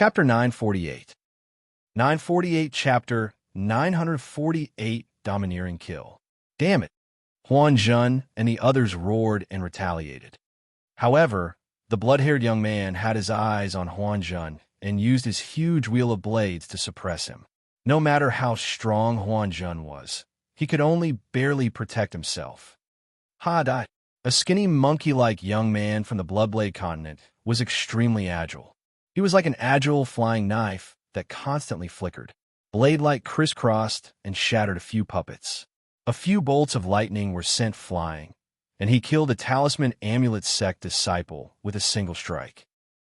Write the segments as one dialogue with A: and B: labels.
A: Chapter 948. 948 Chapter 948 Domineering Kill. Damn it! Huan Zhen and the others roared and retaliated. However, the blood-haired young man had his eyes on Huan Zhen and used his huge wheel of blades to suppress him. No matter how strong Huan Zhen was, he could only barely protect himself. Ha-da! A skinny monkey-like young man from the Bloodblade continent was extremely agile. He was like an agile flying knife that constantly flickered. Blade light crisscrossed and shattered a few puppets. A few bolts of lightning were sent flying, and he killed a Talisman Amulet Sect disciple with a single strike.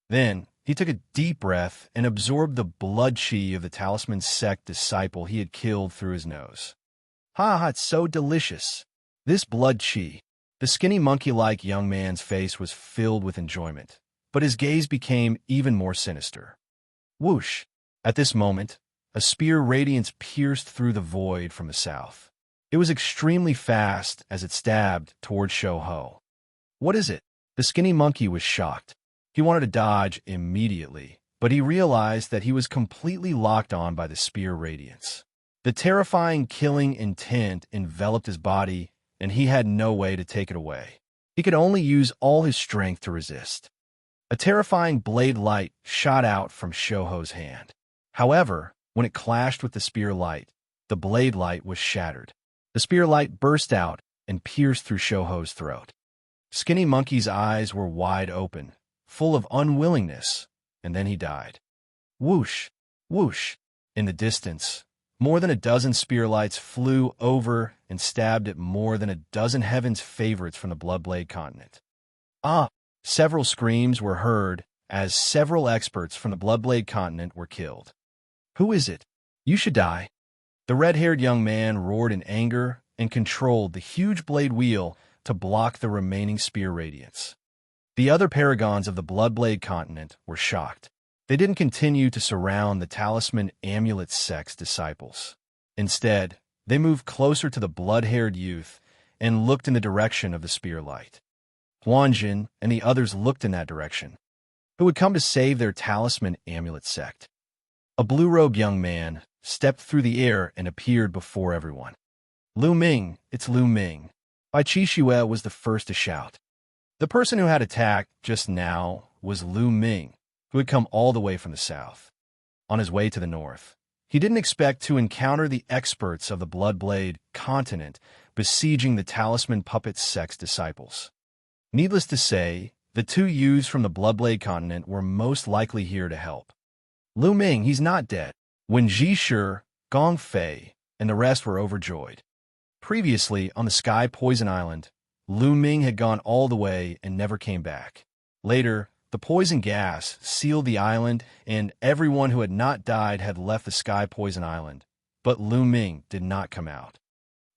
A: Then, he took a deep breath and absorbed the blood chi of the Talisman Sect disciple he had killed through his nose. Ha, it's so delicious. This blood chi. The skinny monkey-like young man's face was filled with enjoyment, but his gaze became even more sinister. Whoosh! At this moment, a spear radiance pierced through the void from the south. It was extremely fast as it stabbed toward Shou-Ho. What is it? The skinny monkey was shocked. He wanted to dodge immediately, but he realized that he was completely locked on by the spear radiance. The terrifying killing intent enveloped his body, and he had no way to take it away. He could only use all his strength to resist. A terrifying blade light shot out from Shou-Ho's hand. However, when it clashed with the spear light, the blade light was shattered. The spear light burst out and pierced through Shou-Ho's throat. Skinny Monkey's eyes were wide open, full of unwillingness, and then he died. Whoosh! Whoosh! In the distance, more than a dozen spear lights flew over and stabbed at more than a dozen Heaven's favorites from the Bloodblade continent. Ah! Several screams were heard as several experts from the Bloodblade continent were killed. Who is it? You should die. The red-haired young man roared in anger and controlled the huge blade wheel to block the remaining spear radiance. The other paragons of the Bloodblade continent were shocked. They didn't continue to surround the Talisman Amulet Sect's disciples. Instead, they moved closer to the blood-haired youth and looked in the direction of the spear light. Huan Zhen and the others looked in that direction. Who would come to save their Talisman Amulet Sect? A blue-robed young man stepped through the air and appeared before everyone. Lu Ming, it's Lu Ming. Bai Qixue was the first to shout. The person who had attacked just now was Lu Ming, who had come all the way from the south. On his way to the north, he didn't expect to encounter the experts of the Bloodblade continent besieging the Talisman Puppet Sect's disciples. Needless to say, the two youths from the Bloodblade continent were most likely here to help. Lu Ming, he's not dead. When Zhishi, Gong Fei, and the rest were overjoyed. Previously, on the Sky Poison Island, Lu Ming had gone all the way and never came back. Later, the poison gas sealed the island, and everyone who had not died had left the Sky Poison Island, but Lu Ming did not come out.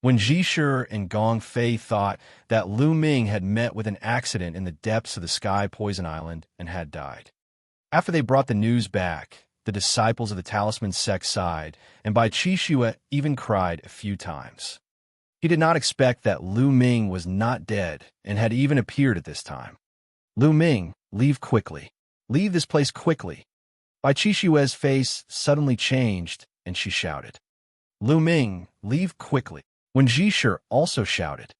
A: When Zhishi and Gong Fei thought that Lu Ming had met with an accident in the depths of the Sky Poison Island and had died. After they brought the news back, the disciples of the Talisman Sect sighed, and Bai Qixue even cried a few times. He did not expect that Lu Ming was not dead and had even appeared at this time. Lu Ming, leave quickly. Leave this place quickly. Bai Qixue's face suddenly changed, and she shouted. Lu Ming, leave quickly. When Zhishi also shouted.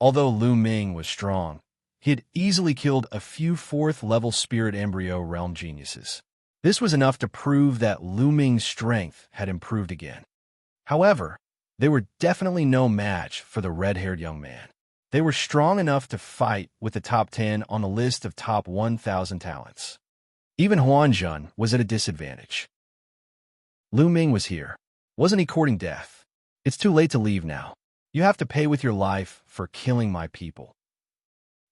A: Although Lu Ming was strong, he had easily killed a few fourth-level Spirit Embryo Realm geniuses. This was enough to prove that Lu Ming's strength had improved again. However, they were definitely no match for the red-haired young man. They were strong enough to fight with the top 10 on the list of top 1,000 talents. Even Huan Zhen was at a disadvantage. Lu Ming was here. Wasn't he courting death? It's too late to leave now. You have to pay with your life for killing my people.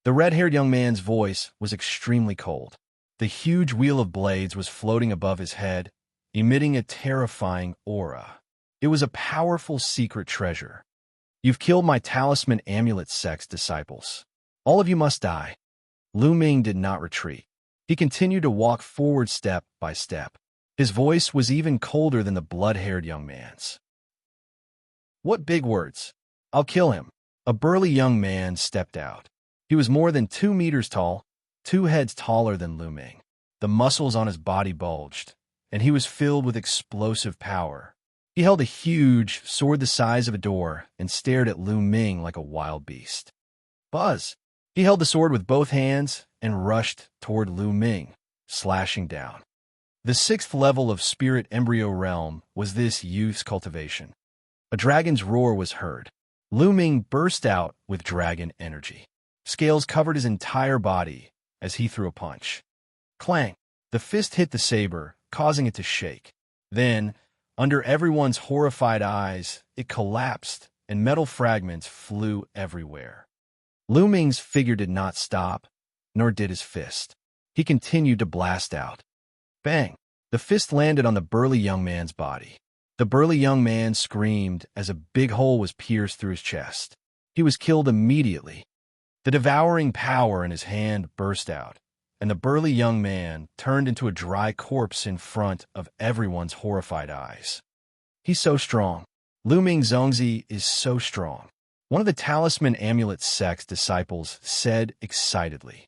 A: The red-haired young man's voice was extremely cold. The huge wheel of blades was floating above his head, emitting a terrifying aura. It was a powerful secret treasure. You've killed my Talisman Amulet Sect's disciples. All of you must die. Lu Ming did not retreat. He continued to walk forward step by step. His voice was even colder than the blood-haired young man's. What big words! I'll kill him. A burly young man stepped out. He was more than 2 meters tall, 2 heads taller than Lu Ming. the muscles on his body bulged, and he was filled with explosive power. He held a huge sword the size of a door and stared at Lu Ming like a wild beast. Buzz! He held the sword with both hands and rushed toward Lu Ming, slashing down. The sixth level of Spirit Embryo Realm was this youth's cultivation. A dragon's roar was heard. Lu Ming burst out with dragon energy. Scales covered his entire body as he threw a punch. Clang! The fist hit the saber, causing it to shake. Then, under everyone's horrified eyes, it collapsed, and metal fragments flew everywhere. Lu Ming's figure did not stop, nor did his fist. He continued to blast out. Bang! The fist landed on the burly young man's body. The burly young man screamed as a big hole was pierced through his chest. He was killed immediately. The devouring power in his hand burst out, and the burly young man turned into a dry corpse in front of everyone's horrified eyes. He's so strong. Lu Ming Zongzi is so strong. One of the Talisman Amulet sect's disciples said excitedly.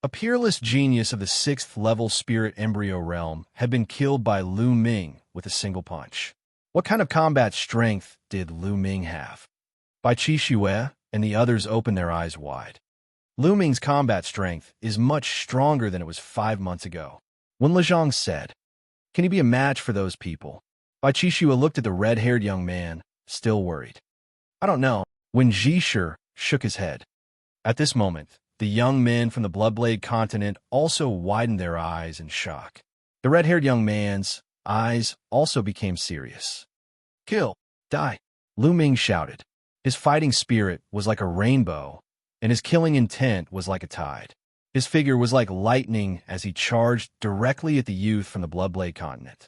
A: A peerless genius of the sixth-level Spirit Embryo Realm had been killed by Lu Ming with a single punch. What kind of combat strength did Lu Ming have? Bai Qixue and the others opened their eyes wide. Lu Ming's combat strength is much stronger than it was 5 months ago. When Lezhang said, "Can he be a match for those people?" Bai Qixue looked at the red-haired young man, still worried. "I don't know." When Zhisher shook his head. At this moment, the young men from the Bloodblade continent also widened their eyes in shock. The red-haired young man's eyes also became serious. "Kill! Die!" Lu Ming shouted. His fighting spirit was like a rainbow, and his killing intent was like a tide. His figure was like lightning as he charged directly at the youth from the Bloodblade continent.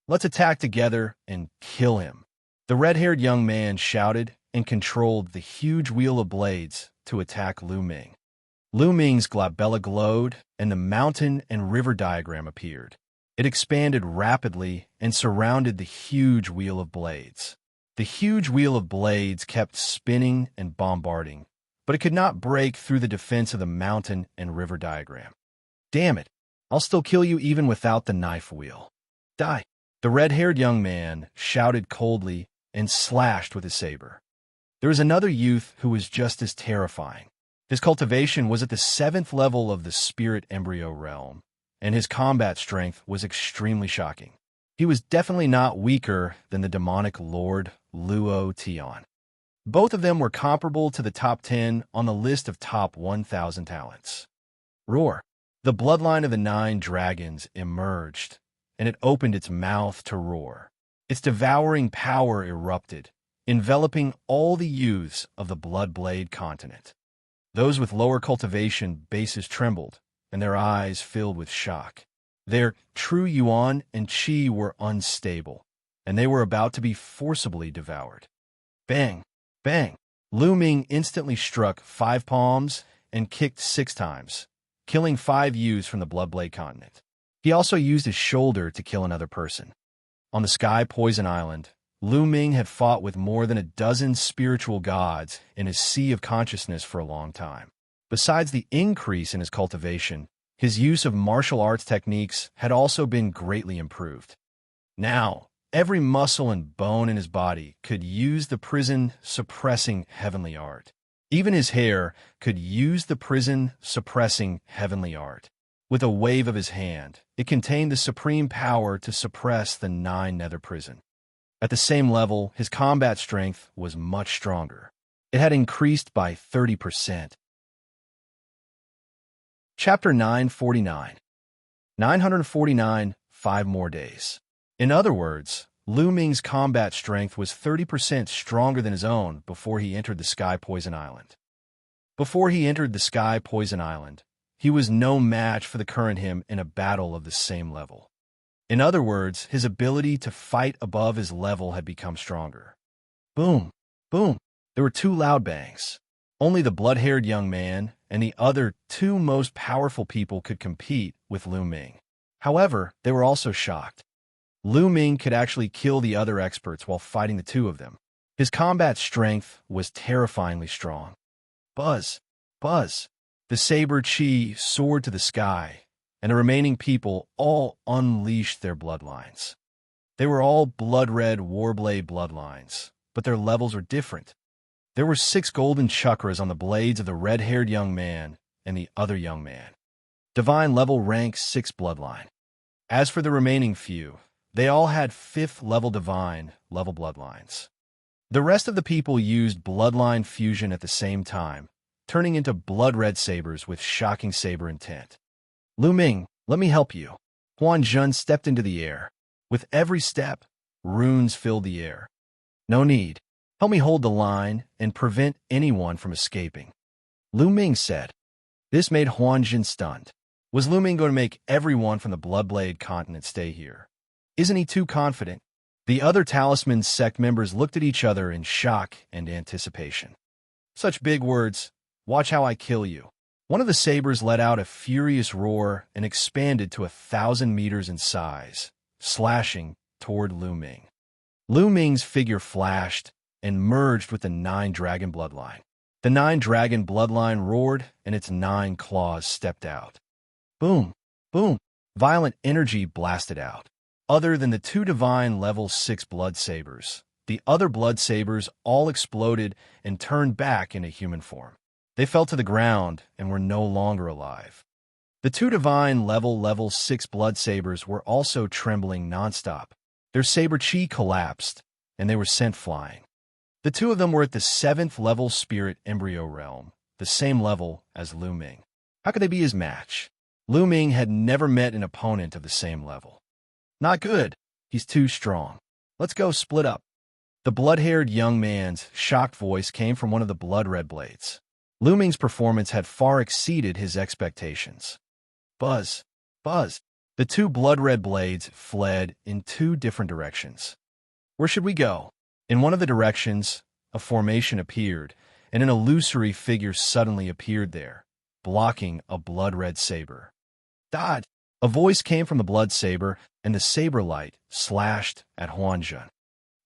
A: "Let's attack together and kill him," the red-haired young man shouted and controlled the huge wheel of blades to attack Lu Ming. Lu Ming's glabella glowed, and the mountain and river diagram appeared. It expanded rapidly and surrounded the huge wheel of blades. The huge wheel of blades kept spinning and bombarding, but it could not break through the defense of the mountain and river diagram. "Damn it! I'll still kill you even without the knife wheel. Die!" The red-haired young man shouted coldly and slashed with his saber. There was another youth who was just as terrifying. His cultivation was at the 7th level of the Spirit Embryo Realm, and his combat strength was extremely shocking. He was definitely not weaker than the demonic lord Luo Tian. Both of them were comparable to the top 10 on the list of top 1,000 talents. Roar! The bloodline of the 9 dragons emerged, and it opened its mouth to roar. Its devouring power erupted, enveloping all the youths of the Bloodblade continent. Those with lower cultivation bases trembled, and their eyes filled with shock. Their true yuan and qi were unstable, and they were about to be forcibly devoured. Bang! Bang! Lu Ming instantly struck 5 palms and kicked 6 times, killing 5 youths from the Bloodblade continent. He also used his shoulder to kill another person. On the Sky Poison Island, Lu Ming had fought with more than a dozen spiritual gods in his sea of consciousness for a long time. Besides the increase in his cultivation, his use of martial arts techniques had also been greatly improved. Now, every muscle and bone in his body could use the prison-suppressing heavenly art. Even his hair could use the prison-suppressing heavenly art. With a wave of his hand, it contained the supreme power to suppress the 9 nether prison. At the same level, his combat strength was much stronger. It had increased by 30%. Chapter 949. 949, 5 more days. In other words, Lu Ming's combat strength was 30% stronger than his own before he entered the Sky Poison Island. Before he entered the Sky Poison Island, he was no match for the current him in a battle of the same level. In other words, his ability to fight above his level had become stronger. Boom! Boom! There were 2 loud bangs. Only the blood-haired young man and the other 2 most powerful people could compete with Lu Ming. However, they were also shocked. Lu Ming could actually kill the other experts while fighting the 2 of them. His combat strength was terrifyingly strong. Buzz! Buzz! The saber chi soared to the sky, and the remaining people all unleashed their bloodlines. They were all blood-red warblade bloodlines, but their levels were different. There were 6 golden chakras on the blades of the red-haired young man and the other young man. Divine level rank 6 bloodline. As for the remaining few, they all had 5th level divine level bloodlines. The rest of the people used bloodline fusion at the same time, turning into blood-red sabers with shocking saber intent. Lu Ming, let me help you. Huan Zhen stepped into the air. With every step, runes filled the air. No need. Help me hold the line and prevent anyone from escaping. Lu Ming said. This made Huan Zhen stunned. Was Lu Ming going to make everyone from the Bloodblade continent stay here? Isn't he too confident? The other Talisman sect members looked at each other in shock and anticipation. Such big words. Watch how I kill you. One of the sabers let out a furious roar and expanded to 1,000 meters in size, slashing toward Lu Ming. Lu Ming's figure flashed and merged with the 9 dragon bloodline. The 9 dragon bloodline roared and its 9 claws stepped out. Boom, boom, violent energy blasted out. Other than the 2 divine level 6 blood sabers, the other blood sabers all exploded and turned back into human form. They fell to the ground and were no longer alive. The 2 divine level 6 blood sabers were also trembling nonstop. Their saber chi collapsed, and they were sent flying. The 2 of them were at the 7th level spirit embryo realm, the same level as Lu Ming. How could they be his match? Lu Ming had never met an opponent of the same level. Not good. He's too strong. Let's go split up. The blood-haired young man's shocked voice came from one of the blood-red blades. Lu Ming's performance had far exceeded his expectations. Buzz, buzz. The 2 blood-red blades fled in 2 different directions. Where should we go? In one of the directions, a formation appeared, and an illusory figure suddenly appeared there, blocking a blood-red saber. Dodge! A voice came from the blood saber, and the saber light slashed at Huan Zhen.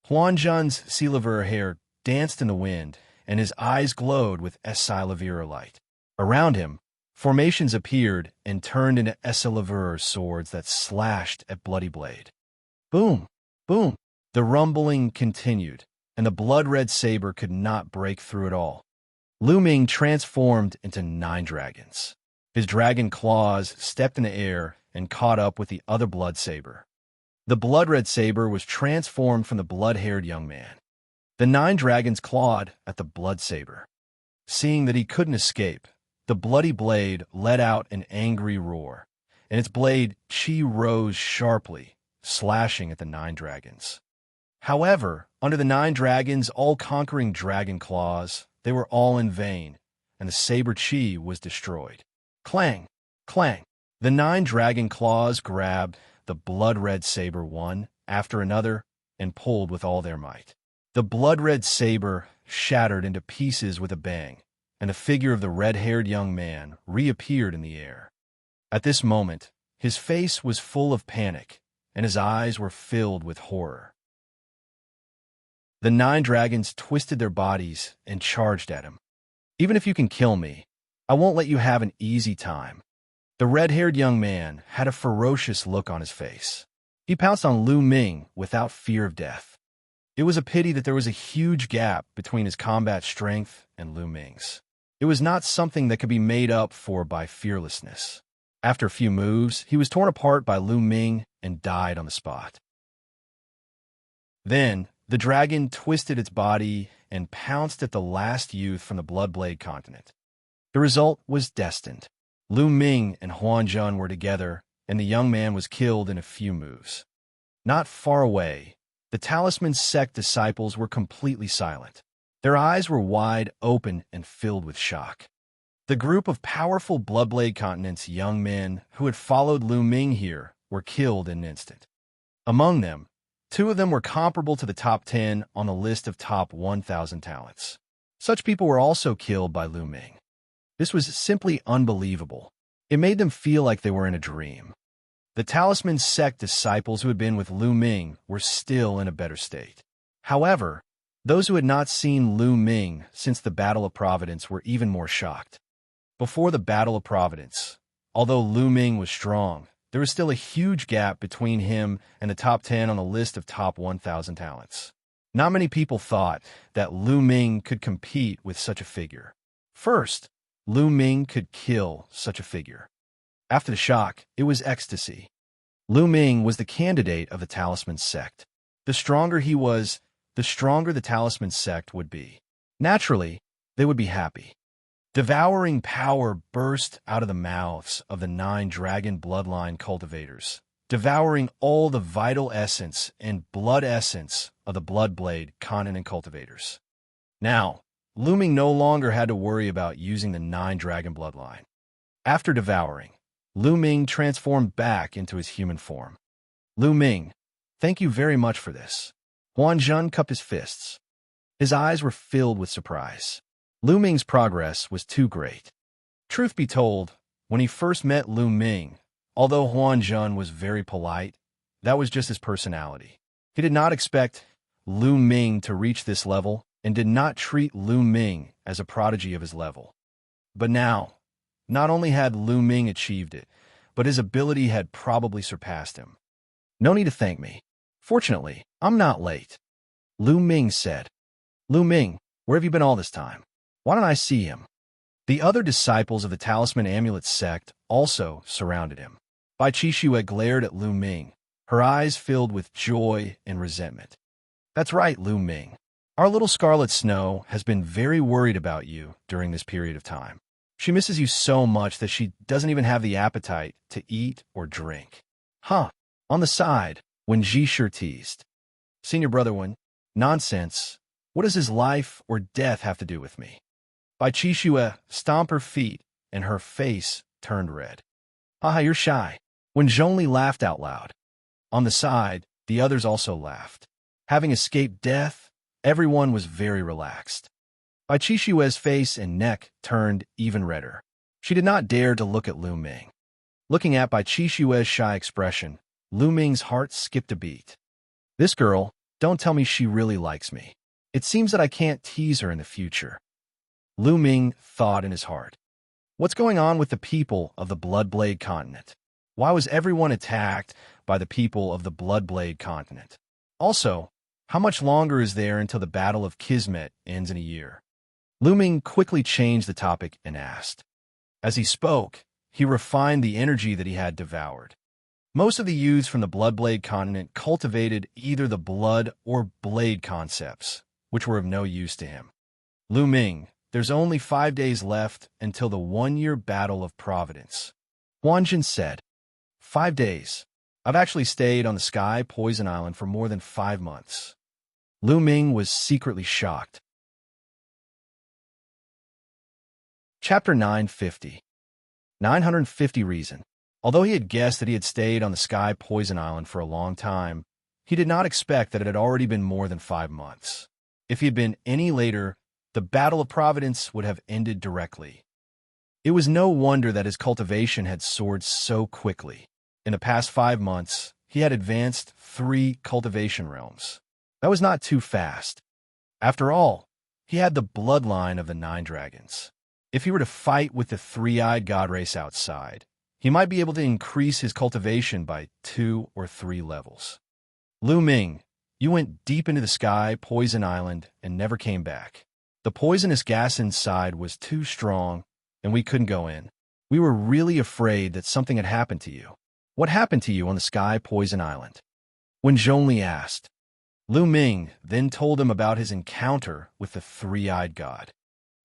A: Huan Zhen's silver hair danced in the wind, and his eyes glowed with silver light. Around him, formations appeared and turned into silver swords that slashed at Bloody Blade. Boom! Boom! The rumbling continued, and the blood-red saber could not break through it all. Lu Ming transformed into 9 dragons. His dragon claws stepped in the air and caught up with the other blood saber. The blood-red saber was transformed from the blood-haired young man. The 9 dragons clawed at the blood saber. Seeing that he couldn't escape, the bloody blade let out an angry roar, and its blade chi rose sharply, slashing at the 9 dragons. However, under the 9 dragons' all-conquering dragon claws, they were all in vain, and the saber chi was destroyed. Clang! Clang! The 9 dragon claws grabbed the blood-red saber one after another and pulled with all their might. The blood-red saber shattered into pieces with a bang, and the figure of the red-haired young man reappeared in the air. At this moment, his face was full of panic, and his eyes were filled with horror. The 9 dragons twisted their bodies and charged at him. Even if you can kill me, I won't let you have an easy time. The red-haired young man had a ferocious look on his face. He pounced on Lu Ming without fear of death. It was a pity that there was a huge gap between his combat strength and Lu Ming's. It was not something that could be made up for by fearlessness. After a few moves, he was torn apart by Lu Ming and died on the spot. Then, the dragon twisted its body and pounced at the last youth from the Bloodblade continent. The result was destined. Lu Ming and Huan Zhen were together, and the young man was killed in a few moves. Not far away, the Talisman sect disciples were completely silent. Their eyes were wide open and filled with shock. The group of powerful Bloodblade continent's young men who had followed Lu Ming here were killed in an instant. Among them, 2 of them were comparable to the top 10 on the list of top 1,000 talents. Such people were also killed by Lu Ming. This was simply unbelievable. It made them feel like they were in a dream. The Talisman sect disciples who had been with Lu Ming were still in a better state. However, those who had not seen Lu Ming since the Battle of Providence were even more shocked. Before the Battle of Providence, Although Lu Ming was strong, there was still a huge gap between him and the top 10 on the list of top 1,000 talents. Not many people thought that Lu Ming could compete with such a figure. First, Lu Ming could kill such a figure. After the shock, it was ecstasy. Lu Ming was the candidate of the Talisman sect. The stronger he was, the stronger the Talisman sect would be. Naturally, they would be happy. Devouring power burst out of the mouths of the 9 dragon bloodline cultivators, devouring all the vital essence and blood essence of the Bloodblade continent cultivators. Now, Lu Ming no longer had to worry about using the 9 dragon bloodline. After devouring, Lu Ming transformed back into his human form. Lu Ming, thank you very much for this. Huan Zhen cupped his fists. His eyes were filled with surprise. Lu Ming's progress was too great. Truth be told, when he first met Lu Ming, although Huan Zhen was very polite, that was just his personality. He did not expect Lu Ming to reach this level and did not treat Lu Ming as a prodigy of his level. But now, not only had Lu Ming achieved it, but his ability had probably surpassed him. No need to thank me. Fortunately, I'm not late. Lu Ming said. Lu Ming, where have you been all this time? Why don't I see him? The other disciples of the Talisman Amulet sect also surrounded him. Bai Qixue glared at Lu Ming, her eyes filled with joy and resentment. That's right, Lu Ming. Our little Scarlet Snow has been very worried about you during this period of time. She misses you so much that she doesn't even have the appetite to eat or drink. Huh. On the side, Wen Zhi teased. Senior Brother Wen, nonsense. What does his life or death have to do with me? Bai Qixue stomped her feet, and her face turned red. Haha, you're shy. Wen Zhongli laughed out loud. On the side, the others also laughed. Having escaped death, everyone was very relaxed. Bai Qixue's face and neck turned even redder. She did not dare to look at Lu Ming. Looking at Bai Qixue's shy expression, Lu Ming's heart skipped a beat. This girl, don't tell me she really likes me. It seems that I can't tease her in the future. Lu Ming thought in his heart. What's going on with the people of the Bloodblade continent? Why was everyone attacked by the people of the Bloodblade continent? Also, how much longer is there until the Battle of Kismet ends in a year? Lu Ming quickly changed the topic and asked. As he spoke, he refined the energy that he had devoured. Most of the youths from the Bloodblade continent cultivated either the blood or blade concepts, which were of no use to him. Lu Ming, there's only 5 days left until the 1-year Battle of Providence. Huan Zhen said, 5 days. I've actually stayed on the Sky Poison Island for more than 5 months. Lu Ming was secretly shocked. Chapter 950. 950 Reason. Although he had guessed that he had stayed on the Sky Poison Island for a long time, he did not expect that it had already been more than 5 months. If he had been any later, the Battle of Providence would have ended directly. It was no wonder that his cultivation had soared so quickly. In the past 5 months, he had advanced 3 cultivation realms. That was not too fast. After all, he had the bloodline of the 9 dragons. If he were to fight with the 3-eyed god race outside, he might be able to increase his cultivation by 2 or 3 levels. Lu Ming, you went deep into the Sky Poison Island and never came back. The poisonous gas inside was too strong, and we couldn't go in. We were really afraid that something had happened to you. What happened to you on the Sky Poison Island? Wen Zhongli asked. Lu Ming then told him about his encounter with the 3-eyed god.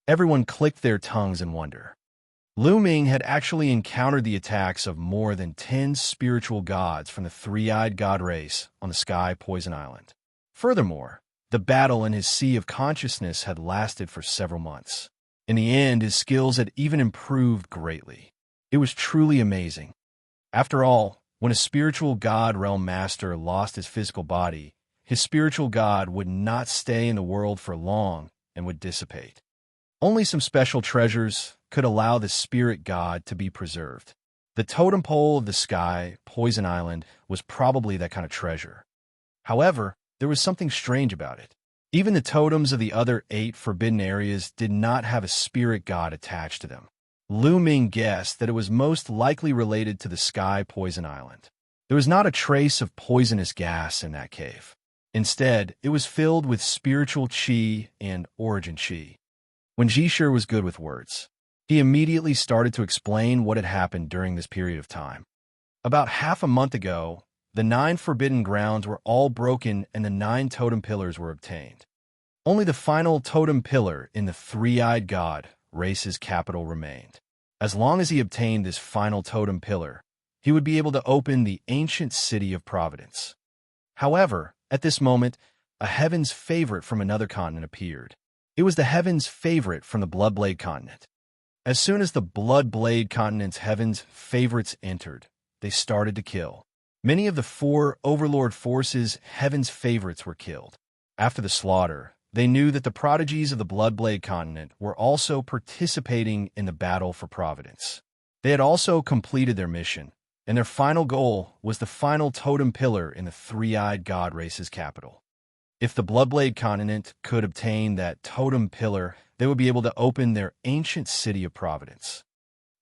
A: Everyone clicked their tongues in wonder. Lu Ming had actually encountered the attacks of more than 10 spiritual gods from the 3-eyed god race on the Sky Poison Island. Furthermore, the battle in his sea of consciousness had lasted for several months. In the end, his skills had even improved greatly. It was truly amazing. After all, when a spiritual god realm master lost his physical body, his spiritual god would not stay in the world for long and would dissipate. Only some special treasures could allow the spirit god to be preserved. The totem pole of the Sky Poison Island was probably that kind of treasure. However, there was something strange about it. Even the totems of the other 8 forbidden areas did not have a spirit god attached to them. Lu Ming guessed that it was most likely related to the Sky Poison Island. There was not a trace of poisonous gas in that cave. Instead, it was filled with spiritual qi and origin qi. When Xianxia was good with words, he immediately started to explain what had happened during this period of time. About half a month ago, the 9 forbidden grounds were all broken and the 9 totem pillars were obtained. Only the final totem pillar in the three-eyed god race's capital remained. As long as he obtained this final totem pillar, he would be able to open the ancient city of Providence. However, at this moment, a heaven's favorite from another continent appeared. It was the heaven's favorite from the Bloodblade continent. As soon as the Bloodblade continent's heaven's favorites entered, they started to kill. Many of the 4 overlord forces' heaven's favorites were killed. After the slaughter, they knew that the prodigies of the Bloodblade continent were also participating in the battle for Providence. They had also completed their mission, and their final goal was the final totem pillar in the three-eyed god race's capital. If the Bloodblade continent could obtain that totem pillar, they would be able to open their ancient city of Providence.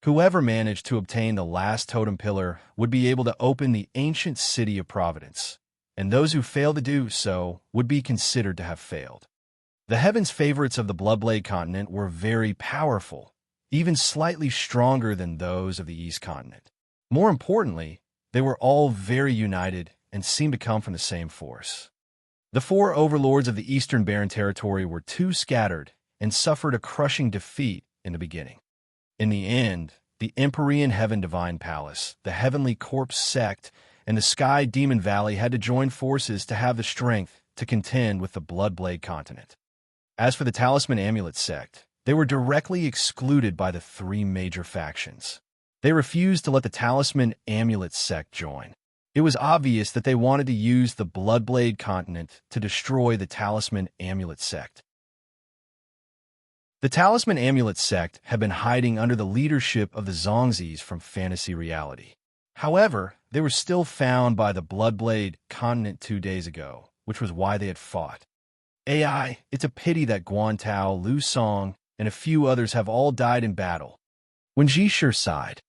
A: Whoever managed to obtain the last totem pillar would be able to open the ancient city of Providence, and those who failed to do so would be considered to have failed. The heaven's favorites of the Bloodblade continent were very powerful, even slightly stronger than those of the East continent. More importantly, they were all very united and seemed to come from the same force. The 4 overlords of the Eastern Barren Territory were too scattered and suffered a crushing defeat in the beginning. In the end, the Empyrean Heaven Divine Palace, the Heavenly Corpse Sect, and the Sky Demon Valley had to join forces to have the strength to contend with the Bloodblade continent. As for the Talisman Amulet Sect, they were directly excluded by the 3 major factions. They refused to let the Talisman Amulet Sect join. It was obvious that they wanted to use the Bloodblade continent to destroy the Talisman Amulet Sect. The Talisman Amulet Sect had been hiding under the leadership of the Xianxias from fantasy reality. However, they were still found by the Bloodblade continent 2 days ago, which was why they had fought. AI, it's a pity that Guantao, Lu Song, and a few others have all died in battle. When Xianxia sighed,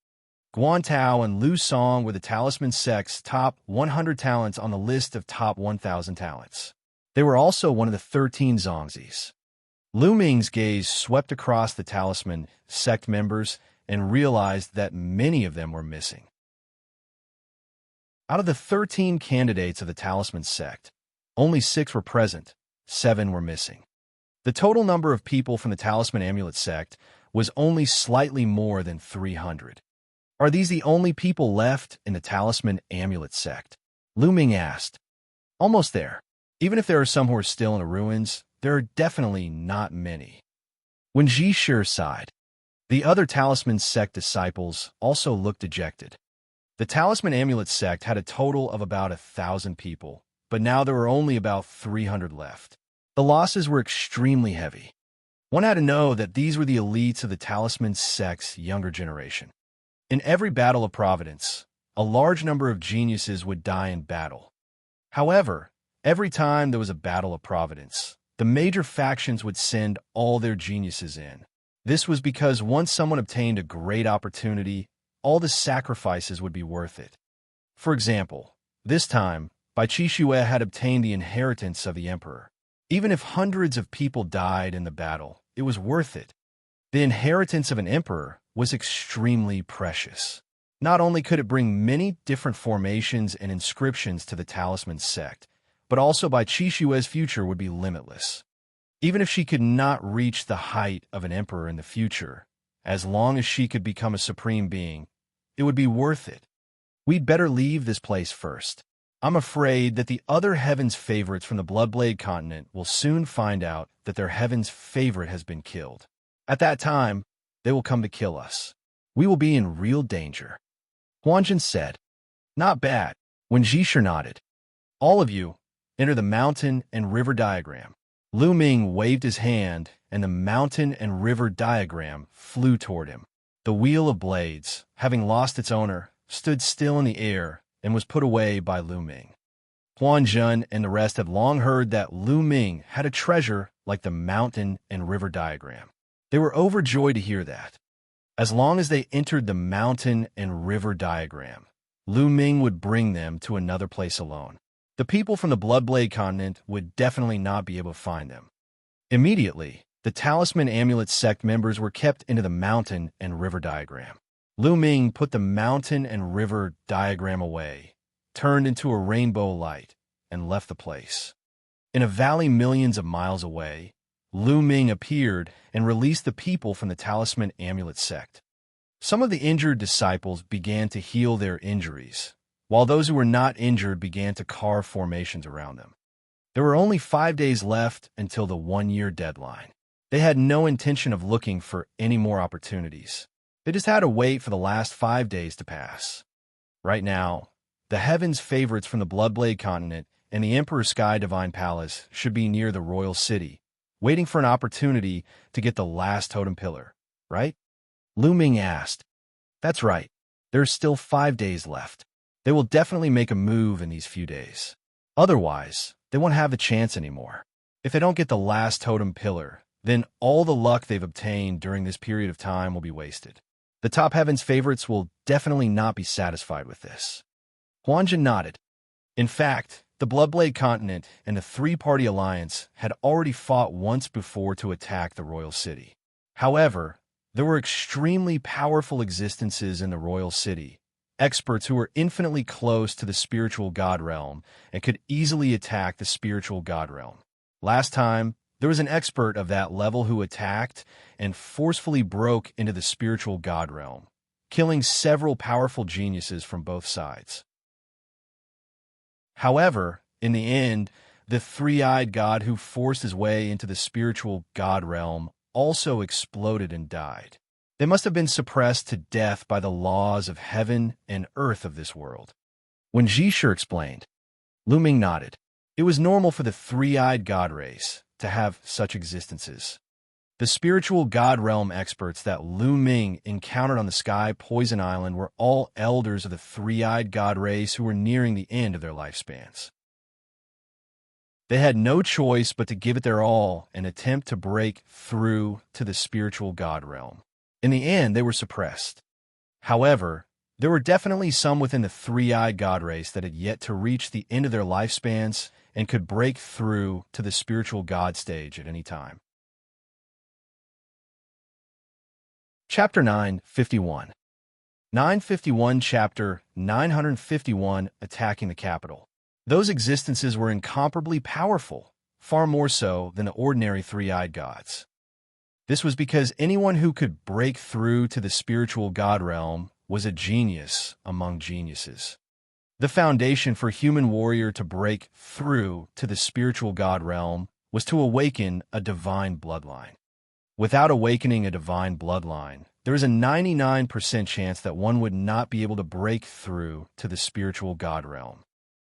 A: Guantao and Lu Song were the Talisman Sect's top 100 talents on the list of top 1,000 talents. They were also one of the 13 Xianxias. Lu Ming's gaze swept across the Talisman Sect members and realized that many of them were missing. Out of the 13 candidates of the Talisman Sect, only 6 were present, 7 were missing. The total number of people from the Talisman Amulet Sect was only slightly more than 300. Are these the only people left in the Talisman Amulet Sect? Lu Ming asked. Almost there. Even if there are some who are still in the ruins, there are definitely not many. When Xianxia sighed, the other Talisman Sect disciples also looked dejected. The Talisman Amulet Sect had a total of about 1,000 people, but now there were only about 300 left. The losses were extremely heavy. One had to know that these were the elites of the Talisman Sect's younger generation. In every battle of Providence, a large number of geniuses would die in battle. However, every time there was a battle of Providence, the major factions would send all their geniuses in. This was because once someone obtained a great opportunity, all the sacrifices would be worth it. For example, this time, Bai Qixue had obtained the inheritance of the emperor. Even if hundreds of people died in the battle, it was worth it. The inheritance of an emperor was extremely precious. Not only could it bring many different formations and inscriptions to the Talisman Sect, but also Bai Qixue's future would be limitless. Even if she could not reach the height of an emperor in the future, as long as she could become a supreme being, it would be worth it. We'd better leave this place first. I'm afraid that the other heaven's favorites from the Bloodblade continent will soon find out that their heaven's favorite has been killed. At that time, they will come to kill us. We will be in real danger. Huanjun said. Not bad. When Xianxia nodded. All of you, enter the mountain and river diagram. Lu Ming waved his hand, and the mountain and river diagram flew toward him. The Wheel of Blades, having lost its owner, stood still in the air and was put away by Lu Ming. Huanjun and the rest had long heard that Lu Ming had a treasure like the mountain and river diagram. They were overjoyed to hear that. As long as they entered the mountain and river diagram, Lu Ming would bring them to another place alone. The people from the Bloodblade continent would definitely not be able to find them. Immediately, the Talisman Amulet sect members were kept into the mountain and river diagram. Lu Ming put the mountain and river diagram away, turned into a rainbow light, and left the place. In a valley millions of miles away, Lu Ming appeared and released the people from the Talisman Amulet sect. Some of the injured disciples began to heal their injuries, while those who were not injured began to carve formations around them. There were only 5 days left until the 1-year deadline. They had no intention of looking for any more opportunities. They just had to wait for the last 5 days to pass. Right now, the Heaven's favorites from the Bloodblade continent and the Emperor Sky Divine Palace should be near the royal city, waiting for an opportunity to get the last totem pillar, right? Lu Ming asked. That's right. There's still 5 days left. They will definitely make a move in these few days. Otherwise, they won't have the chance anymore. If they don't get the last totem pillar, then all the luck they've obtained during this period of time will be wasted. The top Heaven's favorites will definitely not be satisfied with this. Huanjin nodded. In fact, the Bloodblade continent and the three-party alliance had already fought once before to attack the royal city. However, there were extremely powerful existences in the royal city, experts who were infinitely close to the spiritual god realm and could easily attack the spiritual god realm. Last time, there was an expert of that level who attacked and forcefully broke into the spiritual god realm, killing several powerful geniuses from both sides. However, in the end, the three-eyed god who forced his way into the spiritual god realm also exploded and died. They must have been suppressed to death by the laws of heaven and earth of this world. When Zhisher explained, Lu Ming nodded. It was normal for the three-eyed god race to have such existences. The spiritual god realm experts that Lu Ming encountered on the Sky Poison Island were all elders of the three-eyed god race who were nearing the end of their lifespans. They had no choice but to give it their all and attempt to break through to the spiritual god realm. In the end, they were suppressed. However, there were definitely some within the three-eyed god race that had yet to reach the end of their lifespans and could break through to the spiritual god stage at any time. Chapter 951. 951 Chapter 951 Attacking the Capital. Those existences were incomparably powerful, far more so than the ordinary three-eyed gods. This was because anyone who could break through to the spiritual god realm was a genius among geniuses. The foundation for human warrior to break through to the spiritual god realm was to awaken a divine bloodline. Without awakening a divine bloodline, there is a 99% chance that one would not be able to break through to the spiritual god realm.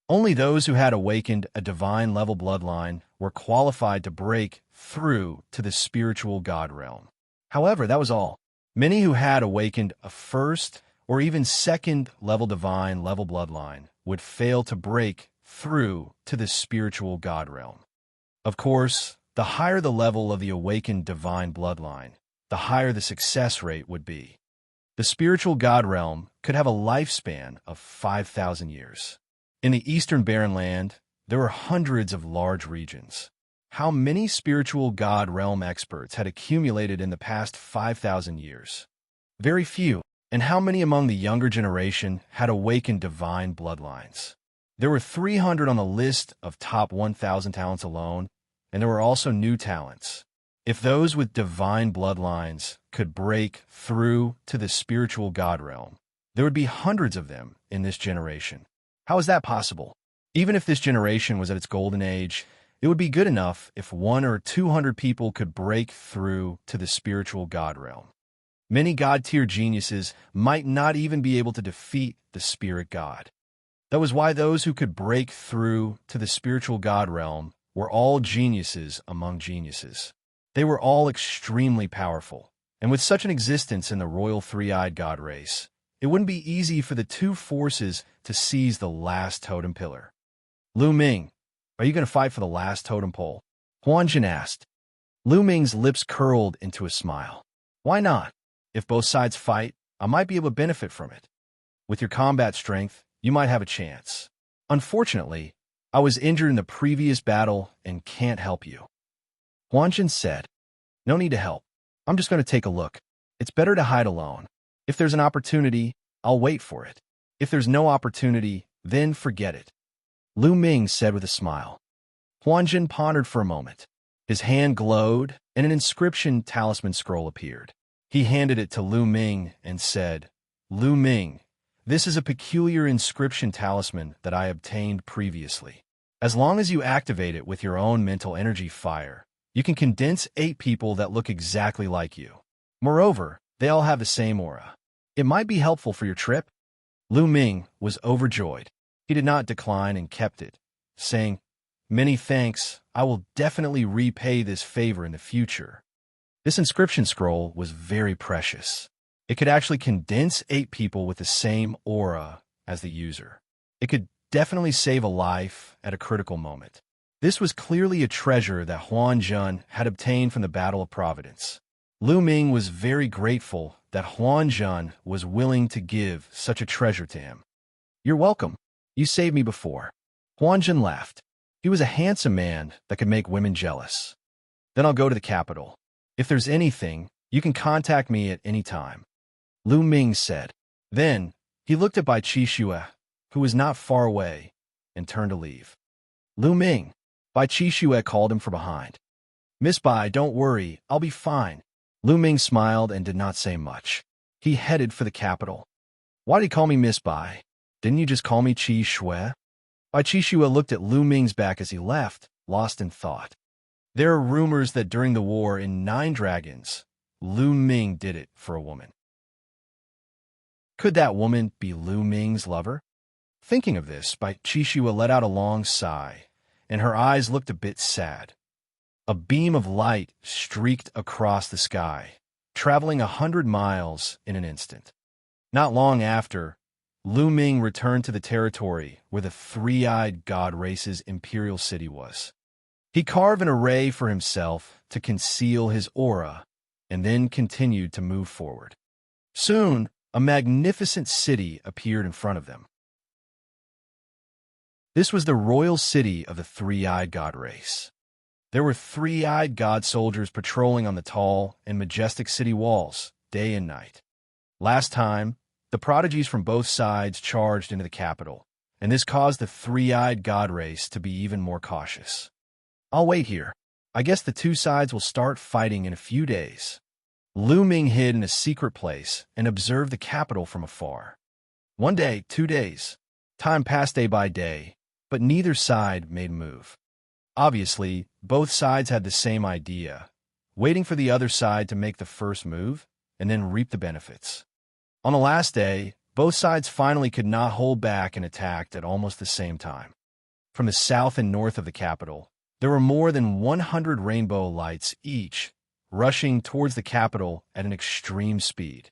A: Only those who had awakened a divine-level bloodline were qualified to break through to the spiritual god realm. However, that was all. Many who had awakened a first or even second-level divine-level bloodline would fail to break through to the spiritual god realm. Of course, the higher the level of the awakened divine bloodline, the higher the success rate would be. The spiritual god realm could have a lifespan of 5,000 years. In the Eastern Barren Land, there were hundreds of large regions. How many spiritual god realm experts had accumulated in the past 5,000 years? Very few. And how many among the younger generation had awakened divine bloodlines? There were 300 on the list of top 1,000 talents alone, and there were also new talents. If those with divine bloodlines could break through to the spiritual god realm, there would be hundreds of them in this generation. How is that possible? Even if this generation was at its golden age, it would be good enough if 100 or 200 people could break through to the spiritual god realm. Many god-tier geniuses might not even be able to defeat the spirit god. That was why those who could break through to the spiritual god realm were all geniuses among geniuses. They were all extremely powerful, and with such an existence in the royal three-eyed god race, it wouldn't be easy for the two forces to seize the last totem pillar. Lu Ming, are you going to fight for the last totem pole? Huanjin asked. Lu Ming's lips curled into a smile. Why not? If both sides fight, I might be able to benefit from it. With your combat strength, you might have a chance. Unfortunately, I was injured in the previous battle and can't help you. Huanzhen said, No need to help. I'm just going to take a look. It's better to hide alone. If there's an opportunity, I'll wait for it. If there's no opportunity, then forget it. Lu Ming said with a smile. Huanzhen pondered for a moment. His hand glowed, and an inscription talisman scroll appeared. He handed it to Lu Ming and said, Lu Ming, this is a peculiar inscription talisman that I obtained previously. As long as you activate it with your own mental energy fire, you can condense 8 people that look exactly like you. Moreover, they all have the same aura. It might be helpful for your trip. Lu Ming was overjoyed. He did not decline and kept it, saying, Many thanks, I will definitely repay this favor in the future. This inscription scroll was very precious. It could actually condense 8 people with the same aura as the user. It could definitely save a life at a critical moment. This was clearly a treasure that Huanzhen had obtained from the Battle of Providence. Lu Ming was very grateful that Huanzhen was willing to give such a treasure to him. You're welcome. You saved me before. Huanzhen laughed. He was a handsome man that could make women jealous. Then I'll go to the capital. If there's anything, you can contact me at any time. Lu Ming said. Then, he looked at Bai Qixue, who was not far away, and turned to leave. Lu Ming, Bai Qixue called him from behind. Miss Bai, don't worry, I'll be fine. Lu Ming smiled and did not say much. He headed for the capital. Why did he call me Miss Bai? Didn't you just call me Qi Shui? Bai Qixue looked at Lu Ming's back as he left, lost in thought. There are rumors that during the war in 9 Dragons, Lu Ming did it for a woman. Could that woman be Lu Ming's lover? Thinking of this, Bai Qixue let out a long sigh, and her eyes looked a bit sad. A beam of light streaked across the sky, traveling 100 miles in an instant. Not long after, Lu Ming returned to the territory where the 3-eyed god race's imperial city was. He carved an array for himself to conceal his aura, and then continued to move forward. Soon, a magnificent city appeared in front of them. This was the royal city of the 3-eyed god race. There were 3-eyed god soldiers patrolling on the tall and majestic city walls, day and night. Last time, the prodigies from both sides charged into the capital, and this caused the 3-eyed god race to be even more cautious. I'll wait here. I guess the 2 sides will start fighting in a few days. Lu Ming hid in a secret place and observed the capital from afar. 1 day, 2 days. Time passed day by day, but neither side made a move. Obviously, both sides had the same idea, waiting for the other side to make the first move and then reap the benefits. On the last day, both sides finally could not hold back and attacked at almost the same time. From the south and north of the capital, there were more than 100 rainbow lights each, rushing towards the capital at an extreme speed.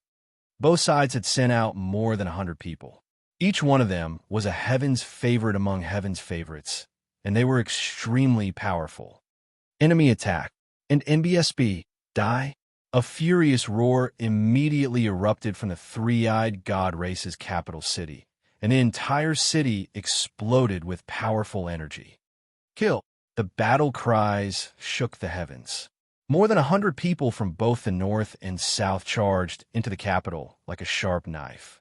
A: Both sides had sent out more than 100 people. Each one of them was a heaven's favorite among heaven's favorites, and they were extremely powerful. Enemy attack, and NBSB, die. A furious roar immediately erupted from the 3-eyed god race's capital city, and the entire city exploded with powerful energy. Kill! The battle cries shook the heavens. More than 100 people from both the north and south charged into the capital like a sharp knife.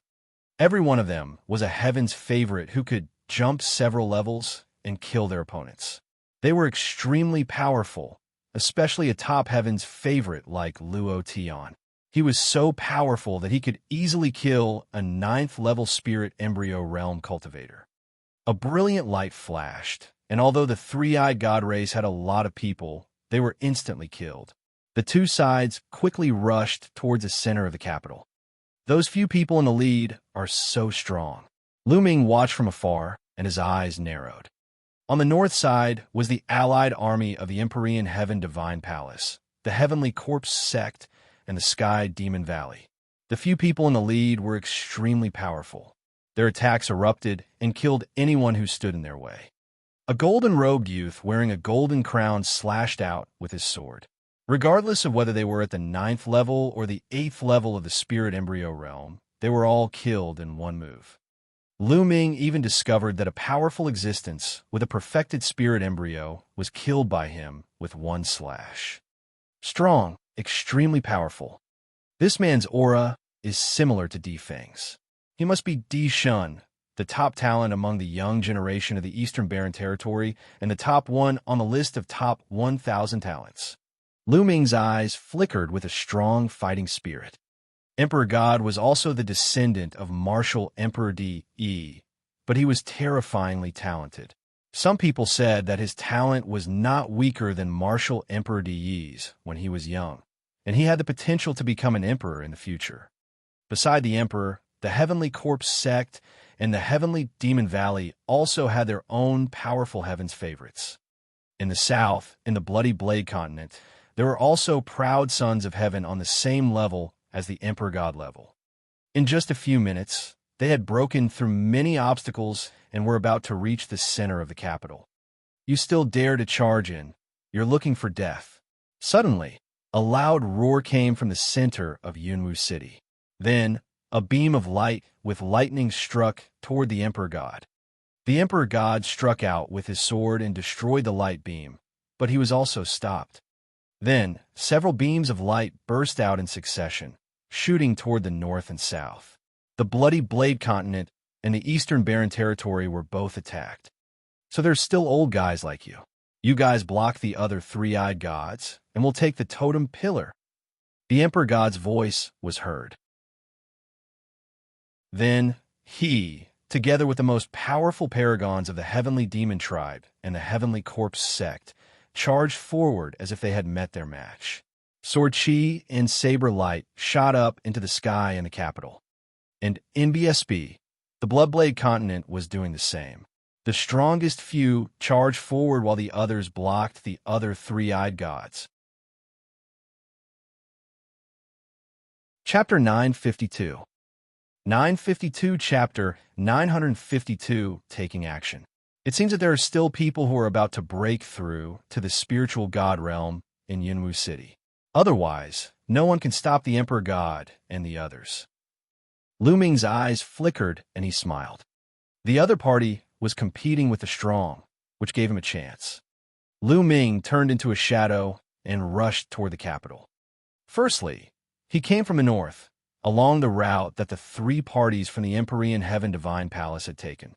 A: Every one of them was a heaven's favorite who could jump several levels and kill their opponents. They were extremely powerful, especially a top heaven's favorite like Luo Tian. He was so powerful that he could easily kill a 9th-level spirit embryo realm cultivator. A brilliant light flashed, and although the 3-eyed god race had a lot of people, they were instantly killed. The 2 sides quickly rushed towards the center of the capital. Those few people in the lead are so strong. Lu Ming watched from afar, and his eyes narrowed. On the north side was the allied army of the Empyrean Heaven Divine Palace, the Heavenly Corpse Sect, and the Sky Demon Valley. The few people in the lead were extremely powerful. Their attacks erupted and killed anyone who stood in their way. A golden-robed youth wearing a golden crown slashed out with his sword. Regardless of whether they were at the 9th level or the 8th level of the spirit embryo realm, they were all killed in one move. Lu Ming even discovered that a powerful existence with a perfected spirit embryo was killed by him with one slash. Strong, extremely powerful. This man's aura is similar to Di Feng's. He must be Di Shun, the top talent among the young generation of the Eastern Barren Territory and the top one on the list of top 1,000 talents. Lu Ming's eyes flickered with a strong fighting spirit. Emperor God was also the descendant of martial Emperor Di Yi, but he was terrifyingly talented. Some people said that his talent was not weaker than martial Emperor Di Yi's when he was young, and he had the potential to become an emperor in the future. Beside the emperor, the Heavenly Corpse sect and the Heavenly Demon Valley also had their own powerful heavens favorites. In the south, in the Bloody Blade continent, there were also proud sons of heaven on the same level as the Emperor God level. In just a few minutes, they had broken through many obstacles and were about to reach the center of the capital. You still dare to charge in. You're looking for death. Suddenly, a loud roar came from the center of Yunwu City. Then, a beam of light with lightning struck toward the Emperor God. The Emperor God struck out with his sword and destroyed the light beam, but he was also stopped. Then, several beams of light burst out in succession, shooting toward the north and south. The Bloody Blade continent and the Eastern Barren Territory were both attacked. So there's still old guys like you. You guys block the other three-eyed gods, and we'll take the totem pillar. The Emperor God's voice was heard. Then he, together with the most powerful paragons of the Heavenly Demon Tribe and the Heavenly Corpse sect, charged forward as if they had met their match. Sword Chi and Saber Light shot up into the sky in the capital. And in BSB, the Bloodblade continent was doing the same. The strongest few charged forward while the others blocked the other three-eyed gods. Chapter 952. 952 Chapter 952 Taking Action. It seems that there are still people who are about to break through to the spiritual god realm in Yunwu City. Otherwise, no one can stop the Emperor God and the others. Lu Ming's eyes flickered and he smiled. The other party was competing with the strong, which gave him a chance. Lu Ming turned into a shadow and rushed toward the capital. Firstly, he came from the north, along the route that the three parties from the Empyrean Heaven Divine Palace had taken.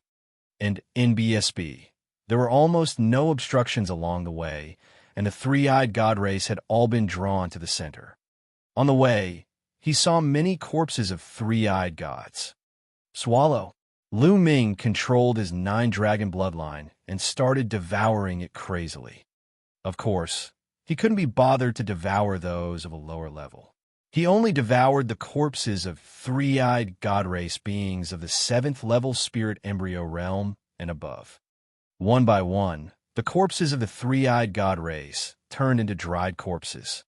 A: And in BSB, there were almost no obstructions along the way, and the three-eyed god race had all been drawn to the center. On the way, he saw many corpses of three-eyed gods. Swallow. Lu Ming controlled his 9-dragon bloodline and started devouring it crazily. Of course, he couldn't be bothered to devour those of a lower level. He only devoured the corpses of three-eyed god race beings of the 7th level spirit embryo realm and above. One by one, the corpses of the three-eyed god race turned into dried corpses.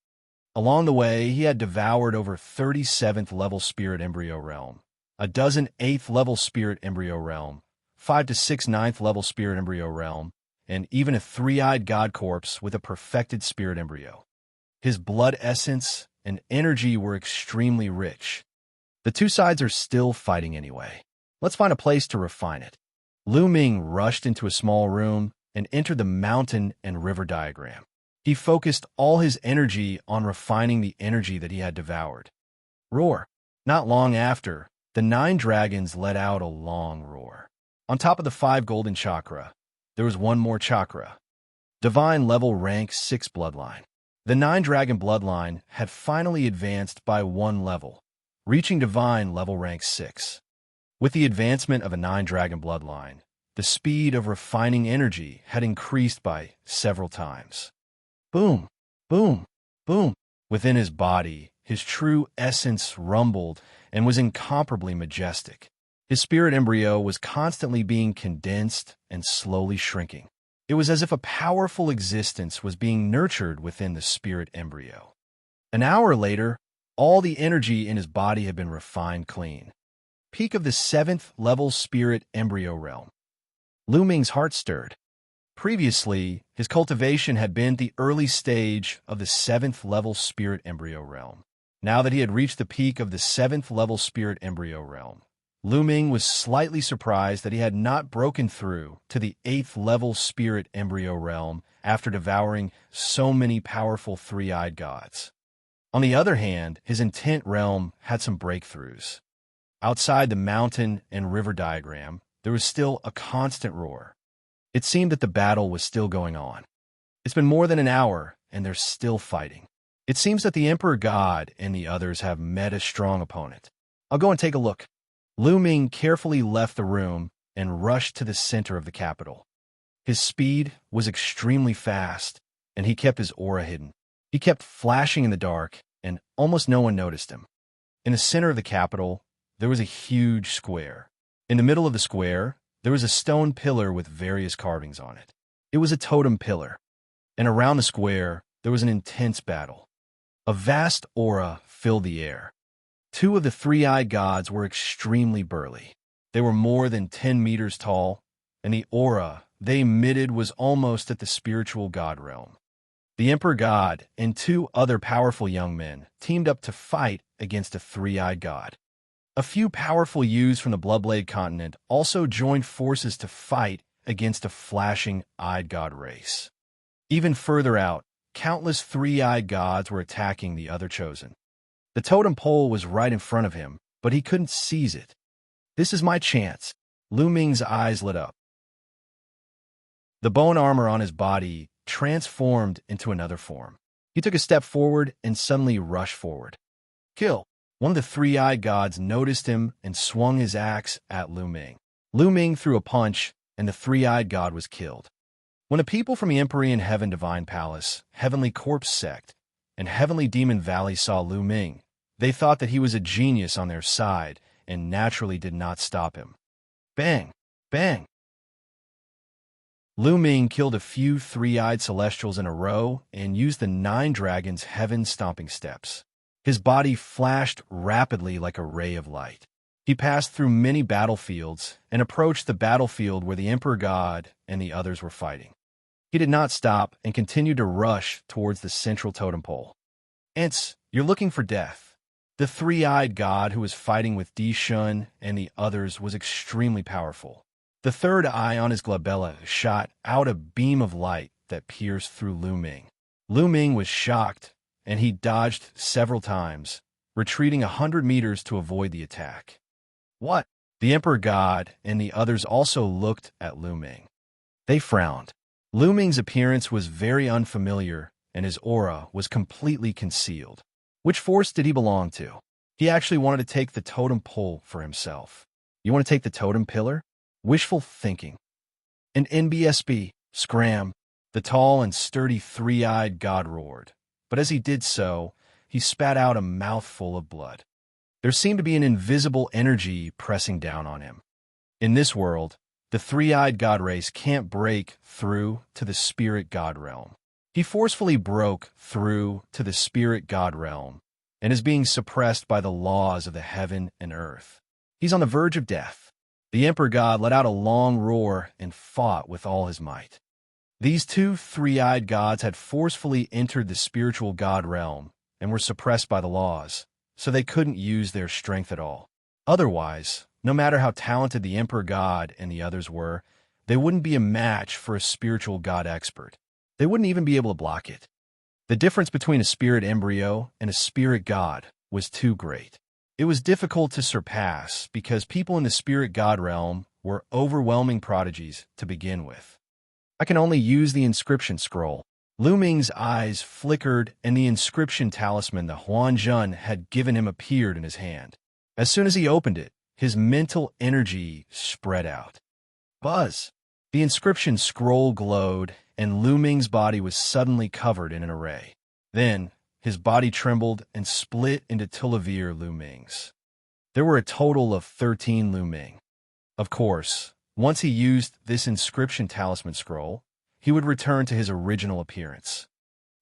A: Along the way, he had devoured over 37th level spirit embryo realm, a dozen 8th level spirit embryo realm, 5 to 6 9th level spirit embryo realm, and even a three-eyed god corpse with a perfected spirit embryo. His blood essence and energy were extremely rich. The two sides are still fighting anyway. Let's find a place to refine it. Lu Ming rushed into a small room and entered the mountain and river diagram. He focused all his energy on refining the energy that he had devoured. Roar. Not long after, the 9 dragons let out a long roar. On top of the 5 golden chakra, there was one more chakra. Divine level rank 6 bloodline. The 9-dragon bloodline had finally advanced by 1 level, reaching divine level rank 6. With the advancement of a 9-dragon bloodline, the speed of refining energy had increased by several times. Boom, boom, boom. Within his body, his true essence rumbled and was incomparably majestic. His spirit embryo was constantly being condensed and slowly shrinking. It was as if a powerful existence was being nurtured within the spirit embryo. An hour later, all the energy in his body had been refined clean. Peak of the 7th level spirit embryo realm. Lu Ming's heart stirred. Previously, his cultivation had been the early stage of the 7th level spirit embryo realm. Now that he had reached the peak of the 7th level spirit embryo realm, Lu Ming was slightly surprised that he had not broken through to the 8th level spirit embryo realm after devouring so many powerful three-eyed gods. On the other hand, his intent realm had some breakthroughs. Outside the mountain and river diagram, there was still a constant roar. It seemed that the battle was still going on. It's been more than an hour, and they're still fighting. It seems that the Emperor God and the others have met a strong opponent. I'll go and take a look. Lu Ming carefully left the room and rushed to the center of the capital. His speed was extremely fast, and he kept his aura hidden. He kept flashing in the dark, and almost no one noticed him. In the center of the capital, there was a huge square. In the middle of the square, there was a stone pillar with various carvings on it. It was a totem pillar, and around the square, there was an intense battle. A vast aura filled the air. Two of the three-eyed gods were extremely burly. They were more than 10 meters tall, and the aura they emitted was almost at the spiritual god realm. The Emperor God and two other powerful young men teamed up to fight against a three-eyed god. A few powerful youths from the Bloodblade continent also joined forces to fight against a flashing-eyed god race. Even further out, countless three-eyed gods were attacking the other chosen. The totem pole was right in front of him, but he couldn't seize it. This is my chance. Lu Ming's eyes lit up. The bone armor on his body transformed into another form. He took a step forward and suddenly rushed forward. Kill! One of the three-eyed gods noticed him and swung his axe at Lu Ming. Lu Ming threw a punch, and the three-eyed god was killed. When the people from the Empyrean Heaven Divine Palace, Heavenly Corpse Sect, and Heavenly Demon Valley saw Lu Ming, they thought that he was a genius on their side and naturally did not stop him. Bang! Bang! Lu Ming killed a few three-eyed celestials in a row and used the 9 dragons' heaven stomping steps. His body flashed rapidly like a ray of light. He passed through many battlefields and approached the battlefield where the Emperor God and the others were fighting. He did not stop and continued to rush towards the central totem pole. Ents, you're looking for death. The three-eyed god who was fighting with Di Shun and the others was extremely powerful. The third eye on his glabella shot out a beam of light that pierced through Lu Ming. Lu Ming was shocked, and he dodged several times, retreating 100 meters to avoid the attack. What? The Emperor God and the others also looked at Lu Ming. They frowned. Lu Ming's appearance was very unfamiliar, and his aura was completely concealed. Which force did he belong to? He actually wanted to take the totem pole for himself. You want to take the totem pillar? Wishful thinking. An NBSB, scram, the tall and sturdy three-eyed god roared. But as he did so, he spat out a mouthful of blood. There seemed to be an invisible energy pressing down on him. In this world, the three-eyed god race can't break through to the spirit god realm. He forcefully broke through to the spirit god realm and is being suppressed by the laws of the heaven and earth. He's on the verge of death. The Emperor God let out a long roar and fought with all his might. These two three-eyed gods had forcefully entered the spiritual god realm and were suppressed by the laws, so they couldn't use their strength at all. Otherwise, no matter how talented the Emperor God and the others were, they wouldn't be a match for a spiritual god expert. They wouldn't even be able to block it. The difference between a spirit embryo and a spirit god was too great. It was difficult to surpass because people in the spirit god realm were overwhelming prodigies to begin with. I can only use the inscription scroll. Lu Ming's eyes flickered and the inscription talisman the Huanzhen had given him appeared in his hand. As soon as he opened it, his mental energy spread out. Buzz! The inscription scroll glowed and Lu Ming's body was suddenly covered in an array. Then, his body trembled and split into Tulavir Lu Mings. There were a total of 13 Lu Ming. Of course, once he used this inscription talisman scroll, he would return to his original appearance.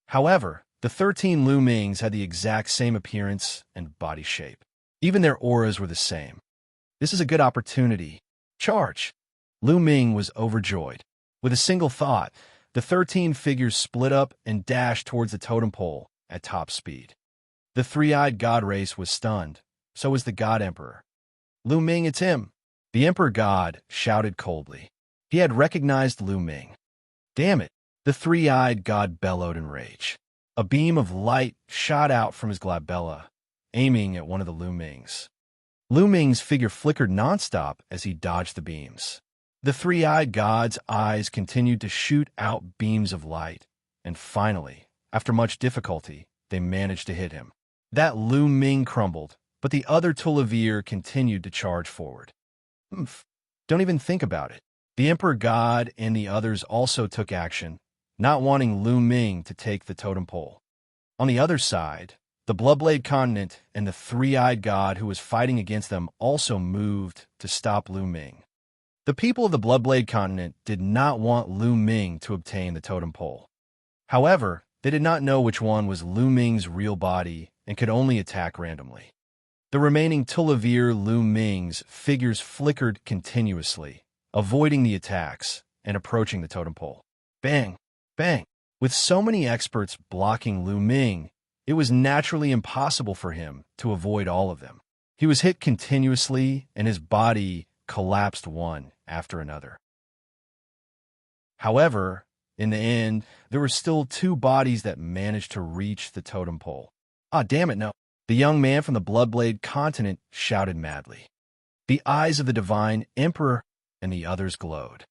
A: However, the 13 Lu Mings had the exact same appearance and body shape. Even their auras were the same. This is a good opportunity. Charge! Lu Ming was overjoyed. With a single thought, the 13 figures split up and dashed towards the totem pole at top speed. The three-eyed god race was stunned. So was the god emperor. "Lu Ming, it's him!" The emperor god shouted coldly. He had recognized Lu Ming. "Damn it!" The three-eyed god bellowed in rage. A beam of light shot out from his glabella, aiming at one of the Lu Mings. Lu Ming's figure flickered nonstop as he dodged the beams. The three-eyed god's eyes continued to shoot out beams of light, and finally, after much difficulty, they managed to hit him. That Lu Ming crumbled, but the other Tulivir continued to charge forward. Don't even think about it. The emperor god and the others also took action, not wanting Lu Ming to take the totem pole. On the other side, the Bloodblade continent and the three-eyed god who was fighting against them also moved to stop Lu Ming. The people of the Bloodblade continent did not want Lu Ming to obtain the totem pole. However, they did not know which one was Lu Ming's real body and could only attack randomly. The remaining Tulivir Lu Ming's figures flickered continuously, avoiding the attacks and approaching the totem pole. Bang! Bang! With so many experts blocking Lu Ming, it was naturally impossible for him to avoid all of them. He was hit continuously, and his body collapsed one after another. However, in the end, there were still two bodies that managed to reach the totem pole. Ah, damn it, no. The young man from the Bloodblade continent shouted madly. The eyes of the divine emperor and the others glowed.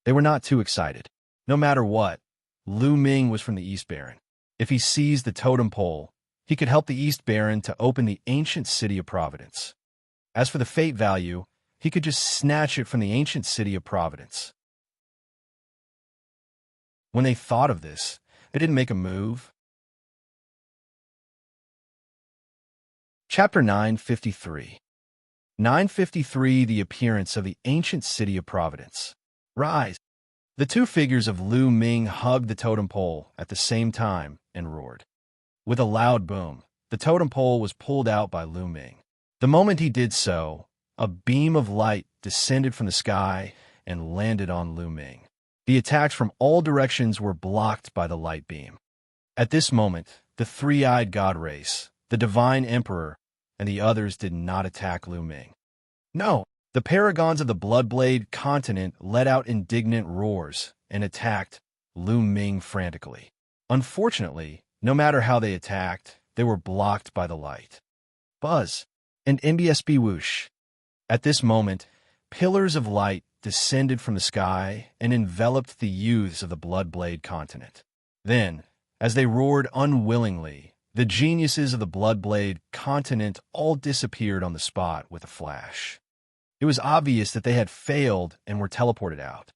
A: They were not too excited. No matter what, Lu Ming was from the East Baron. If he seized the totem pole, he could help the East Baron to open the ancient city of Providence. As for the fate value, he could just snatch it from the ancient city of Providence. When they thought of this, they didn't make a move. Chapter 953. 953 The appearance of the ancient city of Providence. Rise! The two figures of Lu Ming hugged the totem pole at the same time and roared. With a loud boom, the totem pole was pulled out by Lu Ming. The moment he did so, a beam of light descended from the sky and landed on Lu Ming. The attacks from all directions were blocked by the light beam. At this moment, the three-eyed god race, the divine emperor, and the others did not attack Lu Ming. No, the paragons of the Bloodblade continent let out indignant roars and attacked Lu Ming frantically. Unfortunately, no matter how they attacked, they were blocked by the light. Buzz and MBSB whoosh. At this moment, pillars of light descended from the sky and enveloped the youths of the Bloodblade continent. Then, as they roared unwillingly, the geniuses of the Bloodblade continent all disappeared on the spot with a flash. It was obvious that they had failed and were teleported out.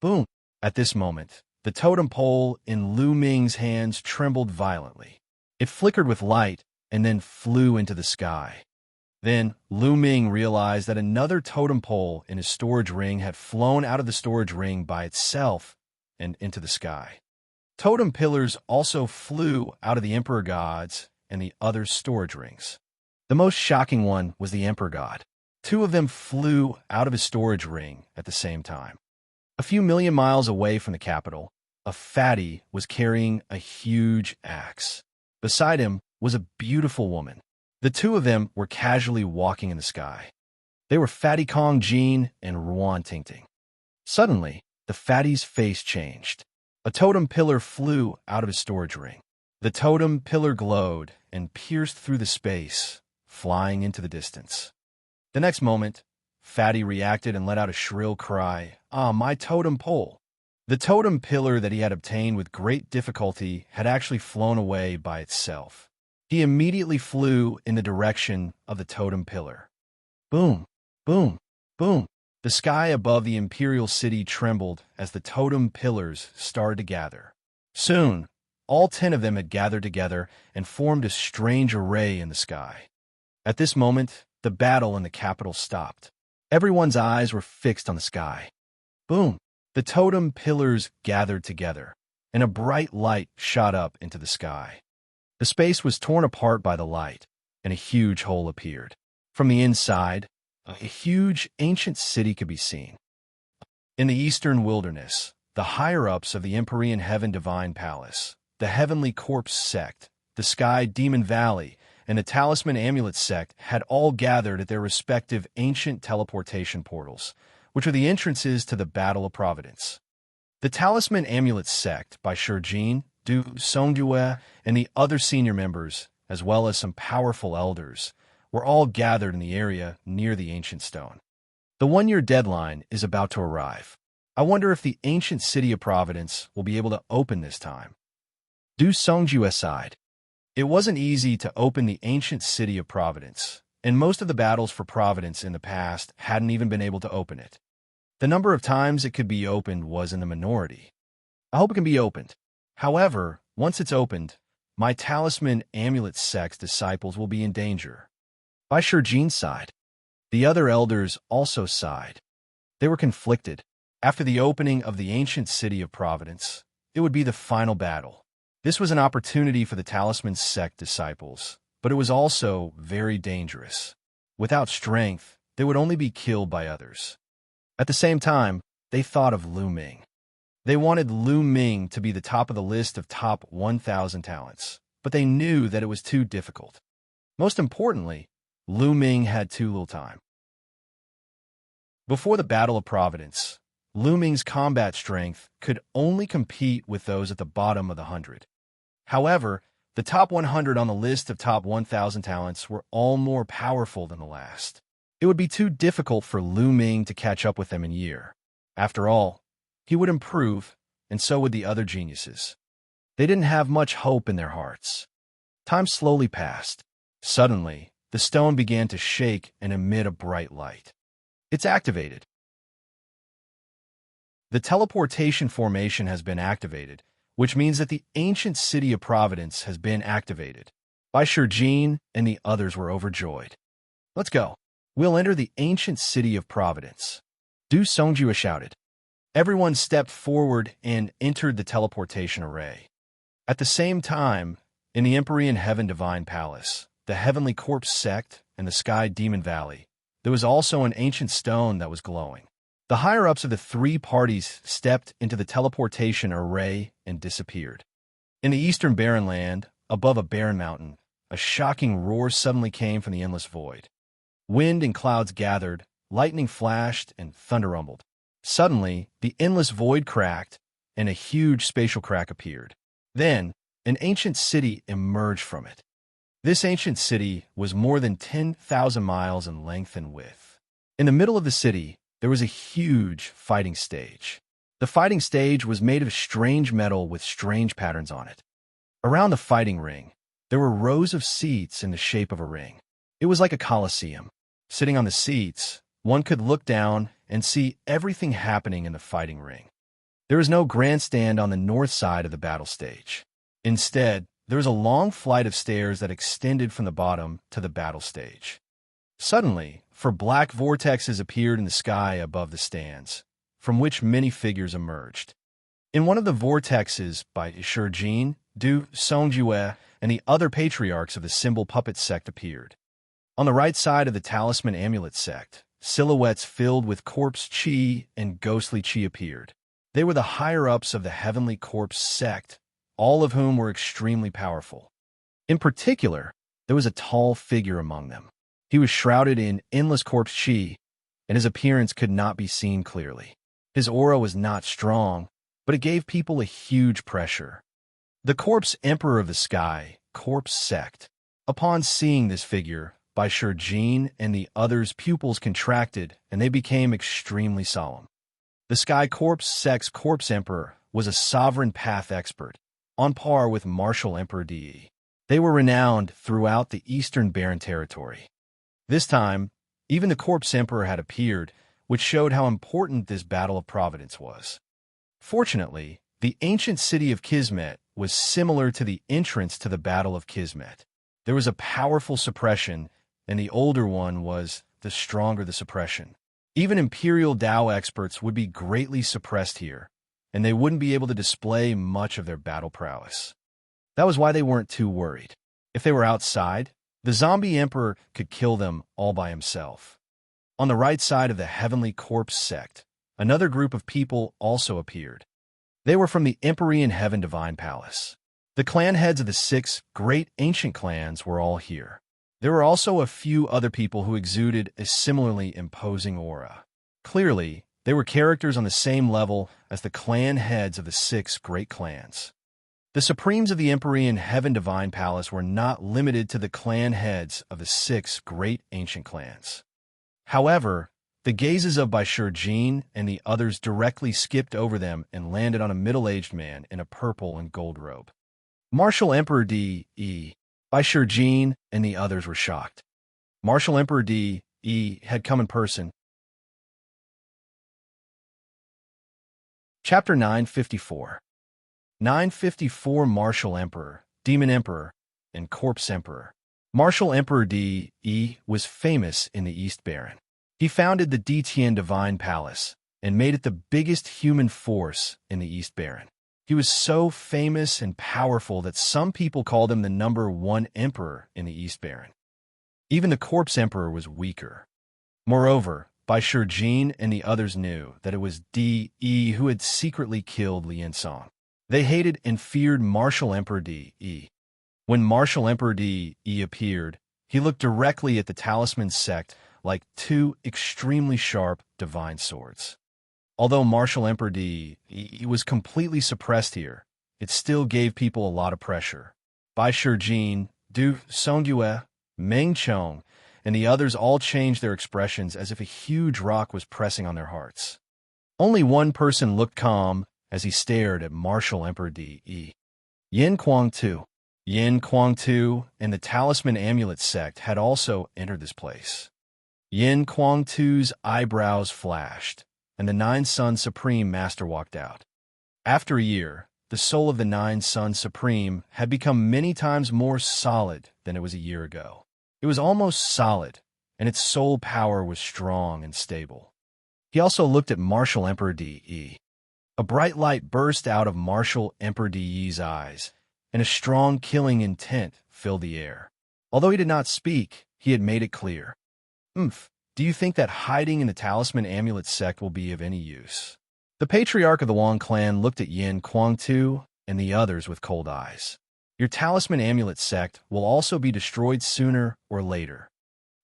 A: Boom! At this moment, the totem pole in Lu Ming's hands trembled violently. It flickered with light and then flew into the sky. Then, Lu Ming realized that another totem pole in his storage ring had flown out of the storage ring by itself and into the sky. Totem pillars also flew out of the Emperor God's and the other storage rings. The most shocking one was the Emperor God. Two of them flew out of his storage ring at the same time. A few million miles away from the capital, a fatty was carrying a huge axe. Beside him was a beautiful woman. The two of them were casually walking in the sky. They were Fatty Kong Jean and Ruan Tingting. Suddenly, the fatty's face changed. A totem pillar flew out of his storage ring. The totem pillar glowed and pierced through the space, flying into the distance. The next moment, Fatty reacted and let out a shrill cry, "Ah, my totem pole!" The totem pillar that he had obtained with great difficulty had actually flown away by itself. He immediately flew in the direction of the totem pillar. Boom, boom, boom. The sky above the imperial city trembled as the totem pillars started to gather. Soon, all 10 of them had gathered together and formed a strange array in the sky. At this moment, the battle in the capital stopped. Everyone's eyes were fixed on the sky. Boom! The totem pillars gathered together, and a bright light shot up into the sky. The space was torn apart by the light, and a huge hole appeared. From the inside, a huge ancient city could be seen. In the eastern wilderness, the the higher-ups of the Empyrean Heaven Divine Palace, the Heavenly Corpse Sect, the Sky Demon Valley, and the Talisman Amulet Sect had all gathered at their respective ancient teleportation portals, which are the entrances to the Battle of Providence. The Talisman Amulet Sect by Shijin, Du Songjue, and the other senior members, as well as some powerful elders, were all gathered in the area near the ancient stone. The one-year deadline is about to arrive. I wonder if the ancient city of Providence will be able to open this time. Du Songjue sighed. It wasn't easy to open the ancient city of Providence, and most of the battles for Providence in the past hadn't even been able to open it. The number of times it could be opened was in the minority. I hope it can be opened. However, once it's opened, my Talisman Amulet Sect's disciples will be in danger. By Shijin sighed. The other elders also sighed. They were conflicted. After the opening of the ancient city of Providence, it would be the final battle. This was an opportunity for the Talisman Sect disciples, but it was also very dangerous. Without strength, they would only be killed by others. At the same time, they thought of Lu Ming. They wanted Lu Ming to be the top of the list of top 1,000 talents, but they knew that it was too difficult. Most importantly, Lu Ming had too little time. Before the Battle of Providence, Lu Ming's combat strength could only compete with those at the bottom of the 100. However, the top 100 on the list of top 1,000 talents were all more powerful than the last. It would be too difficult for Lu Ming to catch up with them in year. After all, he would improve, and so would the other geniuses. They didn't have much hope in their hearts. Time slowly passed. Suddenly, the stone began to shake and emit a bright light. It's activated. The teleportation formation has been activated, which means that the ancient city of Providence has been activated. By Shijin and the others were overjoyed. Let's go. We'll enter the ancient city of Providence. Du Songjue shouted. Everyone stepped forward and entered the teleportation array. At the same time, in the Empyrean Heaven Divine Palace, the Heavenly Corpse Sect, and the Sky Demon Valley, there was also an ancient stone that was glowing. The higher-ups of the three parties stepped into the teleportation array and disappeared. In the eastern barren land, above a barren mountain, a shocking roar suddenly came from the endless void. Wind and clouds gathered, lightning flashed, and thunder rumbled. Suddenly, the endless void cracked, and a huge spatial crack appeared. Then, an ancient city emerged from it. This ancient city was more than 10,000 miles in length and width. In the middle of the city, there was a huge fighting stage. The fighting stage was made of strange metal with strange patterns on it. Around the fighting ring, there were rows of seats in the shape of a ring. It was like a coliseum. Sitting on the seats, one could look down and see everything happening in the fighting ring. There was no grandstand on the north side of the battle stage. Instead, there was a long flight of stairs that extended from the bottom to the battle stage. Suddenly, four black vortexes appeared in the sky above the stands, from which many figures emerged. In one of the vortexes, by Shijin, Du Songjue, and the other patriarchs of the Symbol Puppet Sect appeared. On the right side of the Talisman Amulet Sect, silhouettes filled with corpse chi and ghostly chi appeared. They were the higher-ups of the Heavenly Corpse Sect, all of whom were extremely powerful. In particular, there was a tall figure among them. He was shrouded in endless corpse chi, and his appearance could not be seen clearly. His aura was not strong, but it gave people a huge pressure. The Corpse Emperor of the Sky, Corpse Sect. Upon seeing this figure, by Shijin and the others' pupils contracted, and they became extremely solemn. The Sky Corpse Sect's Corpse Emperor was a sovereign path expert, on par with Martial Emperor De. They were renowned throughout the Eastern Barren Territory. This time, even the Corpse Emperor had appeared, which showed how important this Battle of Providence was. Fortunately, the ancient city of Kismet was similar to the entrance to the Battle of Kismet. There was a powerful suppression, and the older one was, the stronger the suppression. Even Imperial Dao experts would be greatly suppressed here, and they wouldn't be able to display much of their battle prowess. That was why they weren't too worried. If they were outside, the zombie emperor could kill them all by himself. On the right side of the Heavenly Corpse Sect, another group of people also appeared. They were from the Empyrean Heaven Divine Palace. The clan heads of the 6 great ancient clans were all here. There were also a few other people who exuded a similarly imposing aura. Clearly, they were characters on the same level as the clan heads of the 6 great clans. The supremes of the Empyrean Heaven Divine Palace were not limited to the clan heads of the 6 great ancient clans. However, the gazes of Baishur Jin and the others directly skipped over them and landed on a middle-aged man in a purple and gold robe. Martial Emperor D.E. Baishur Jin and the others were shocked. Martial Emperor D.E. had come in person. Chapter 954. 954 Martial Emperor, Demon Emperor, and Corpse Emperor. Martial Emperor D.E. was famous in the East Baron. He founded the Ditian Divine Palace and made it the biggest human force in the East Baron. He was so famous and powerful that some people called him the #1 emperor in the East Baron. Even the Corpse Emperor was weaker. Moreover, Baishur Jin and the others knew that it was D.E. who had secretly killed Lian Song. They hated and feared Martial Emperor D.E. When Martial Emperor D.E. appeared, he looked directly at the Talisman sect like 2 extremely sharp divine swords. Although Martial Emperor D.E. was completely suppressed here, it still gave people a lot of pressure. Baishur Jin, Du Songyue, Meng Chong, and the others all changed their expressions as if a huge rock was pressing on their hearts. Only one person looked calm as he stared at Martial Emperor D.E. Yin Kuang-tu. Yin Kuang-tu and the Talisman Amulet sect had also entered this place. Yin Kuang-tu's eyebrows flashed, and the 9-Sun Supreme Master walked out. After a year, the soul of the 9-Sun Supreme had become many times more solid than it was a year ago. It was almost solid, and its soul power was strong and stable. He also looked at Martial Emperor D.E. A bright light burst out of Martial Emperor D.E.'s eyes, and a strong killing intent filled the air. Although he did not speak, he had made it clear. Do you think that hiding in the Talisman Amulet sect will be of any use? The patriarch of the Wang clan looked at Yin Kuang-tu and the others with cold eyes. Your Talisman Amulet sect will also be destroyed sooner or later.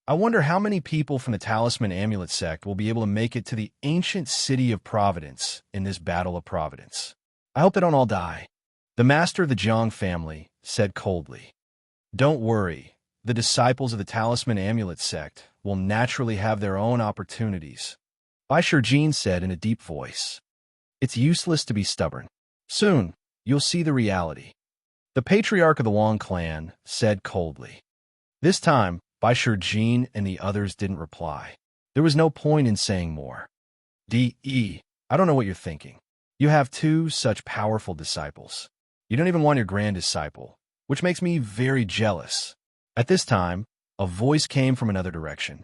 A: I wonder how many people from the Talisman Amulet sect will be able to make it to the ancient city of Providence in this battle of Providence. I hope they don't all die. The master of the Jiang family said coldly. Don't worry, the disciples of the Talisman Amulet sect will naturally have their own opportunities. Baishur Jin said in a deep voice. It's useless to be stubborn. Soon, you'll see the reality. The patriarch of the Wang clan said coldly. This time, Baishur Jin and the others didn't reply. There was no point in saying more. D.E., I don't know what you're thinking. You have 2 such powerful disciples. You don't even want your grand disciple, which makes me very jealous. At this time, a voice came from another direction.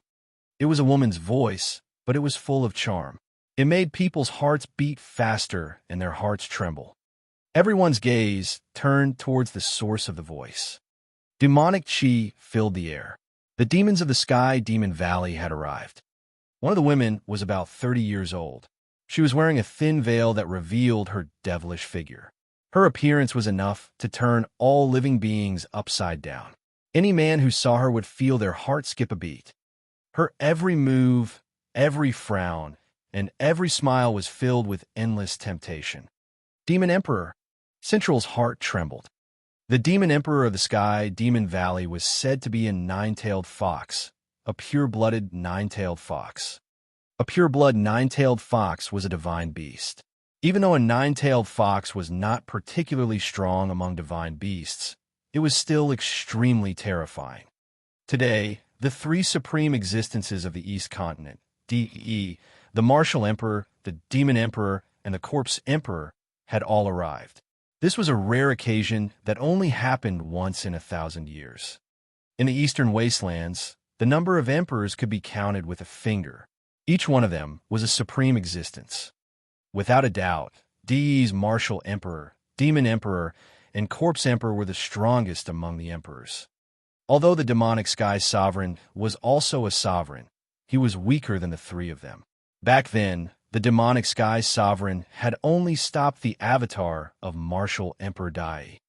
A: It was a woman's voice, but it was full of charm. It made people's hearts beat faster and their hearts tremble. Everyone's gaze turned towards the source of the voice. Demonic chi filled the air. The demons of the Sky Demon Valley had arrived. One of the women was about 30 years old. She was wearing a thin veil that revealed her devilish figure. Her appearance was enough to turn all living beings upside down. Any man who saw her would feel their heart skip a beat. Her every move, every frown, and every smile was filled with endless temptation. Demon Emperor. Central's heart trembled. The Demon Emperor of the Sky Demon Valley was said to be a 9-tailed fox, a pure-blooded 9-tailed fox. A pure-blood 9-tailed fox was a divine beast. Even though a 9-tailed fox was not particularly strong among divine beasts, it was still extremely terrifying. Today, the 3 supreme existences of the East Continent, D.E., the Martial Emperor, the Demon Emperor, and the Corpse Emperor, had all arrived. This was a rare occasion that only happened once in 1,000 years. In the Eastern Wastelands, the number of emperors could be counted with a finger. Each one of them was a supreme existence. Without a doubt, D.E.'s Martial Emperor, Demon Emperor, and Corpse Emperor were the strongest among the emperors. Although the demonic Sky Sovereign was also a sovereign, he was weaker than the 3 of them. Back then, the demonic sky sovereign had only stopped the avatar of martial Emperor Dai.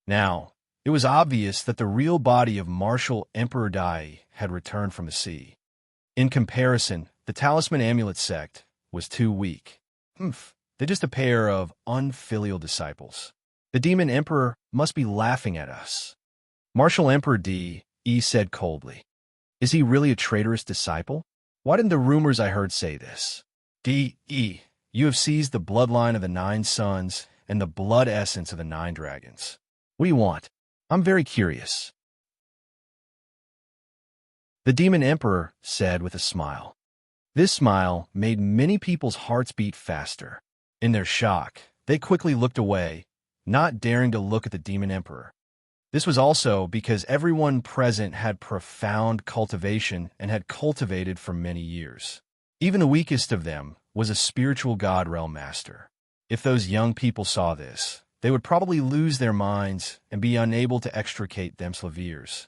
A: Now, it was obvious that the real body of martial Emperor Dai had returned from the sea. In comparison, the Talisman Amulet sect was too weak. They're just a pair of unfilial disciples. The demon emperor must be laughing at us. Martial Emperor D.E. said coldly. Is he really a traitorous disciple? Why didn't the rumors I heard say this? D.E., you have seized the bloodline of the 9 sons and the blood essence of the 9 dragons. What do you want? I'm very curious. The demon emperor said with a smile. This smile made many people's hearts beat faster. In their shock, they quickly looked away, not daring to look at the demon emperor. This was also because everyone present had profound cultivation and had cultivated for many years. Even the weakest of them was a spiritual god realm master. If those young people saw this, they would probably lose their minds and be unable to extricate themselves.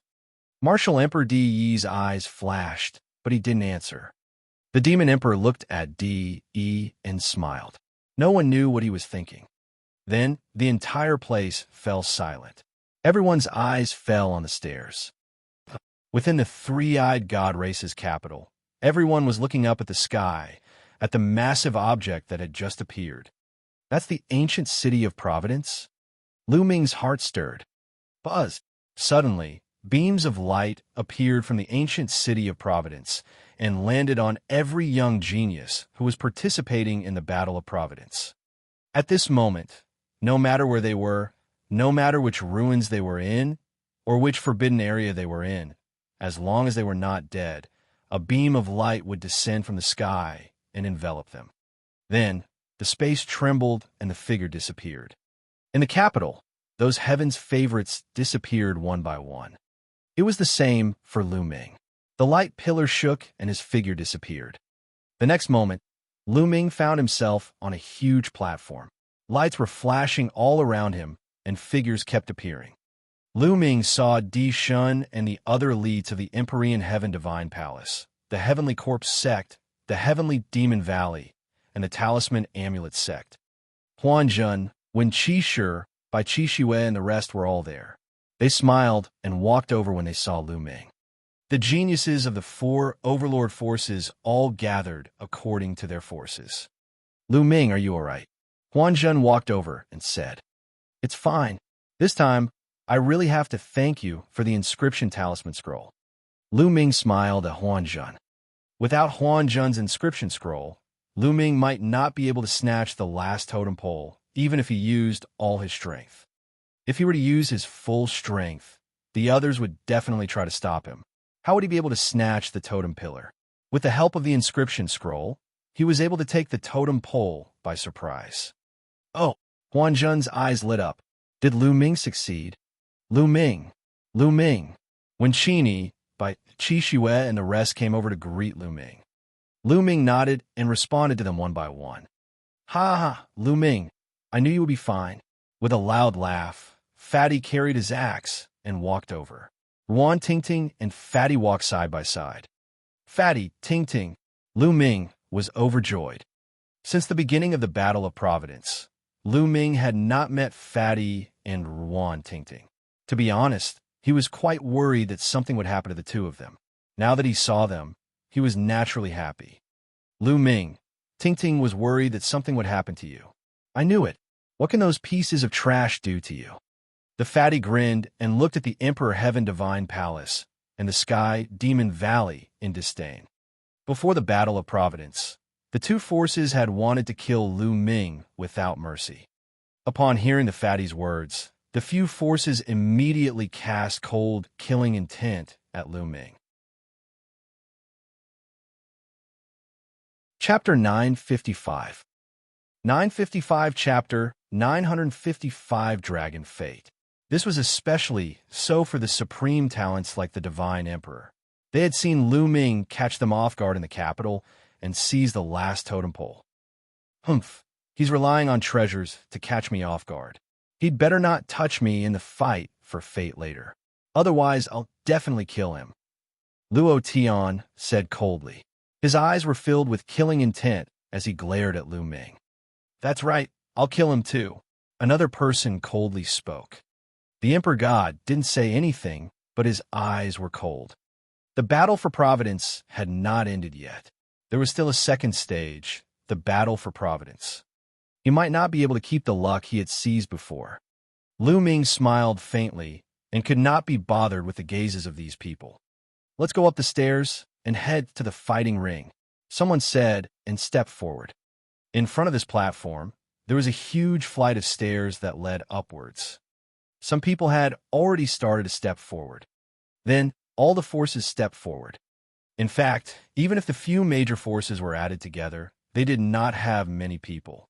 A: Martial Emperor D.E.'s eyes flashed, but he didn't answer. The demon emperor looked at D.E. and smiled. No one knew what he was thinking. Then, the entire place fell silent. Everyone's eyes fell on the stairs. Within the three-eyed god race's capital, everyone was looking up at the sky, at the massive object that had just appeared. That's the ancient city of Providence? Lu Ming's heart stirred. Buzz! Suddenly, beams of light appeared from the ancient city of Providence and landed on every young genius who was participating in the Battle of Providence. At this moment, no matter where they were, no matter which ruins they were in, or which forbidden area they were in, as long as they were not dead, a beam of light would descend from the sky and envelop them. Then, the space trembled and the figure disappeared. In the capital, those heaven's favorites disappeared one by one. It was the same for Lu Ming. The light pillar shook and his figure disappeared. The next moment, Lu Ming found himself on a huge platform. Lights were flashing all around him, and figures kept appearing. Lu Ming saw Di Shun and the other elites of the Empyrean Heaven Divine Palace, the Heavenly Corpse Sect, the Heavenly Demon Valley, and the Talisman Amulet Sect. Huan Jun, Wen Qixi, Bai Qixue, and the rest were all there. They smiled and walked over when they saw Lu Ming. The geniuses of the 4 overlord forces all gathered according to their forces. Lu Ming, are you all right? Huan Jun walked over and said, It's fine. This time, I really have to thank you for the inscription talisman scroll. Lu Ming smiled at Huan Jun. Without Huan Jun's inscription scroll, Lu Ming might not be able to snatch the last totem pole, even if he used all his strength. If he were to use his full strength, the others would definitely try to stop him. How would he be able to snatch the totem pillar? With the help of the inscription scroll, he was able to take the totem pole by surprise. Oh, Huan Jun's eyes lit up. Did Lu Ming succeed? Lu Ming. When Qini, Bai Qixue, and the rest came over to greet Lu Ming. Lu Ming nodded and responded to them one by one. Ha, Lu Ming, I knew you would be fine. With a loud laugh, Fatty carried his axe and walked over. Ruan Tingting and Fatty walked side by side. Fatty, Tingting, Lu Ming was overjoyed. Since the beginning of the Battle of Providence, Lu Ming had not met Fatty and Ruan Tingting. To be honest, he was quite worried that something would happen to the two of them. Now that he saw them, he was naturally happy. Lu Ming, Tingting was worried that something would happen to you. I knew it. What can those pieces of trash do to you? The Fatty grinned and looked at the Emperor Heaven Divine Palace and the Sky Demon Valley in disdain. Before the Battle of Providence, the two forces had wanted to kill Lu Ming without mercy. Upon hearing the Fatty's words, the few forces immediately cast cold, killing intent at Lu Ming. Chapter 955. 955 Chapter 955 Dragon Fate. This was especially so for the supreme talents like the Divine Emperor. They had seen Lu Ming catch them off guard in the capital and seize the last totem pole. He's relying on treasures to catch me off guard. He'd better not touch me in the fight for fate later. Otherwise, I'll definitely kill him. Luo Tian said coldly. His eyes were filled with killing intent as he glared at Lu Ming. "That's right, I'll kill him too," another person coldly spoke. The Emperor God didn't say anything, but his eyes were cold. The battle for Providence had not ended yet. There was still a second stage, the battle for Providence. He might not be able to keep the luck he had seized before. Lu Ming smiled faintly and could not be bothered with the gazes of these people. "Let's go up the stairs and head to the fighting ring," someone said and stepped forward. In front of this platform, there was a huge flight of stairs that led upwards. Some people had already started to step forward. Then, all the forces stepped forward. In fact, even if the few major forces were added together, they did not have many people.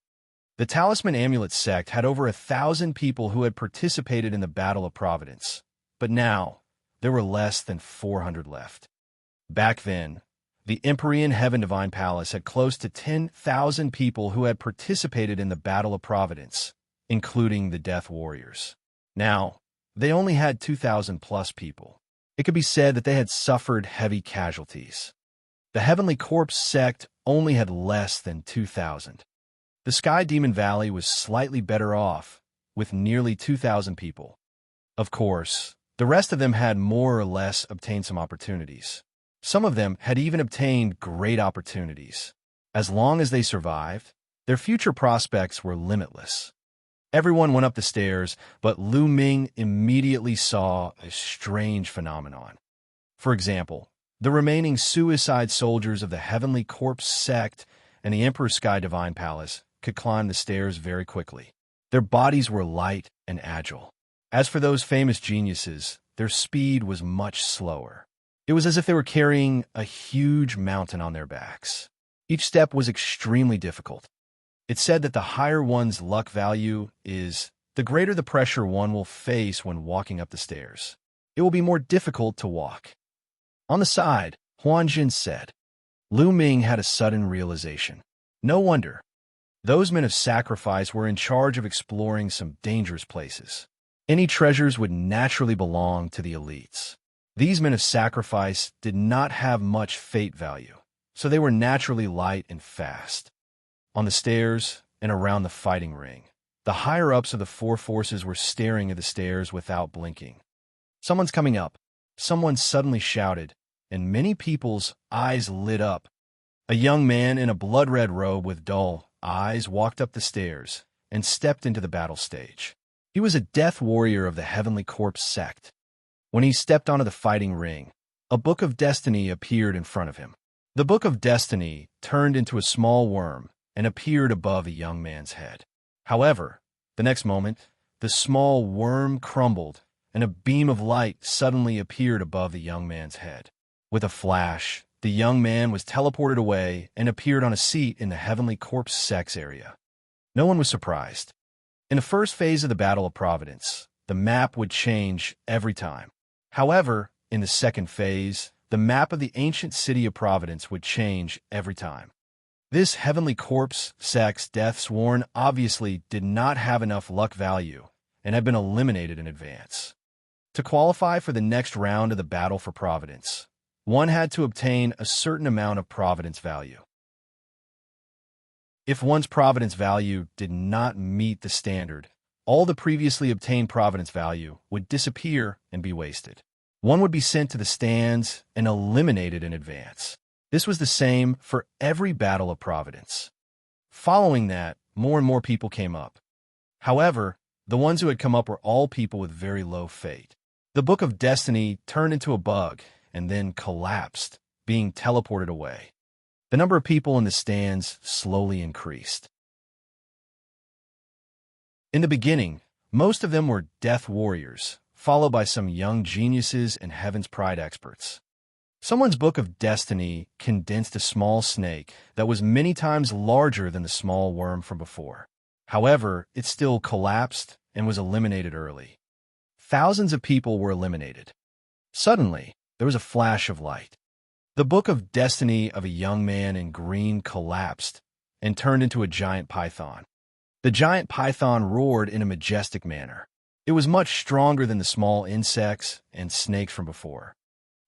A: The Talisman Amulet sect had over 1,000 people who had participated in the Battle of Providence, but now there were less than 400 left. Back then, the Empyrean Heaven Divine Palace had close to 10,000 people who had participated in the Battle of Providence, including the Death Warriors. Now, they only had 2,000 plus people. It could be said that they had suffered heavy casualties. The Heavenly Corpse sect only had less than 2,000. The Sky Demon Valley was slightly better off, with nearly 2,000 people. Of course, the rest of them had more or less obtained some opportunities. Some of them had even obtained great opportunities. As long as they survived, their future prospects were limitless. Everyone went up the stairs, but Lu Ming immediately saw a strange phenomenon. For example, the remaining suicide soldiers of the Heavenly Corpse sect and the Emperor's Sky Divine Palace could climb the stairs very quickly. Their bodies were light and agile. As for those famous geniuses, their speed was much slower. It was as if they were carrying a huge mountain on their backs. Each step was extremely difficult. It's said that the higher one's luck value is, the greater the pressure one will face when walking up the stairs. It will be more difficult to walk. On the side, Huanjin said. Lu Ming had a sudden realization. No wonder. Those men of sacrifice were in charge of exploring some dangerous places. Any treasures would naturally belong to the elites. These men of sacrifice did not have much fate value, so they were naturally light and fast. On the stairs and around the fighting ring, the higher-ups of the four forces were staring at the stairs without blinking. "Someone's coming up," someone suddenly shouted, and many people's eyes lit up. A young man in a blood-red robe with dull eyes walked up the stairs and stepped into the battle stage. He was a death warrior of the Heavenly Corpse sect. When he stepped onto the fighting ring, a book of destiny appeared in front of him. The book of destiny turned into a small worm and appeared above the young man's head. However, the next moment, the small worm crumbled, and a beam of light suddenly appeared above the young man's head. With a flash, the young man was teleported away and appeared on a seat in the Heavenly Corpse sect's area. No one was surprised. In the first phase of the Battle of Providence, the map would change every time. However, in the second phase, the map of the ancient city of Providence would change every time. This Heavenly Corpse sect's Death Sworn obviously did not have enough luck value and had been eliminated in advance. To qualify for the next round of the Battle for Providence, one had to obtain a certain amount of Providence value. If one's Providence value did not meet the standard, all the previously obtained Providence value would disappear and be wasted. One would be sent to the stands and eliminated in advance. This was the same for every Battle of Providence. Following that, more and more people came up. However, the ones who had come up were all people with very low fate. The Book of Destiny turned into a bug and then collapsed, being teleported away. The number of people in the stands slowly increased. In the beginning, most of them were death warriors, followed by some young geniuses and Heaven's Pride experts. Someone's Book of Destiny condensed a small snake that was many times larger than the small worm from before. However, it still collapsed and was eliminated early. Thousands of people were eliminated. Suddenly, there was a flash of light. The Book of Destiny of a young man in green collapsed and turned into a giant python. The giant python roared in a majestic manner. It was much stronger than the small insects and snakes from before.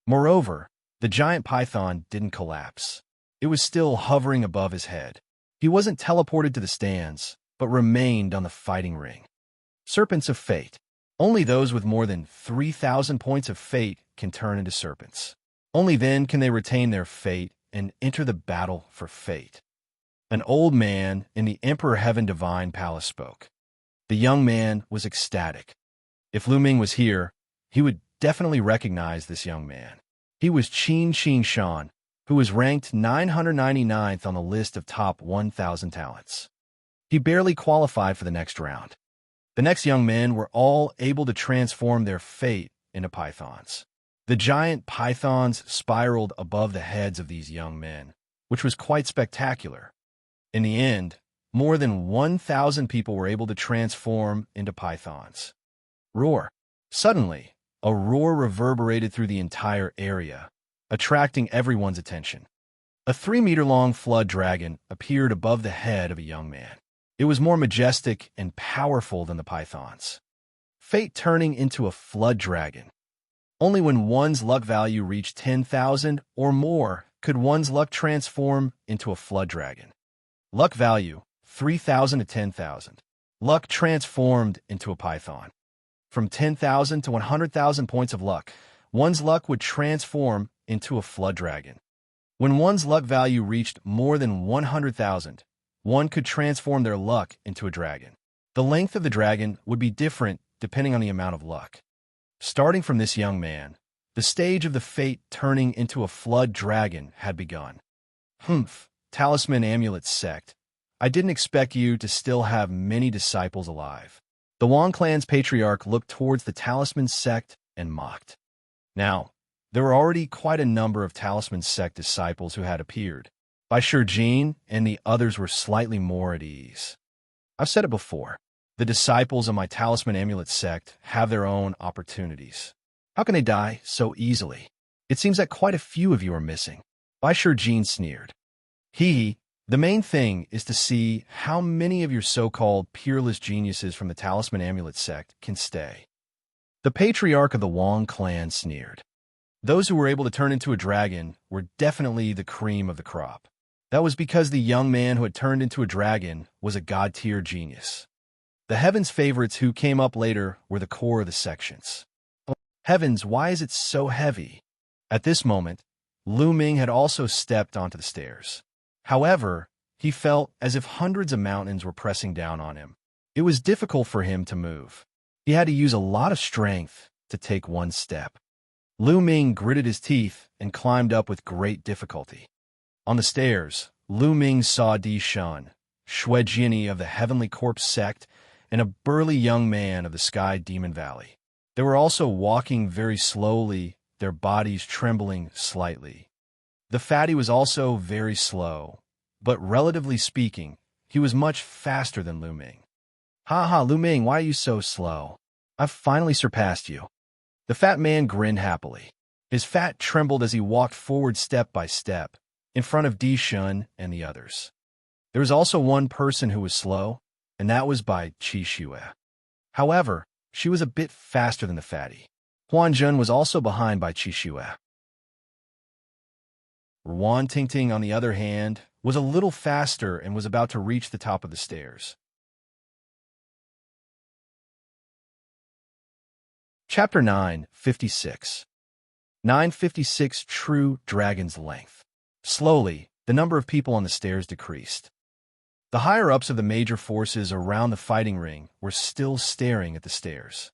A: Moreover, the giant python didn't collapse. It was still hovering above his head. He wasn't teleported to the stands, but remained on the fighting ring. Serpents of Fate. Only those with more than 3,000 points of fate can turn into serpents. Only then can they retain their fate and enter the battle for fate. An old man in the Emperor Heaven Divine Palace spoke. The young man was ecstatic. If Lu Ming was here, he would definitely recognize this young man. He was Xianxia, who was ranked 999th on the list of top 1,000 talents. He barely qualified for the next round. The next young men were all able to transform their fate into pythons. The giant pythons spiraled above the heads of these young men, which was quite spectacular. In the end, more than 1,000 people were able to transform into pythons. Roar. Suddenly, a roar reverberated through the entire area, attracting everyone's attention. A 3-meter-long flood dragon appeared above the head of a young man. It was more majestic and powerful than the pythons. Fate turning into a flood dragon. Only when one's luck value reached 10,000 or more could one's luck transform into a flood dragon. Luck value, 3,000 to 10,000. Luck transformed into a python. From 10,000 to 100,000 points of luck, one's luck would transform into a flood dragon. When one's luck value reached more than 100,000, one could transform their luck into a dragon. The length of the dragon would be different depending on the amount of luck. Starting from this young man, the stage of the fate turning into a flood dragon had begun. Talisman Amulet Sect. I didn't expect you to still have many disciples alive. The Wang clan's patriarch looked towards the Talisman Sect and mocked. Now, there were already quite a number of Talisman Sect disciples who had appeared. Bai Shijin and the others were slightly more at ease. I've said it before. The disciples of my Talisman Amulet Sect have their own opportunities. How can they die so easily? It seems that quite a few of you are missing. Bai Shijin sneered. The main thing is to see how many of your so-called peerless geniuses from the Talisman Amulet Sect can stay. The patriarch of the Wang clan sneered. Those who were able to turn into a dragon were definitely the cream of the crop. That was because the young man who had turned into a dragon was a god-tier genius. The Heavens favorites who came up later were the core of the sections. Oh, heavens, why is it so heavy? At this moment, Lu Ming had also stepped onto the stairs. However, he felt as if hundreds of mountains were pressing down on him. It was difficult for him to move. He had to use a lot of strength to take one step. Lu Ming gritted his teeth and climbed up with great difficulty. On the stairs, Lu Ming saw Di Shun, Shuejini of the Heavenly Corpse Sect, and a burly young man of the Sky Demon Valley. They were also walking very slowly, their bodies trembling slightly. The fatty was also very slow, but relatively speaking, he was much faster than Lu Ming. Lu Ming, why are you so slow? I've finally surpassed you. The fat man grinned happily. His fat trembled as he walked forward step by step, in front of Di Shun and the others. There was also one person who was slow, and that was by Qi Xue. However, she was a bit faster than the fatty. Huan Jun was also behind by Qi Xue. Wan Tingting, on the other hand, was a little faster and was about to reach the top of the stairs. Chapter 956. 956 True Dragon's Length. Slowly, the number of people on the stairs decreased. The higher-ups of the major forces around the fighting ring were still staring at the stairs.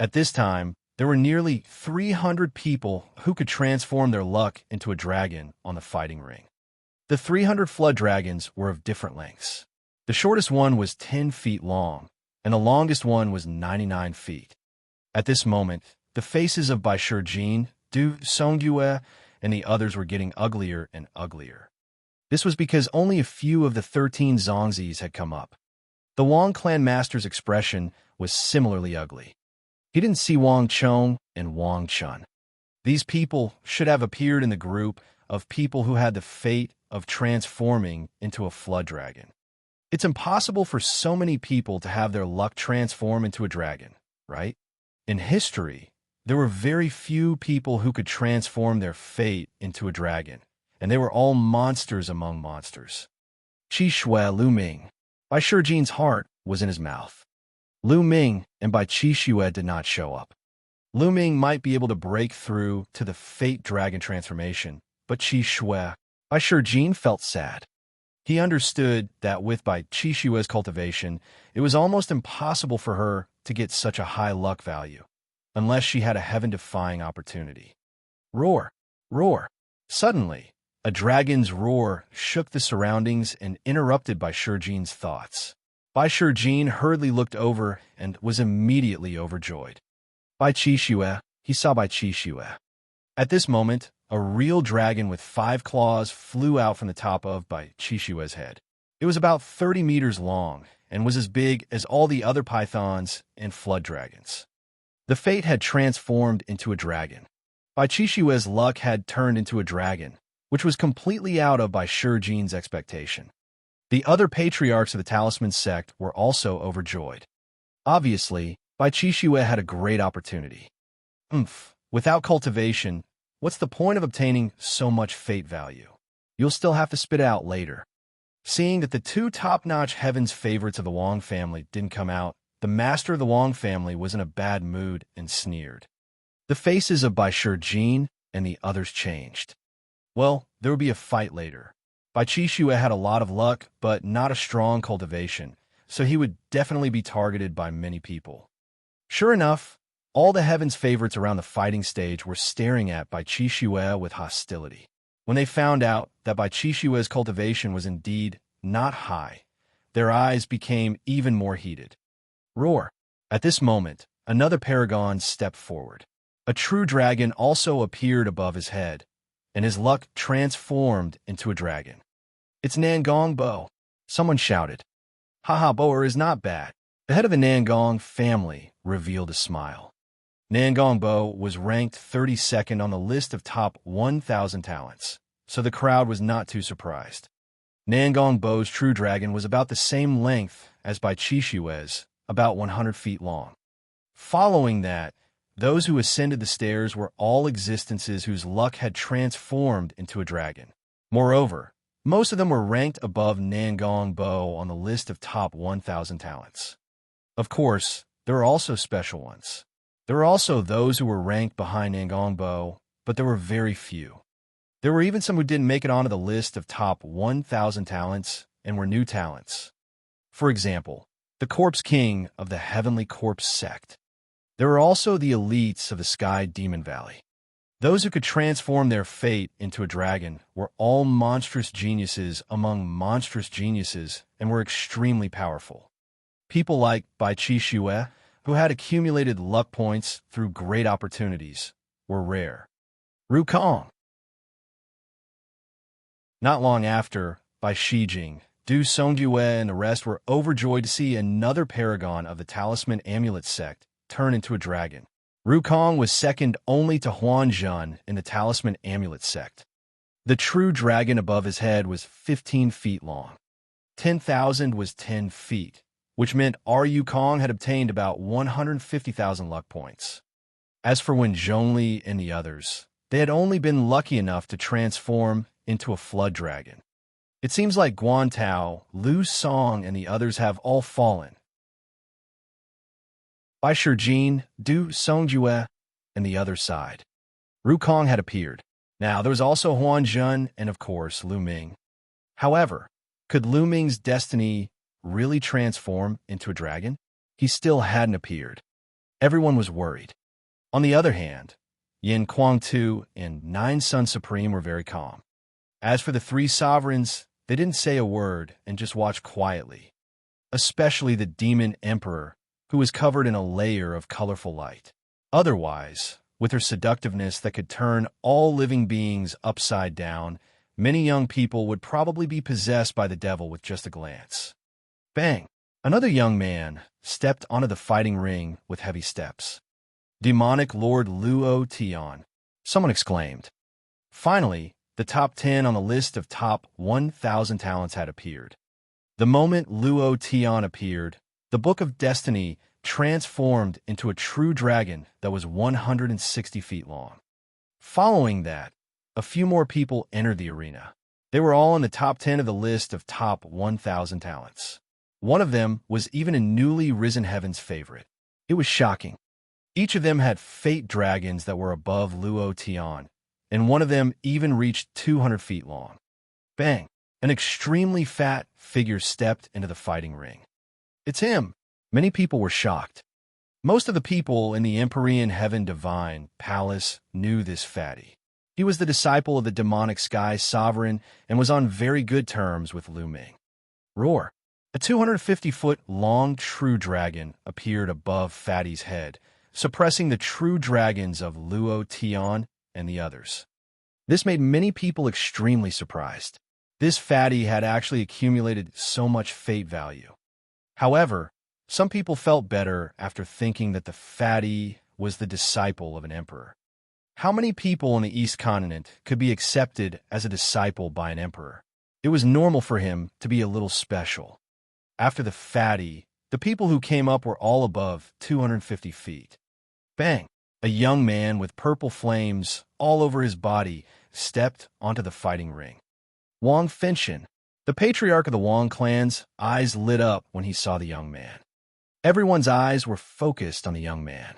A: At this time, there were nearly 300 people who could transform their luck into a dragon on the fighting ring. The 300 flood dragons were of different lengths. The shortest one was 10 feet long, and the longest one was 99 feet. At this moment, the faces of Bai Shijin, Du Songyue, and the others were getting uglier and uglier. This was because only a few of the 13 Zongzis had come up. The Wang clan master's expression was similarly ugly. He didn't see Wang Chong and Wang Chun. These people should have appeared in the group of people who had the fate of transforming into a flood dragon. It's impossible for so many people to have their luck transform into a dragon, right? In history, there were very few people who could transform their fate into a dragon, and they were all monsters among monsters. Qi Shui Lu Ming, by Shi Jin's heart, was in his mouth. Lu Ming and Bai Qi Shui did not show up. Lu Ming might be able to break through to the Fate Dragon transformation, but Qi Shui, Bai Shi Jin, felt sad. He understood that with Bai Qi Shui's cultivation, it was almost impossible for her to get such a high luck value, unless she had a heaven-defying opportunity. Roar! Roar! Suddenly, a dragon's roar shook the surroundings and interrupted Bai Shi Jin's thoughts. Bai Shi Jin hurriedly looked over and was immediately overjoyed. Bai Qi Shui, he saw Bai Qi Shui. At this moment, a real dragon with 5 claws flew out from the top of Bai Qi Shui's head. It was about 30 meters long and was as big as all the other pythons and flood dragons. The Fate had transformed into a dragon. Bai Qi Shui's luck had turned into a dragon, which was completely out of Bai Shi Jin's expectation. The other patriarchs of the Talisman sect were also overjoyed. Obviously, Bai Qi Shui had a great opportunity. Without cultivation, what's the point of obtaining so much fate value? You'll still have to spit it out later. Seeing that the 2 top-notch heavens favorites of the Wang family didn't come out, the master of the Wang family was in a bad mood and sneered. The faces of Bai Shi Jin and the others changed. Well, there would be a fight later. Bai Qi Shui had a lot of luck, but not a strong cultivation, so he would definitely be targeted by many people. Sure enough, all the heavens favorites around the fighting stage were staring at Bai Qi Shui with hostility. When they found out that Bai Qi Shui's cultivation was indeed not high, their eyes became even more heated. Roar! At this moment, another paragon stepped forward. A true dragon also appeared above his head, and his luck transformed into a dragon. It's Nangong Bo, someone shouted. Haha, Boer is not bad. The head of the Nangong family revealed a smile. Nangong Bo was ranked 32nd on the list of top 1,000 talents, so the crowd was not too surprised. Nangong Bo's true dragon was about the same length as Bai Qi Shui's, about 100 feet long. Following that, those who ascended the stairs were all existences whose luck had transformed into a dragon. Moreover, most of them were ranked above Nangong Bo on the list of top 1,000 talents. Of course, there are also special ones. There were also those who were ranked behind Nangong Bo, but there were very few. There were even some who didn't make it onto the list of top 1,000 talents and were new talents. For example, the Corpse King of the Heavenly Corpse sect. There were also the elites of the Sky Demon Valley. Those who could transform their fate into a dragon were all monstrous geniuses among monstrous geniuses and were extremely powerful. People like Bai Qi Shui, who had accumulated luck points through great opportunities, were rare. Rukong. Not long after, Bai Shi Jing, Du Songjue, and the rest were overjoyed to see another paragon of the Talisman Amulet sect turn into a dragon. Rukong was second only to Huanzhen in the Talisman Amulet sect. The true dragon above his head was 15 feet long. 10,000 was 10 feet, which meant Ru Kong had obtained about 150,000 luck points. As for Wen Zhongli and the others, they had only been lucky enough to transform into a flood dragon. It seems like Guan Tao, Lu Song, and the others have all fallen. Bai Shi Jin, Du Songjue, and the other side. Rukong had appeared. Now, there was also Huanzhen and, of course, Lu Ming. However, could Lu Ming's destiny really transform into a dragon? He still hadn't appeared. Everyone was worried. On the other hand, Yin Kuang-tu and Nine Sun Supreme were very calm. As for the 3 sovereigns, they didn't say a word and just watched quietly, especially the Demon Emperor, who was covered in a layer of colorful light. Otherwise, with her seductiveness that could turn all living beings upside down, many young people would probably be possessed by the devil with just a glance. Bang! Another young man stepped onto the fighting ring with heavy steps. Demonic Lord Luo Tian, someone exclaimed. Finally, the top 10 on the list of top 1,000 talents had appeared. The moment Luo Tian appeared, the Book of Destiny transformed into a true dragon that was 160 feet long. Following that, a few more people entered the arena. They were all in the top 10 of the list of top 1,000 talents. One of them was even a newly risen heaven's favorite. It was shocking. Each of them had fate dragons that were above Luo Tian, and one of them even reached 200 feet long. Bang! An extremely fat figure stepped into the fighting ring. It's him! Many people were shocked. Most of the people in the Empyrean Heaven Divine Palace knew this fatty. He was the disciple of the demonic sky sovereign and was on very good terms with Lu Ming. Roar! A 250-foot-long true dragon appeared above Fatty's head, suppressing the true dragons of Luo Tian and the others. This made many people extremely surprised. This fatty had actually accumulated so much fate value. However, some people felt better after thinking that the fatty was the disciple of an emperor. How many people on the East Continent could be accepted as a disciple by an emperor? It was normal for him to be a little special. After the fatty, the people who came up were all above 250 feet. Bang! A young man with purple flames all over his body stepped onto the fighting ring. Wang Fenshin, the patriarch of the Wang clan's eyes lit up when he saw the young man. Everyone's eyes were focused on the young man.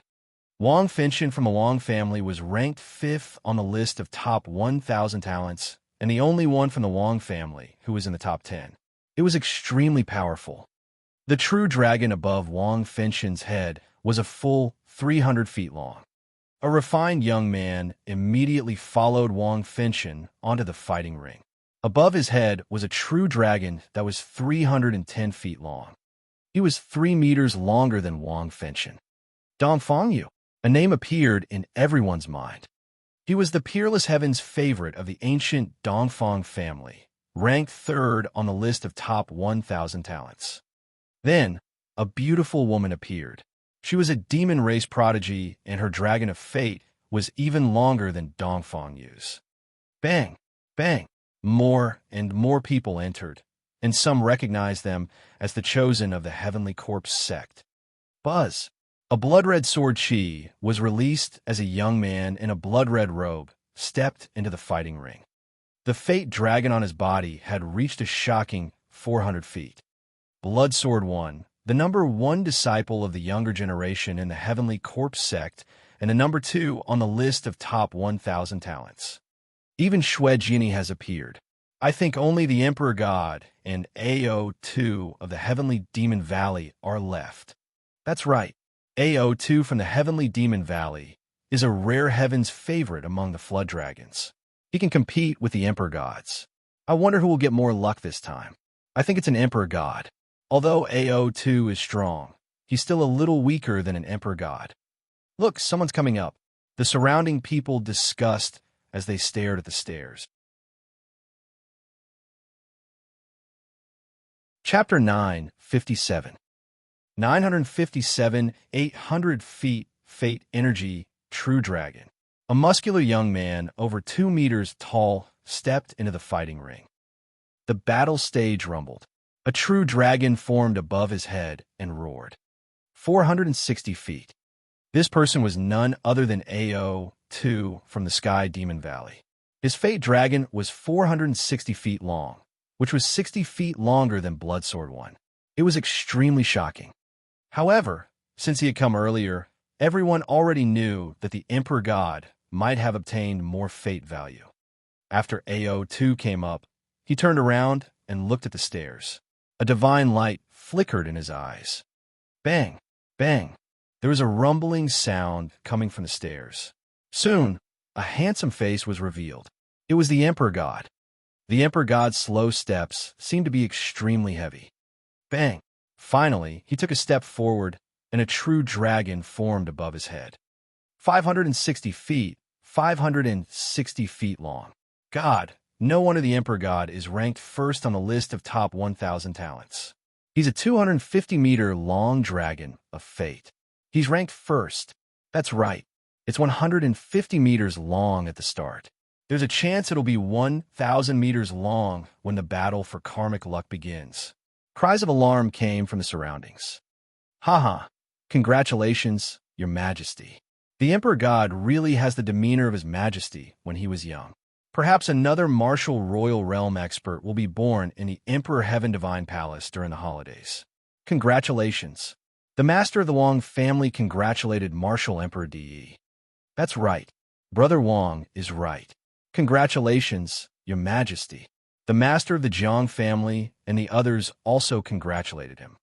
A: Wang Fenshin from the Wang family was ranked 5th on the list of top 1,000 talents and the only one from the Wang family who was in the top 10. It was extremely powerful. The true dragon above Wang Fenshin's head was a full 300 feet long. A refined young man immediately followed Wang Fenshin onto the fighting ring. Above his head was a true dragon that was 310 feet long. He was 3 meters longer than Wang Fenshin. Dongfang Yu, a name appeared in everyone's mind. He was the peerless heaven's favorite of the ancient Dongfang family, ranked 3rd on the list of top 1,000 talents. Then, a beautiful woman appeared. She was a demon race prodigy, and her dragon of fate was even longer than Dongfang Yu's. Bang! Bang! More and more people entered, and some recognized them as the chosen of the Heavenly Corpse sect. Buzz! A blood-red sword chi was released as a young man in a blood-red robe stepped into the fighting ring. The fate dragon on his body had reached a shocking 400 feet. Blood Sword 1, the number 1 disciple of the younger generation in the Heavenly Corpse sect, and the number 2 on the list of top 1,000 talents. Even Xue Jini has appeared. I think only the Emperor God and AO2 of the Heavenly Demon Valley are left. That's right. AO2 from the Heavenly Demon Valley is a rare heaven's favorite among the Flood Dragons. He can compete with the Emperor Gods. I wonder who will get more luck this time. I think it's an Emperor God. Although AO2 is strong, he's still a little weaker than an Emperor God. Look, someone's coming up. The surrounding people discussed as they stared at the stairs. Chapter 9, 57. 957, 800 feet, Fate Energy, True Dragon. A muscular young man, over 2 meters tall, stepped into the fighting ring. The battle stage rumbled. A true dragon formed above his head and roared. 460 feet. This person was none other than AO2 from the Sky Demon Valley. His fate dragon was 460 feet long, which was 60 feet longer than Bloodsword 1. It was extremely shocking. However, since he had come earlier, everyone already knew that the Emperor God might have obtained more fate value. After AO2 came up, he turned around and looked at the stairs. A divine light flickered in his eyes. Bang! Bang! There was a rumbling sound coming from the stairs. Soon, a handsome face was revealed. It was the Emperor God. The Emperor God's slow steps seemed to be extremely heavy. Bang! Finally, he took a step forward, and a true dragon formed above his head. 560 feet, 560 feet long. God, no wonder the Emperor God is ranked 1st on the list of top 1,000 talents. He's a 250-meter long dragon of fate. He's ranked 1st. That's right. It's 150 meters long at the start. There's a chance it'll be 1,000 meters long when the battle for karmic luck begins. Cries of alarm came from the surroundings. Haha, congratulations, Your Majesty. The Emperor God really has the demeanor of His Majesty when he was young. Perhaps another martial royal realm expert will be born in the Emperor Heaven Divine Palace during the holidays. Congratulations. The Master of the Wang family congratulated Martial Emperor Di. That's right. Brother Wang is right. Congratulations, Your Majesty. The Master of the Jiang family and the others also congratulated him.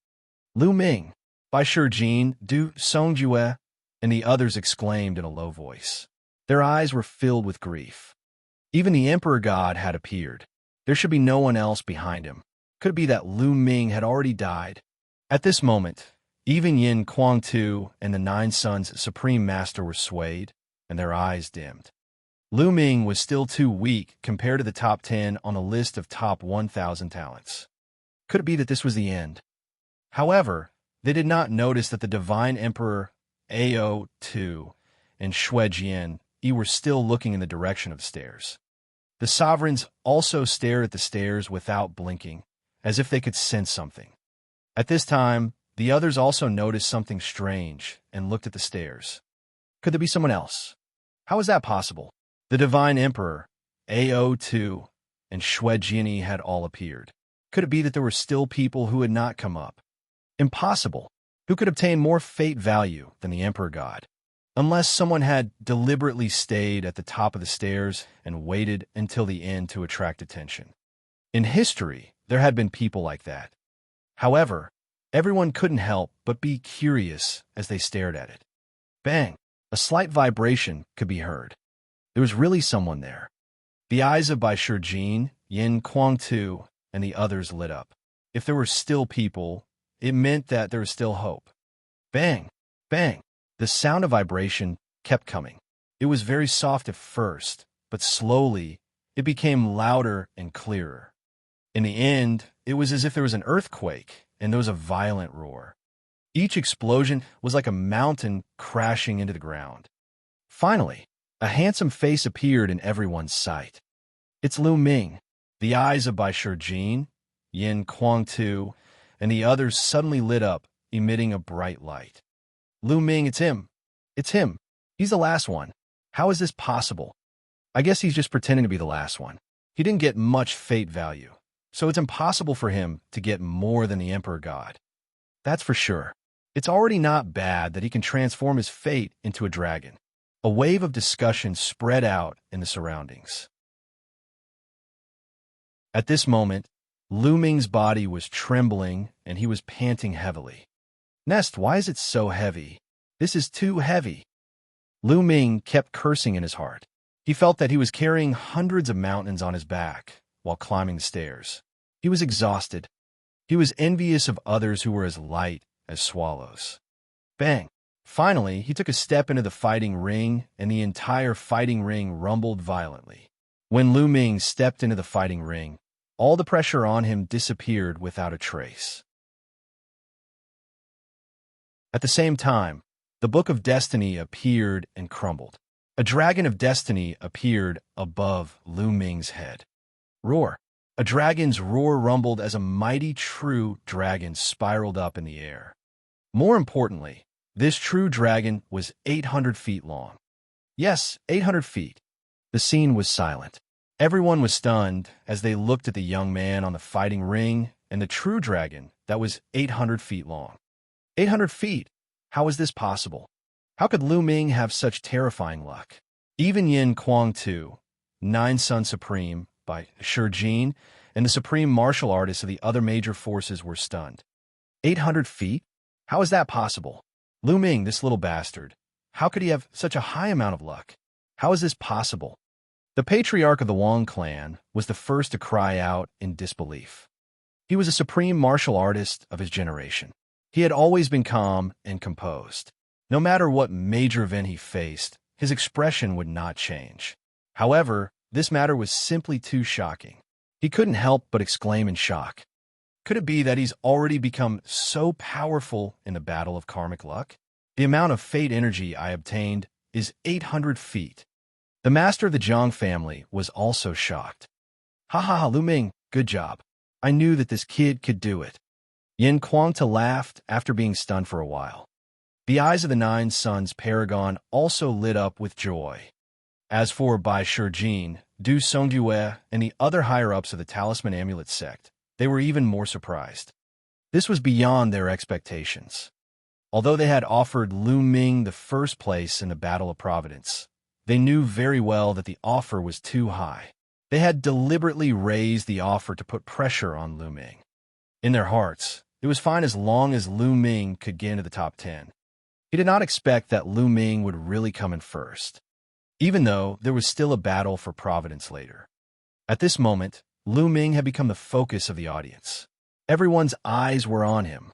A: Lu Ming, Bai Shijin, Du Songjue, and the others exclaimed in a low voice. Their eyes were filled with grief. Even the Emperor God had appeared. There should be no one else behind him. Could it be that Lu Ming had already died? At this moment, even Yin Kuang-tu and the Nine Sons' Supreme Master were swayed, and their eyes dimmed. Lu Ming was still too weak compared to the top 10 on the list of top 1,000 talents. Could it be that this was the end? However, they did not notice that the Divine Emperor Ao-tu and Shuejian were still looking in the direction of the stairs. The sovereigns also stared at the stairs without blinking, as if they could sense something. At this time, the others also noticed something strange and looked at the stairs. Could there be someone else? How is that possible? The Divine Emperor, Ao-tu, and Shuejian had all appeared. Could it be that there were still people who had not come up? Impossible. Who could obtain more fate value than the Emperor God? Unless someone had deliberately stayed at the top of the stairs and waited until the end to attract attention. In history, there had been people like that. However, everyone couldn't help but be curious as they stared at it. Bang! A slight vibration could be heard. There was really someone there. The eyes of Bai Shijin, Yin Kuang-tu, and the others lit up. If there were still people, it meant that there was still hope. Bang! Bang! The sound of vibration kept coming. It was very soft at first, but slowly it became louder and clearer. In the end, it was as if there was an earthquake, and there was a violent roar. Each explosion was like a mountain crashing into the ground. Finally, a handsome face appeared in everyone's sight. It's Lu Ming. The eyes of Bai Shijin, Yin Kuang-tu, and the others suddenly lit up, emitting a bright light. Lu Ming, it's him. It's him. He's the last one. How is this possible? I guess he's just pretending to be the last one. He didn't get much fate value, so it's impossible for him to get more than the Emperor God. That's for sure. It's already not bad that he can transform his fate into a dragon. A wave of discussion spread out in the surroundings. At this moment, Lu Ming's body was trembling and he was panting heavily. Nest, why is it so heavy? This is too heavy. Lu Ming kept cursing in his heart. He felt that he was carrying hundreds of mountains on his back while climbing the stairs. He was exhausted. He was envious of others who were as light as swallows. Bang! Finally, he took a step into the fighting ring, and the entire fighting ring rumbled violently. When Lu Ming stepped into the fighting ring, all the pressure on him disappeared without a trace. At the same time, the Book of Destiny appeared and crumbled. A dragon of destiny appeared above Lu Ming's head. Roar! A dragon's roar rumbled as a mighty true dragon spiraled up in the air. More importantly, this true dragon was 800 feet long. Yes, 800 feet. The scene was silent. Everyone was stunned as they looked at the young man on the fighting ring and the true dragon that was 800 feet long. 800 feet? How was this possible? How could Lu Ming have such terrifying luck? Even Yin Kuang-tu, Nine Sons Supreme, Bai Shijin, and the supreme martial artists of the other major forces were stunned. 800 feet? How is that possible? Lu Ming, this little bastard. How could he have such a high amount of luck? How is this possible? The patriarch of the Wang clan was the first to cry out in disbelief. He was a supreme martial artist of his generation. He had always been calm and composed. No matter what major event he faced, his expression would not change. However, this matter was simply too shocking. He couldn't help but exclaim in shock. Could it be that he's already become so powerful in the battle of karmic luck? The amount of fate energy I obtained is 800 feet. The master of the Jiang family was also shocked. Ha ha ha, Lu Ming, good job. I knew that this kid could do it. Yin Kuang-tu laughed after being stunned for a while. The eyes of the Nine Sons Paragon also lit up with joy. As for Bai Shijin, Du Songjue, and the other higher-ups of the Talisman Amulet sect, they were even more surprised. This was beyond their expectations. Although they had offered Lu Ming the first place in the Battle of Providence, they knew very well that the offer was too high. They had deliberately raised the offer to put pressure on Lu Ming. In their hearts, it was fine as long as Lu Ming could get into the top 10. He did not expect that Lu Ming would really come in first, even though there was still a battle for Providence later. At this moment, Lu Ming had become the focus of the audience. Everyone's eyes were on him.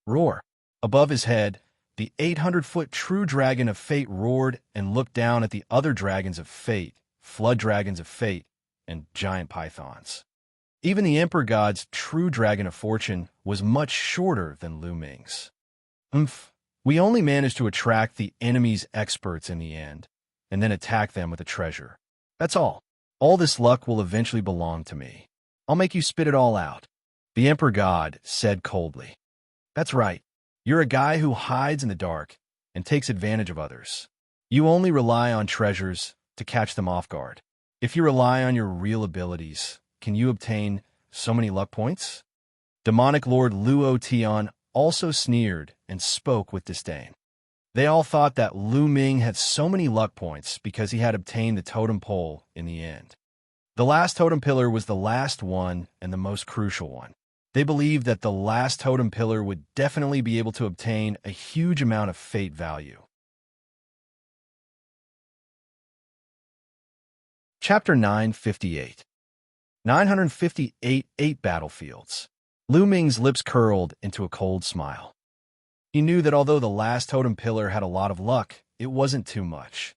A: Roar! Above his head, the 800-foot true dragon of fate roared and looked down at the other dragons of fate, flood dragons of fate, and giant pythons. Even the Emperor God's true dragon of fortune was much shorter than Lu Ming's. We only managed to attract the enemy's experts in the end, and then attack them with a treasure. That's all. All this luck will eventually belong to me. I'll make you spit it all out. The Emperor God said coldly. That's right. You're a guy who hides in the dark and takes advantage of others. You only rely on treasures to catch them off guard. If you rely on your real abilities, can you obtain so many luck points? Demonic Lord Luo Tian also sneered and spoke with disdain. They all thought that Lu Ming had so many luck points because he had obtained the totem pole in the end. The last totem pillar was the last one and the most crucial one. They believed that the last totem pillar would definitely be able to obtain a huge amount of fate value. Chapter 958 958 8 Battlefields. Lu Ming's lips curled into a cold smile. He knew that although the last totem pillar had a lot of luck, it wasn't too much.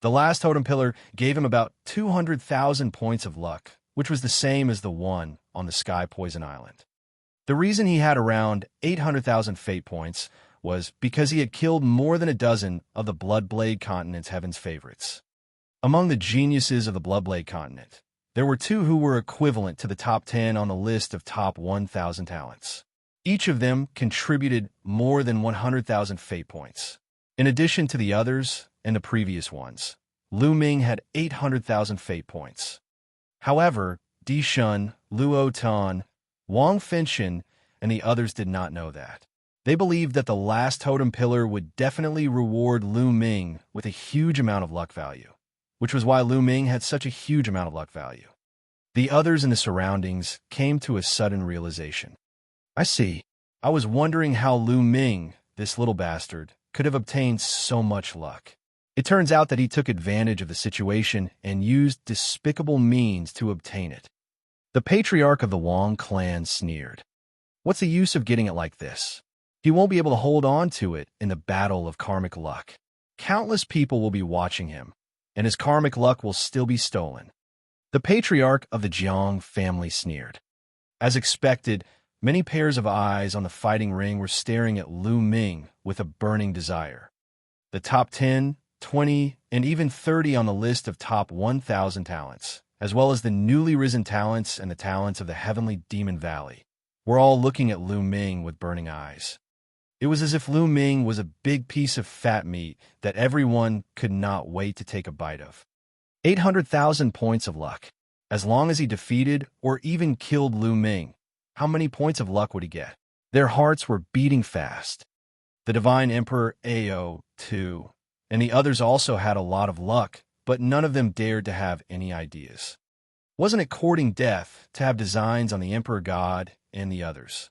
A: The last totem pillar gave him about 200,000 points of luck, which was the same as the one on the Sky Poison Island. The reason he had around 800,000 fate points was because he had killed more than a dozen of the Bloodblade continent's heaven's favorites. Among the geniuses of the Bloodblade continent, there were two who were equivalent to the top 10 on the list of top 1,000 talents. Each of them contributed more than 100,000 fate points. In addition to the others and the previous ones, Lu Ming had 800,000 fate points. However, Di Shun, Luo Tan, Wang Fenshin, and the others did not know that. They believed that the last totem pillar would definitely reward Lu Ming with a huge amount of luck value, which was why Lu Ming had such a huge amount of luck value. The others in the surroundings came to a sudden realization. I see. I was wondering how Lu Ming, this little bastard, could have obtained so much luck. It turns out that he took advantage of the situation and used despicable means to obtain it. The patriarch of the Wang clan sneered. What's the use of getting it like this? He won't be able to hold on to it in the battle of karmic luck. Countless people will be watching him, and his karmic luck will still be stolen. The patriarch of the Jiang family sneered. As expected, many pairs of eyes on the fighting ring were staring at Lu Ming with a burning desire. The top 10, 20, and even 30 on the list of top 1,000 talents, as well as the newly risen talents and the talents of the heavenly Demon Valley, were all looking at Lu Ming with burning eyes. It was as if Lu Ming was a big piece of fat meat that everyone could not wait to take a bite of. 800,000 points of luck. As long as he defeated or even killed Lu Ming, how many points of luck would he get? Their hearts were beating fast. The Divine Emperor Ao, too, and the others also had a lot of luck, but none of them dared to have any ideas. Wasn't it courting death to have designs on the Emperor God and the others?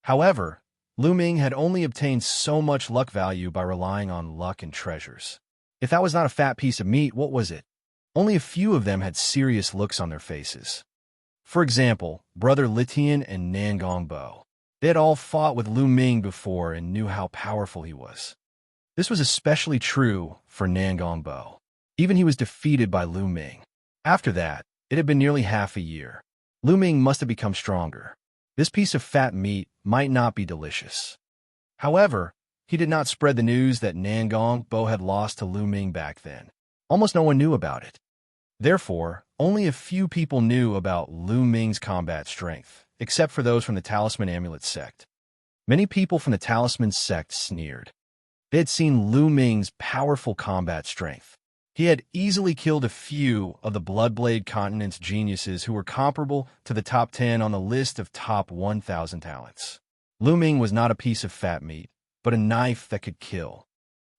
A: However, Lu Ming had only obtained so much luck value by relying on luck and treasures. If that was not a fat piece of meat, what was it? Only a few of them had serious looks on their faces. For example, Brother Litian and Nangong Bo. They had all fought with Lu Ming before and knew how powerful he was. This was especially true for Nangong Bo. Even he was defeated by Lu Ming. After that, it had been nearly half a year. Lu Ming must have become stronger. This piece of fat meat might not be delicious. However, he did not spread the news that Nangong Bo had lost to Lu Ming back then. Almost no one knew about it. Therefore, only a few people knew about Lu Ming's combat strength, except for those from the Talisman Amulet sect. Many people from the Talisman sect sneered. They had seen Lu Ming's powerful combat strength. He had easily killed a few of the Bloodblade continent's geniuses who were comparable to the top 10 on the list of top 1,000 talents. Lu Ming was not a piece of fat meat, but a knife that could kill.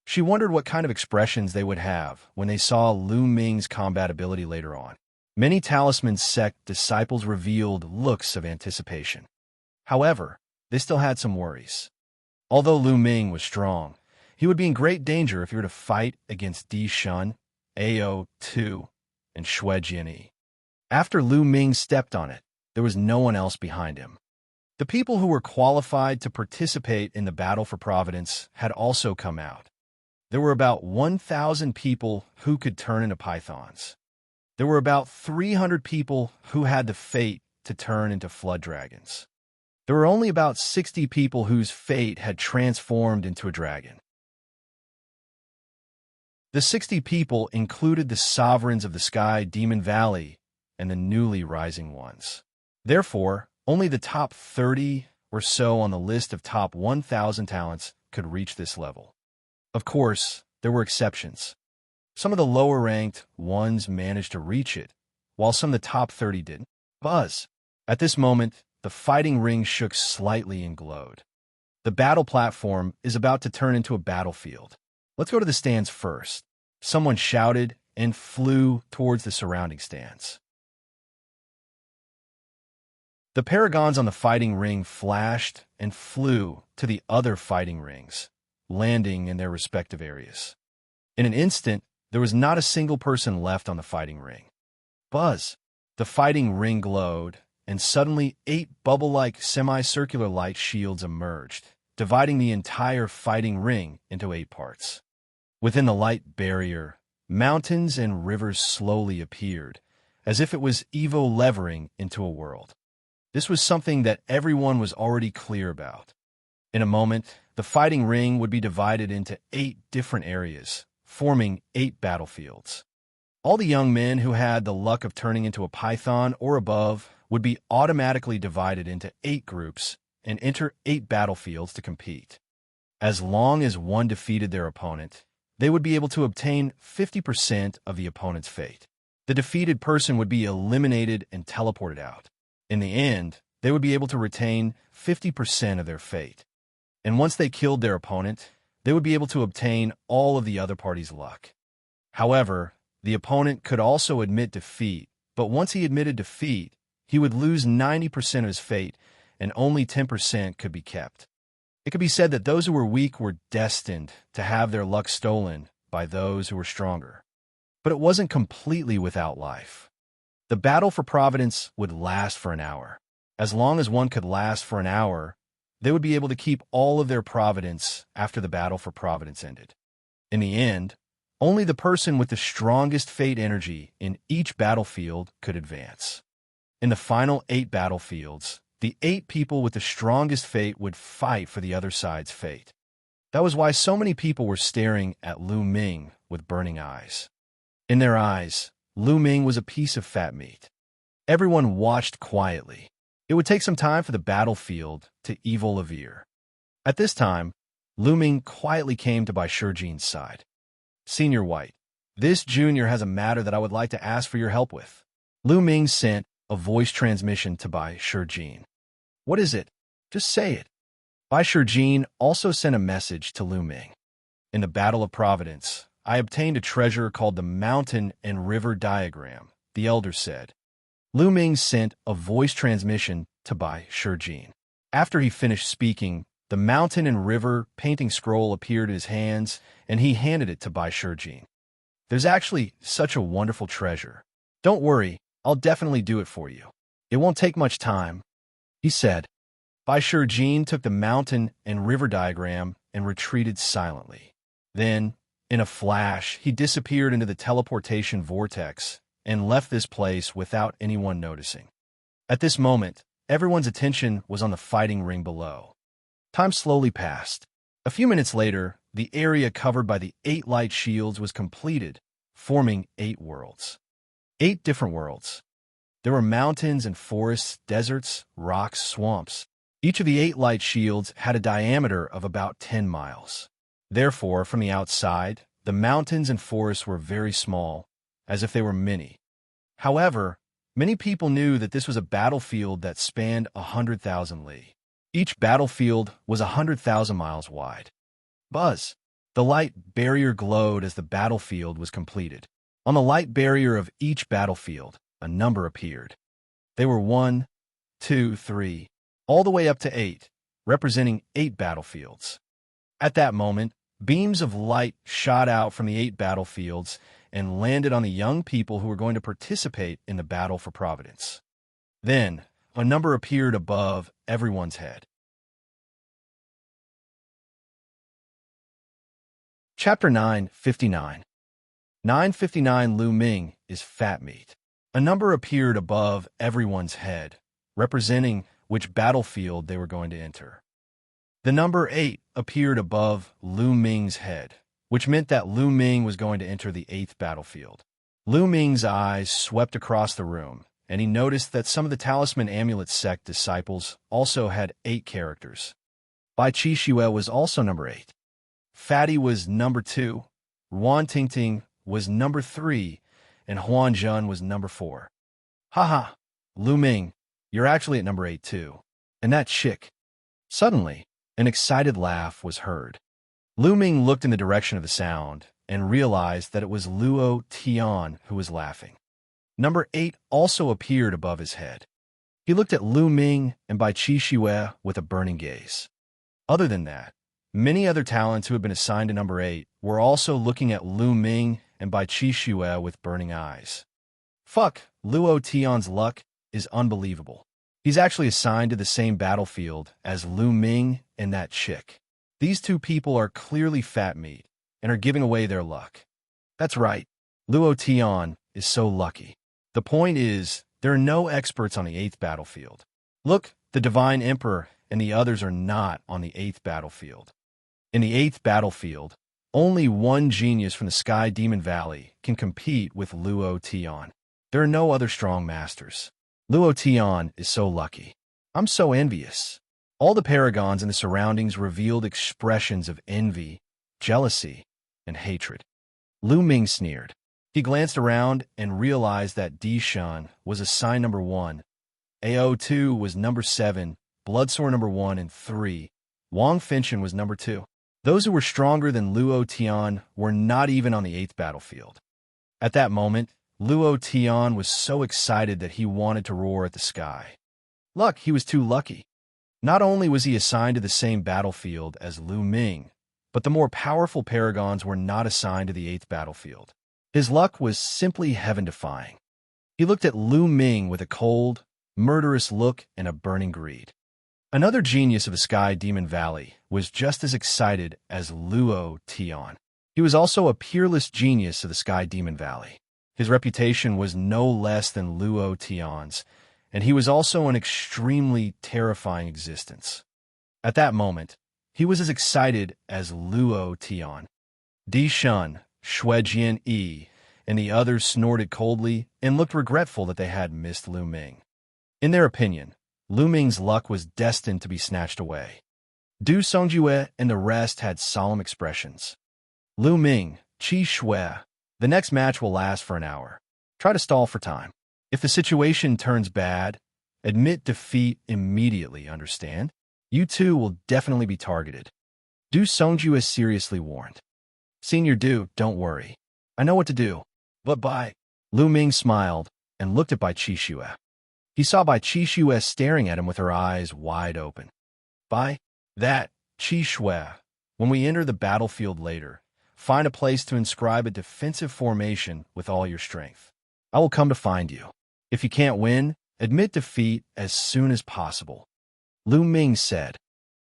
A: She wondered what kind of expressions they would have when they saw Lu Ming's combat ability later on. Many Talisman sect disciples revealed looks of anticipation. However, they still had some worries. Although Lu Ming was strong, he would be in great danger if he were to fight against Di Shun, AO2, and Xue Jianyi. After Lu Ming stepped on it, there was no one else behind him. The people who were qualified to participate in the battle for Providence had also come out. There were about 1,000 people who could turn into pythons. There were about 300 people who had the fate to turn into flood dragons. There were only about 60 people whose fate had transformed into a dragon. The 60 people included the sovereigns of the Sky Demon Valley and the newly rising ones. Therefore, only the top 30 or so on the list of top 1,000 talents could reach this level. Of course, there were exceptions. Some of the lower-ranked ones managed to reach it, while some of the top 30 didn't. Buzz. At this moment, the fighting ring shook slightly and glowed. The battle platform is about to turn into a battlefield. Let's go to the stands first. Someone shouted and flew towards the surrounding stands. The paragons on the fighting ring flashed and flew to the other fighting rings, landing in their respective areas. In an instant, there was not a single person left on the fighting ring. Buzz! The fighting ring glowed, and suddenly 8 bubble-like semicircular light shields emerged, dividing the entire fighting ring into 8 parts. Within the light barrier, mountains and rivers slowly appeared, as if it was Evo levering into a world. This was something that everyone was already clear about. In a moment, the fighting ring would be divided into 8 different areas, forming 8 battlefields. All the young men who had the luck of turning into a python or above would be automatically divided into 8 groups and enter 8 battlefields to compete. As long as one defeated their opponent, they would be able to obtain 50% of the opponent's fate. The defeated person would be eliminated and teleported out. In the end, they would be able to retain 50% of their fate. And once they killed their opponent, they would be able to obtain all of the other party's luck. However, the opponent could also admit defeat, but once he admitted defeat, he would lose 90% of his fate, and only 10% could be kept. It could be said that those who were weak were destined to have their luck stolen by those who were stronger. But it wasn't completely without life. The battle for Providence would last for an hour. As long as one could last for an hour, they would be able to keep all of their Providence after the battle for Providence ended. In the end, only the person with the strongest fate energy in each battlefield could advance. In the final 8 battlefields, the 8 people with the strongest fate would fight for the other side's fate. That was why so many people were staring at Lu Ming with burning eyes. In their eyes, Lu Ming was a piece of fat meat. Everyone watched quietly. It would take some time for the battlefield to evolve. At this time, Lu Ming quietly came to Bai Shijin's side. Senior White, this junior has a matter that I would like to ask for your help with. Lu Ming sent a voice transmission to Bai Shijin. What is it? Just say it. Bai Shijin also sent a message to Lu Ming. In the Battle of Providence, I obtained a treasure called the Mountain and River Diagram, the elder said. Lu Ming sent a voice transmission to Bai Shijin. After he finished speaking, the mountain and river painting scroll appeared in his hands, and he handed it to Bai Shijin. There's actually such a wonderful treasure. Don't worry, I'll definitely do it for you. It won't take much time, he said. Bai Shijin took the mountain and river diagram and retreated silently. Then, in a flash, he disappeared into the teleportation vortex and left this place without anyone noticing. At this moment, everyone's attention was on the fighting ring below. Time slowly passed. A few minutes later, the area covered by the 8 light shields was completed, forming 8 worlds. 8 different worlds. There were mountains and forests, deserts, rocks, swamps. Each of the 8 light shields had a diameter of about 10 miles. Therefore, from the outside, the mountains and forests were very small, as if they were mini. However, many people knew that this was a battlefield that spanned 100,000 li. Each battlefield was 100,000 miles wide. Buzz. The light barrier glowed as the battlefield was completed. On the light barrier of each battlefield, a number appeared. They were 1, 2, 3, all the way up to 8, representing 8 battlefields. At that moment, beams of light shot out from the 8 battlefields and landed on the young people who were going to participate in the battle for Providence. Then, a number appeared above everyone's head. Chapter 959. 959 Lu Ming is fat meat. A number appeared above everyone's head, representing which battlefield they were going to enter. The number 8 appeared above Lu Ming's head, which meant that Lu Ming was going to enter the 8th battlefield. Lu Ming's eyes swept across the room, and he noticed that some of the Talisman Amulet sect disciples also had 8 characters. Bai Qixue was also number 8. Fatty was number 2, Wan Tingting was number 3, and Huan Zhen was number 4. Haha, Lu Ming, you're actually at number 8 too. And that chick. Suddenly, an excited laugh was heard. Lu Ming looked in the direction of the sound and realized that it was Luo Tian who was laughing. Number 8 also appeared above his head. He looked at Lu Ming and Bai Qixue with a burning gaze. Other than that, many other talents who had been assigned to number 8 were also looking at Lu Ming and Bai Qixue with burning eyes. Fuck, Luo Tian's luck is unbelievable. He's actually assigned to the same battlefield as Lu Ming and that chick. These two people are clearly fat meat and are giving away their luck. That's right, Luo Tian is so lucky. The point is, there are no experts on the 8th battlefield. Look, the Divine Emperor and the others are not on the 8th battlefield. In the 8th battlefield, only one genius from the Sky Demon Valley can compete with Luo Tian. There are no other strong masters. Luo Tian is so lucky. I'm so envious. All the paragons in the surroundings revealed expressions of envy, jealousy, and hatred. Lu Ming sneered. He glanced around and realized that Di Shan was assigned number 1, AO2 was number 7, Bloodsore number 1 and 3, Wang Finchen was number 2. Those who were stronger than Luo Tian were not even on the 8th battlefield. At that moment, Luo Tian was so excited that he wanted to roar at the sky. Luck, he was too lucky. Not only was he assigned to the same battlefield as Lu Ming, but the more powerful paragons were not assigned to the 8th battlefield. His luck was simply heaven-defying. He looked at Lu Ming with a cold, murderous look and a burning greed. Another genius of the Sky Demon Valley was just as excited as Luo Tian. He was also a peerless genius of the Sky Demon Valley. His reputation was no less than Luo Tian's, and he was also an extremely terrifying existence. At that moment, he was as excited as Luo Tian. Di Shun, Xue Jian Yi, and the others snorted coldly and looked regretful that they had missed Lu Ming. In their opinion, Lu Ming's luck was destined to be snatched away. Du Songjue and the rest had solemn expressions. Lu Ming, Qi Xue, the next match will last for an hour. Try to stall for time. If the situation turns bad, admit defeat immediately, understand? You two will definitely be targeted. Du Songjue seriously warned. Senior Du, don't worry. I know what to do. But Bai. Lu Ming smiled and looked at Bai Qixue. He saw Bai Qixue staring at him with her eyes wide open. Bai, that, Qixue, when we enter the battlefield later, find a place to inscribe a defensive formation with all your strength. I will come to find you. If you can't win, admit defeat as soon as possible. Lu Ming said.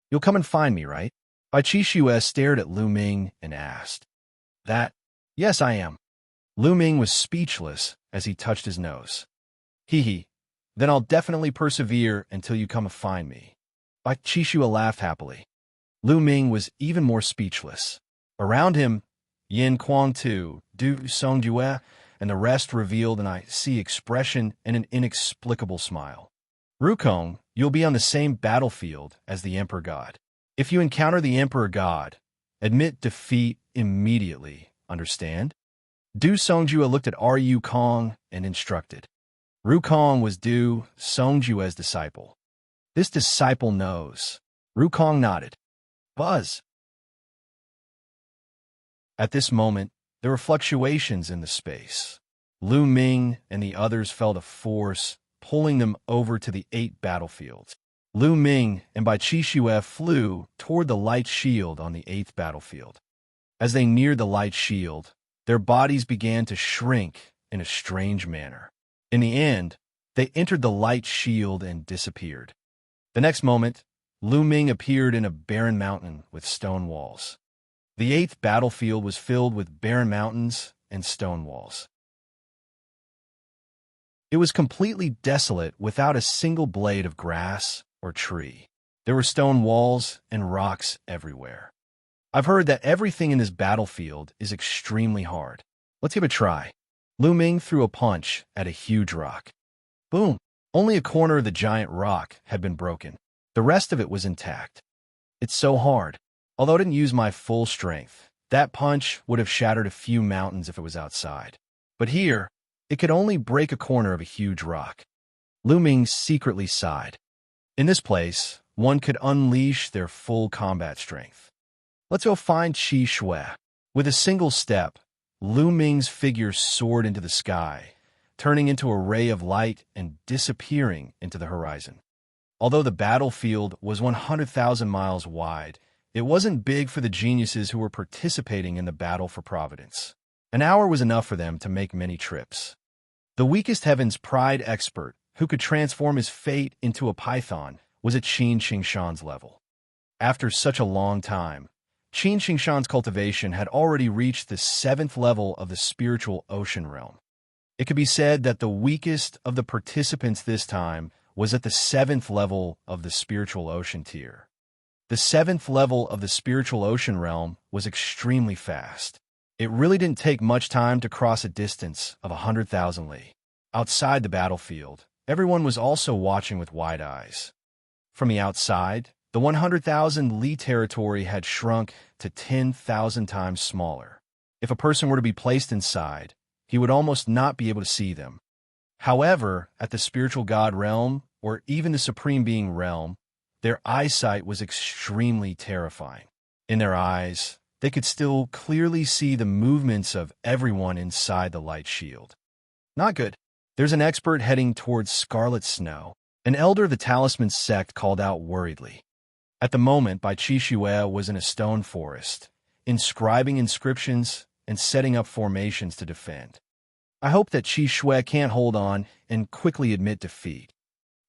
A: You'll come and find me, right? Bai Qixue stared at Lu Ming and asked. That? Yes, I am. Lu Ming was speechless as he touched his nose. Hee hee. Then I'll definitely persevere until you come and find me. Bai Qixue laughed happily. Lu Ming was even more speechless. Around him, Yin Kuang Tu, Du Songjue, and the rest revealed an icy expression and an inexplicable smile. Rukong, you'll be on the same battlefield as the Emperor God. If you encounter the Emperor God, admit defeat immediately Understand? Du Songjue looked at Ru Kong and instructed. Ru Kong was Du Songjue's disciple. This disciple knows. Ru Kong nodded. Buzz. At this moment, there were fluctuations in the space. Lu Ming and the others felt a force pulling them over to the 8 battlefields. Lu Ming and Bai Qixue flew toward the light shield on the 8th battlefield. As they neared the light shield, their bodies began to shrink in a strange manner. In the end, they entered the light shield and disappeared. The next moment, Lu Ming appeared in a barren mountain with stone walls. The 8th battlefield was filled with barren mountains and stone walls. It was completely desolate without a single blade of grass or tree. There were stone walls and rocks everywhere. I've heard that everything in this battlefield is extremely hard. Let's give it a try. Lu Ming threw a punch at a huge rock. Boom! Only a corner of the giant rock had been broken. The rest of it was intact. It's so hard. Although I didn't use my full strength, that punch would have shattered a few mountains if it was outside. But here, it could only break a corner of a huge rock. Lu Ming secretly sighed. In this place, one could unleash their full combat strength. Let's go find Qi Shui. With a single step, Lu Ming's figure soared into the sky, turning into a ray of light and disappearing into the horizon. Although the battlefield was 100,000 miles wide, it wasn't big for the geniuses who were participating in the battle for Providence. An hour was enough for them to make many trips. The weakest heaven's pride expert, who could transform his fate into a python, was at Qin Xingshan's level. After such a long time, Qin Xingshan's cultivation had already reached the 7th level of the spiritual ocean realm. It could be said that the weakest of the participants this time was at the 7th level of the spiritual ocean tier. The 7th level of the spiritual ocean realm was extremely fast. It really didn't take much time to cross a distance of 100,000 li. Outside the battlefield, everyone was also watching with wide eyes. From the outside, the 100,000 li territory had shrunk to 10,000 times smaller. If a person were to be placed inside, he would almost not be able to see them. However, at the spiritual god realm, or even the supreme being realm, their eyesight was extremely terrifying. In their eyes, they could still clearly see the movements of everyone inside the light shield. Not good. There's an expert heading towards Scarlet Snow. An elder of the Talisman sect called out worriedly. At the moment, Bai Qixue was in a stone forest, inscribing inscriptions and setting up formations to defend. I hope that Qi Shui can't hold on and quickly admit defeat.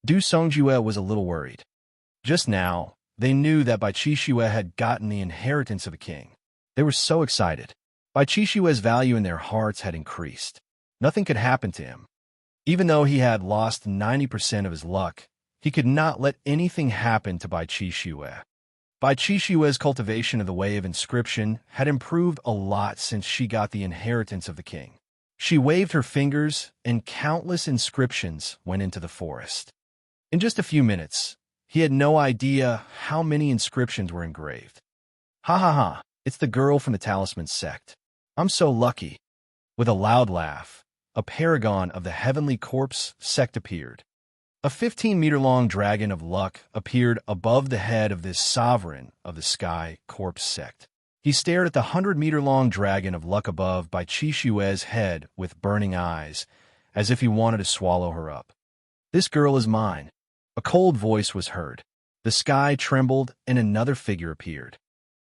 A: Du Songjue was a little worried. Just now, they knew that Bai Qixue had gotten the inheritance of a king. They were so excited. Bai Qixue's value in their hearts had increased. Nothing could happen to him. Even though he had lost 90% of his luck, he could not let anything happen to Bai Qixue. Bai Qixue's cultivation of the way of inscription had improved a lot since she got the inheritance of the king. She waved her fingers, and countless inscriptions went into the forest. In just a few minutes, he had no idea how many inscriptions were engraved. Ha ha ha, it's the girl from the Talisman sect. I'm so lucky. With a loud laugh, a paragon of the Heavenly Corpse sect appeared. A 15-meter-long dragon of luck appeared above the head of this sovereign of the Sky Corpse sect. He stared at the 100-meter-long dragon of luck above Bai Qixue's head with burning eyes, as if he wanted to swallow her up. This girl is mine. A cold voice was heard. The sky trembled, and another figure appeared.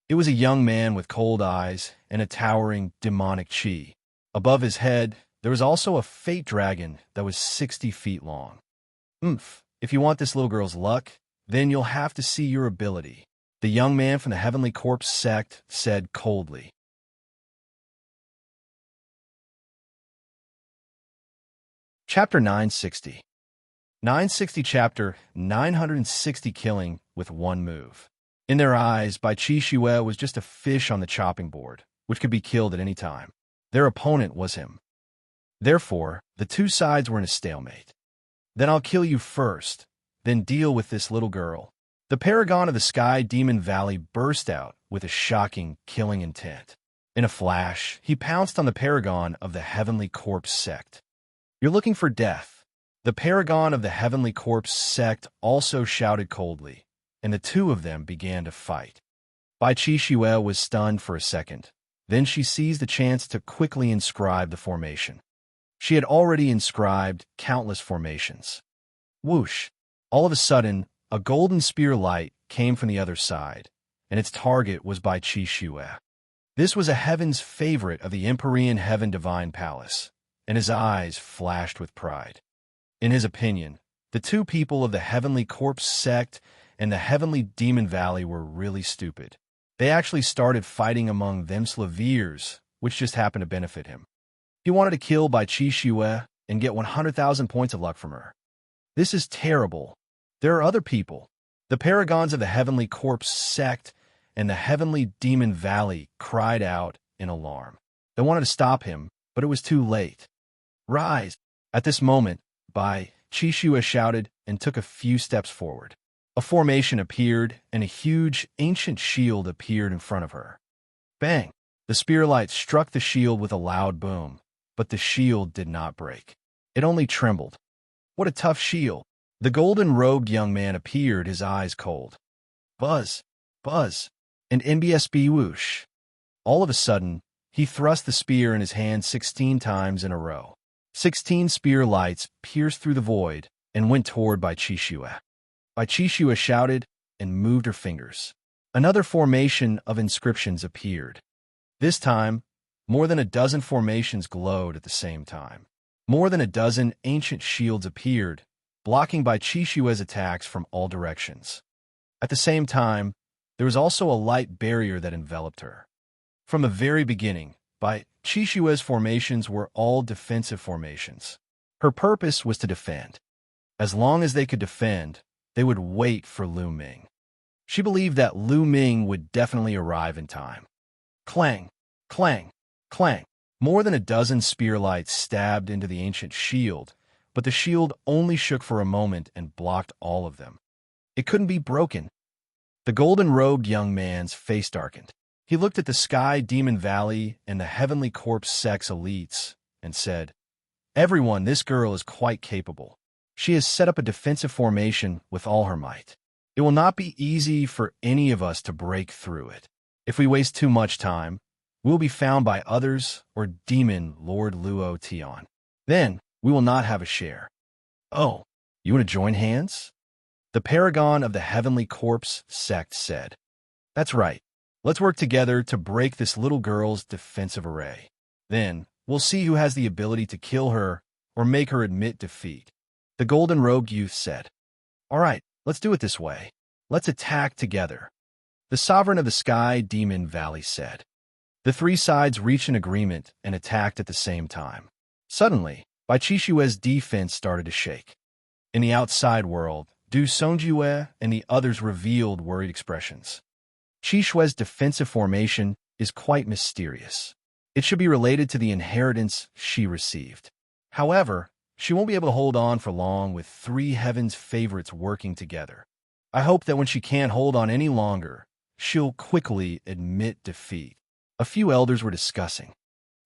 A: It was a young man with cold eyes and a towering demonic chi. Above his head, there was also a fate dragon that was 60 feet long. If you want this little girl's luck, then you'll have to see your ability, the young man from the Heavenly Corpse sect said coldly. Chapter 960. 960 Chapter 960 Killing with one move. In their eyes, Bai Qixue was just a fish on the chopping board, which could be killed at any time. Their opponent was him. Therefore, the two sides were in a stalemate. Then I'll kill you first, then deal with this little girl. The paragon of the Sky Demon Valley burst out with a shocking, killing intent. In a flash, he pounced on the paragon of the Heavenly Corpse sect. "You're looking for death." The paragon of the Heavenly Corpse sect also shouted coldly, and the two of them began to fight. Bai Qixue was stunned for a second. Then she seized the chance to quickly inscribe the formation. She had already inscribed countless formations. Whoosh! All of a sudden, a golden spear light came from the other side, and its target was Bai Qixue. This was a heaven's favorite of the Empyrean Heaven Divine Palace, and his eyes flashed with pride. In his opinion, the two people of the Heavenly Corpse sect and the Heavenly Demon Valley were really stupid. They actually started fighting among themselves, which just happened to benefit him. He wanted to kill Bai Qixue and get 100,000 points of luck from her. This is terrible. There are other people. The paragons of the Heavenly Corpse sect and the Heavenly Demon Valley cried out in alarm. They wanted to stop him, but it was too late. "Rise!" At this moment, Bai Qixue shouted and took a few steps forward. A formation appeared, and a huge, ancient shield appeared in front of her. Bang! The spear light struck the shield with a loud boom, but the shield did not break. It only trembled. What a tough shield! The golden-robed young man appeared, his eyes cold. Buzz! Buzz! And NBSB whoosh! All of a sudden, he thrust the spear in his hand 16 times in a row. 16 spear lights pierced through the void and went toward Bai Qixue. Bai Qixue shouted and moved her fingers. Another formation of inscriptions appeared. This time, more than a dozen formations glowed at the same time. More than a dozen ancient shields appeared, blocking Bai Qixue's attacks from all directions. At the same time, there was also a light barrier that enveloped her. From the very beginning, Bai Qixue's formations were all defensive formations. Her purpose was to defend. As long as they could defend, they would wait for Lu Ming. She believed that Lu Ming would definitely arrive in time. Clang! Clang! Clang! More than a dozen spear lights stabbed into the ancient shield, but the shield only shook for a moment and blocked all of them. It couldn't be broken. The golden-robed young man's face darkened. He looked at the Sky Demon Valley and the Heavenly Corpse sect's elites and said, "Everyone, this girl is quite capable. She has set up a defensive formation with all her might. It will not be easy for any of us to break through it. If we waste too much time, we will be found by others or Demon Lord Luo Tian. Then we will not have a share." "Oh, you want to join hands?" The paragon of the Heavenly Corpse sect said. "That's right. Let's work together to break this little girl's defensive array. Then we'll see who has the ability to kill her or make her admit defeat." The golden-robed youth said. "All right, let's do it this way. Let's attack together." The sovereign of the Sky Demon Valley said. The three sides reached an agreement and attacked at the same time. Suddenly, Bai Qixue's defense started to shake. In the outside world, Du Songjue and the others revealed worried expressions. Qixue's defensive formation is quite mysterious. It should be related to the inheritance she received. However, she won't be able to hold on for long with three heaven's favorites working together. I hope that when she can't hold on any longer, she'll quickly admit defeat. A few elders were discussing.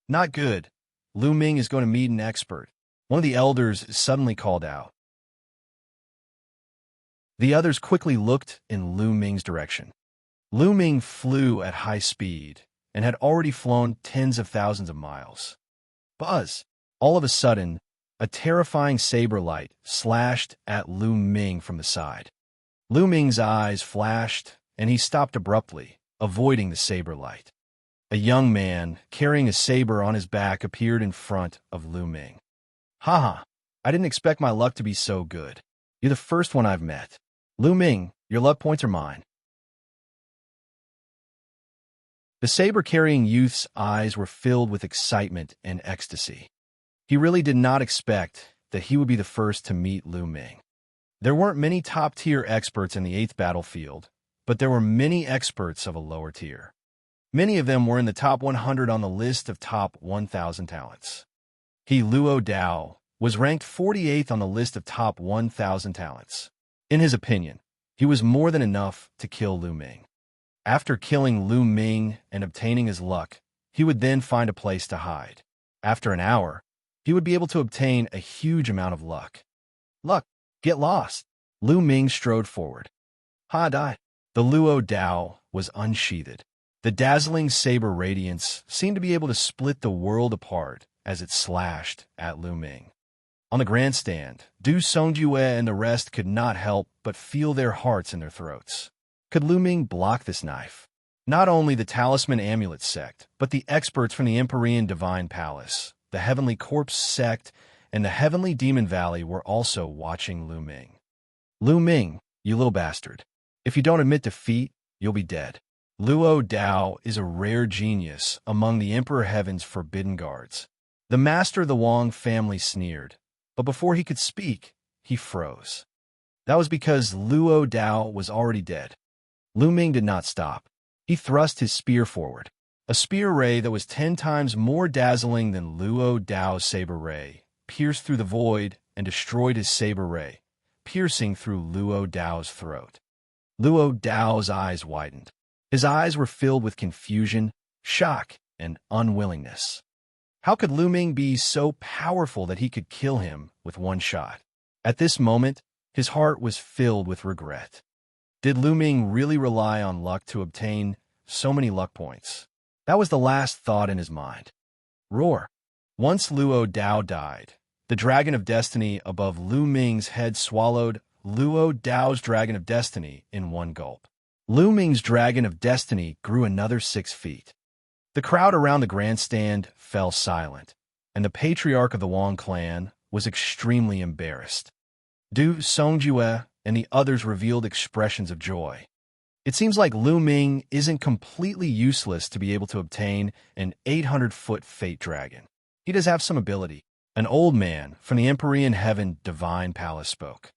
A: "Not good. Lu Ming is going to meet an expert." One of the elders suddenly called out. The others quickly looked in Lu Ming's direction. Lu Ming flew at high speed and had already flown tens of thousands of miles. Buzz! All of a sudden, a terrifying saber light slashed at Lu Ming from the side. Lu Ming's eyes flashed, and he stopped abruptly, avoiding the saber light. A young man, carrying a saber on his back, appeared in front of Lu Ming. "Haha, I didn't expect my luck to be so good. You're the first one I've met. Lu Ming, your luck points are mine." The saber-carrying youth's eyes were filled with excitement and ecstasy. He really did not expect that he would be the first to meet Lu Ming. There weren't many top-tier experts in the 8th battlefield, but there were many experts of a lower tier. Many of them were in the top 100 on the list of top 1,000 talents. He, Luo Dao, was ranked 48th on the list of top 1,000 talents. In his opinion, he was more than enough to kill Lu Ming. After killing Lu Ming and obtaining his luck, He would then find a place to hide. After an hour, he would be able to obtain a huge amount of luck. Luck, get lost. Lu Ming strode forward. Ha Dai. The Luo Dao was unsheathed. The dazzling saber radiance seemed to be able to split the world apart as it slashed at Lu Ming. On the grandstand, Du Songjue and the rest could not help but feel their hearts in their throats. Could Lu Ming block this knife? Not only the Talisman Amulet sect, but the experts from the Empyrean Divine Palace, the Heavenly Corpse sect, and the Heavenly Demon Valley were also watching Lu Ming. Lu Ming, you little bastard. If you don't admit defeat, you'll be dead. Luo Dao is a rare genius among the Emperor Heaven's forbidden guards. The master of the Wang family sneered, but before he could speak, he froze. That was because Luo Dao was already dead. Lu Ming did not stop. He thrust his spear forward, a spear ray that was 10 times more dazzling than Luo Dao's saber ray, pierced through the void and destroyed his saber ray, piercing through Luo Dao's throat. Luo Dao's eyes widened. His eyes were filled with confusion, shock, and unwillingness. How could Lu Ming be so powerful that he could kill him with one shot? At this moment, his heart was filled with regret. Did Lu Ming really rely on luck to obtain so many luck points? That was the last thought in his mind. Roar. Once Luo Dao died, the Dragon of Destiny above Lu Ming's head swallowed Luo Dao's Dragon of Destiny in one gulp. Lu Ming's Dragon of Destiny grew another 6 feet. The crowd around the grandstand fell silent, and the patriarch of the Wang clan was extremely embarrassed. Du Songjue and the others revealed expressions of joy. It seems like Lu Ming isn't completely useless to be able to obtain an 800-foot fate dragon. He does have some ability. An old man from the Empyrean Heaven Divine Palace spoke.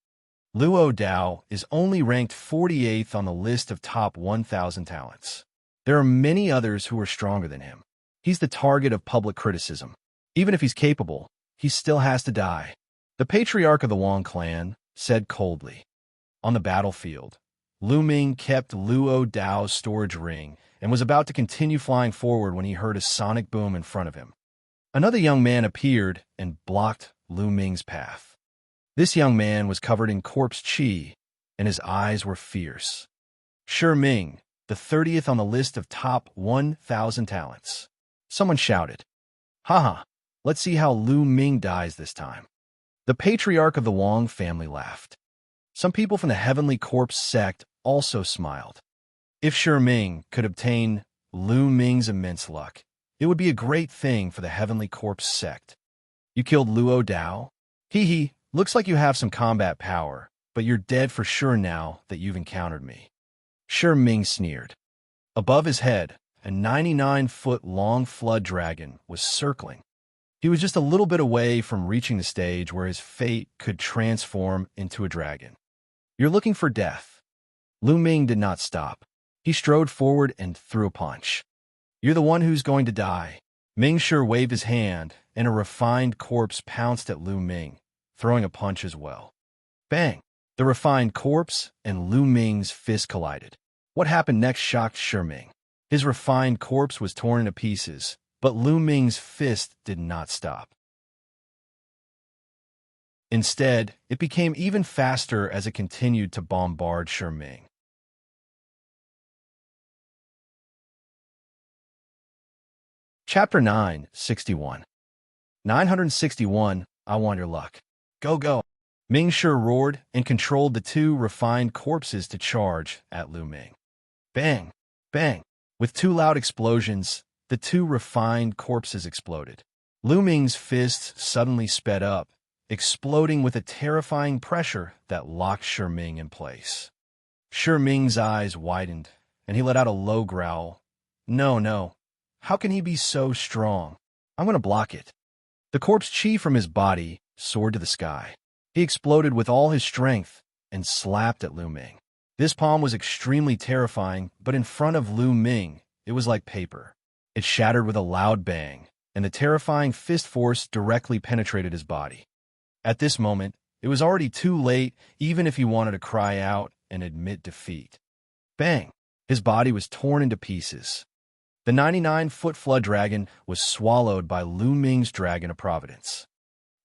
A: Luo Dao is only ranked 48th on the list of top 1,000 talents. There are many others who are stronger than him. He's the target of public criticism. Even if he's capable, he still has to die. The patriarch of the Wang clan said coldly. On the battlefield, Lu Ming kept Luo Dao's storage ring and was about to continue flying forward when he heard a sonic boom in front of him. Another young man appeared and blocked Lu Ming's path. This young man was covered in corpse qi, and his eyes were fierce. Shi Ming, the 30th on the list of top 1,000 talents. Someone shouted, "Haha, let's see how Lu Ming dies this time." The patriarch of the Wang family laughed. Some people from the Heavenly Corpse sect also smiled. If Shi Ming could obtain Lu Ming's immense luck, it would be a great thing for the Heavenly Corpse sect. You killed Luo Dao? Hee, looks like you have some combat power, but you're dead for sure now that you've encountered me. Shi Ming sneered. Above his head, a 99-foot-long flood dragon was circling. He was just a little bit away from reaching the stage where his fate could transform into a dragon. You're looking for death. Lu Ming did not stop. He strode forward and threw a punch. You're the one who's going to die. Ming Shi waved his hand, and a refined corpse pounced at Lu Ming, throwing a punch as well. Bang! The refined corpse and Lu Ming's fist collided. What happened next shocked Shi Ming. His refined corpse was torn into pieces, but Lu Ming's fist did not stop. Instead, it became even faster as it continued to bombard Shi Ming. Chapter 961. 961, I want your luck. Go, go. Ming Shi roared and controlled the 2 refined corpses to charge at Lu Ming. Bang, bang. With 2 loud explosions, the 2 refined corpses exploded. Lu Ming's fists suddenly sped up, exploding with a terrifying pressure that locked Shi Ming in place. Shi Ming's eyes widened, and he let out a low growl. No. How can he be so strong? I'm going to block it. The corpse chi from his body soared to the sky. He exploded with all his strength and slapped at Lu Ming. This palm was extremely terrifying, but in front of Lu Ming, it was like paper. It shattered with a loud bang, and the terrifying fist force directly penetrated his body. At this moment, it was already too late, even if he wanted to cry out and admit defeat. Bang! His body was torn into pieces. The 99-foot flood dragon was swallowed by Lu Ming's dragon of providence.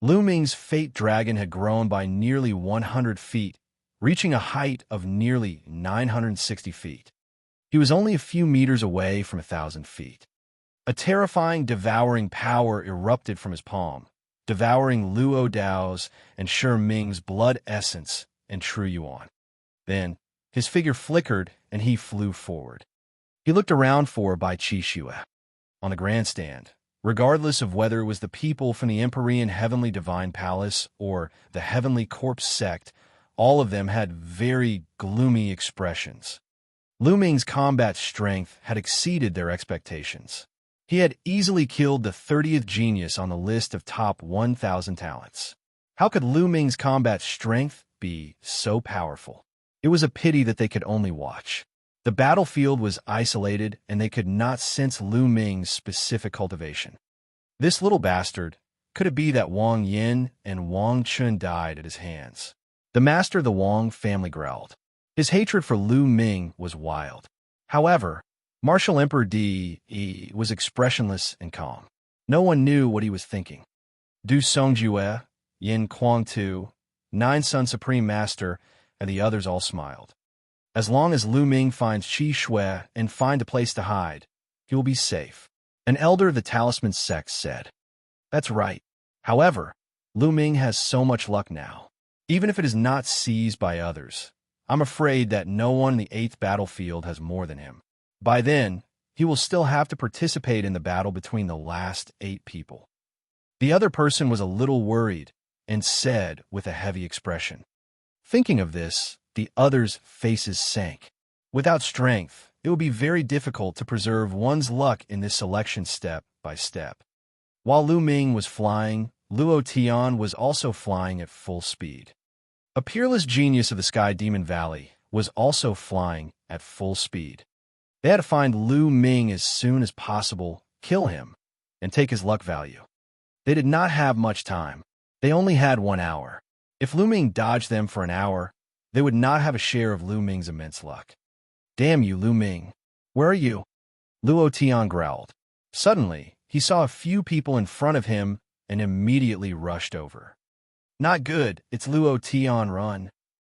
A: Lu Ming's fate dragon had grown by nearly 100 feet, reaching a height of nearly 960 feet. He was only a few meters away from 1,000 feet. A terrifying, devouring power erupted from his palm, devouring Luo Dao's and Shi Ming's blood essence and true yuan. Then, his figure flickered and he flew forward. He looked around for Bai Qixue. On the grandstand, regardless of whether it was the people from the Empyrean Heavenly Divine Palace or the Heavenly Corpse sect, all of them had very gloomy expressions. Lu Ming's combat strength had exceeded their expectations. He had easily killed the 30th genius on the list of top 1,000 talents. How could Lu Ming's combat strength be so powerful? It was a pity that they could only watch. The battlefield was isolated, and they could not sense Lu Ming's specific cultivation. This little bastard, could it be that Wang Yin and Wang Chun died at his hands? The master of the Wang family growled. His hatred for Lu Ming was wild. However, Martial Emperor Di was expressionless and calm. No one knew what he was thinking. Du Songjue, Yin Kuangtu, Nine Sun Supreme Master, and the others all smiled. As long as Lu Ming finds Qi Shui and find a place to hide, he will be safe. An elder of the Talisman sect said. That's right. However, Lu Ming has so much luck now. Even if it is not seized by others, I'm afraid that no one in the 8th battlefield has more than him. By then, he will still have to participate in the battle between the last 8 people. The other person was a little worried and said with a heavy expression. Thinking of this, the others' faces sank. Without strength, it would be very difficult to preserve one's luck in this selection step by step. While Lu Ming was flying, Luo Tian was also flying at full speed. A peerless genius of the Sky Demon Valley was also flying at full speed. They had to find Lu Ming as soon as possible, kill him, and take his luck value. They did not have much time. They only had 1 hour. If Lu Ming dodged them for an hour, they would not have a share of Lu Ming's immense luck. Damn you, Lu Ming. Where are you? Luo Tian growled. Suddenly, he saw a few people in front of him and immediately rushed over. Not good, it's Luo Tian, run.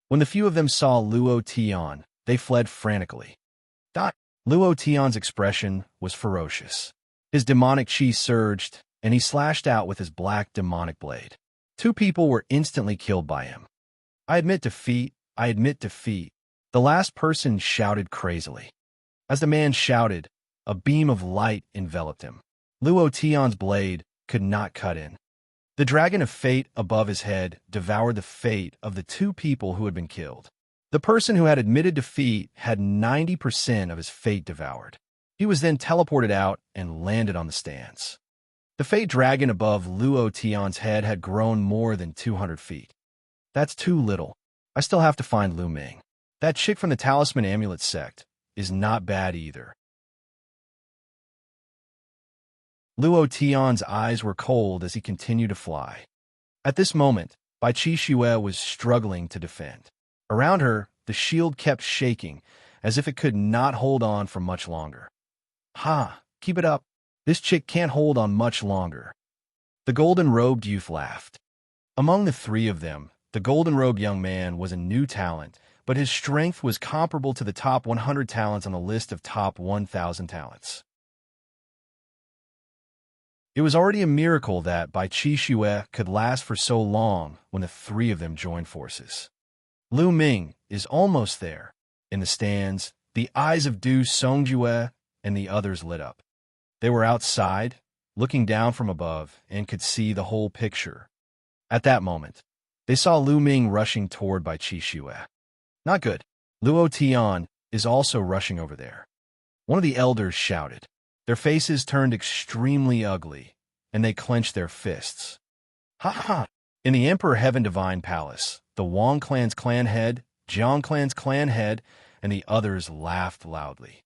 A: When the few of them saw Luo Tian, they fled frantically. Luo Tian's expression was ferocious. His demonic qi surged, and he slashed out with his black demonic blade. 2 people were instantly killed by him. I admit defeat, I admit defeat. The last person shouted crazily. As the man shouted, a beam of light enveloped him. Luo Tian's blade could not cut in. The dragon of fate above his head devoured the fate of the 2 people who had been killed. The person who had admitted defeat had 90% of his fate devoured. He was then teleported out and landed on the stands. The fate dragon above Luo Tian's head had grown more than 200 feet. That's too little. I still have to find Lu Ming. That chick from the Talisman Amulet sect is not bad either. Luo Tian's eyes were cold as he continued to fly. At this moment, Bai Qixue was struggling to defend. Around her, the shield kept shaking, as if it could not hold on for much longer. Ha! Keep it up. This chick can't hold on much longer. The golden-robed youth laughed. Among the 3 of them, the golden-robed young man was a new talent, but his strength was comparable to the top 100 talents on the list of top 1,000 talents. It was already a miracle that Bai Qixue could last for so long when the 3 of them joined forces. Lu Ming is almost there. In the stands, the eyes of Du Songjue and the others lit up. They were outside, looking down from above, and could see the whole picture. At that moment, they saw Lu Ming rushing toward Bai Qixue. Not good. Luo Tian is also rushing over there. One of the elders shouted. Their faces turned extremely ugly, and they clenched their fists. Ha ha! In the Emperor Heaven Divine Palace, the Wang clan's clan head, Jiang clan's clan head, and the others laughed loudly.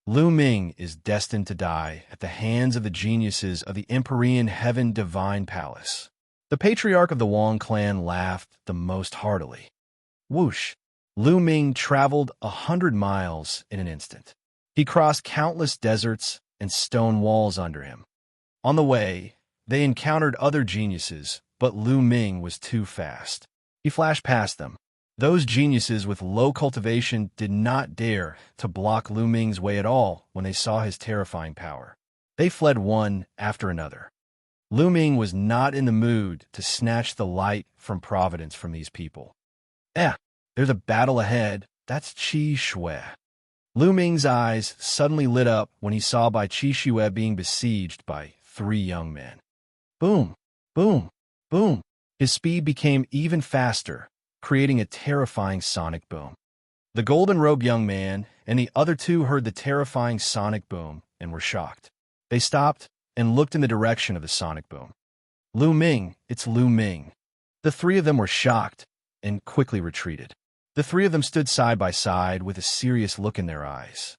A: Lu Ming is destined to die at the hands of the geniuses of the Empyrean Heaven Divine Palace. The patriarch of the Wang clan laughed the most heartily. Whoosh! Lu Ming traveled 100 miles in an instant. He crossed countless deserts and stone walls under him. On the way, they encountered other geniuses, but Lu Ming was too fast. He flashed past them. Those geniuses with low cultivation did not dare to block Lu Ming's way at all when they saw his terrifying power. They fled one after another. Lu Ming was not in the mood to snatch the light from providence from these people. There's a battle ahead. That's Qi Shui. Lu Ming's eyes suddenly lit up when he saw Qi Shui being besieged by 3 young men. Boom, boom, boom. His speed became even faster, creating a terrifying sonic boom. The golden-robed young man and the other 2 heard the terrifying sonic boom and were shocked. They stopped and looked in the direction of the sonic boom. Lu Ming, it's Lu Ming. The 3 of them were shocked and quickly retreated. The 3 of them stood side by side with a serious look in their eyes.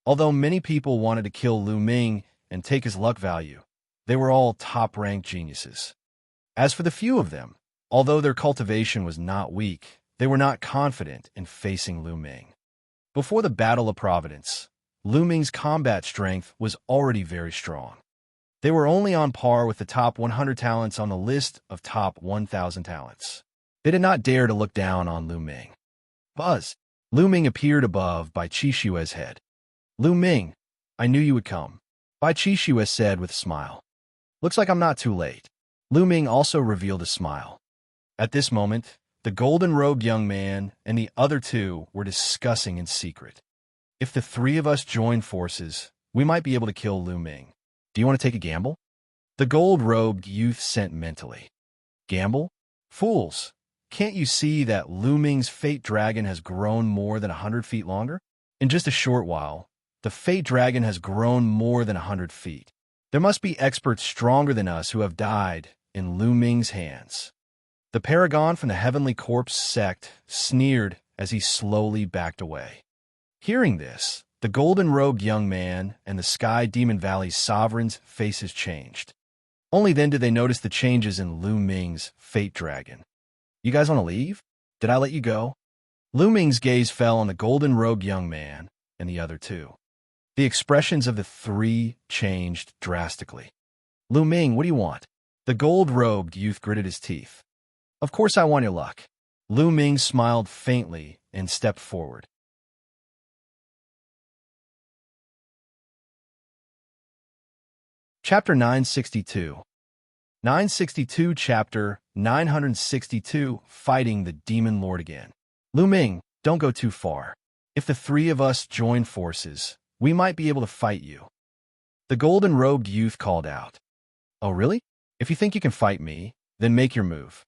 A: Although many people wanted to kill Lu Ming and take his luck value, they were all top-ranked geniuses. As for the few of them, although their cultivation was not weak, they were not confident in facing Lu Ming. Before the Battle of Providence, Lu Ming's combat strength was already very strong. They were only on par with the top 100 talents on the list of top 1,000 talents. They did not dare to look down on Lu Ming. Buzz! Lu Ming appeared above Qi Shui's head. Lu Ming, I knew you would come, Qi Shui said with a smile. Looks like I'm not too late. Lu Ming also revealed a smile. At this moment, the golden-robed young man and the other 2 were discussing in secret. If the 3 of us join forces, we might be able to kill Lu Ming. Do you want to take a gamble? The gold-robed youth sent mentally. Gamble? Fools! Can't you see that Lu Ming's fate dragon has grown more than 100 feet longer? In just a short while, the fate dragon has grown more than 100 feet. There must be experts stronger than us who have died in Lu Ming's hands. The paragon from the Heavenly Corpse sect sneered as he slowly backed away. Hearing this, the golden-robed young man and the Sky Demon Valley's sovereigns' faces changed. Only then did they notice the changes in Lu Ming's fate dragon. You guys want to leave? Did I let you go? Lu Ming's gaze fell on the golden-robed young man and the other 2. The expressions of the 3 changed drastically. Lu Ming, what do you want? The gold-robed youth gritted his teeth. Of course I want your luck. Lu Ming smiled faintly and stepped forward. Chapter 962. 962 Chapter 962 Fighting the Demon Lord Again. Lu Ming, don't go too far. If the 3 of us join forces, we might be able to fight you. The golden-robed youth called out. Oh, really? If you think you can fight me, then make your move.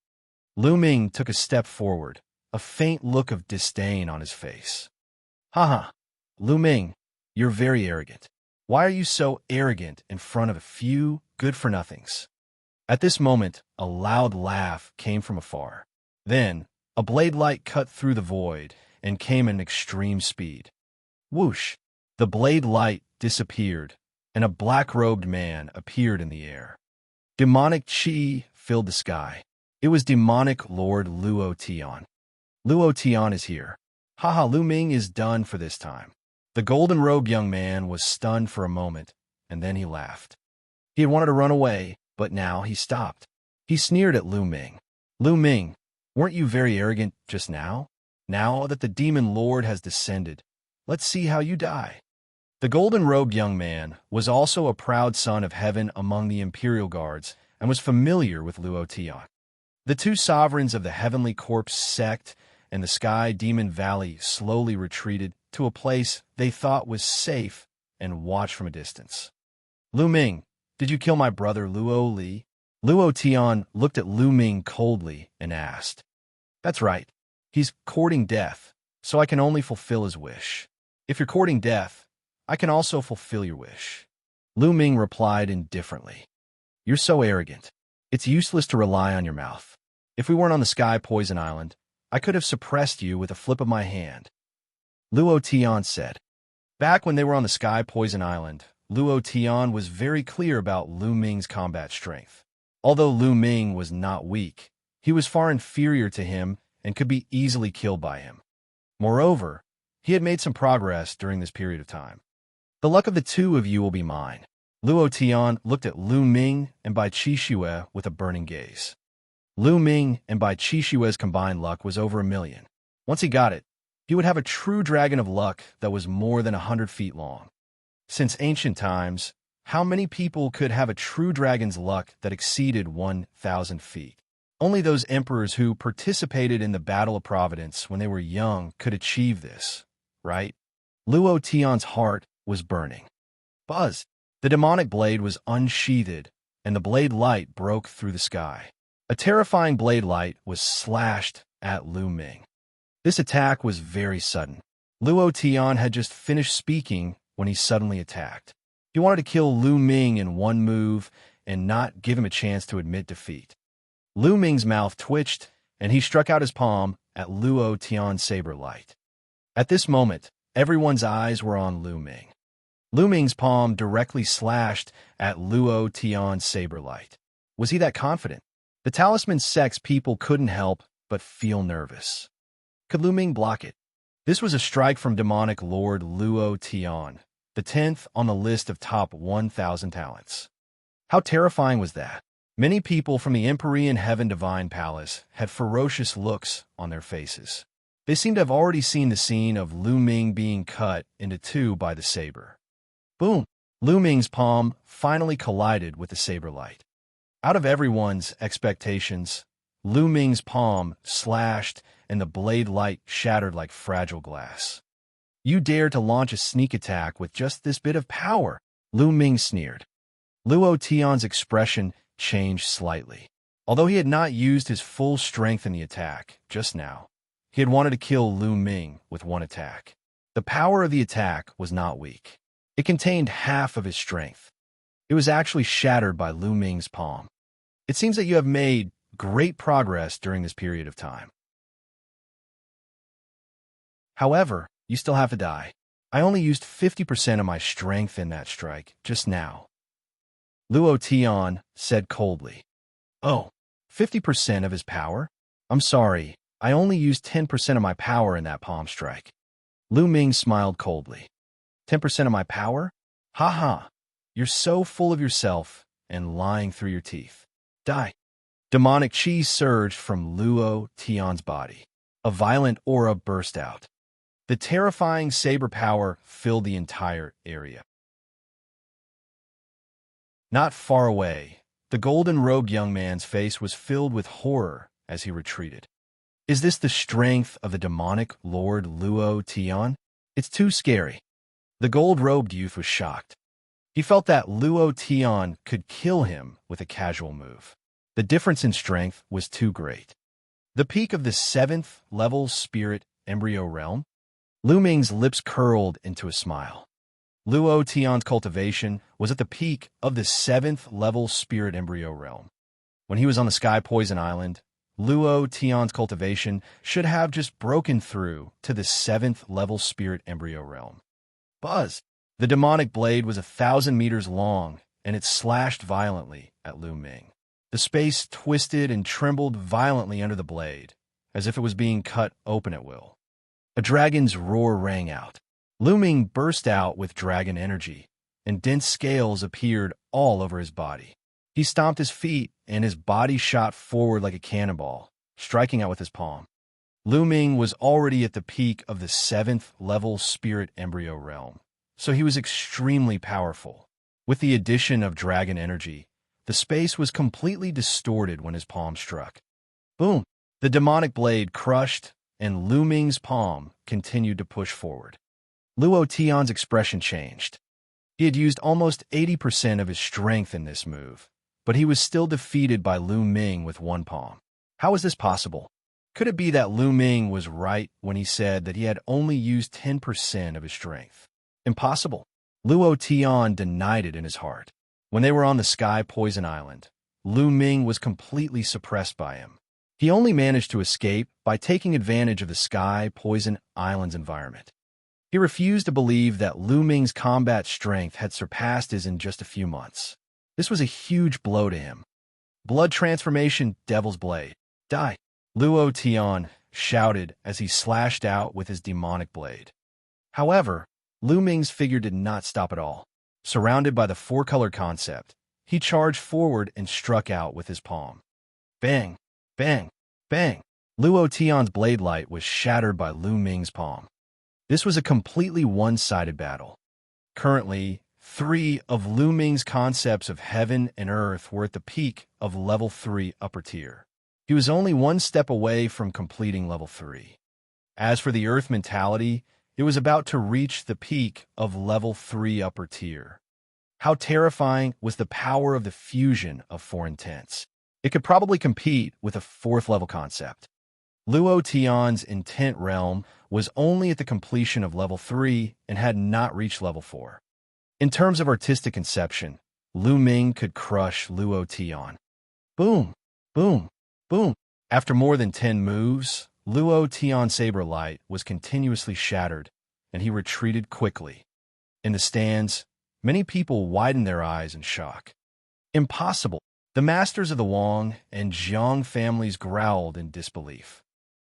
A: Lu Ming took a step forward, a faint look of disdain on his face. Haha, Lu Ming, you're very arrogant. Why are you so arrogant in front of a few good-for-nothings? At this moment, a loud laugh came from afar. Then, a blade light cut through the void and came at extreme speed. Whoosh! The blade light disappeared, and a black-robed man appeared in the air. Demonic qi filled the sky. It was demonic Lord Luo Tian. Luo Tian is here. Haha, Lu Ming is done for this time. The golden-robed young man was stunned for a moment, and then he laughed. He had wanted to run away, but now he stopped. He sneered at Lu Ming. Lu Ming, weren't you very arrogant just now? Now that the demon lord has descended, let's see how you die. The golden-robed young man was also a proud son of heaven among the imperial guards and was familiar with Luo Tian. The 2 sovereigns of the Heavenly Corpse sect and the Sky Demon Valley slowly retreated to a place they thought was safe and watched from a distance. Lu Ming, did you kill my brother Luo Li? Luo Tian looked at Lu Ming coldly and asked. That's right. He's courting death, so I can only fulfill his wish. If you're courting death, I can also fulfill your wish. Lu Ming replied indifferently. You're so arrogant. It's useless to rely on your mouth. If we weren't on the Sky Poison Island, I could have suppressed you with a flip of my hand. Luo Tian said. Back when they were on the Sky Poison Island, Luo Tian was very clear about Lu Ming's combat strength. Although Lu Ming was not weak, he was far inferior to him and could be easily killed by him. Moreover, he had made some progress during this period of time. The luck of the two of you will be mine. Luo Tian looked at Lu Ming and Bai Qixue with a burning gaze. Lu Ming and Bai Qixue's combined luck was over 1,000,000. Once he got it, he would have a true dragon of luck that was more than 100 feet long. Since ancient times, how many people could have a true dragon's luck that exceeded 1,000 feet? Only those emperors who participated in the Battle of Providence when they were young could achieve this, right? Luo Tian's heart was burning. Buzz! The demonic blade was unsheathed, and the blade light broke through the sky. A terrifying blade light was slashed at Lu Ming. This attack was very sudden. Luo Tian had just finished speaking when he suddenly attacked. He wanted to kill Lu Ming in one move and not give him a chance to admit defeat. Lu Ming's mouth twitched, and he struck out his palm at Luo Tian's saber light. At this moment, everyone's eyes were on Lu Ming. Lu Ming's palm directly slashed at Luo Tian's saber light. Was he that confident? The talisman sex people couldn't help but feel nervous. Could Lu Ming block it? This was a strike from demonic lord Luo Tian, the 10th on the list of top 1,000 talents. How terrifying was that? Many people from the Empyrean Heaven Divine Palace had ferocious looks on their faces. They seemed to have already seen the scene of Lu Ming being cut into two by the saber. Boom! Lu Ming's palm finally collided with the saber light. Out of everyone's expectations, Lu Ming's palm slashed and the blade light shattered like fragile glass. You dare to launch a sneak attack with just this bit of power, Lu Ming sneered. Luo Tian's expression changed slightly. Although he had not used his full strength in the attack just now, he had wanted to kill Lu Ming with one attack. The power of the attack was not weak. It contained half of his strength. It was actually shattered by Lu Ming's palm. It seems that you have made great progress during this period of time. However, you still have to die. I only used 50% of my strength in that strike just now. Luo Tian said coldly. Oh, 50% of his power? I'm sorry, I only used 10% of my power in that palm strike. Lu Ming smiled coldly. 10% of my power? Ha ha, you're so full of yourself and lying through your teeth. Die. Demonic chi surged from Luo Tian's body. A violent aura burst out. The terrifying saber power filled the entire area. Not far away, the golden-robed young man's face was filled with horror as he retreated. Is this the strength of the demonic Lord Luo Tian? It's too scary. The gold-robed youth was shocked. He felt that Luo Tian could kill him with a casual move. The difference in strength was too great. The peak of the 7th level spirit embryo realm? Lu Ming's lips curled into a smile. Luo Tian's cultivation was at the peak of the 7th level spirit embryo realm. When he was on the Sky Poison Island, Luo Tian's cultivation should have just broken through to the 7th level spirit embryo realm. Buzz! The demonic blade was 1,000 meters long, and it slashed violently at Lu Ming. The space twisted and trembled violently under the blade, as if it was being cut open at will. A dragon's roar rang out. Lu Ming burst out with dragon energy, and dense scales appeared all over his body. He stomped his feet, and his body shot forward like a cannonball, striking out with his palm. Lu Ming was already at the peak of the 7th level spirit embryo realm, so he was extremely powerful. With the addition of dragon energy, the space was completely distorted when his palm struck. Boom! The demonic blade crushed, and Lu Ming's palm continued to push forward. Luo Tian's expression changed. He had used almost 80% of his strength in this move, but he was still defeated by Lu Ming with one palm. How was this possible? Could it be that Lu Ming was right when he said that he had only used 10% of his strength? Impossible. Luo Tian denied it in his heart. When they were on the Sky Poison Island, Lu Ming was completely suppressed by him. He only managed to escape by taking advantage of the Sky Poison Island's environment. He refused to believe that Lu Ming's combat strength had surpassed his in just a few months. This was a huge blow to him. Blood transformation, Devil's Blade. Die! Luo Tian shouted as he slashed out with his demonic blade. However, Lu Ming's figure did not stop at all. Surrounded by the four-color concept, he charged forward and struck out with his palm. Bang! Bang! Bang! Luo Tian's blade light was shattered by Lu Ming's palm. This was a completely one-sided battle. Currently, 3 of Lu Ming's concepts of heaven and earth were at the peak of level 3 upper tier. He was only one step away from completing level 3. As for the earth mentality, it was about to reach the peak of level 3 upper tier. How terrifying was the power of the fusion of 4 intents. It could probably compete with a 4th level concept. Luo Tian's intent realm was only at the completion of level 3 and had not reached level 4. In terms of artistic conception, Lu Ming could crush Luo Tian. Boom! Boom! Boom! After more than 10 moves, Luo Tian's saber light was continuously shattered, and he retreated quickly. In the stands, many people widened their eyes in shock. Impossible! The masters of the Wang and Jiang families growled in disbelief.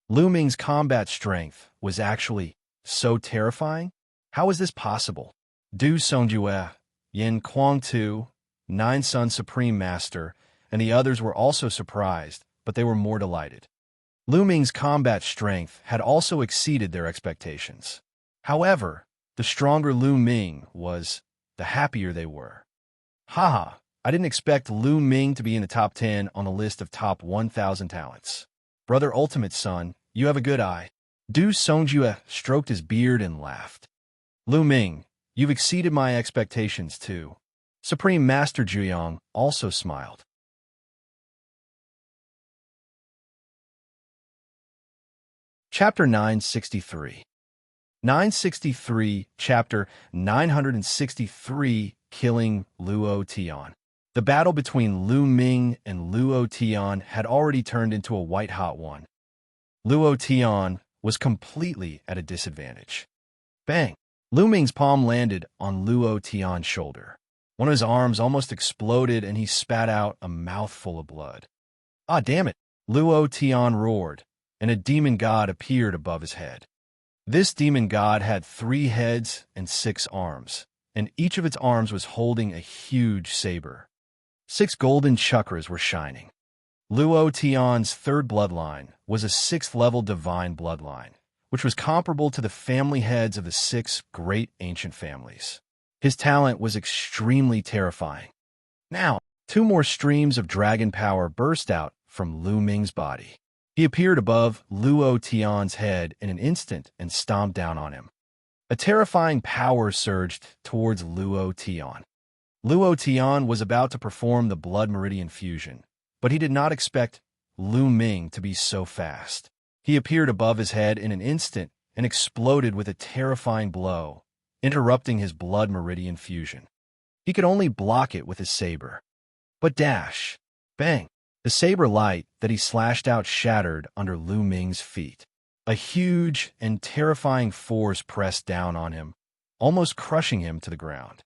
A: Lu Ming's combat strength was actually so terrifying? How is this possible? Du Songjue, Yin Kuang-tu, Nine Sun Supreme Master, and the others were also surprised, but they were more delighted. Lu Ming's combat strength had also exceeded their expectations. However, the stronger Lu Ming was, the happier they were. Haha, I didn't expect Lu Ming to be in the top 10 on the list of top 1,000 talents. Brother Ultimate Son, you have a good eye. Du Songjue stroked his beard and laughed. Lu Ming, you've exceeded my expectations too. Supreme Master Zhuyang also smiled. Chapter 963. 963, Chapter 963, Killing Luo Tian. The battle between Lu Ming and Luo Tian had already turned into a white-hot one. Luo Tian was completely at a disadvantage. Bang! Lu Ming's palm landed on Luo Tian's shoulder. One of his arms almost exploded and he spat out a mouthful of blood. Ah, damn it! Luo Tian roared, and a demon god appeared above his head. This demon god had 3 heads and 6 arms, and each of its arms was holding a huge saber. 6 golden chakras were shining. Luo Tian's 3rd bloodline was a 6th-level divine bloodline, which was comparable to the family heads of the 6 great ancient families. His talent was extremely terrifying. Now, 2 more streams of dragon power burst out from Lu Ming's body. He appeared above Luo Tian's head in an instant and stomped down on him. A terrifying power surged towards Luo Tian. Luo Tian was about to perform the blood meridian fusion, but he did not expect Lu Ming to be so fast. He appeared above his head in an instant and exploded with a terrifying blow, interrupting his blood meridian fusion. He could only block it with his saber. But dash! Bang! The saber light that he slashed out shattered under Lu Ming's feet. A huge and terrifying force pressed down on him, almost crushing him to the ground.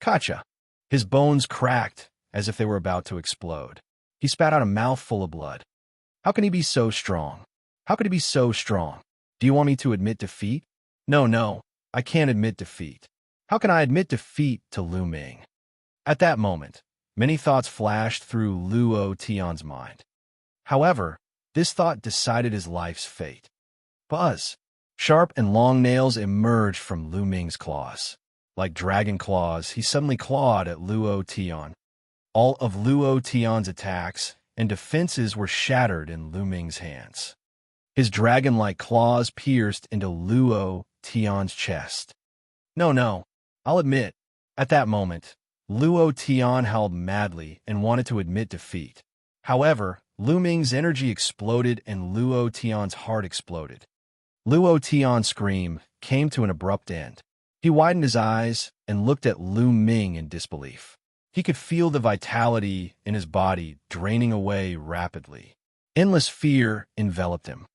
A: Kacha! His bones cracked as if they were about to explode. He spat out a mouthful of blood. How can he be so strong? How could he be so strong? Do you want me to admit defeat? No, I can't admit defeat. How can I admit defeat to Lu Ming? At that moment, many thoughts flashed through Luo Tian's mind. However, this thought decided his life's fate. Buzz! Sharp and long nails emerged from Lu Ming's claws. Like dragon claws, he suddenly clawed at Luo Tian. All of Luo Tian's attacks and defenses were shattered in Lu Ming's hands. His dragon-like claws pierced into Luo Tian's chest. No, I'll admit. At that moment, Luo Tian howled madly and wanted to admit defeat. However, Lu Ming's energy exploded and Luo Tian's heart exploded. Luo Tian's scream came to an abrupt end. He widened his eyes and looked at Lu Ming in disbelief. He could feel the vitality in his body draining away rapidly. Endless fear enveloped him.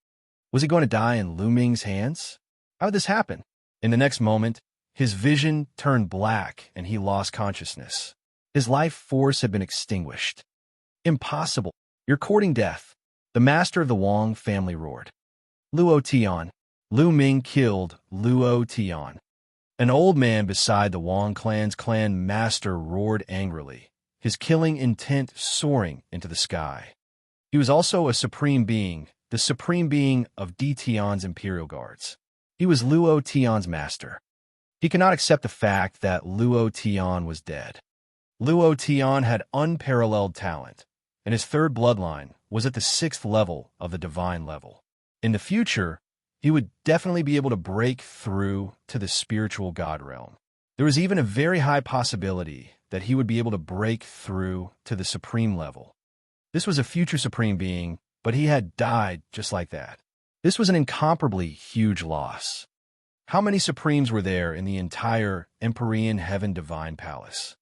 A: Was he going to die in Lu Ming's hands? How did this happen? In the next moment, his vision turned black and he lost consciousness. His life force had been extinguished. Impossible. You're courting death. The master of the Wang family roared. Luo Tian. Lu Ming killed Luo Tian. An old man beside the Wang clan's clan master roared angrily, his killing intent soaring into the sky. He was also a supreme being, the supreme being of Di Tian's imperial guards. He was Luo Tian's master. He could not accept the fact that Luo Tian was dead. Luo Tian had unparalleled talent, and his third bloodline was at the 6th level of the divine level. In the future, he would definitely be able to break through to the spiritual god realm. There was even a very high possibility that he would be able to break through to the supreme level. This was a future supreme being, but he had died just like that. This was an incomparably huge loss. How many supremes were there in the entire Empyrean Heaven Divine Palace?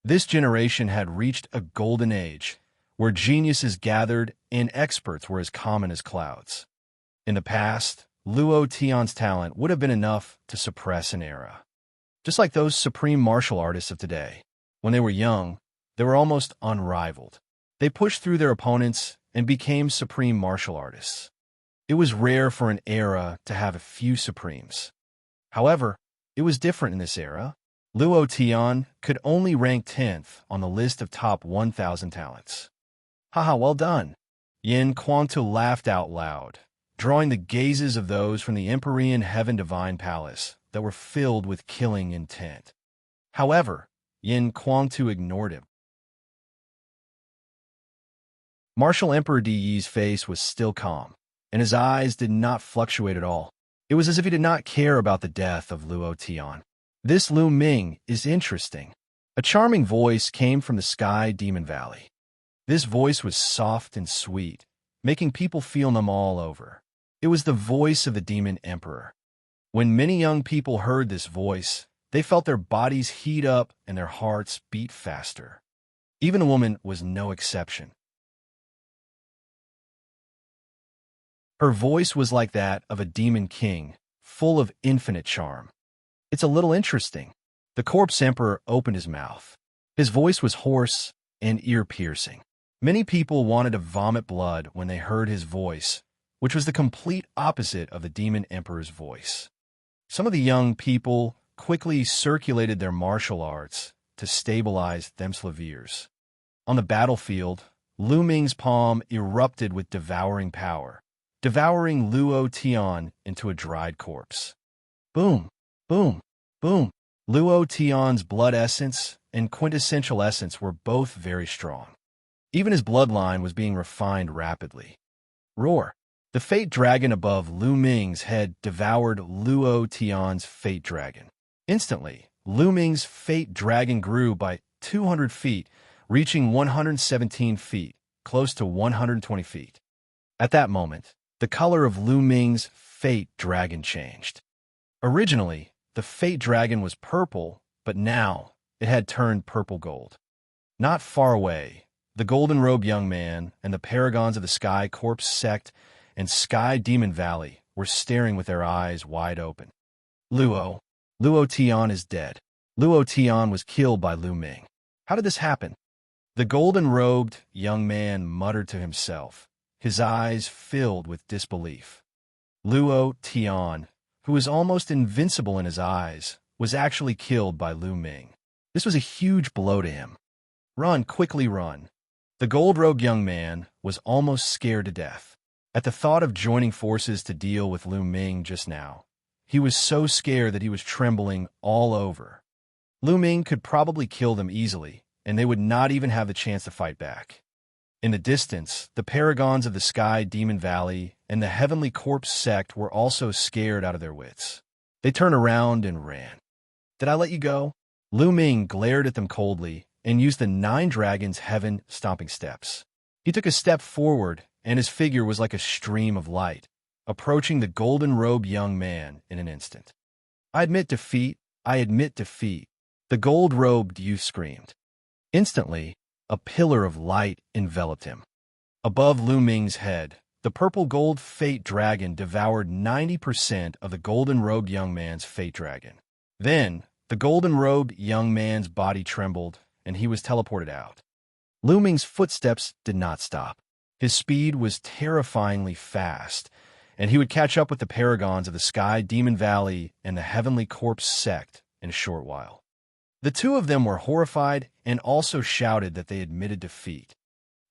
A: This generation had reached a golden age, where geniuses gathered and experts were as common as clouds. In the past, Luo Tian's talent would have been enough to suppress an era. Just like those supreme martial artists of today. When they were young, they were almost unrivaled. They pushed through their opponents and became supreme martial artists. It was rare for an era to have a few supremes. However, it was different in this era. Luo Tian could only rank 10th on the list of top 1,000 talents. Haha, well done. Yin Quangtu laughed out loud, drawing the gazes of those from the Empyrean Heaven Divine Palace that were filled with killing intent. However, Yin Quangtu ignored him. Martial Emperor Di Yi's face was still calm, and his eyes did not fluctuate at all. It was as if he did not care about the death of Luo Tian. This Lu Ming is interesting. A charming voice came from the Sky Demon Valley. This voice was soft and sweet, making people feel numb all over. It was the voice of the Demon Emperor. When many young people heard this voice, they felt their bodies heat up and their hearts beat faster. Even a woman was no exception. Her voice was like that of a demon king, full of infinite charm. It's a little interesting. The corpse emperor opened his mouth. His voice was hoarse and ear-piercing. Many people wanted to vomit blood when they heard his voice, which was the complete opposite of the demon emperor's voice. Some of the young people quickly circulated their martial arts to stabilize themselves. On the battlefield, Lu Ming's palm erupted with devouring power, devouring Luo Tian into a dried corpse. Boom, boom, boom. Luo Tian's blood essence and quintessential essence were both very strong. Even his bloodline was being refined rapidly. Roar. The fate dragon above Lu Ming's head devoured Luo Tian's fate dragon. Instantly, Lu Ming's fate dragon grew by 200 feet, reaching 117 feet, close to 120 feet. At that moment, the color of Lu Ming's fate dragon changed. Originally, the fate dragon was purple, but now it had turned purple gold. Not far away, the golden-robed young man and the paragons of the Sky Corpse Sect and Sky Demon Valley were staring with their eyes wide open. Luo Tian is dead. Luo Tian was killed by Lu Ming. How did this happen? The golden-robed young man muttered to himself, his eyes filled with disbelief. Luo Tian, who was almost invincible in his eyes, was actually killed by Lu Ming. This was a huge blow to him. Run, quickly run. The gold-robed young man was almost scared to death. At the thought of joining forces to deal with Lu Ming just now, he was so scared that he was trembling all over. Lu Ming could probably kill them easily, and they would not even have the chance to fight back. In the distance, the paragons of the Sky Demon Valley and the Heavenly Corpse Sect were also scared out of their wits. They turned around and ran. Did I let you go? Lu Ming glared at them coldly and used the 9 Dragons' Heaven Stomping Steps. He took a step forward, and his figure was like a stream of light, approaching the golden-robed young man in an instant. I admit defeat, I admit defeat, the gold-robed youth screamed. Instantly, a pillar of light enveloped him. Above Lu Ming's head, the purple-gold fate dragon devoured 90% of the golden-robed young man's fate dragon. Then, the golden-robed young man's body trembled, and he was teleported out. Lu Ming's footsteps did not stop. His speed was terrifyingly fast, and he would catch up with the paragons of the Sky Demon Valley and the Heavenly Corpse Sect in a short while. The two of them were horrified and also shouted that they admitted defeat.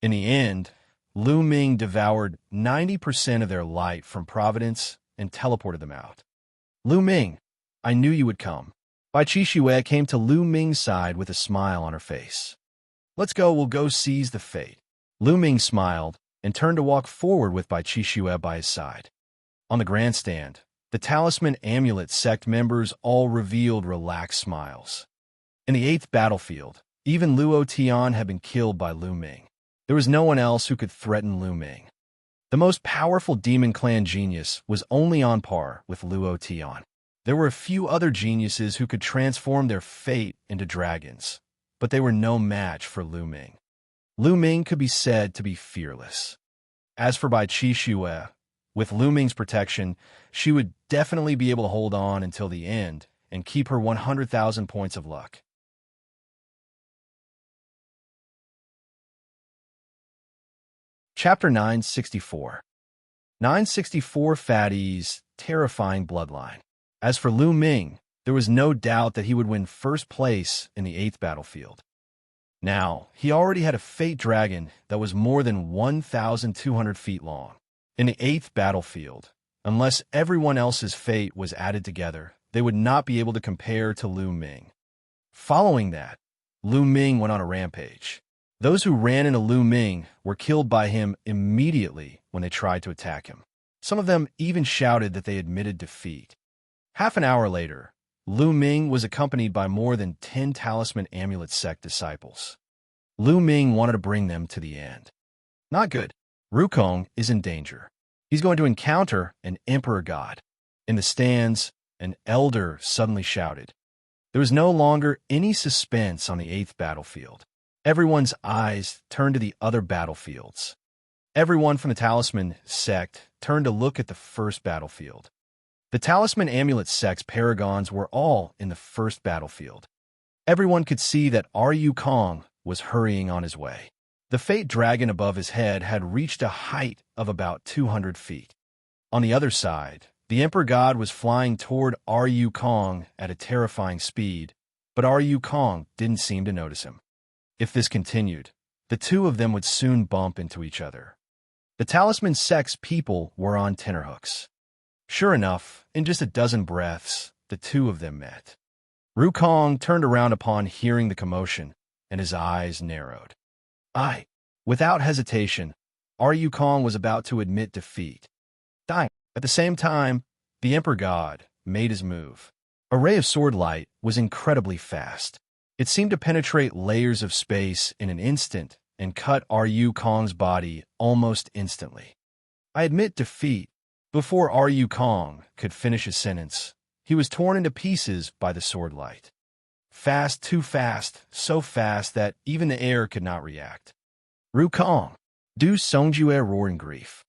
A: In the end, Lu Ming devoured 90% of their light from Providence and teleported them out. Lu Ming, I knew you would come. Bai Qixue came to Lu Ming's side with a smile on her face. Let's go, we'll go seize the fate. Lu Ming smiled and turned to walk forward with Bai Qixue by his side. On the grandstand, the Talisman Amulet sect members all revealed relaxed smiles. In the 8th battlefield, even Luo Tian had been killed by Lu Ming. There was no one else who could threaten Lu Ming. The most powerful demon clan genius was only on par with Luo Tian. There were a few other geniuses who could transform their fate into dragons, but they were no match for Lu Ming. Lu Ming could be said to be fearless. As for Bai Qixue, with Lu Ming's protection, she would definitely be able to hold on until the end and keep her 100,000 points of luck. Chapter 964. 964 Fatty's Terrifying Bloodline. As for Lu Ming, there was no doubt that he would win first place in the 8th battlefield. Now, he already had a fate dragon that was more than 1,200 feet long. In the 8th battlefield, unless everyone else's fate was added together, they would not be able to compare to Lu Ming. Following that, Lu Ming went on a rampage. Those who ran into Lu Ming were killed by him immediately when they tried to attack him. Some of them even shouted that they admitted defeat. Half an hour later, Lu Ming was accompanied by more than 10 Talisman Amulet sect disciples. Lu Ming wanted to bring them to the end. Not good. Rukong is in danger. He's going to encounter an Emperor God. In the stands, an elder suddenly shouted. There was no longer any suspense on the 8th battlefield. Everyone's eyes turned to the other battlefields. Everyone from the Talisman sect turned to look at the first battlefield. The Talisman Amulet sect's paragons were all in the first battlefield. Everyone could see that Ryu Kong was hurrying on his way. The fate dragon above his head had reached a height of about 200 feet. On the other side, the Emperor God was flying toward Ryu Kong at a terrifying speed, but Ryu Kong didn't seem to notice him. If this continued, the two of them would soon bump into each other. The Talisman sect's people were on tenterhooks. Sure enough, in just a dozen breaths, the two of them met. Rukong turned around upon hearing the commotion, and his eyes narrowed. Without hesitation, Ryu Kong was about to admit defeat. At the same time, the Emperor God made his move. A ray of sword light was incredibly fast. It seemed to penetrate layers of space in an instant and cut Ryu Kong's body almost instantly. I admit defeat. Before Ryu Kong could finish his sentence, he was torn into pieces by the sword light. Fast, too fast, so fast that even the air could not react. Rukong, Du Songjue roared in grief.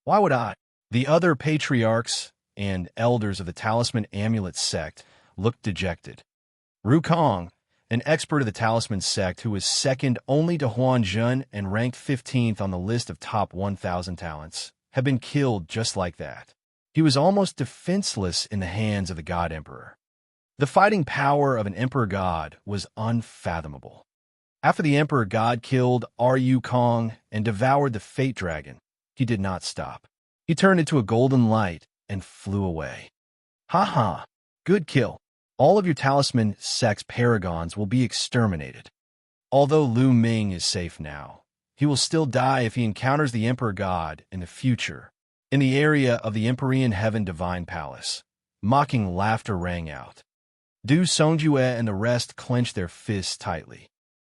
A: Why would I? The other patriarchs and elders of the Talisman Amulet sect looked dejected. Rukong, an expert of the Talisman sect who was second only to Huan Zhen and ranked 15th on the list of top 1,000 talents, had been killed just like that. He was almost defenseless in the hands of the God Emperor. The fighting power of an Emperor God was unfathomable. After the Emperor God killed Ryu Kong and devoured the Fate Dragon, he did not stop. He turned into a golden light and flew away. Ha! Good kill. All of your Talisman sect's paragons will be exterminated. Although Lu Ming is safe now, he will still die if he encounters the Emperor God in the future, in the area of the Empyrean Heaven Divine Palace. Mocking laughter rang out. Du Songjue and the rest clenched their fists tightly.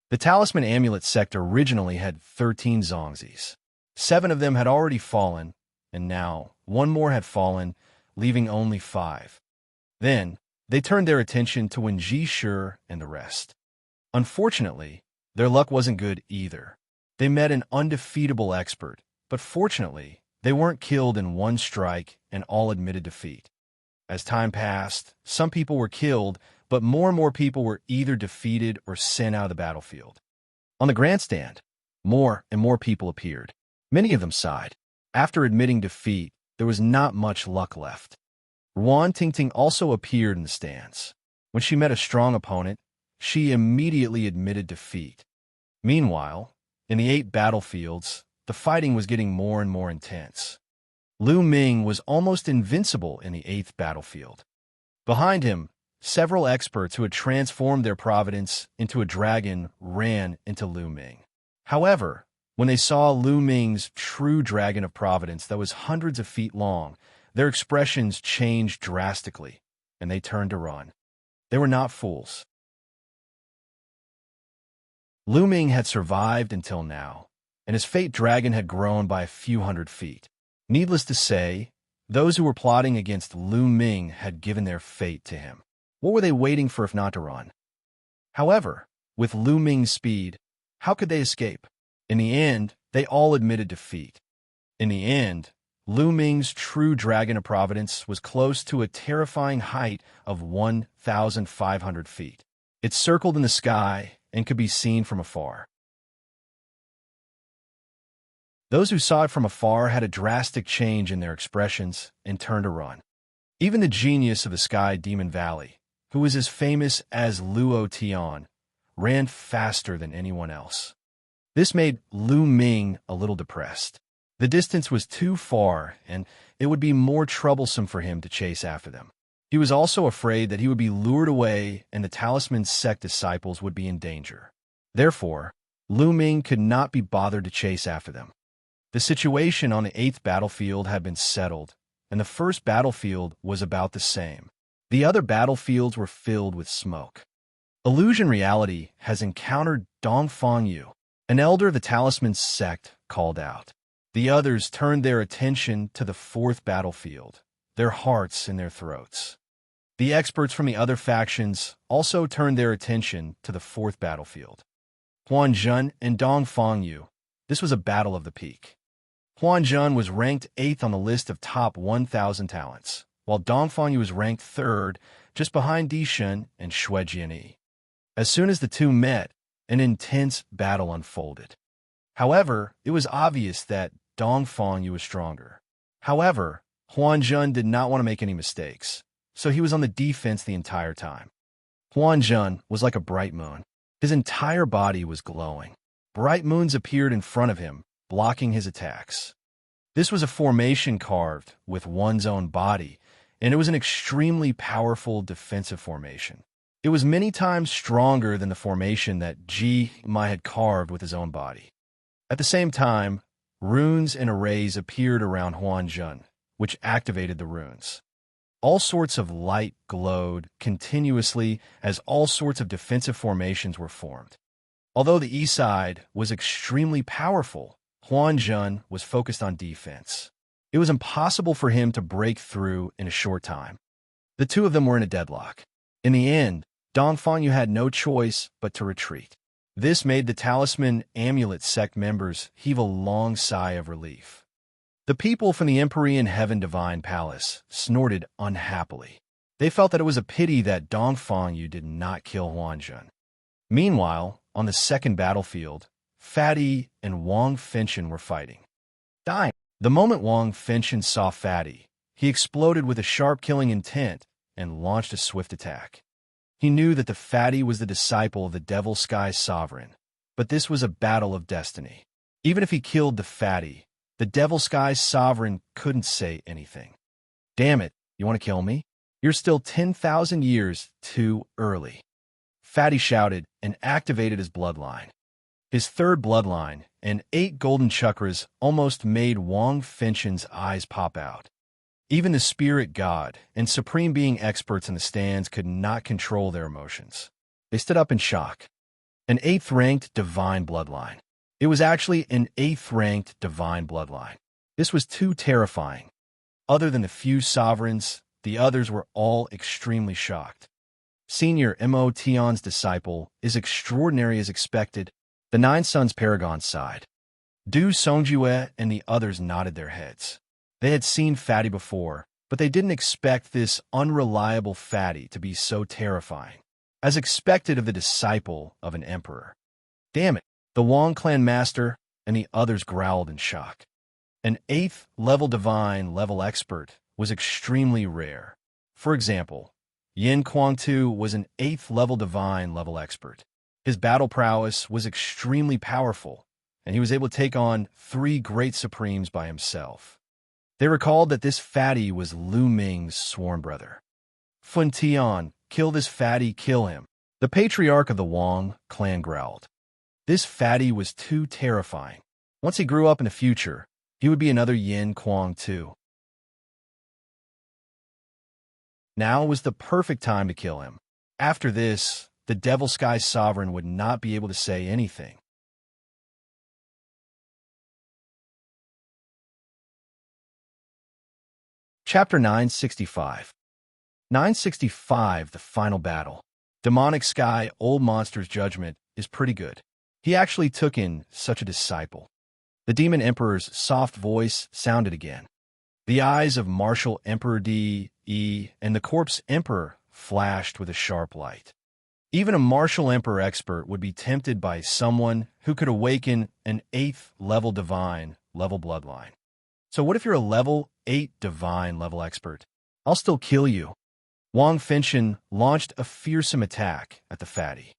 A: The Talisman Amulet sect originally had 13 Zongzis. 7 of them had already fallen, and now 1 more had fallen, leaving only 5. Then, they turned their attention to Wenji Shi and the rest. Unfortunately, their luck wasn't good either. They met an undefeatable expert, but fortunately, they weren't killed in one strike and all admitted defeat. As time passed, some people were killed, but more and more people were either defeated or sent out of the battlefield. On the grandstand, more and more people appeared. Many of them sighed. After admitting defeat, there was not much luck left. Ruan Tingting also appeared in the stands. When she met a strong opponent, she immediately admitted defeat. Meanwhile, in the 8 battlefields, the fighting was getting more and more intense. Lu Ming was almost invincible in the 8th battlefield. Behind him, several experts who had transformed their providence into a dragon ran into Lu Ming. However, when they saw Lu Ming's true dragon of providence that was hundreds of feet long, their expressions changed drastically, and they turned to run. They were not fools. Lu Ming had survived until now, and his fate dragon had grown by a few hundred feet. Needless to say, those who were plotting against Lu Ming had given their fate to him. What were they waiting for if not to run? However, with Lu Ming's speed, how could they escape? In the end, they all admitted defeat. In the end, Lu Ming's true dragon of providence was close to a terrifying height of 1,500 feet. It circled in the sky and could be seen from afar. Those who saw it from afar had a drastic change in their expressions and turned to run. Even the genius of the Sky Demon Valley, who was as famous as Luo Tian, ran faster than anyone else. This made Lu Ming a little depressed. The distance was too far, and it would be more troublesome for him to chase after them. He was also afraid that he would be lured away and the Talisman sect disciples would be in danger. Therefore, Lu Ming could not be bothered to chase after them. The situation on the 8th battlefield had been settled, and the 1st battlefield was about the same. The other battlefields were filled with smoke. Illusion Reality has encountered Dongfang Yu. An elder of the Talisman sect called out. The others turned their attention to the 4th battlefield, their hearts in their throats. The experts from the other factions also turned their attention to the 4th battlefield. Huan Zhen and Dongfang Yu. This was a battle of the peak. Huan Zhen was ranked 8th on the list of top 1,000 talents, while Dongfang Yu was ranked 3rd, just behind Dishan and Xue Jianyi. As soon as the two met, an intense battle unfolded. However, it was obvious that Dongfang Yu was stronger. However, Huan Zhen did not want to make any mistakes, so he was on the defense the entire time. Huan Zhen was like a bright moon. His entire body was glowing. Bright moons appeared in front of him, blocking his attacks. This was a formation carved with one's own body, and it was an extremely powerful defensive formation. It was many times stronger than the formation that Ji Mai had carved with his own body. At the same time, runes and arrays appeared around Huan Zhen, which activated the runes. All sorts of light glowed continuously as all sorts of defensive formations were formed. Although the east side was extremely powerful, Huan Zhen was focused on defense. It was impossible for him to break through in a short time. The two of them were in a deadlock. In the end, Dongfang Yu had no choice but to retreat. This made the Talisman Amulet sect members heave a long sigh of relief. The people from the Empyrean Heaven Divine Palace snorted unhappily. They felt that it was a pity that Dongfang Yu did not kill Huan Zhen. Meanwhile, on the 2nd battlefield, Fatty and Wang Fenshen were fighting. Dying. The moment Wang Fenshen saw Fatty, he exploded with a sharp killing intent and launched a swift attack. He knew that the Fatty was the disciple of the Devil Sky Sovereign, but this was a battle of destiny. Even if he killed the Fatty, the Devil Sky Sovereign couldn't say anything. Damn it, you want to kill me? You're still 10,000 years too early. Fatty shouted and activated his bloodline. His 3rd bloodline and 8 golden chakras almost made Wang Fenshen's eyes pop out. Even the spirit god and supreme being experts in the stands could not control their emotions. They stood up in shock. An 8th-ranked divine bloodline. It was actually an 8th-ranked divine bloodline. This was too terrifying. Other than the few sovereigns, the others were all extremely shocked. Senior Mo Tian's disciple is extraordinary as expected. The 9 Sons Paragon sighed. Du Songjue and the others nodded their heads. They had seen Fatty before, but they didn't expect this unreliable Fatty to be so terrifying, as expected of the disciple of an emperor. Damn it, the Wang clan master and the others growled in shock. An 8th-level divine level expert was extremely rare. For example, Yin Kuang-tu was an 8th level divine level expert. His battle prowess was extremely powerful, and he was able to take on 3 great supremes by himself. They recalled that this fatty was Lu Ming's sworn brother. Fun Tian, kill this fatty, kill him. The patriarch of the Wang clan growled. This fatty was too terrifying. Once he grew up in the future, he would be another Yin Kuang-tu. Now was the perfect time to kill him. After this, the Devil Sky Sovereign would not be able to say anything. Chapter 965. 965, the final battle. Demonic Sky Old Monster's judgment is pretty good. He actually took in such a disciple. The Demon Emperor's soft voice sounded again. The eyes of Martial Emperor D.E. and the Corpse Emperor flashed with a sharp light. Even a Martial Emperor expert would be tempted by someone who could awaken an 8th level divine level bloodline. So what if you're a level 8 divine level expert? I'll still kill you. Wang Fenshin launched a fearsome attack at the fatty.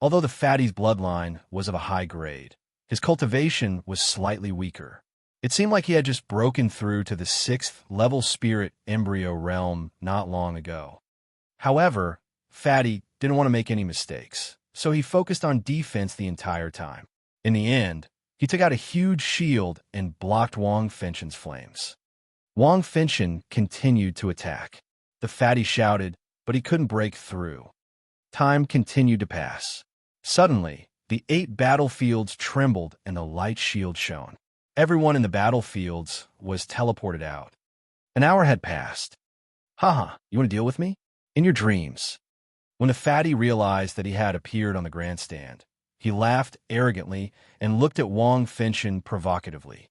A: Although the fatty's bloodline was of a high grade, his cultivation was slightly weaker. It seemed like he had just broken through to the 6th level spirit embryo realm not long ago. However, Fatty didn't want to make any mistakes, so he focused on defense the entire time. In the end, he took out a huge shield and blocked Wang Fenshin's flames. Wang Fenshin continued to attack. The fatty shouted, but he couldn't break through. Time continued to pass. Suddenly, the 8 battlefields trembled and the light shield shone. Everyone in the battlefields was teleported out. An hour had passed. Haha, you want to deal with me? In your dreams. When the fatty realized that he had appeared on the grandstand, he laughed arrogantly and looked at Wang Fenshin provocatively.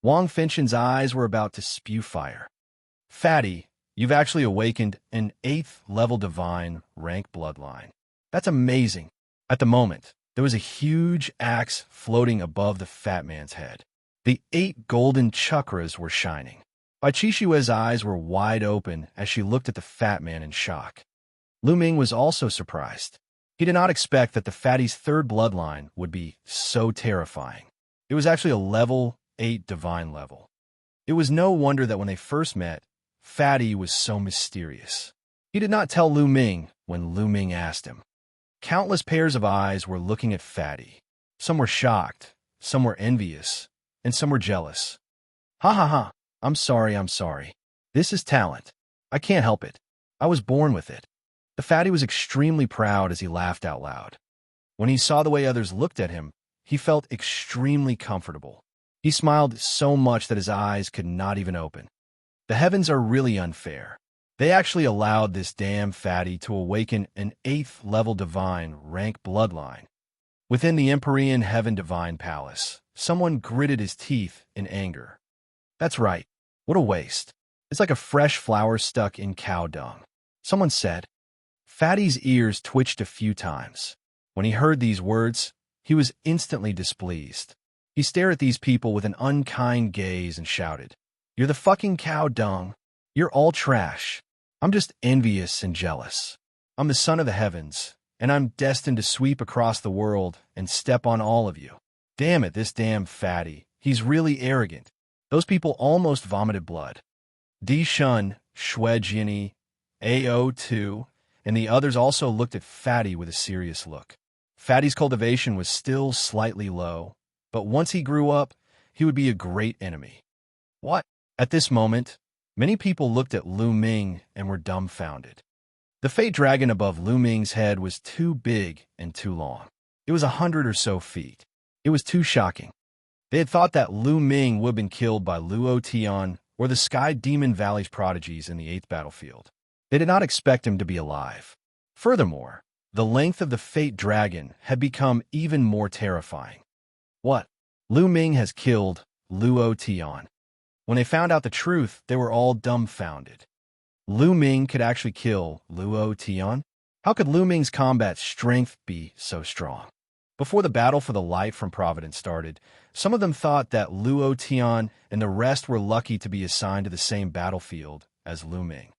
A: Wang Fenshin's eyes were about to spew fire. Fatty, you've actually awakened an 8th level divine rank bloodline. That's amazing. At the moment, there was a huge axe floating above the fat man's head. The 8 golden chakras were shining. Bai Qixue's eyes were wide open as she looked at the fat man in shock. Lu Ming was also surprised. He did not expect that the fatty's 3rd bloodline would be so terrifying. It was actually a level 8 divine level. It was no wonder that when they first met, Fatty was so mysterious. He did not tell Lu Ming when Lu Ming asked him. Countless pairs of eyes were looking at Fatty. Some were shocked, some were envious, and some were jealous. Ha ha ha, I'm sorry. This is talent. I can't help it. I was born with it. The fatty was extremely proud as he laughed out loud. When he saw the way others looked at him, he felt extremely comfortable. He smiled so much that his eyes could not even open. The heavens are really unfair. They actually allowed this damn fatty to awaken an 8th level divine rank bloodline. Within the Empyrean Heaven Divine Palace, someone gritted his teeth in anger. That's right. What a waste. It's like a fresh flower stuck in cow dung. Someone said. Fatty's ears twitched a few times. When he heard these words, he was instantly displeased. He stared at these people with an unkind gaze and shouted, "You're the fucking cow dung. You're all trash. I'm just envious and jealous. I'm the son of the heavens, and I'm destined to sweep across the world and step on all of you. Damn it, this damn fatty. He's really arrogant." Those people almost vomited blood. Di Shun, Xue Jinni, AO2, and the others also looked at Fatty with a serious look. Fatty's cultivation was still slightly low, but once he grew up, he would be a great enemy. What? At this moment, many people looked at Lu Ming and were dumbfounded. The fate dragon above Lu Ming's head was too big and too long. It was 100 or so feet. It was too shocking. They had thought that Lu Ming would have been killed by Luo Tian or the Sky Demon Valley's prodigies in the 8th battlefield. They did not expect him to be alive. Furthermore, the length of the fate dragon had become even more terrifying. What? Lu Ming has killed Luo Tian. When they found out the truth, they were all dumbfounded. Lu Ming could actually kill Luo Tian? How could Lu Ming's combat strength be so strong? Before the battle for the light from Providence started, some of them thought that Luo Tian and the rest were lucky to be assigned to the same battlefield as Lu Ming.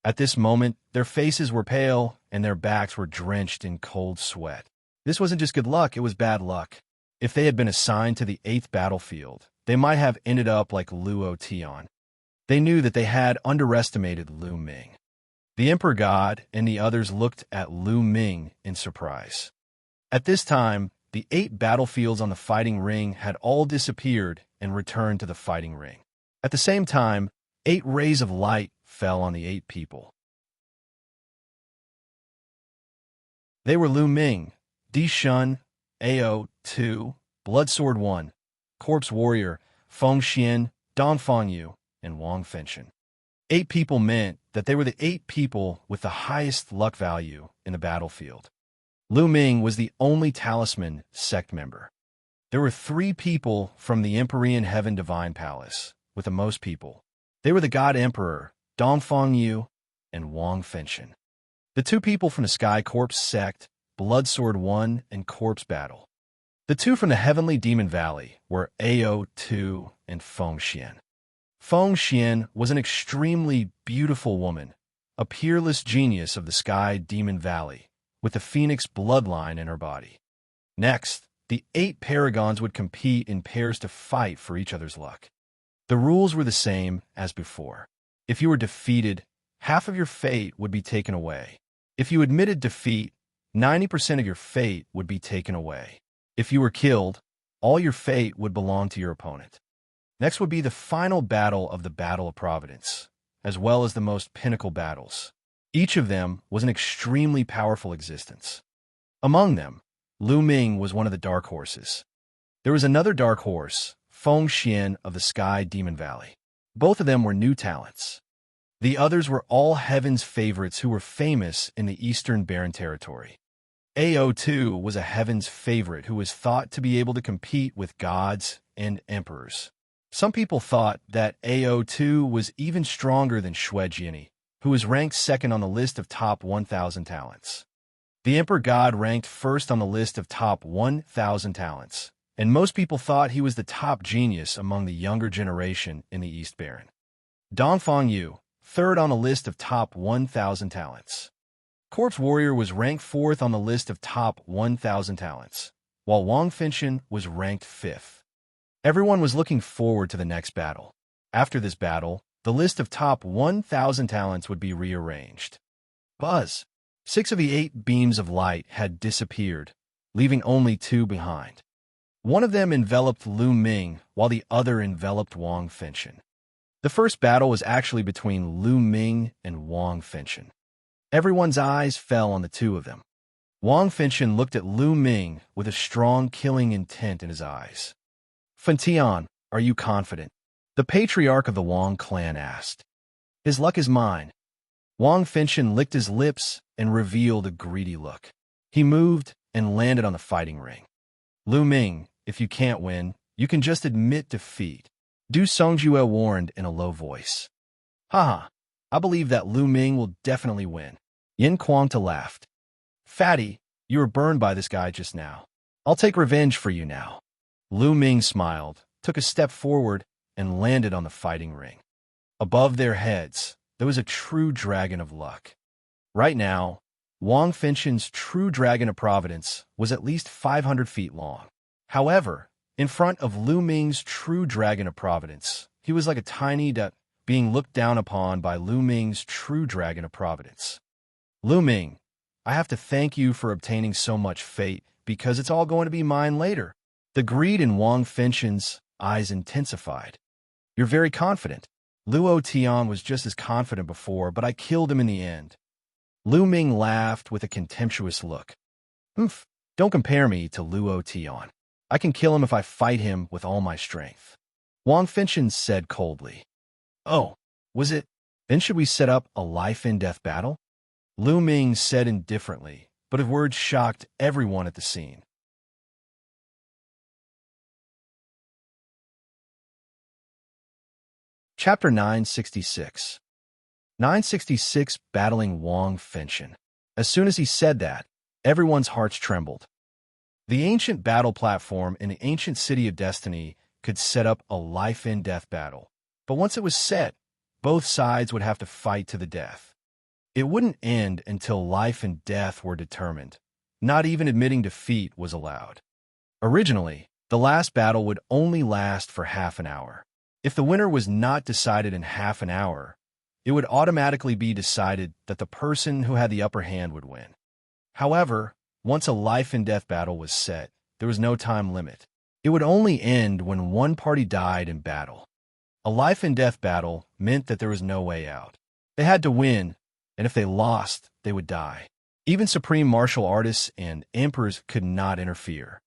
A: At this moment, their faces were pale and their backs were drenched in cold sweat. This wasn't just good luck, it was bad luck. If they had been assigned to the 8th battlefield, they might have ended up like Luo Tian. They knew that they had underestimated Lu Ming. The Emperor God and the others looked at Lu Ming in surprise. At this time, the 8 battlefields on the fighting ring had all disappeared and returned to the fighting ring. At the same time, 8 rays of light fell on the 8 people. They were Lu Ming, Di Shun, Ao 2, Bloodsword 1, Corpse Warrior, Feng Xian, Dongfang Yu, and Wang Fenshin. 8 people meant that they were the 8 people with the highest luck value in the battlefield. Lu Ming was the only talisman sect member. There were 3 people from the Empyrean Heaven Divine Palace, with the most people. They were the God Emperor, Dongfang Yu, and Wang Fenshin. The 2 people from the Sky Corpse sect, Bloodsword 1 and Corpse Battle. The 2 from the Heavenly Demon Valley were Ao 2 and Feng Xian. Feng Xian was an extremely beautiful woman, a peerless genius of the Sky Demon Valley, with the Phoenix bloodline in her body. Next, the 8 paragons would compete in pairs to fight for each other's luck. The rules were the same as before. If you were defeated, half of your fate would be taken away. If you admitted defeat, 90% of your fate would be taken away. If you were killed, all your fate would belong to your opponent. Next would be the final battle of the Battle of Providence, as well as the most pinnacle battles. Each of them was an extremely powerful existence. Among them, Lu Ming was one of the dark horses. There was another dark horse, Feng Xian of the Sky Demon Valley. Both of them were new talents. The others were all Heaven's favorites who were famous in the Eastern Barren Territory. Ao 2 was a Heaven's favorite who was thought to be able to compete with gods and emperors. Some people thought that Ao 2 was even stronger than Xue Jiani, who was ranked 2nd on the list of top 1,000 talents. The Emperor God ranked 1st on the list of top 1,000 talents, and most people thought he was the top genius among the younger generation in the East Barren. Dongfang Yu, 3rd on the list of top 1,000 talents. Corpse Warrior was ranked 4th on the list of top 1,000 talents, while Wang Fenshin was ranked 5th. Everyone was looking forward to the next battle. After this battle, the list of top 1,000 talents would be rearranged. Buzz! 6 of the 8 beams of light had disappeared, leaving only 2 behind. One of them enveloped Lu Ming, while the other enveloped Wang Fenshin. The first battle was actually between Lu Ming and Wang Fenshin. Everyone's eyes fell on the 2 of them. Wang Fenshin looked at Lu Ming with a strong killing intent in his eyes. Fentian, are you confident? The patriarch of the Wang clan asked. His luck is mine. Wang Fenshin licked his lips and revealed a greedy look. He moved and landed on the fighting ring. Lu Ming, if you can't win, you can just admit defeat. Du Songjue warned in a low voice. Haha, I believe that Lu Ming will definitely win. Yin Kuangta laughed. Fatty, you were burned by this guy just now. I'll take revenge for you now. Lu Ming smiled, took a step forward, and landed on the fighting ring. Above their heads, there was a true dragon of luck. Right now, Wang Fenshin's true dragon of providence was at least 500 feet long. However, in front of Lu Ming's true dragon of providence, he was like a tiny dot being looked down upon by Lu Ming's true dragon of providence. Lu Ming, I have to thank you for obtaining so much fate, because it's all going to be mine later. The greed in Wang Fenshin's eyes intensified. You're very confident. Luo Tian was just as confident before, but I killed him in the end. Lu Ming laughed with a contemptuous look. Don't compare me to Luo Tian. I can kill him if I fight him with all my strength. Wang Fenshin said coldly. Oh, was it? Then should we set up a life-and-death battle? Lu Ming said indifferently, but his words shocked everyone at the scene. Chapter 966. 966 Battling Wang Fenshin. As soon as he said that, everyone's hearts trembled. The ancient battle platform in the ancient city of Destiny could set up a life-and-death battle. But once it was set, both sides would have to fight to the death. It wouldn't end until life and death were determined. Not even admitting defeat was allowed. Originally, the last battle would only last for half an hour. If the winner was not decided in half an hour, it would automatically be decided that the person who had the upper hand would win. However, once a life and death battle was set, there was no time limit. It would only end when one party died in battle. A life and death battle meant that there was no way out. They had to win, and if they lost, they would die. Even supreme martial artists and emperors could not interfere.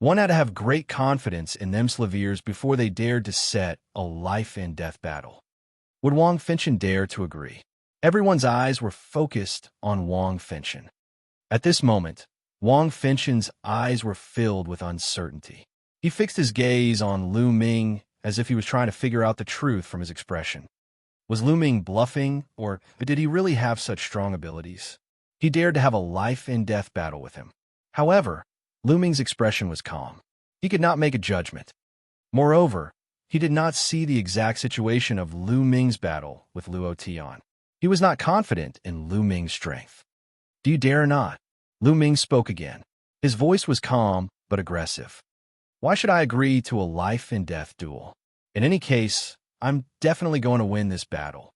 A: One had to have great confidence in them Slaviers before they dared to set a life and death battle. Would Wang Fengchen dare to agree? Everyone's eyes were focused on Wang Fengchen. At this moment, Wang Fengchen's eyes were filled with uncertainty. He fixed his gaze on Lu Ming as if he was trying to figure out the truth from his expression. Was Lu Ming bluffing, or did he really have such strong abilities? He dared to have a life and death battle with him. However, Lu Ming's expression was calm. He could not make a judgment. Moreover, he did not see the exact situation of Lu Ming's battle with Luo Tian. He was not confident in Lu Ming's strength. Do you dare or not? Lu Ming spoke again. His voice was calm but aggressive. Why should I agree to a life and death duel? In any case, I'm definitely going to win this battle.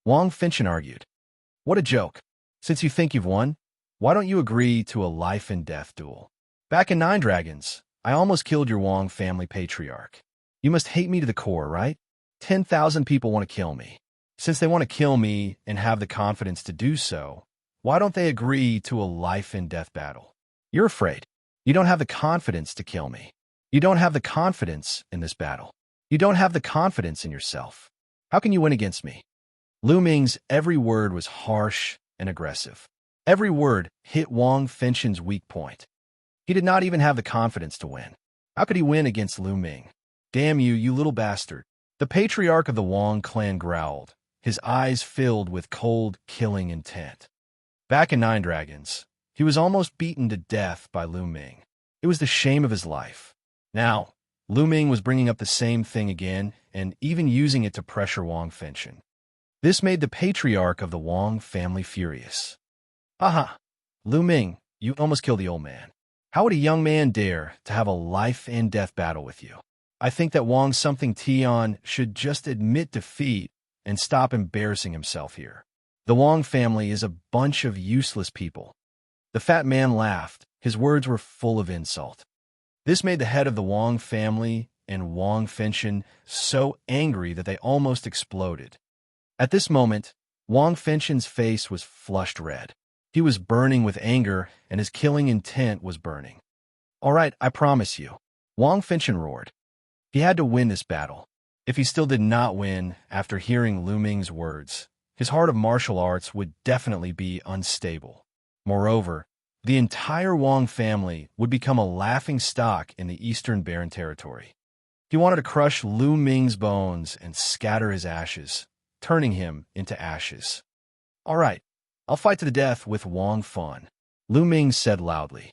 A: Wang Fengchen argued. What a joke. Since you think you've won, why don't you agree to a life and death duel? Back in Nine Dragons, I almost killed your Wang family patriarch. You must hate me to the core, right? 10,000 people want to kill me. Since they want to kill me and have the confidence to do so, why don't they agree to a life and death battle? You're afraid. You don't have the confidence to kill me. You don't have the confidence in this battle. You don't have the confidence in yourself. How can you win against me? Lu Ming's every word was harsh and aggressive. Every word hit Wang Fengchen's weak point. He did not even have the confidence to win. How could he win against Lu Ming? Damn you, you little bastard. The patriarch of the Wang clan growled, his eyes filled with cold, killing intent. Back in Nine Dragons, he was almost beaten to death by Lu Ming. It was the shame of his life. Now, Lu Ming was bringing up the same thing again and even using it to pressure Wang Fengchen. This made the patriarch of the Wang family furious. Aha! Lu Ming, you almost killed the old man. How would a young man dare to have a life and death battle with you? I think that Wang something Tian should just admit defeat and stop embarrassing himself here. The Wang family is a bunch of useless people. The fat man laughed. His words were full of insult. This made the head of the Wang family and Wang Fengchen so angry that they almost exploded. At this moment, Wang Fengchen's face was flushed red. He was burning with anger, and his killing intent was burning. All right, I promise you. Wang Fengchen roared. He had to win this battle. If he still did not win after hearing Lu Ming's words, his heart of martial arts would definitely be unstable. Moreover, the entire Wang family would become a laughing stock in the Eastern Barren Territory. He wanted to crush Lu Ming's bones and scatter his ashes, turning him into ashes. All right, I'll fight to the death with Wang Fan, Lu Ming said loudly.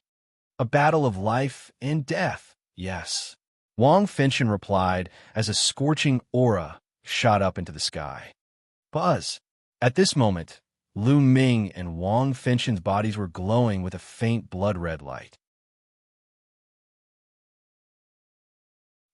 A: A battle of life and death, yes. Wang Fengchen replied as a scorching aura shot up into the sky. Buzz! At this moment, Lu Ming and Wang Fengchen's bodies were glowing with a faint blood-red light.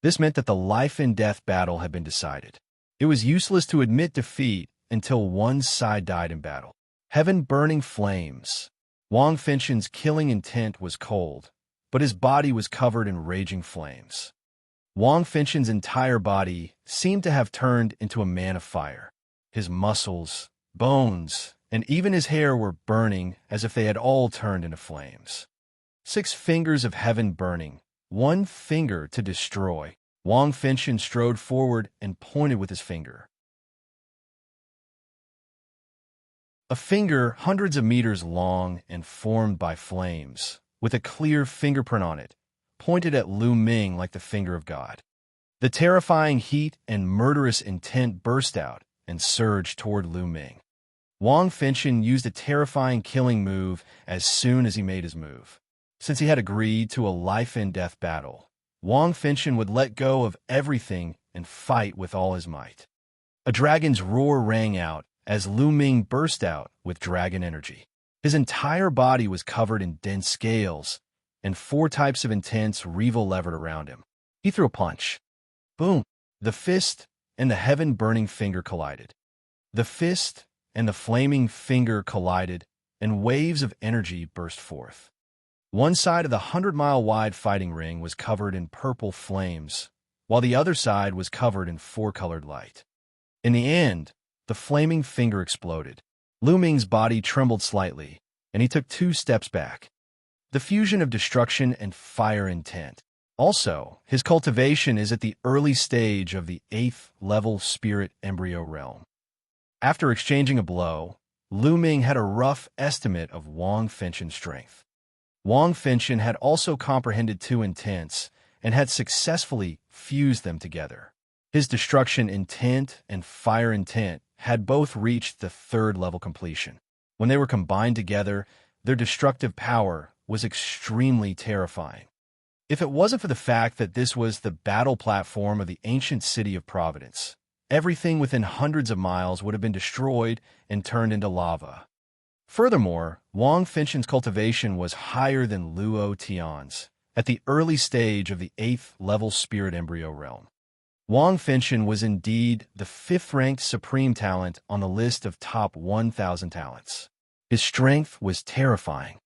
A: This meant that the life and death battle had been decided. It was useless to admit defeat until one side died in battle. Heaven burning flames. Wang Fengchen's killing intent was cold, but his body was covered in raging flames. Wang Fengchen's entire body seemed to have turned into a man of fire. His muscles, bones, and even his hair were burning as if they had all turned into flames. 6 fingers of heaven burning, 1 finger to destroy. Wang Fengchen strode forward and pointed with his finger. A finger hundreds of meters long and formed by flames, with a clear fingerprint on it, pointed at Lu Ming like the finger of God. The terrifying heat and murderous intent burst out and surged toward Lu Ming. Wang Fengchen used a terrifying killing move as soon as he made his move. Since he had agreed to a life-and-death battle, Wang Fengchen would let go of everything and fight with all his might. A dragon's roar rang out as Lu Ming burst out with dragon energy. His entire body was covered in dense scales, and 4 types of intense revel levered around him. He threw a punch. Boom! The fist and the heaven-burning finger collided. The fist and the flaming finger collided, and waves of energy burst forth. One side of the 100-mile-wide fighting ring was covered in purple flames, while the other side was covered in 4-colored light. In the end, the flaming finger exploded. Lu Ming's body trembled slightly, and he took 2 steps back. The fusion of destruction and fire intent. Also, his cultivation is at the early stage of the 8th level spirit embryo realm. After exchanging a blow, Lu Ming had a rough estimate of Wang Fengchen's strength. Wang Fengchen had also comprehended 2 intents and had successfully fused them together. His destruction intent and fire intent had both reached the 3rd level completion. When they were combined together, their destructive power was extremely terrifying. If it wasn't for the fact that this was the battle platform of the ancient city of Providence, everything within hundreds of miles would have been destroyed and turned into lava. Furthermore, Wang Fengchen's cultivation was higher than Luo Tian's, at the early stage of the 8th level spirit embryo realm. Wang Fengchen was indeed the 5th-ranked supreme talent on the list of top 1,000 talents. His strength was terrifying.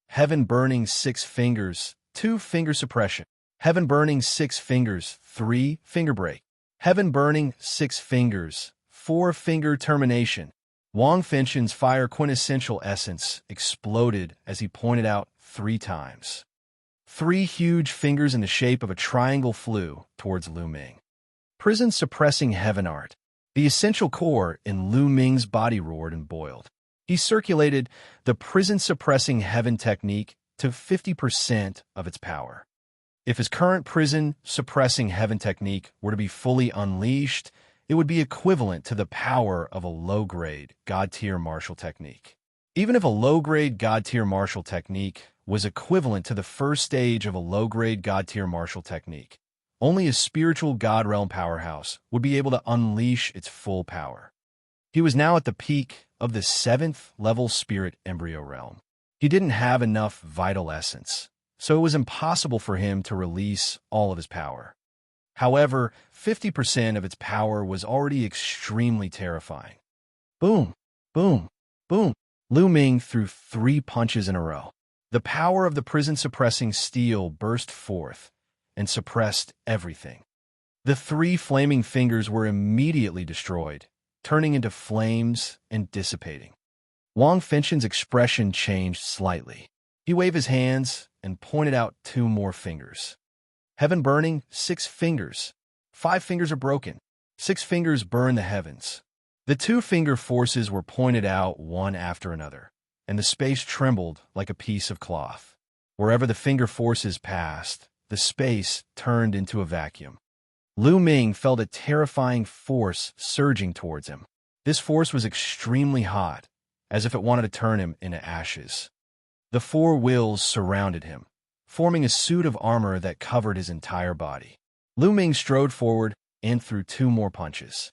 A: Heaven-burning 6 fingers, 2-finger suppression. Heaven-burning 6 fingers, 3-finger break. Heaven-burning 6 fingers, 4-finger termination. Wang Fengchen's fire quintessential essence exploded as he pointed out 3 times. 3 huge fingers in the shape of a triangle flew towards Lu Ming. Prison-suppressing heaven art. The essential core in Lu Ming's body roared and boiled. He circulated the prison-suppressing heaven technique to 50% of its power. If his current prison-suppressing heaven technique were to be fully unleashed, it would be equivalent to the power of a low-grade God-tier martial technique. Even if a low-grade God-tier martial technique was equivalent to the first stage of a low-grade God-tier martial technique, only a spiritual God realm powerhouse would be able to unleash its full power. He was now at the peak of the 7th level spirit embryo realm. He didn't have enough vital essence, so it was impossible for him to release all of his power. However, 50% of its power was already extremely terrifying. Boom, boom, boom. Lu Ming threw 3 punches in a row. The power of the prison-suppressing steel burst forth and suppressed everything. The 3 flaming fingers were immediately destroyed, turning into flames and dissipating. Wang Fengchen's expression changed slightly. He waved his hands and pointed out 2 more fingers. Heaven-burning 6 fingers. 5 fingers are broken. 6 fingers burn the heavens. The 2-finger forces were pointed out one after another, and the space trembled like a piece of cloth. Wherever the finger forces passed, the space turned into a vacuum. Lu Ming felt a terrifying force surging towards him. This force was extremely hot, as if it wanted to turn him into ashes. The 4 wills surrounded him, forming a suit of armor that covered his entire body. Lu Ming strode forward and threw 2 more punches.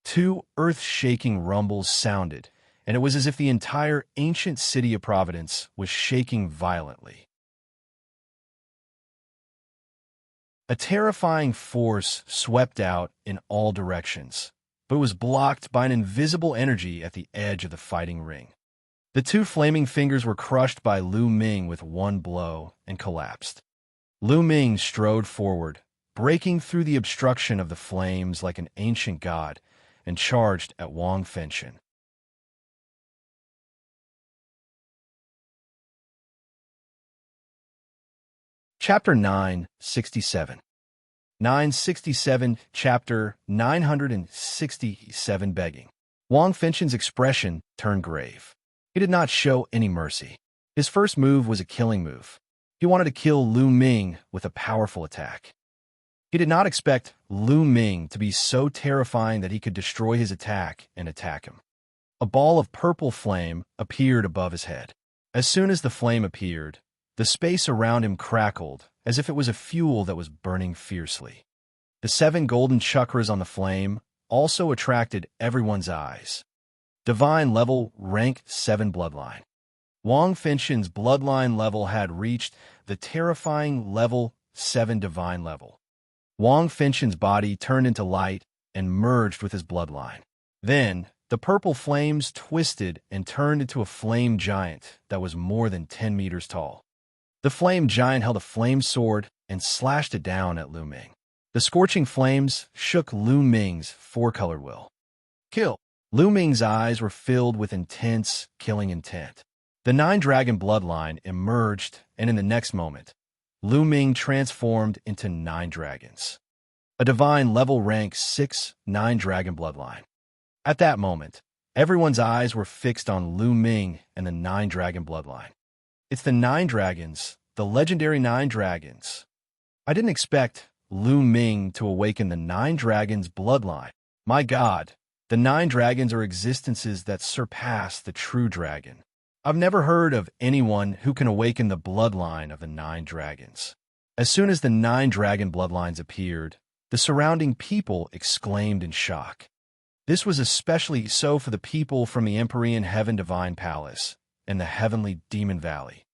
A: 2 earth-shaking rumbles sounded, and it was as if the entire ancient city of Providence was shaking violently. A terrifying force swept out in all directions, but was blocked by an invisible energy at the edge of the fighting ring. The 2 flaming fingers were crushed by Lu Ming with one blow and collapsed. Lu Ming strode forward, breaking through the obstruction of the flames like an ancient god, and charged at Wang Fengchen. Chapter 967. 967, Chapter 967 Begging. Wang Fengchen's expression turned grave. He did not show any mercy. His first move was a killing move. He wanted to kill Lu Ming with a powerful attack. He did not expect Lu Ming to be so terrifying that he could destroy his attack and attack him. A ball of purple flame appeared above his head. As soon as the flame appeared, the space around him crackled as if it was a fuel that was burning fiercely. The 7 golden chakras on the flame also attracted everyone's eyes. Divine level, rank 7 bloodline. Wang Fengxian's bloodline level had reached the terrifying level 7 divine level. Wang Fengxian's body turned into light and merged with his bloodline. Then, the purple flames twisted and turned into a flame giant that was more than 10 meters tall. The flame giant held a flame sword and slashed it down at Lu Ming. The scorching flames shook Lu Ming's four-colored will. Kill! Lu Ming's eyes were filled with intense, killing intent. The nine-dragon bloodline emerged, and in the next moment, Lu Ming transformed into 9 dragons. A divine level rank 6 9-dragon bloodline. At that moment, everyone's eyes were fixed on Lu Ming and the 9-dragon bloodline. It's the 9 dragons, the legendary 9 dragons. I didn't expect Lu Ming to awaken the 9 dragons' bloodline. My God, the 9 dragons are existences that surpass the true dragon. I've never heard of anyone who can awaken the bloodline of the 9 dragons. As soon as the 9 dragon bloodlines appeared, the surrounding people exclaimed in shock. This was especially so for the people from the Empyrean Heaven Divine Palace and the Heavenly Demon Valley.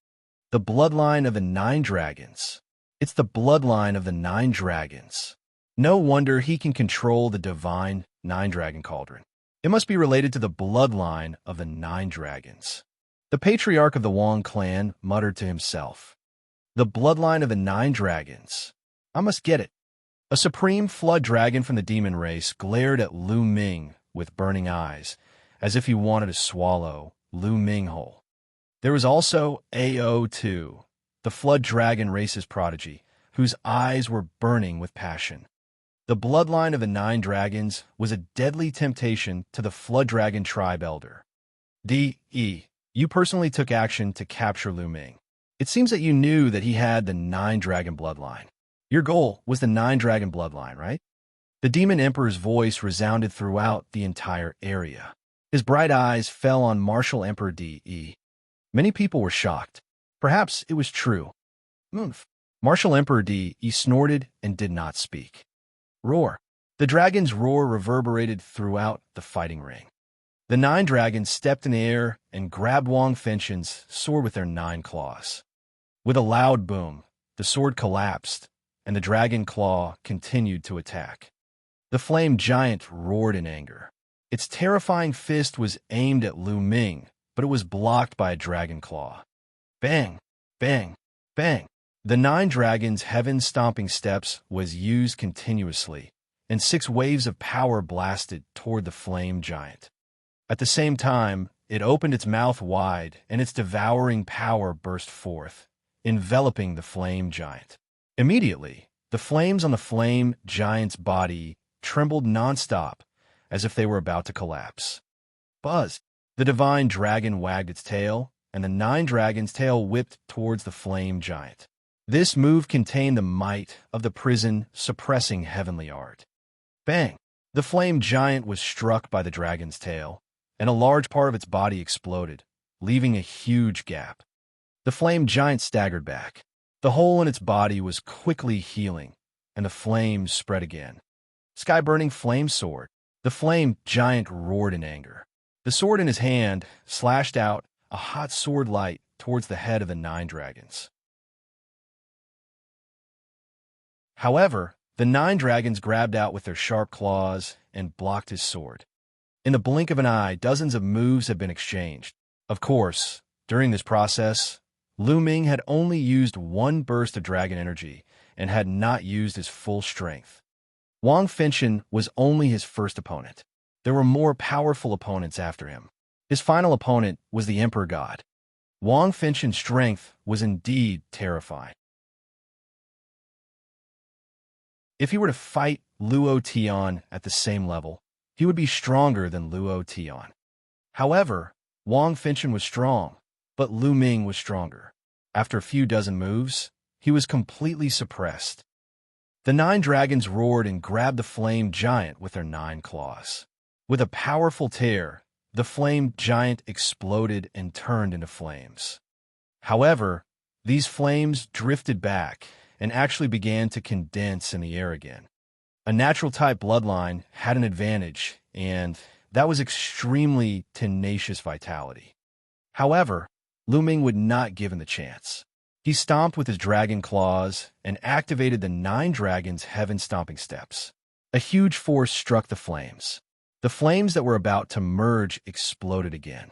A: The bloodline of the 9 dragons. It's the bloodline of the 9 dragons. No wonder he can control the divine 9-dragon cauldron. It must be related to the bloodline of the 9 dragons. The patriarch of the Wang clan muttered to himself. The bloodline of the 9 dragons. I must get it. A supreme flood dragon from the demon race glared at Lu Ming with burning eyes, as if he wanted to swallow Lu Ming whole. There was also AO2, the flood dragon race's prodigy, whose eyes were burning with passion. The bloodline of the 9 dragons was a deadly temptation to the flood dragon tribe elder. D.E. You personally took action to capture Lu Ming. It seems that you knew that he had the 9-dragon bloodline. Your goal was the 9-dragon bloodline, right? The Demon Emperor's voice resounded throughout the entire area. His bright eyes fell on Martial Emperor D.E. Many people were shocked. Perhaps it was true. Martial Emperor D.E. snorted and did not speak. Roar. The dragon's roar reverberated throughout the fighting ring. The 9 dragons stepped in the air and grabbed Wang Fengxian's sword with their 9 claws. With a loud boom, the sword collapsed, and the dragon claw continued to attack. The flame giant roared in anger. Its terrifying fist was aimed at Lu Ming, but it was blocked by a dragon claw. Bang! Bang! Bang! The 9 dragons' heaven-stomping steps was used continuously, and 6 waves of power blasted toward the flame giant. At the same time, it opened its mouth wide, and its devouring power burst forth, enveloping the flame giant. Immediately, the flames on the flame giant's body trembled nonstop, as if they were about to collapse. Buzz! The divine dragon wagged its tail, and the 9 dragons' tail whipped towards the flame giant. This move contained the might of the prison suppressing heavenly art. Bang! The flame giant was struck by the dragon's tail, and a large part of its body exploded, leaving a huge gap. The flame giant staggered back. The hole in its body was quickly healing, and the flames spread again. Sky-burning flame sword. The flame giant roared in anger. The sword in his hand slashed out a hot sword light towards the head of the 9 dragons. However, the 9 dragons grabbed out with their sharp claws and blocked his sword. In the blink of an eye, dozens of moves had been exchanged. Of course, during this process, Lu Ming had only used 1 burst of dragon energy and had not used his full strength. Wang Fengxian was only his first opponent. There were more powerful opponents after him. His final opponent was the Emperor God. Wang Fengxian's strength was indeed terrifying. If he were to fight Luo Tian at the same level, he would be stronger than Luo Tian. However, Wang Fengxian was strong, but Lu Ming was stronger. After a few dozen moves, he was completely suppressed. The 9 dragons roared and grabbed the flame giant with their 9 claws. With a powerful tear, the flame giant exploded and turned into flames. However, these flames drifted back and actually began to condense in the air again. A natural-type bloodline had an advantage, and That was extremely tenacious vitality. However, Lu Ming would not give him the chance. He stomped with his dragon claws and activated the 9 dragons' heaven-stomping steps. A huge force struck the flames. The flames that were about to merge exploded again.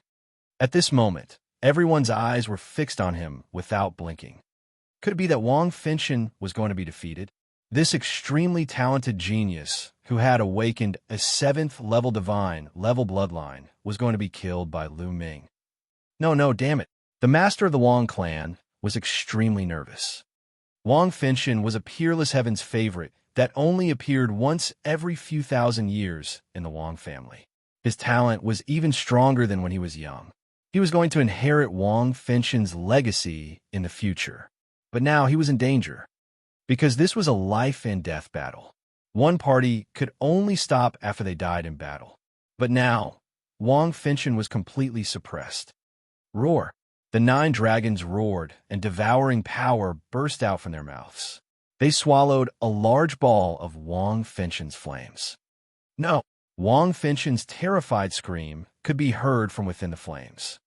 A: At this moment, everyone's eyes were fixed on him without blinking. Could it be that Wang Fengxian was going to be defeated? This extremely talented genius, who had awakened a 7th-level divine level bloodline, was going to be killed by Lu Ming. No, damn it. The master of the Wang clan was extremely nervous. Wang Fengxian was a peerless heaven's favorite that only appeared once every few thousand years in the Wang family. His talent was even stronger than when he was young. He was going to inherit Wang Fengxian's legacy in the future. But now he was in danger, because this was a life-and-death battle. One party could only stop after they died in battle. But now, Wang Fengxian was completely suppressed. Roar! The 9 dragons roared, and devouring power burst out from their mouths. They swallowed a large ball of Wang Fengxian's flames. No! Wang Fengxian's terrified scream could be heard from within the flames.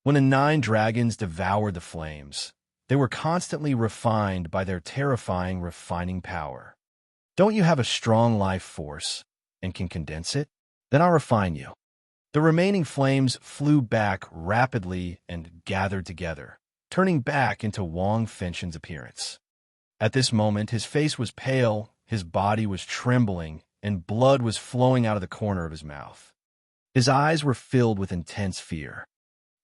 A: When the 9 dragons devoured the flames, they were constantly refined by their terrifying refining power. Don't you have a strong life force and can condense it? Then I'll refine you. The remaining flames flew back rapidly and gathered together, turning back into Wang Fengxian's appearance. At this moment, his face was pale, his body was trembling, and blood was flowing out of the corner of his mouth. His eyes were filled with intense fear.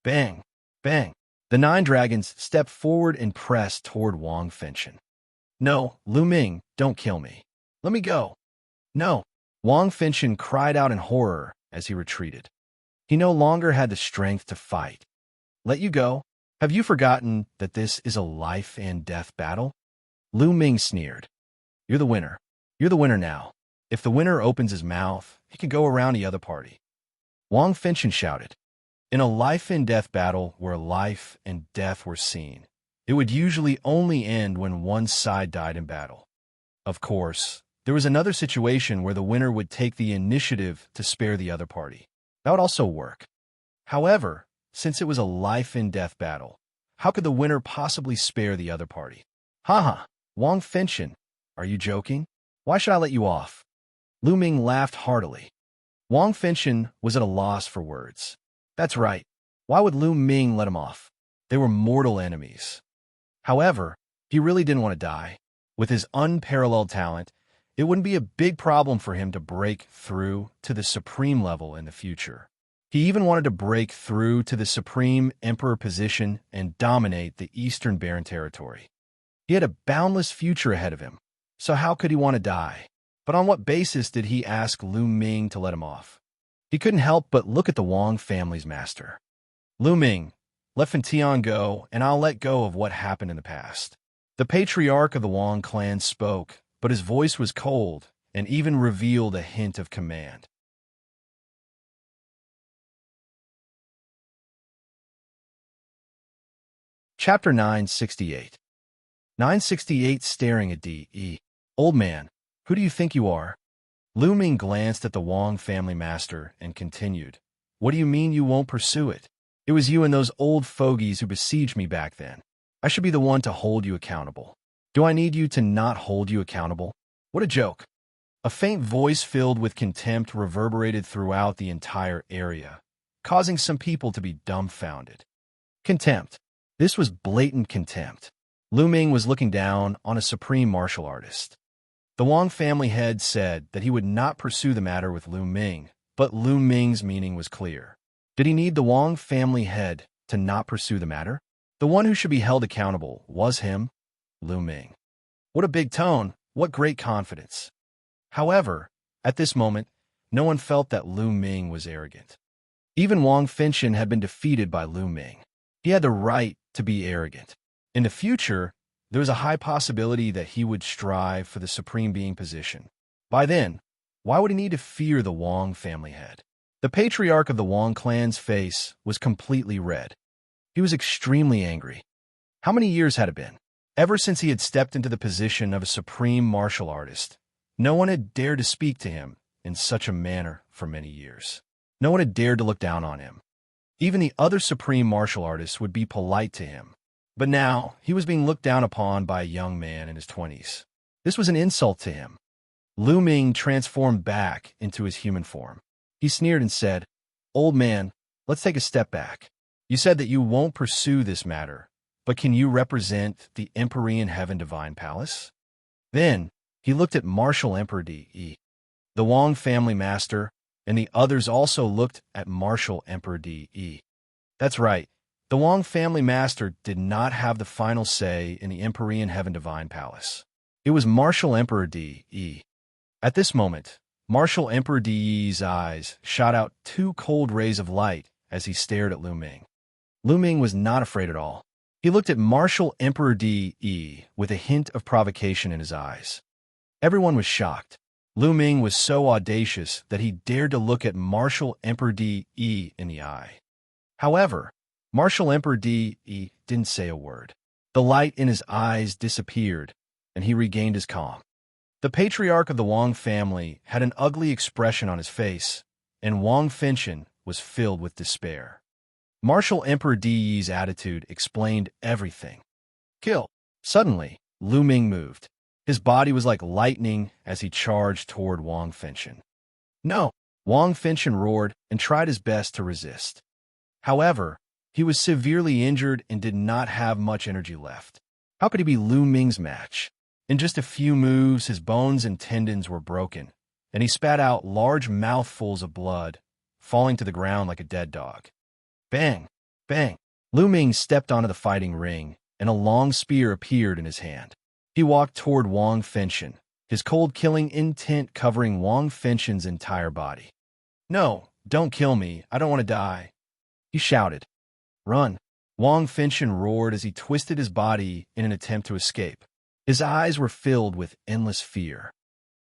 A: Bang! Bang! The 9 dragons stepped forward and pressed toward Wang Fengxian. No, Lu Ming, don't kill me. Let me go. No! Wang Fengxian cried out in horror as he retreated. He no longer had the strength to fight. Let you go? Have you forgotten that this is a life-and-death battle? Lu Ming sneered. You're the winner. You're the winner now. If the winner opens his mouth, he can go around the other party. Wang Fengxian shouted. In a life-and-death battle where life and death were seen, it would usually only end when one side died in battle. Of course, there was another situation where the winner would take the initiative to spare the other party. That would also work. However, since it was a life-and-death battle, how could the winner possibly spare the other party? Haha, Wang Fengxian, are you joking? Why should I let you off? Lu Ming laughed heartily. Wang Fengxian was at a loss for words. That's right. Why would Lu Ming let him off? They were mortal enemies. However, he really didn't want to die. With his unparalleled talent, it wouldn't be a big problem for him to break through to the supreme level in the future. He even wanted to break through to the supreme emperor position and dominate the Eastern Barren territory. He had a boundless future ahead of him, so how could he want to die? But on what basis did he ask Lu Ming to let him off? He couldn't help but look at the Wang family's master. Lu Ming, let Fengtian go, and I'll let go of what happened in the past. The patriarch of the Wang clan spoke, but his voice was cold and even revealed a hint of command. Chapter 968. 968 staring at D.E. Old man, who do you think you are? Lu Ming glanced at the Wang family master and continued. What do you mean you won't pursue it? It was you and those old fogies who besieged me back then. I should be the one to hold you accountable. Do I need you to not hold you accountable? What a joke. A faint voice filled with contempt reverberated throughout the entire area, causing some people to be dumbfounded. Contempt. This was blatant contempt. Lu Ming was looking down on a supreme martial artist. The Wang family head said that he would not pursue the matter with Lu Ming, but Lu Ming's meaning was clear. Did he need the Wang family head to not pursue the matter? The one who should be held accountable was him, Lu Ming. What a big tone, what great confidence. However, at this moment, no one felt that Lu Ming was arrogant. Even Wang Fengxian had been defeated by Lu Ming. He had the right to be arrogant. In the future, there was a high possibility that he would strive for the Supreme Being position. By then, why would he need to fear the Wang family head? The patriarch of the Wang clan's face was completely red. He was extremely angry. How many years had it been? Ever since he had stepped into the position of a supreme martial artist, no one had dared to speak to him in such a manner for many years. No one had dared to look down on him. Even the other supreme martial artists would be polite to him. But now, he was being looked down upon by a young man in his 20s. This was an insult to him. Lu Ming transformed back into his human form. He sneered and said, "Old man, let's take a step back. You said that you won't pursue this matter, but can you represent the Empyrean Heaven Divine Palace?" Then, he looked at Martial Emperor Di. The Wang family master, and the others also looked at Martial Emperor Di. That's right, the Wang family master did not have the final say in the Empyrean Heaven Divine Palace. It was Martial Emperor Di. At this moment, Martial Emperor Di's eyes shot out two cold rays of light as he stared at Lu Ming. Lu Ming was not afraid at all. He looked at Martial Emperor Di with a hint of provocation in his eyes. Everyone was shocked. Lu Ming was so audacious that he dared to look at Martial Emperor Di in the eye. However, Martial Emperor Di didn't say a word. The light in his eyes disappeared, and he regained his calm. The patriarch of the Wang family had an ugly expression on his face, and Wang Fengchen was filled with despair. Martial Emperor Di's attitude explained everything. Kill. Suddenly, Lu Ming moved. His body was like lightning as he charged toward Wang Fengchen. No! Wang Fengchen roared and tried his best to resist. However, he was severely injured and did not have much energy left. How could he be Lu Ming's match? In just a few moves, his bones and tendons were broken, and he spat out large mouthfuls of blood, falling to the ground like a dead dog. Bang! Bang! Lu Ming stepped onto the fighting ring, and a long spear appeared in his hand. He walked toward Wang Fengchen, his cold-killing intent covering Wang Fengchen's entire body. "No, don't kill me. I don't want to die," he shouted. "Run!" Wang Fengchen roared as he twisted his body in an attempt to escape. His eyes were filled with endless fear.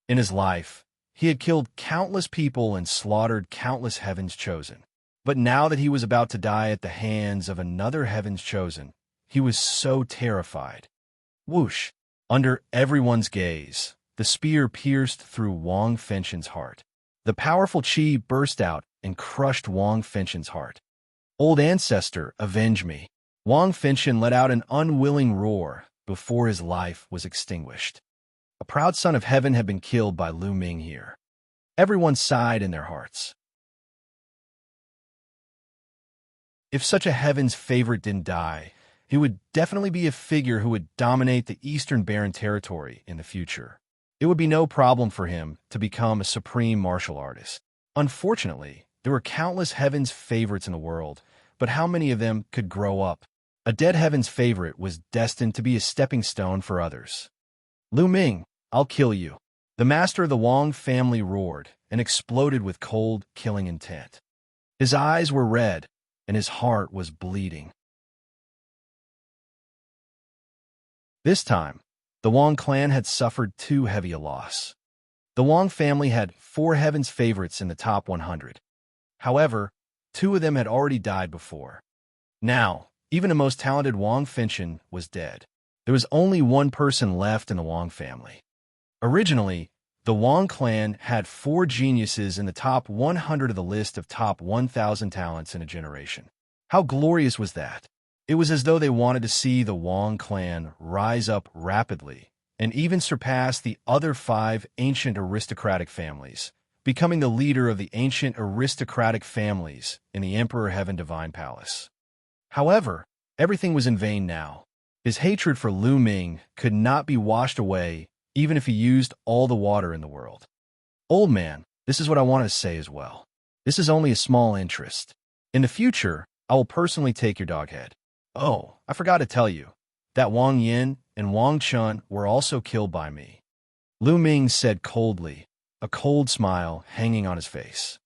A: In his life, he had killed countless people and slaughtered countless Heaven's Chosen. But now that he was about to die at the hands of another Heaven's Chosen, he was so terrified. Whoosh! Under everyone's gaze, the spear pierced through Wang Fengchen's heart. The powerful qi burst out and crushed Wang Fengchen's heart. "Old ancestor, avenge me!" Wang Fengchen let out an unwilling roar before his life was extinguished. A proud son of heaven had been killed by Lu Ming here. Everyone sighed in their hearts. If such a heaven's favorite didn't die, he would definitely be a figure who would dominate the Eastern Barren Territory in the future. It would be no problem for him to become a supreme martial artist. Unfortunately, there were countless heaven's favorites in the world, but how many of them could grow up? A dead heaven's favorite was destined to be a stepping stone for others. "Lu Ming, I'll kill you." The master of the Wang family roared and exploded with cold, killing intent. His eyes were red, and his heart was bleeding. This time, the Wang clan had suffered too heavy a loss. The Wang family had 4 heaven's favorites in the top 100. However, 2 of them had already died before. Now, even the most talented Wang Fengchen was dead. There was only one person left in the Wang family. Originally, the Wang clan had 4 geniuses in the top 100 of the list of top 1,000 talents in a generation. How glorious was that? It was as though they wanted to see the Wang clan rise up rapidly and even surpass the other 5 ancient aristocratic families, becoming the leader of the ancient aristocratic families in the Emperor Heaven Divine Palace. However, everything was in vain now. His hatred for Lu Ming could not be washed away even if he used all the water in the world. "Old man, this is what I want to say as well. This is only a small interest. In the future, I will personally take your dog head. Oh, I forgot to tell you, that Wang Yin and Wang Chun were also killed by me," Lu Ming said coldly, a cold smile hanging on his face.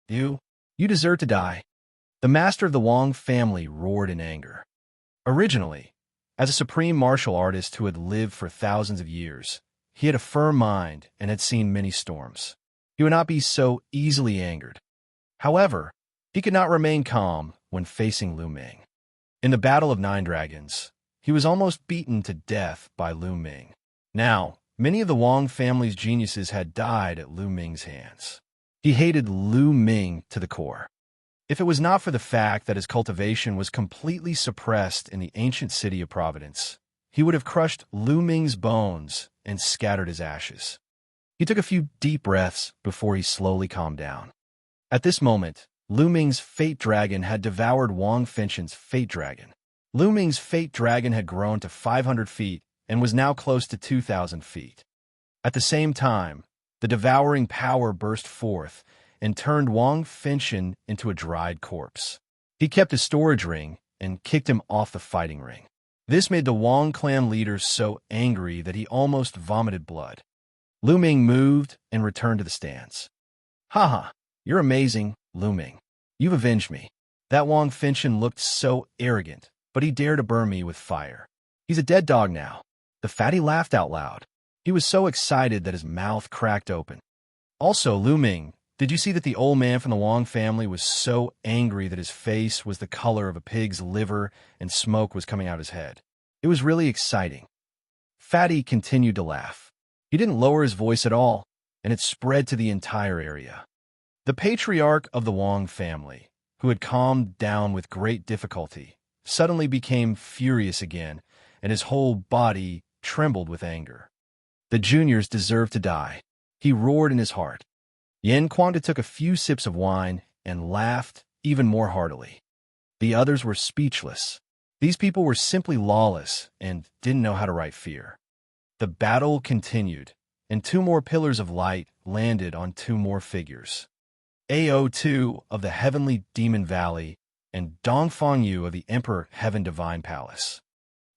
A: You deserve to die." The master of the Wang family roared in anger. Originally, as a supreme martial artist who had lived for thousands of years, he had a firm mind and had seen many storms. He would not be so easily angered. However, he could not remain calm when facing Lu Ming. In the Battle of 9 Dragons, he was almost beaten to death by Lu Ming. Now, many of the Wang family's geniuses had died at Lu Ming's hands. He hated Lu Ming to the core. If it was not for the fact that his cultivation was completely suppressed in the ancient city of Providence, he would have crushed Lu Ming's bones and scattered his ashes. He took a few deep breaths before he slowly calmed down. At this moment, Lu Ming's fate dragon had devoured Wang Fenchen's fate dragon. Lu Ming's fate dragon had grown to 500 feet and was now close to 2,000 feet. At the same time, the devouring power burst forth and turned Wang Fenchen into a dried corpse. He kept his storage ring and kicked him off the fighting ring. This made the Wang clan leader so angry that he almost vomited blood. Lu Ming moved and returned to the stands. Haha, you're amazing, Lu Ming. You've avenged me. That Wang Fenchen looked so arrogant, but he dared to burn me with fire. He's a dead dog now. The fatty laughed out loud. He was so excited that his mouth cracked open. Also, Lu Ming, did you see that the old man from the Wang family was so angry that his face was the color of a pig's liver and smoke was coming out his head? It was really exciting. Fatty continued to laugh. He didn't lower his voice at all, and it spread to the entire area. The patriarch of the Wang family, who had calmed down with great difficulty, suddenly became furious again, and his whole body trembled with anger. The juniors deserved to die, he roared in his heart. Yan Quanti took a few sips of wine and laughed even more heartily. The others were speechless. These people were simply lawless and didn't know how to write fear. The battle continued, and 2 more pillars of light landed on 2 more figures. AO2 of the Heavenly Demon Valley and Dongfang Yu of the Emperor Heaven Divine Palace.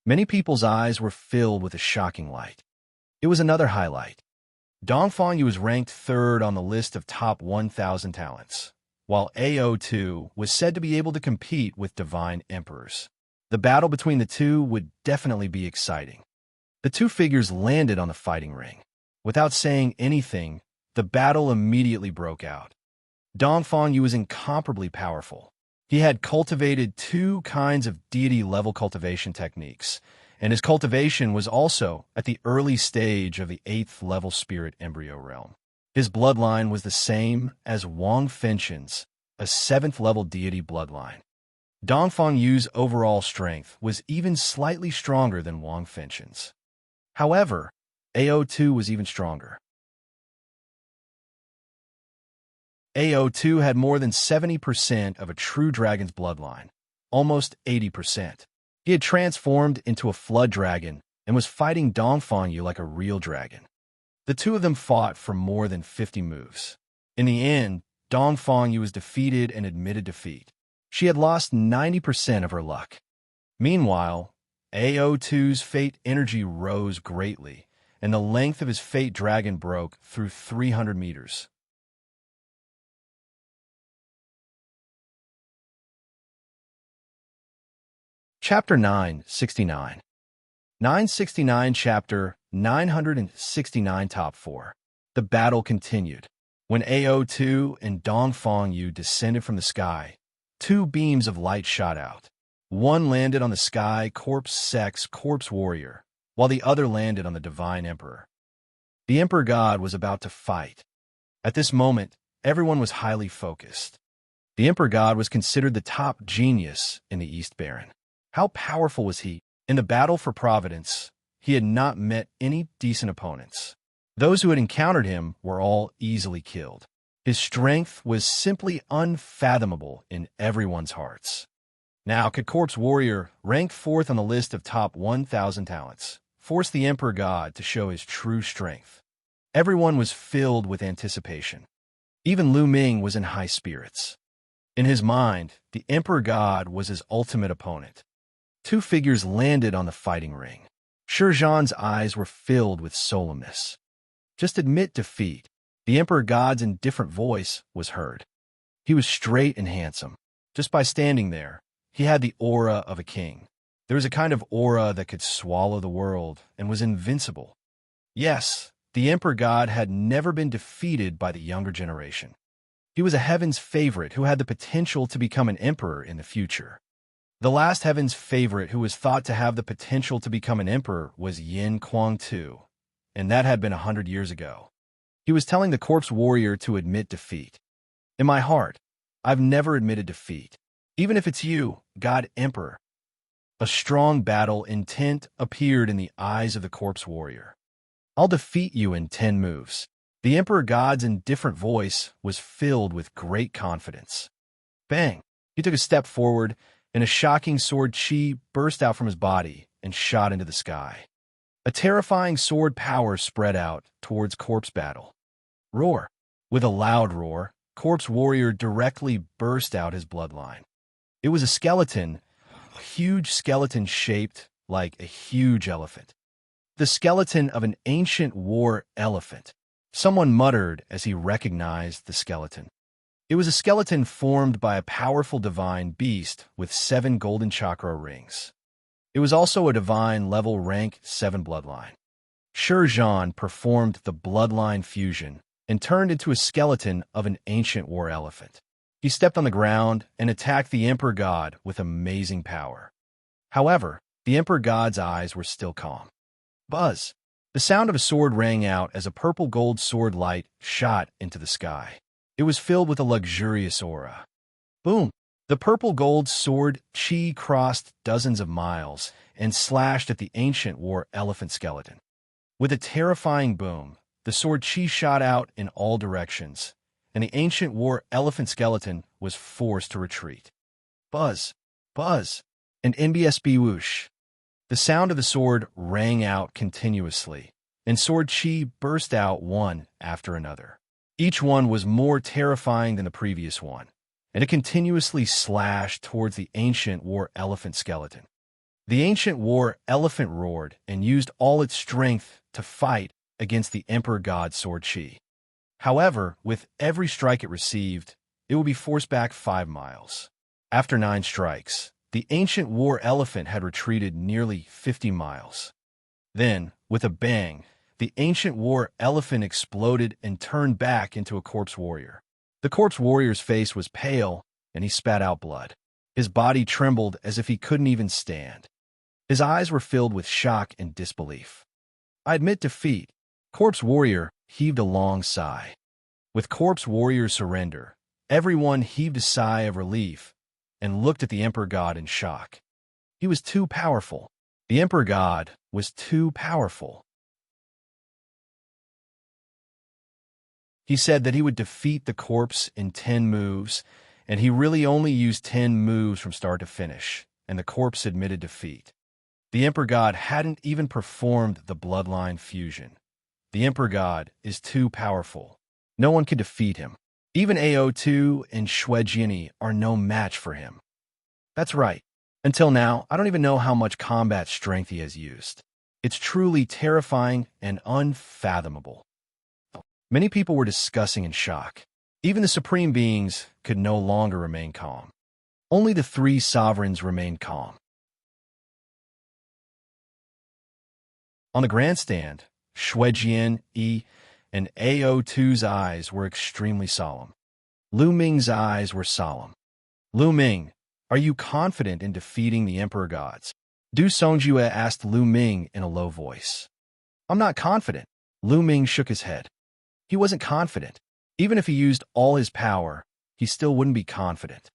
A: Many people's eyes were filled with a shocking light. It was another highlight. Dongfang Yu was ranked 3rd on the list of top 1,000 talents, while AO2 was said to be able to compete with divine emperors. The battle between the two would definitely be exciting. The 2 figures landed on the fighting ring. Without saying anything, the battle immediately broke out. Dongfang Yu was incomparably powerful. He had cultivated 2 kinds of deity-level cultivation techniques, and his cultivation was also at the early stage of the 8th level spirit embryo realm. His bloodline was the same as Wang Fenchen's, a 7th level deity bloodline. Dongfang Yu's overall strength was even slightly stronger than Wang Fenchen's. However, AO2 was even stronger. AO2 had more than 70% of a true dragon's bloodline, almost 80%. He had transformed into a flood dragon and was fighting Dongfang Yu like a real dragon. The 2 of them fought for more than 50 moves. In the end, Dongfang Yu was defeated and admitted defeat. She had lost 90% of her luck. Meanwhile, AO2's fate energy rose greatly, and the length of his fate dragon broke through 300 meters. Chapter 969. 969 Chapter 969 Top 4. The battle continued. When AO2 and Dongfang Yu descended from the sky, 2 beams of light shot out. One landed on the sky corpse sex corpse warrior, while the other landed on the divine emperor. The emperor god was about to fight. At this moment, everyone was highly focused. The emperor god was considered the top genius in the East Baron. How powerful was he? In the battle for Providence, he had not met any decent opponents. Those who had encountered him were all easily killed. His strength was simply unfathomable in everyone's hearts. Now, could Corpse Warrior, ranked 4th on the list of top 1,000 talents, force the Emperor God to show his true strength? Everyone was filled with anticipation. Even Lu Ming was in high spirits. In his mind, the Emperor God was his ultimate opponent. 2 figures landed on the fighting ring. Shizhan's eyes were filled with solemnness. Just admit defeat. The Emperor God's indifferent voice was heard. He was straight and handsome. Just by standing there, he had the aura of a king. There was a kind of aura that could swallow the world and was invincible. Yes, the Emperor God had never been defeated by the younger generation. He was a heaven's favorite who had the potential to become an emperor in the future. The last heaven's favorite who was thought to have the potential to become an emperor was Yin Kuang Tu, and that had been 100 years ago. He was telling the corpse warrior to admit defeat. In my heart, I've never admitted defeat. Even if it's you, God Emperor. A strong battle intent appeared in the eyes of the corpse warrior. I'll defeat you in 10 moves. The Emperor God's indifferent voice was filled with great confidence. Bang! He took a step forward, and a shocking sword chi burst out from his body and shot into the sky. A terrifying sword power spread out towards corpse battle. Roar! With a loud roar, corpse warrior directly burst out his bloodline. It was a skeleton, a huge skeleton shaped like a huge elephant. The skeleton of an ancient war elephant. Someone muttered as he recognized the skeleton. It was a skeleton formed by a powerful divine beast with 7 golden chakra rings. It was also a divine level rank 7 bloodline. Zhan performed the bloodline fusion and turned into a skeleton of an ancient war elephant. He stepped on the ground and attacked the Emperor God with amazing power. However, the Emperor God's eyes were still calm. Buzz! The sound of a sword rang out as a purple gold sword light shot into the sky. It was filled with a luxurious aura. Boom! The purple gold sword chi crossed dozens of miles and slashed at the ancient war elephant skeleton. With a terrifying boom, the sword chi shot out in all directions, and the ancient war elephant skeleton was forced to retreat. Buzz! Buzz! And NBSB whoosh! The sound of the sword rang out continuously, and sword chi burst out one after another. Each one was more terrifying than the previous one, and it continuously slashed towards the ancient war elephant skeleton. The ancient war elephant roared and used all its strength to fight against the Emperor God's sword chi. However, with every strike it received, it would be forced back 5 miles. After 9 strikes, the ancient war elephant had retreated nearly 50 miles. Then, with a bang, the ancient war elephant exploded and turned back into a corpse warrior. The corpse warrior's face was pale, and he spat out blood. His body trembled as if he couldn't even stand. His eyes were filled with shock and disbelief. I admit defeat. Corpse warrior heaved a long sigh. With corpse warrior's surrender, everyone heaved a sigh of relief and looked at the Emperor God in shock. He was too powerful. The Emperor God was too powerful. He said that he would defeat the corpse in 10 moves, and he really only used 10 moves from start to finish, and the corpse admitted defeat. The Emperor God hadn't even performed the bloodline fusion. The Emperor God is too powerful. No one can defeat him. Even AO2 and Xianxia are no match for him. That's right. Until now, I don't even know how much combat strength he has used. It's truly terrifying and unfathomable. Many people were discussing in shock. Even the supreme beings could no longer remain calm. Only the 3 sovereigns remained calm. On the grandstand, Xianxia and AO2's eyes were extremely solemn. Lu Ming's eyes were solemn. Lu Ming, are you confident in defeating the Emperor Gods? Du Songjue asked Lu Ming in a low voice. I'm not confident. Lu Ming shook his head. He wasn't confident. Even if he used all his power, he still wouldn't be confident.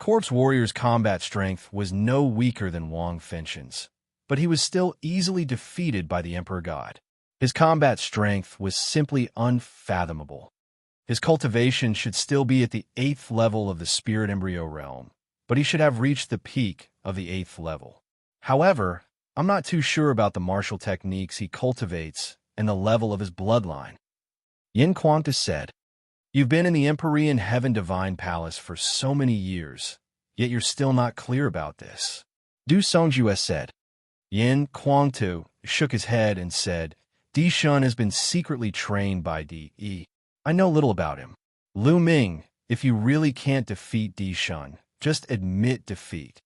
A: Corpse Warrior's combat strength was no weaker than Wang Fengxian's, but he was still easily defeated by the Emperor God. His combat strength was simply unfathomable. His cultivation should still be at the 8th level of the Spirit Embryo realm, but he should have reached the peak of the 8th level. However, I'm not too sure about the martial techniques he cultivates and the level of his bloodline. Yin Quanta said, You've been in the Empyrean Heaven Divine Palace for so many years, yet you're still not clear about this. Du Songjue said. Yin Quangtu shook his head and said, Di Shun has been secretly trained by Di. I know little about him. Lu Ming, if you really can't defeat Di Shun, just admit defeat.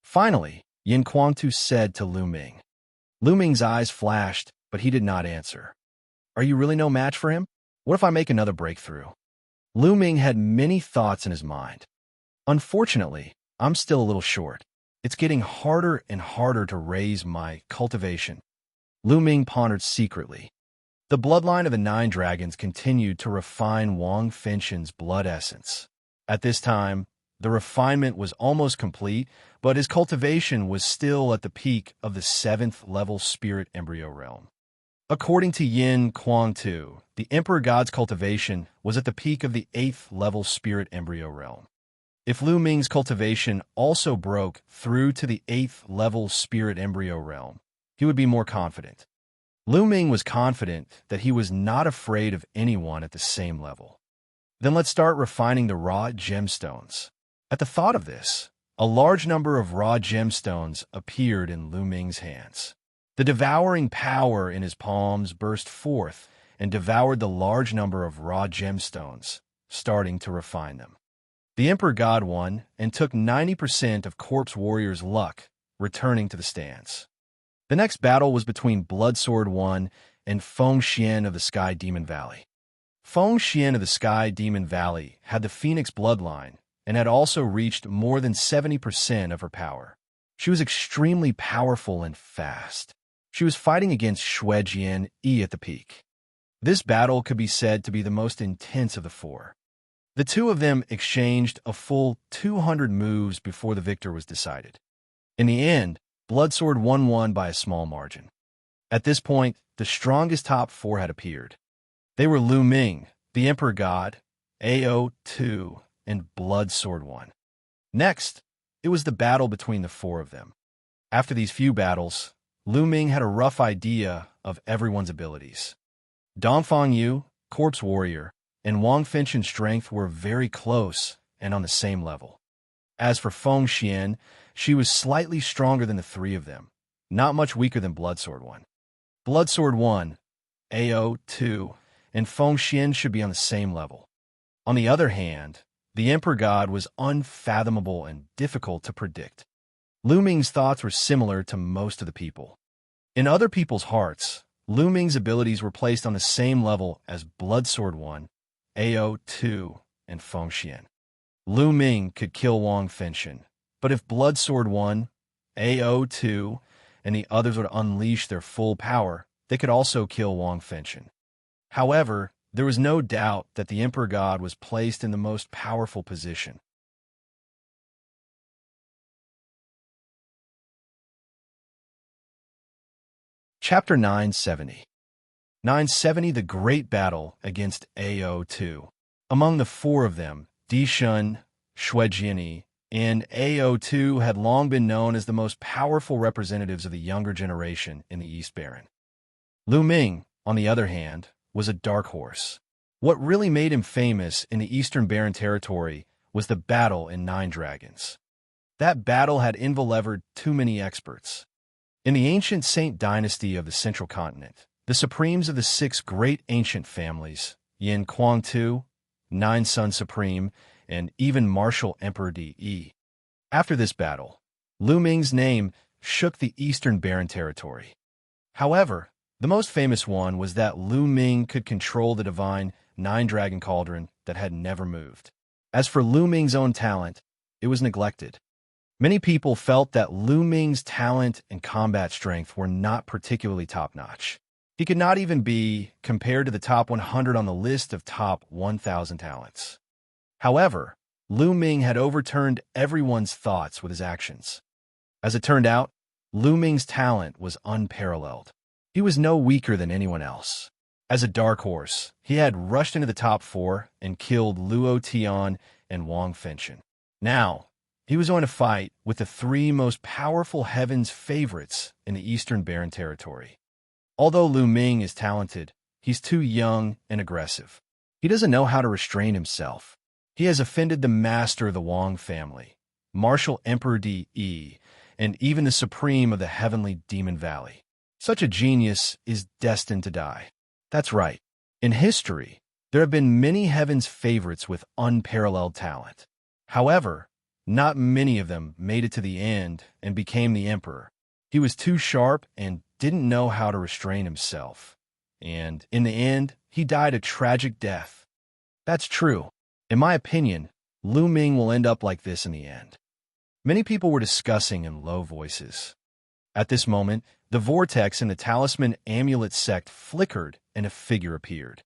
A: Finally, Yin Quangtu said to Lu Ming. Lu Ming's eyes flashed, but he did not answer. Are you really no match for him? What if I make another breakthrough? Lu Ming had many thoughts in his mind. Unfortunately, I'm still a little short. It's getting harder and harder to raise my cultivation. Lu Ming pondered secretly. The bloodline of the 9 dragons continued to refine Wang Fengxian's blood essence. At this time, the refinement was almost complete, but his cultivation was still at the peak of the 7th level spirit embryo realm. According to Yin Kuang Tu, the Emperor God's cultivation was at the peak of the 8th level spirit embryo realm. If Lu Ming's cultivation also broke through to the 8th level spirit embryo realm, he would be more confident. Lu Ming was confident that he was not afraid of anyone at the same level. Then let's start refining the raw gemstones. At the thought of this, a large number of raw gemstones appeared in Lu Ming's hands. The devouring power in his palms burst forth and devoured the large number of raw gemstones, starting to refine them. The Emperor God won and took 90% of Corpse Warrior's luck, returning to the stands. The next battle was between Bloodsword 1 and Feng Xian of the Sky Demon Valley. Feng Xian of the Sky Demon Valley had the Phoenix bloodline and had also reached more than 70% of her power. She was extremely powerful and fast. She was fighting against Shuejian Yi at the peak. This battle could be said to be the most intense of the 4. The two of them exchanged a full 200 moves before the victor was decided. In the end, Bloodsword won by a small margin. At this point, the strongest top 4 had appeared. They were Lu Ming, the Emperor God, AO2, and Bloodsword 1. Next, it was the battle between the 4 of them. After these few battles, Lu Ming had a rough idea of everyone's abilities. Dongfang Yu, Corpse Warrior, and Wang Fengxian's strength were very close and on the same level. As for Feng Xian, she was slightly stronger than the 3 of them, not much weaker than Bloodsword 1. Bloodsword 1, AO2, and Feng Xian should be on the same level. On the other hand, the Emperor God was unfathomable and difficult to predict. Lu Ming's thoughts were similar to most of the people. In other people's hearts, Lu Ming's abilities were placed on the same level as Bloodsword 1, AO2, and Feng Xian. Lu Ming could kill Wang Fengxian, but if Bloodsword 1, AO2, and the others would unleash their full power, they could also kill Wang Fengxian. However, there was no doubt that the Emperor God was placed in the most powerful position. Chapter 970. 970 The Great Battle Against AO2. Among the 4 of them, Dishun, Shuejian, and AO2 had long been known as the most powerful representatives of the younger generation in the East Baron. Lu Ming, on the other hand, was a dark horse. What really made him famous in the Eastern Baron territory was the battle in 9 Dragons. That battle had envelevered too many experts. In the ancient Saint dynasty of the Central Continent, the supremes of the 6 great ancient families, Yin Kuang Tu, 9 Sun Supreme, and even Martial Emperor Di. After this battle, Lu Ming's name shook the Eastern Baron territory. However, the most famous one was that Lu Ming could control the divine 9-dragon cauldron that had never moved. As for Lu Ming's own talent, it was neglected. Many people felt that Lu Ming's talent and combat strength were not particularly top-notch. He could not even be compared to the top 100 on the list of top 1,000 talents. However, Lu Ming had overturned everyone's thoughts with his actions. As it turned out, Lu Ming's talent was unparalleled. He was no weaker than anyone else. As a dark horse, he had rushed into the top 4 and killed Luo Tian and Wang Fengxian. Now, he was going to fight with the 3 most powerful Heaven's favorites in the Eastern Baron territory. Although Lu Ming is talented, he's too young and aggressive. He doesn't know how to restrain himself. He has offended the master of the Wang family, Martial Emperor Di, and even the supreme of the Heavenly Demon Valley. Such a genius is destined to die. That's right. In history, there have been many Heaven's favorites with unparalleled talent. However, not many of them made it to the end and became the emperor. He was too sharp and didn't know how to restrain himself. And in the end, he died a tragic death. That's true. In my opinion, Lu Ming will end up like this in the end. Many people were discussing in low voices. At this moment, the vortex in the Talisman Amulet sect flickered and a figure appeared.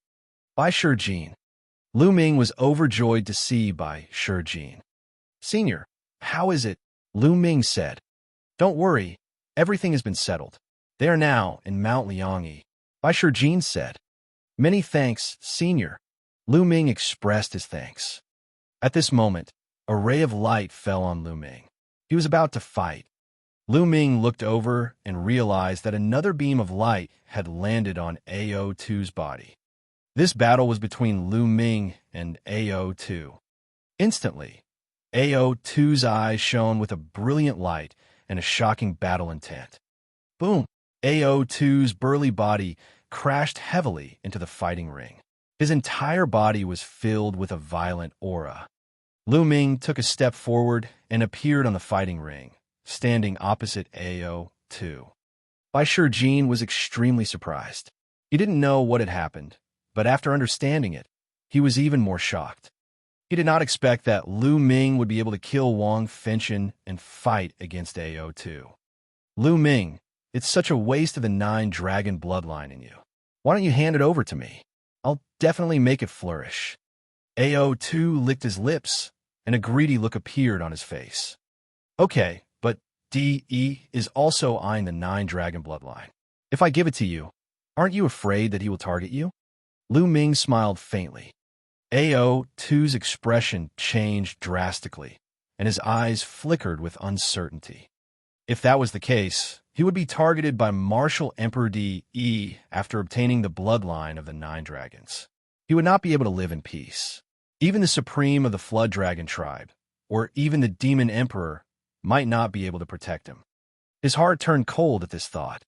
A: By Shijin. Lu Ming was overjoyed to see Bai Shijin. "Senior, how is it?" Lu Ming said. "Don't worry, everything has been settled. They are now in Mount Liangyi." Bai Shijin said. "Many thanks, Senior." Lu Ming expressed his thanks. At this moment, a ray of light fell on Lu Ming. He was about to fight. Lu Ming looked over and realized that another beam of light had landed on AO2's body. This battle was between Lu Ming and AO2. Instantly, AO2's eyes shone with a brilliant light and a shocking battle intent. Boom! AO2's burly body crashed heavily into the fighting ring. His entire body was filled with a violent aura. Lu Ming took a step forward and appeared on the fighting ring, standing opposite AO2. Bai Shijin was extremely surprised. He didn't know what had happened, but after understanding it, he was even more shocked. He did not expect that Lu Ming would be able to kill Wang Fengchen and fight against AO2. "Lu Ming, it's such a waste of the 9-dragon bloodline in you. Why don't you hand it over to me? I'll definitely make it flourish." AO2 licked his lips, and a greedy look appeared on his face. "Okay, but DE is also eyeing the 9-dragon bloodline. If I give it to you, aren't you afraid that he will target you?" Lu Ming smiled faintly. AO2's expression changed drastically, and his eyes flickered with uncertainty. If that was the case, he would be targeted by Martial Emperor DE after obtaining the bloodline of the 9 dragons. He would not be able to live in peace. Even the Supreme of the Flood Dragon tribe, or even the Demon Emperor, might not be able to protect him. His heart turned cold at this thought.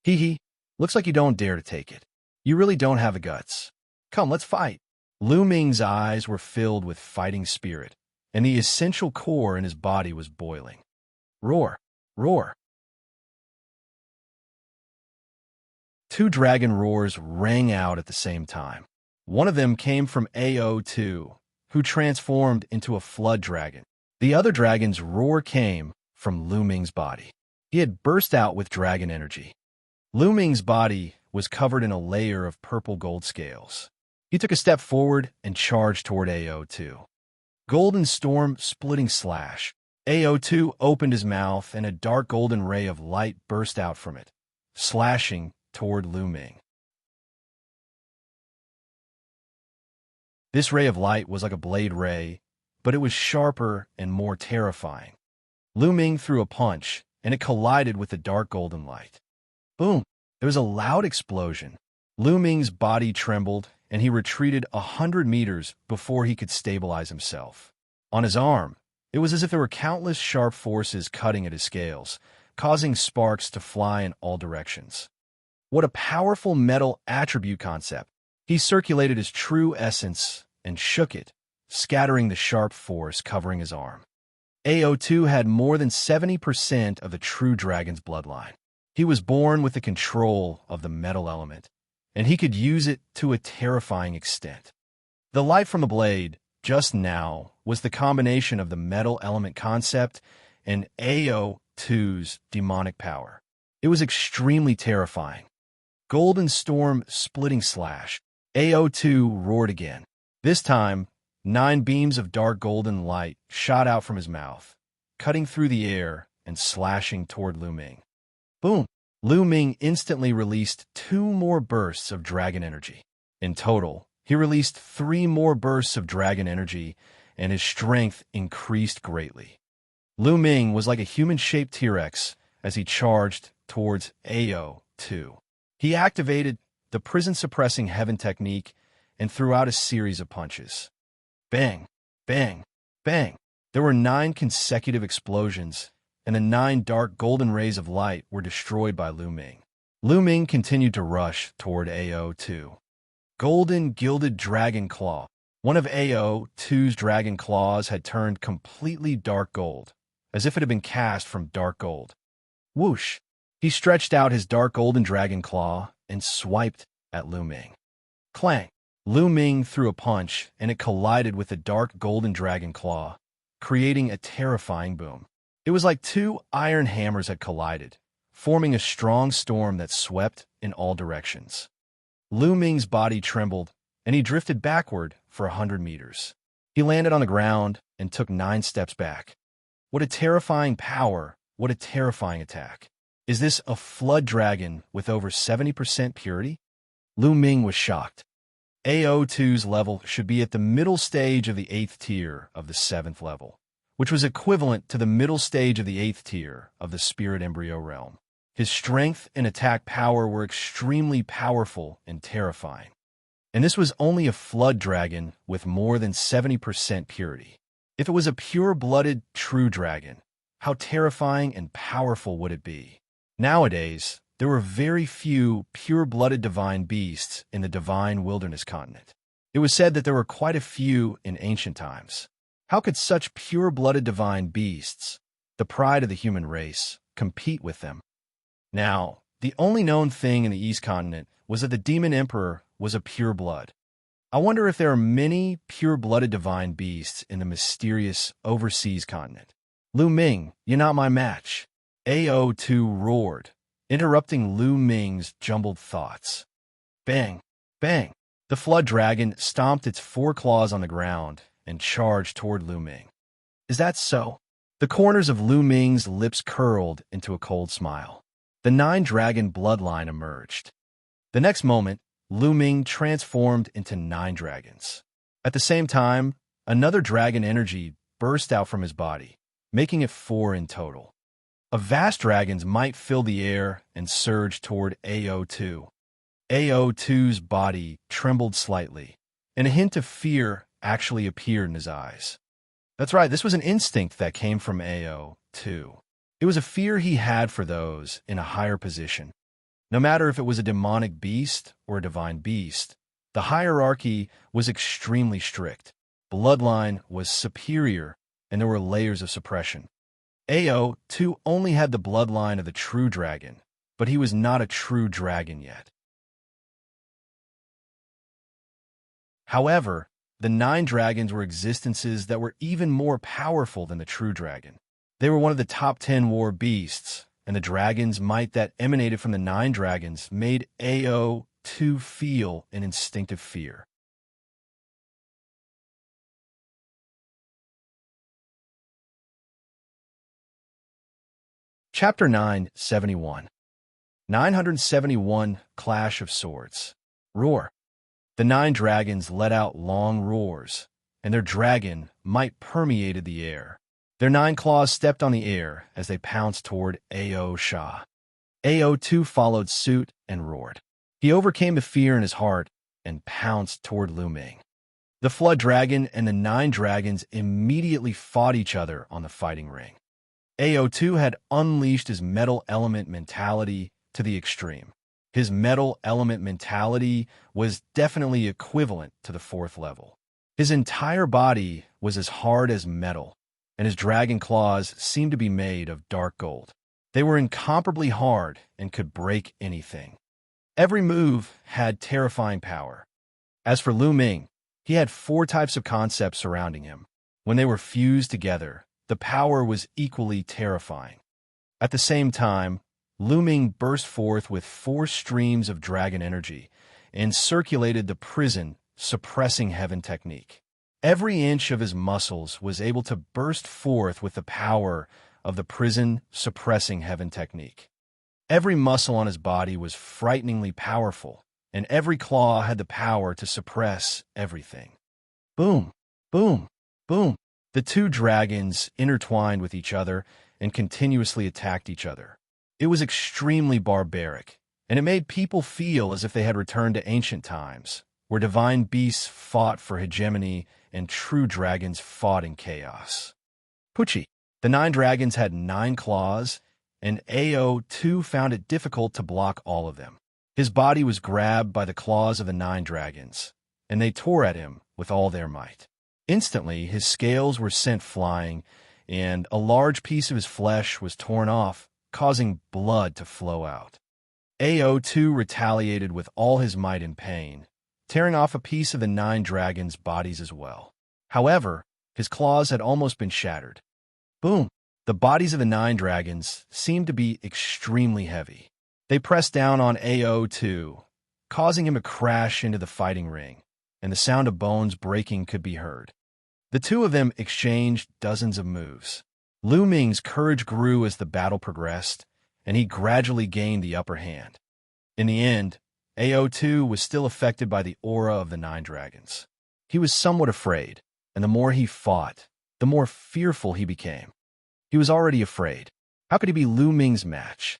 A: Hee, looks like you don't dare to take it. You really don't have the guts. Come, let's fight." Lu Ming's eyes were filled with fighting spirit, and the essential core in his body was boiling. Roar! Roar! 2 dragon roars rang out at the same time. One of them came from AO2, who transformed into a flood dragon. The other dragon's roar came from Lu Ming's body. He had burst out with dragon energy. Lu Ming's body was covered in a layer of purple gold scales. He took a step forward and charged toward AO2. Golden Storm Splitting Slash. AO2 opened his mouth and a dark golden ray of light burst out from it, slashing toward Lu Ming. This ray of light was like a blade ray, but it was sharper and more terrifying. Lu Ming threw a punch, and it collided with the dark golden light. Boom! There was a loud explosion. Lu Ming's body trembled, and he retreated 100 meters before he could stabilize himself. On his arm, it was as if there were countless sharp forces cutting at his scales, causing sparks to fly in all directions. What a powerful metal attribute concept! He circulated his true essence and shook it, scattering the sharp force covering his arm. AO2 had more than 70% of the true dragon's bloodline. He was born with the control of the metal element, and he could use it to a terrifying extent. The light from the blade, just now, was the combination of the metal element concept and AO2's demonic power. It was extremely terrifying. Golden Storm Splitting Slash. AO2 roared again. This time, 9 beams of dark golden light shot out from his mouth, cutting through the air and slashing toward Lu Ming. Boom! Lu Ming instantly released 2 more bursts of dragon energy. In total, he released 3 more bursts of dragon energy, and his strength increased greatly. Lu Ming was like a human-shaped T-Rex as he charged towards AO2. He activated the prison-suppressing heaven technique and threw out a series of punches. Bang! Bang! Bang! There were 9 consecutive explosions, and the 9 dark golden rays of light were destroyed by Lu Ming. Lu Ming continued to rush toward AO2. Golden Gilded Dragon Claw. One of AO2's dragon claws had turned completely dark gold, as if it had been cast from dark gold. Whoosh! He stretched out his dark golden dragon claw and swiped at Lu Ming. Clang! Lu Ming threw a punch, and it collided with the dark golden dragon claw, creating a terrifying boom. It was like 2 iron hammers had collided, forming a strong storm that swept in all directions. Lu Ming's body trembled, and he drifted backward for 100 meters. He landed on the ground and took 9 steps back. What a terrifying power, what a terrifying attack. Is this a flood dragon with over 70% purity? Lu Ming was shocked. AO2's level should be at the middle stage of the 8th tier of the 7th level, which was equivalent to the middle stage of the 8th tier of the Spirit Embryo realm. His strength and attack power were extremely powerful and terrifying. And this was only a flood dragon with more than 70% purity. If it was a pure-blooded true dragon, how terrifying and powerful would it be? Nowadays, there were very few pure-blooded divine beasts in the divine wilderness continent. It was said that there were quite a few in ancient times. How could such pure-blooded divine beasts, the pride of the human race, compete with them? Now, the only known thing in the East Continent was that the Demon Emperor was a pure blood. I wonder if there are many pure-blooded divine beasts in the mysterious overseas continent. Lu Ming, you're not my match. AO2 roared, interrupting Lu Ming's jumbled thoughts. Bang! Bang! The flood dragon stomped its 4 claws on the ground and charged toward Lu Ming. Is that so? The corners of Lu Ming's lips curled into a cold smile. The 9-dragon bloodline emerged. The next moment, Lu Ming transformed into 9 dragons. At the same time, another dragon energy burst out from his body, making it 4 in total. A vast dragons might fill the air and surge toward AO2. AO2's body trembled slightly, and a hint of fear actually appeared in his eyes. That's right, this was an instinct that came from AO2. It was a fear he had for those in a higher position. No matter if it was a demonic beast or a divine beast, the hierarchy was extremely strict. Bloodline was superior, and there were layers of suppression. AO2 only had the bloodline of the true dragon, but he was not a true dragon yet. However, the 9 dragons were existences that were even more powerful than the true dragon. They were one of the top 10 war beasts, and the dragon's might that emanated from the 9 dragons made AO2 feel an instinctive fear. Chapter 971. 971 Clash of Swords. Roar. The 9 dragons let out long roars, and their dragon might permeated the air. Their 9 claws stepped on the air as they pounced toward Xianxia. AO2 followed suit and roared. He overcame the fear in his heart and pounced toward Lu Ming. The flood dragon and the 9 dragons immediately fought each other on the fighting ring. AO2 had unleashed his metal element mentality to the extreme. His metal element mentality was definitely equivalent to the 4th level. His entire body was as hard as metal, and his dragon claws seemed to be made of dark gold. They were incomparably hard and could break anything. Every move had terrifying power. As for Lu Ming, he had 4 types of concepts surrounding him. When they were fused together, the power was equally terrifying. At the same time, Lu Ming burst forth with 4 streams of dragon energy and circulated the prison suppressing heaven technique. Every inch of his muscles was able to burst forth with the power of the prison suppressing heaven technique. Every muscle on his body was frighteningly powerful, and every claw had the power to suppress everything. Boom, boom, boom. The 2 dragons intertwined with each other and continuously attacked each other. It was extremely barbaric, and it made people feel as if they had returned to ancient times, where divine beasts fought for hegemony and true dragons fought in chaos. Pucci. The 9 dragons had 9 claws, and AO2 found it difficult to block all of them. His body was grabbed by the claws of the 9 dragons, and they tore at him with all their might. Instantly, his scales were sent flying, and a large piece of his flesh was torn off, causing blood to flow out. AO2 retaliated with all his might and pain, tearing off a piece of the 9 dragons' bodies as well. However, his claws had almost been shattered. Boom! The bodies of the 9 dragons seemed to be extremely heavy. They pressed down on AO2, causing him to crash into the fighting ring, and the sound of bones breaking could be heard. The two of them exchanged dozens of moves. Lu Ming's courage grew as the battle progressed, and he gradually gained the upper hand. In the end, AO2 was still affected by the aura of the 9 dragons. He was somewhat afraid, and the more he fought, the more fearful he became. He was already afraid. How could he be Lu Ming's match?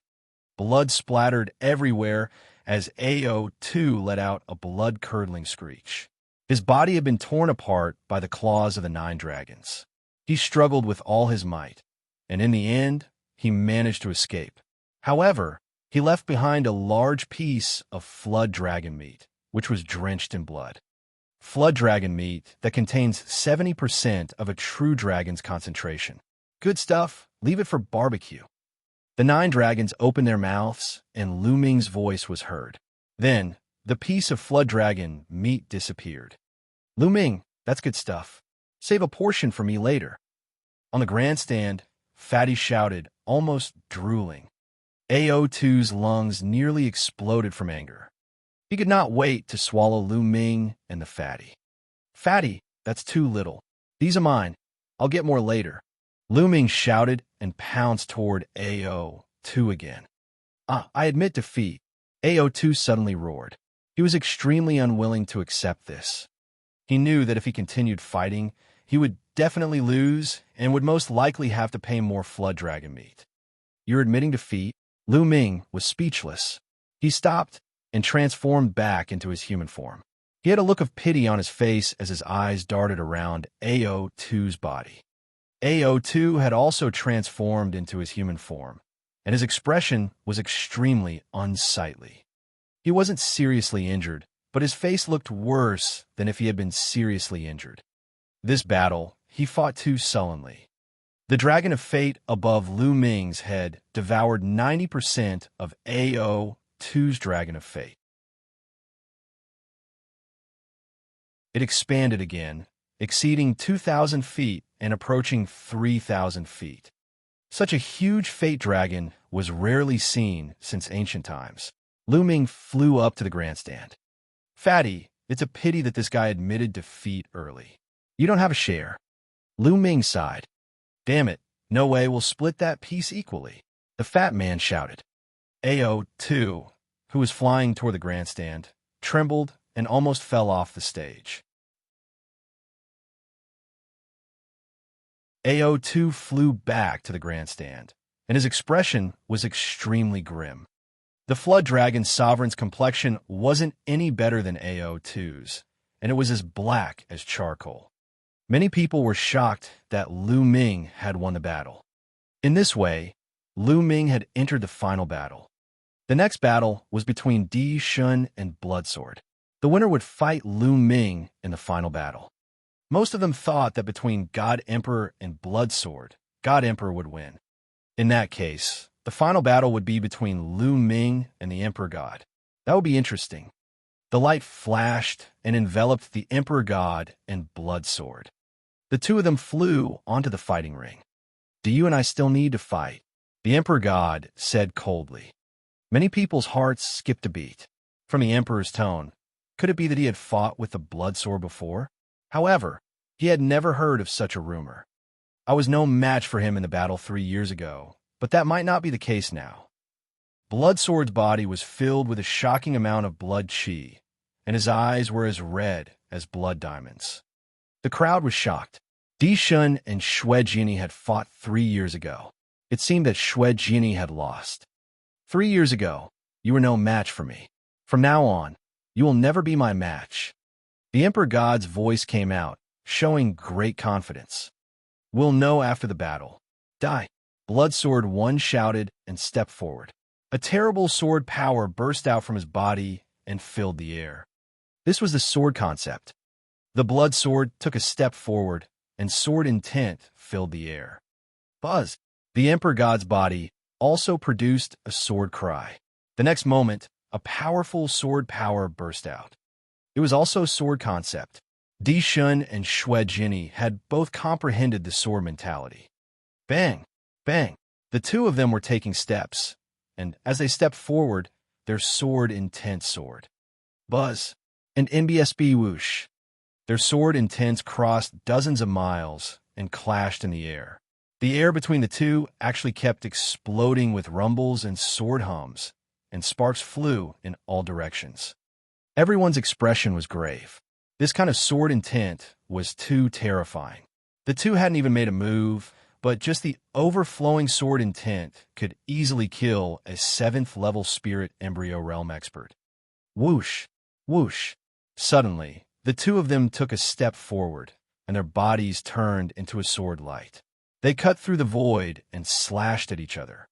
A: Blood splattered everywhere as AO2 let out a blood-curdling screech. His body had been torn apart by the claws of the 9 dragons. He struggled with all his might, and in the end, he managed to escape. However, he left behind a large piece of flood dragon meat, which was drenched in blood. Flood dragon meat that contains 70% of a true dragon's concentration. Good stuff, leave it for barbecue. The 9 dragons opened their mouths, and Lu Ming's voice was heard. Then, the piece of flood dragon meat disappeared. Lu Ming, that's good stuff. Save a portion for me later. On the grandstand, Fatty shouted, almost drooling. AO2's lungs nearly exploded from anger. He could not wait to swallow Lu Ming and the fatty. Fatty, that's too little. These are mine. I'll get more later. Lu Ming shouted and pounced toward AO2 again. I admit defeat. AO2 suddenly roared. He was extremely unwilling to accept this. He knew that if he continued fighting, he would definitely lose and would most likely have to pay more flood dragon meat. You're admitting defeat? Lu Ming was speechless. He stopped and transformed back into his human form. He had a look of pity on his face as his eyes darted around AO2's body. AO2 had also transformed into his human form, and his expression was extremely unsightly. He wasn't seriously injured, but his face looked worse than if he had been seriously injured. This battle, he fought too sullenly. The Dragon of Fate above Lu Ming's head devoured 90% of AO2's Dragon of Fate. It expanded again, exceeding 2,000 feet and approaching 3,000 feet. Such a huge fate dragon was rarely seen since ancient times. Lu Ming flew up to the grandstand. Fatty, it's a pity that this guy admitted defeat early. You don't have a share. Lu Ming sighed. Damn it, no way, we'll split that piece equally. The fat man shouted. AO2, who was flying toward the grandstand, trembled and almost fell off the stage. AO2 flew back to the grandstand, and his expression was extremely grim. The Flood Dragon's sovereign's complexion wasn't any better than AO2's, and it was as black as charcoal. Many people were shocked that Lu Ming had won the battle. In this way, Lu Ming had entered the final battle. The next battle was between Di Shun and Bloodsword. The winner would fight Lu Ming in the final battle. Most of them thought that between God Emperor and Bloodsword, God Emperor would win. In that case, the final battle would be between Lu Ming and the Emperor God. That would be interesting. The light flashed and enveloped the Emperor God and Bloodsword. The two of them flew onto the fighting ring. Do you and I still need to fight? The Emperor God said coldly. Many people's hearts skipped a beat. From the Emperor's tone, could it be that he had fought with the Bloodsword before? However, he had never heard of such a rumor. I was no match for him in the battle 3 years ago, but that might not be the case now. Bloodsword's body was filled with a shocking amount of blood chi, and his eyes were as red as blood diamonds. The crowd was shocked. Di Shun and Xue Jini had fought 3 years ago. It seemed that Xue Jini had lost. 3 years ago, you were no match for me. From now on, you will never be my match. The Emperor God's voice came out, showing great confidence. We'll know after the battle. Die. Bloodsword 1 shouted and stepped forward. A terrible sword power burst out from his body and filled the air. This was the sword concept. The Bloodsword took a step forward, and sword intent filled the air. Buzz. The Emperor God's body also produced a sword cry. The next moment, a powerful sword power burst out. It was also sword concept. Di Shun and Xue Jini had both comprehended the sword mentality. Bang! Bang! The two of them were taking steps, and as they stepped forward, their sword intent soared. buzz, and NBSB whoosh. Their sword intents crossed dozens of miles and clashed in the air. The air between the two actually kept exploding with rumbles and sword hums, and sparks flew in all directions. Everyone's expression was grave. This kind of sword intent was too terrifying. The two hadn't even made a move, but just the overflowing sword intent could easily kill a 7th-level spirit embryo realm expert. Whoosh, whoosh. Suddenly, the two of them took a step forward, and their bodies turned into a sword light. They cut through the void and slashed at each other.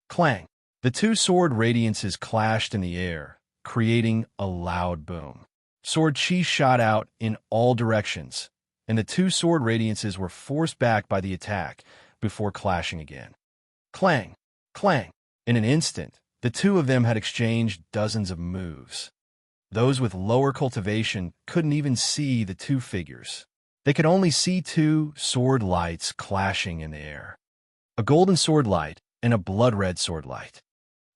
A: Clang! The two sword radiances clashed in the air, creating a loud boom. Sword chi shot out in all directions, and the two sword radiances were forced back by the attack before clashing again. Clang! Clang! In an instant, the two of them had exchanged dozens of moves. Those with lower cultivation couldn't even see the two figures. They could only see two sword lights clashing in the air. A golden sword light and a blood-red sword light.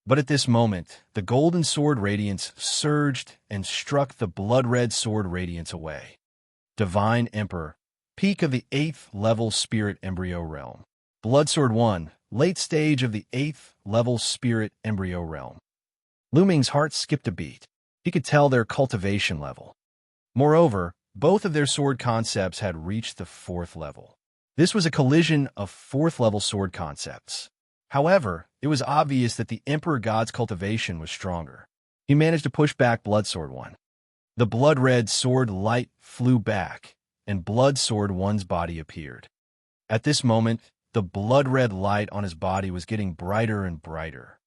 A: But at this moment, the golden sword radiance surged and struck the blood-red sword radiance away. Divine Emperor, peak of the 8th-level spirit embryo realm. Blood Sword 1, late stage of the 8th-level spirit embryo realm. Lu Ming's heart skipped a beat. He could tell their cultivation level. Moreover, both of their sword concepts had reached the 4th level. This was a collision of 4th-level sword concepts. However, it was obvious that the Emperor God's cultivation was stronger. He managed to push back Blood Sword 1. The blood-red sword light flew back, and Blood Sword 1's body appeared. At this moment, the blood-red light on his body was getting brighter and brighter.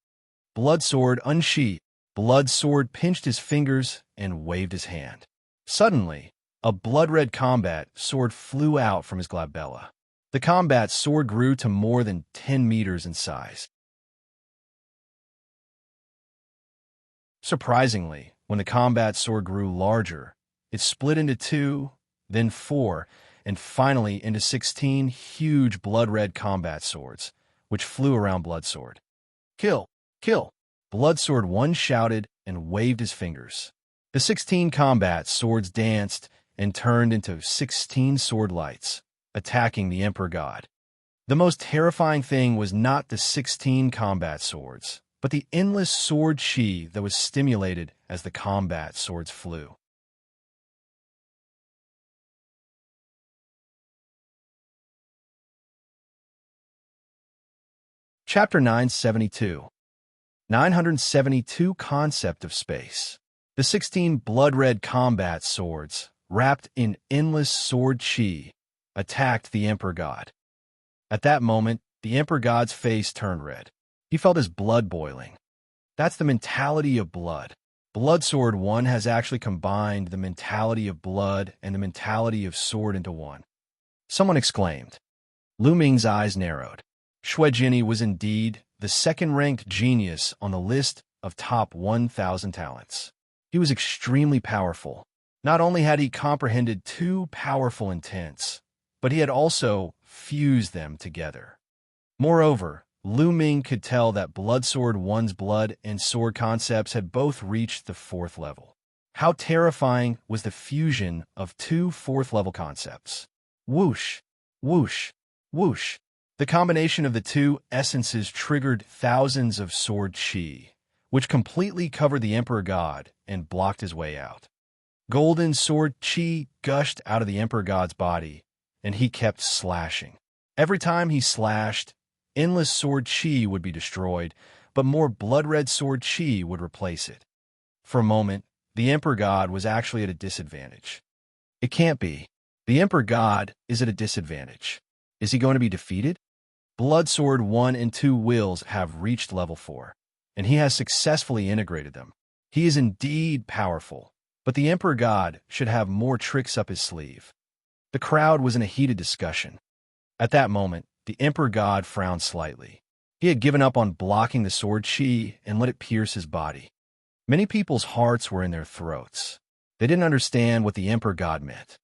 A: Blood Sword unsheathed. Blood Sword pinched his fingers and waved his hand. Suddenly, a blood-red combat sword flew out from his glabella. The combat sword grew to more than 10 meters in size. Surprisingly, when the combat sword grew larger, it split into 2, then 4, and finally into 16 huge blood-red combat swords, which flew around Blood Sword. Kill! Kill! Blood Sword 1 shouted and waved his fingers. The 16 combat swords danced and turned into 16 sword lights, attacking the Emperor God. The most terrifying thing was not the 16 combat swords, but the endless sword chi that was stimulated as the combat swords flew. Chapter 972. 972 Concept of Space. The 16 blood-red combat swords, wrapped in endless sword chi, attacked the Emperor God. At that moment, the Emperor God's face turned red. He felt his blood boiling. That's the mentality of blood. Blood Sword 1 has actually combined the mentality of blood and the mentality of sword into one. Someone exclaimed. Lu Ming's eyes narrowed. Shui Jinni was indeed the second-ranked genius on the list of top 1,000 talents. He was extremely powerful. Not only had he comprehended two powerful intents, but he had also fused them together. Moreover, Lu Ming could tell that Blood Sword 1's blood and sword concepts had both reached the 4th level. How terrifying was the fusion of two 4th-level concepts. Whoosh, whoosh, whoosh. The combination of the two essences triggered thousands of sword chi, which completely covered the Emperor God and blocked his way out. Golden sword chi gushed out of the Emperor God's body, and he kept slashing. Every time he slashed, endless sword chi would be destroyed, but more blood-red sword chi would replace it. For a moment, the Emperor God was actually at a disadvantage. It can't be. The Emperor God is at a disadvantage. Is he going to be defeated? Blood Sword 1 and 2 wills have reached level 4, and he has successfully integrated them. He is indeed powerful, but the Emperor God should have more tricks up his sleeve. The crowd was in a heated discussion. At that moment, the Emperor God frowned slightly. He had given up on blocking the sword chi and let it pierce his body. Many people's hearts were in their throats. They didn't understand what the Emperor God meant.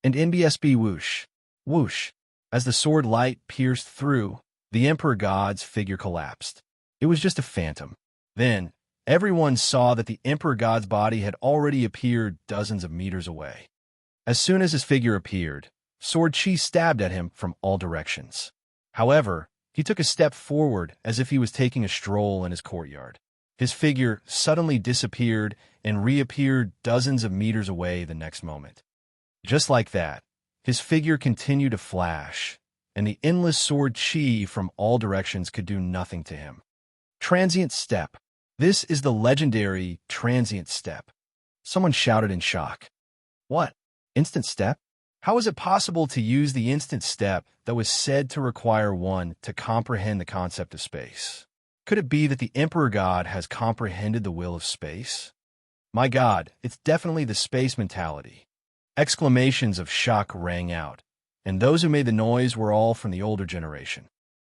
A: And NBSB whoosh, whoosh. As the sword light pierced through, the Emperor God's figure collapsed. It was just a phantom. Then, Everyone saw that the Emperor God's body had already appeared dozens of meters away. As soon as his figure appeared, Sword Chi stabbed at him from all directions. However, he took a step forward as if he was taking a stroll in his courtyard. His figure suddenly disappeared and reappeared dozens of meters away the next moment. Just like that, his figure continued to flash, and the endless Sword Chi from all directions could do nothing to him. Transient Step. This is the legendary Transient Step. Someone shouted in shock. What? Instant Step? How is it possible to use the instant step that was said to require one to comprehend the concept of space? Could it be that the Emperor God has comprehended the will of space? My God, it's definitely the space mentality. Exclamations of shock rang out, and those who made the noise were all from the older generation.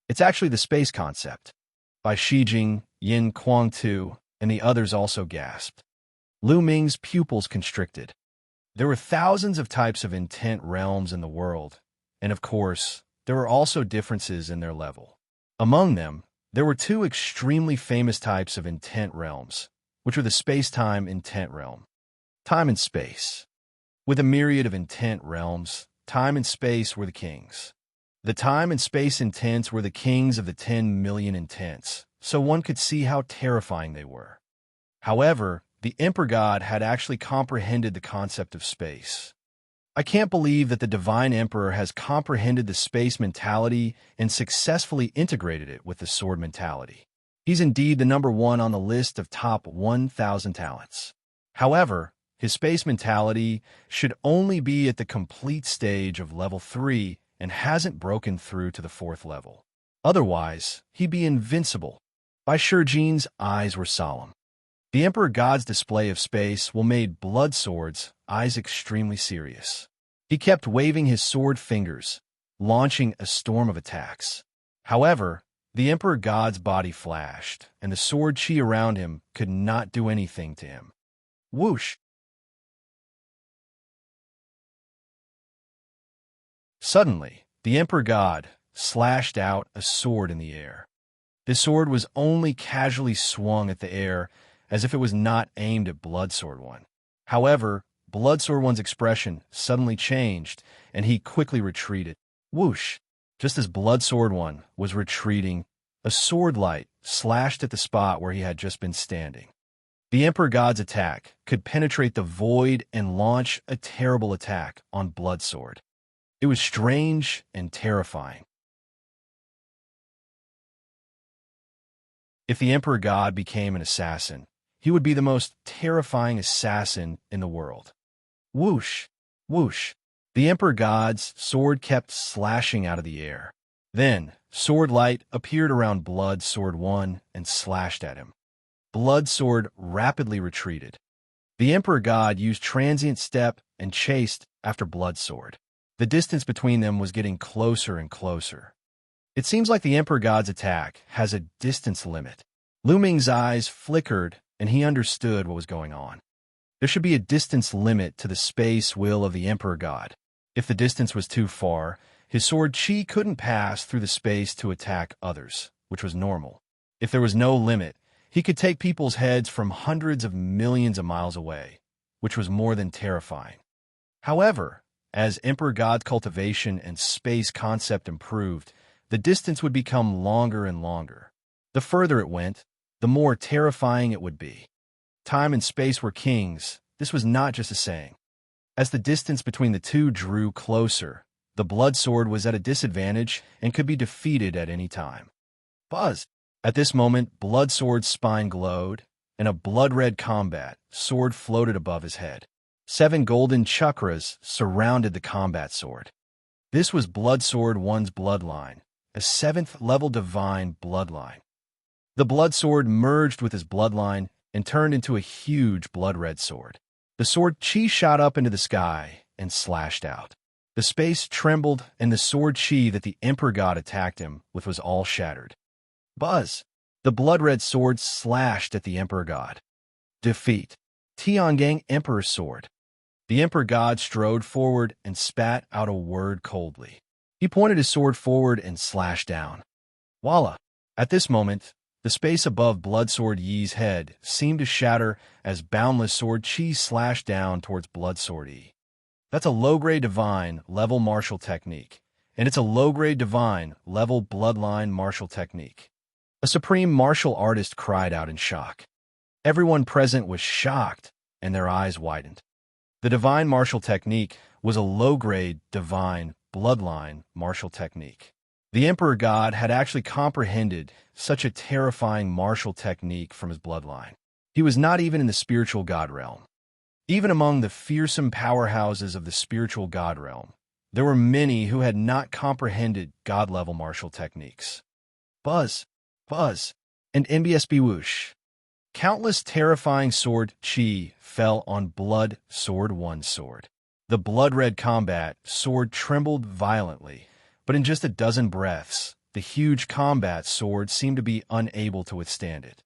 A: It's actually the space concept. By Shijing, Yin Kuang-tu, and the others also gasped. Lu Ming's pupils constricted. There were thousands of types of intent realms in the world, and of course, there were also differences in their level. Among them, there were two extremely famous types of intent realms, which were the space-time intent realm. Time and space. With a myriad of intent realms, time and space were the kings. The time and space intents were the kings of the 10 million intents, so one could see how terrifying they were. However, the Emperor God had actually comprehended the concept of space. I can't believe that the Divine Emperor has comprehended the space mentality and successfully integrated it with the sword mentality. He's indeed the #1 on the list of top 1,000 talents. However, his space mentality should only be at the complete stage of level 3 and hasn't broken through to the 4th level. Otherwise, he'd be invincible. Bai Shijing's eyes were solemn. The Emperor God's display of space will made Blood Sword's eyes extremely serious. He kept waving his sword fingers, launching a storm of attacks. However, the Emperor God's body flashed, and the Sword Chi around him could not do anything to him. Whoosh! Suddenly, the Emperor God slashed out a sword in the air. The sword was only casually swung at the air, as if it was not aimed at Blood Sword One. However, Blood Sword One's expression suddenly changed, and he quickly retreated. Whoosh! Just as Blood Sword One was retreating, a sword light slashed at the spot where he had just been standing. The Emperor God's attack could penetrate the void and launch a terrible attack on Blood Sword. It was strange and terrifying. If the Emperor God became an assassin, he would be the most terrifying assassin in the world. Whoosh! Whoosh! The Emperor God's sword kept slashing out of the air. Then, sword light appeared around Blood Sword One and slashed at him. Blood Sword rapidly retreated. The Emperor God used Transient Step and chased after Blood Sword. The distance between them was getting closer and closer. It seems like the Emperor God's attack has a distance limit. Lu Ming's eyes flickered, and he understood what was going on. There should be a distance limit to the space will of the Emperor God. If the distance was too far, his sword Chi couldn't pass through the space to attack others, which was normal. If there was no limit, he could take people's heads from hundreds of millions of miles away, which was more than terrifying. However, as Emperor God's cultivation and space concept improved, the distance would become longer and longer. The further it went, the more terrifying it would be. Time and space were kings. This was not just a saying. As the distance between the two drew closer, the Blood Sword was at a disadvantage and could be defeated at any time. Buzz! At this moment, Blood Sword's spine glowed, and a blood-red combat sword floated above his head. 7 golden chakras surrounded the combat sword. This was Blood Sword One's bloodline, a 7th-level divine bloodline. The Blood Sword merged with his bloodline and turned into a huge blood-red sword. The sword Chi shot up into the sky and slashed out. The space trembled, and the sword Chi that the Emperor God attacked him with was all shattered. Buzz! The blood-red sword slashed at the Emperor God. Defeat. Tiangang Emperor's sword. The Emperor God strode forward and spat out a word coldly. He pointed his sword forward and slashed down. Voila! At this moment, The space above Bloodsword Yi's head seemed to shatter as Boundless Sword Qi slashed down towards Bloodsword Yi. That's a low-grade divine level martial technique, and it's a low-grade divine level bloodline martial technique. A supreme martial artist cried out in shock. Everyone present was shocked, and their eyes widened. The divine martial technique was a low-grade divine bloodline martial technique. The Emperor God had actually comprehended such a terrifying martial technique from his bloodline. He was not even in the spiritual God realm. Even among the fearsome powerhouses of the spiritual God realm, there were many who had not comprehended God-level martial techniques. Buzz, and MBSB whoosh. Countless terrifying sword chi fell on Blood Sword 1 sword. The blood-red combat sword trembled violently, but in just a dozen breaths, the huge combat sword seemed to be unable to withstand it.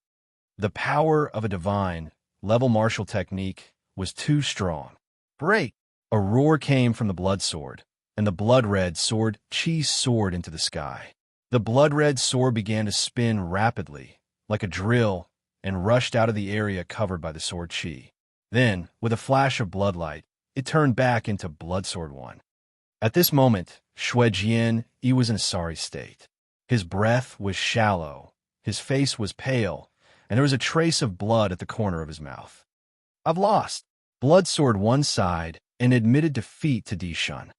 A: The power of a divine level martial technique was too strong. Break! A roar came from the blood sword, and the blood-red sword chi soared into the sky. The blood-red sword began to spin rapidly, like a drill, and rushed out of the area covered by the sword chi. Then, with a flash of bloodlight, it turned back into Blood Sword 1. At this moment, Xuejian Yi was in a sorry state. His breath was shallow, his face was pale, and there was a trace of blood at the corner of his mouth. I've lost. Blood Sword 1 sighed and admitted defeat to Dishun.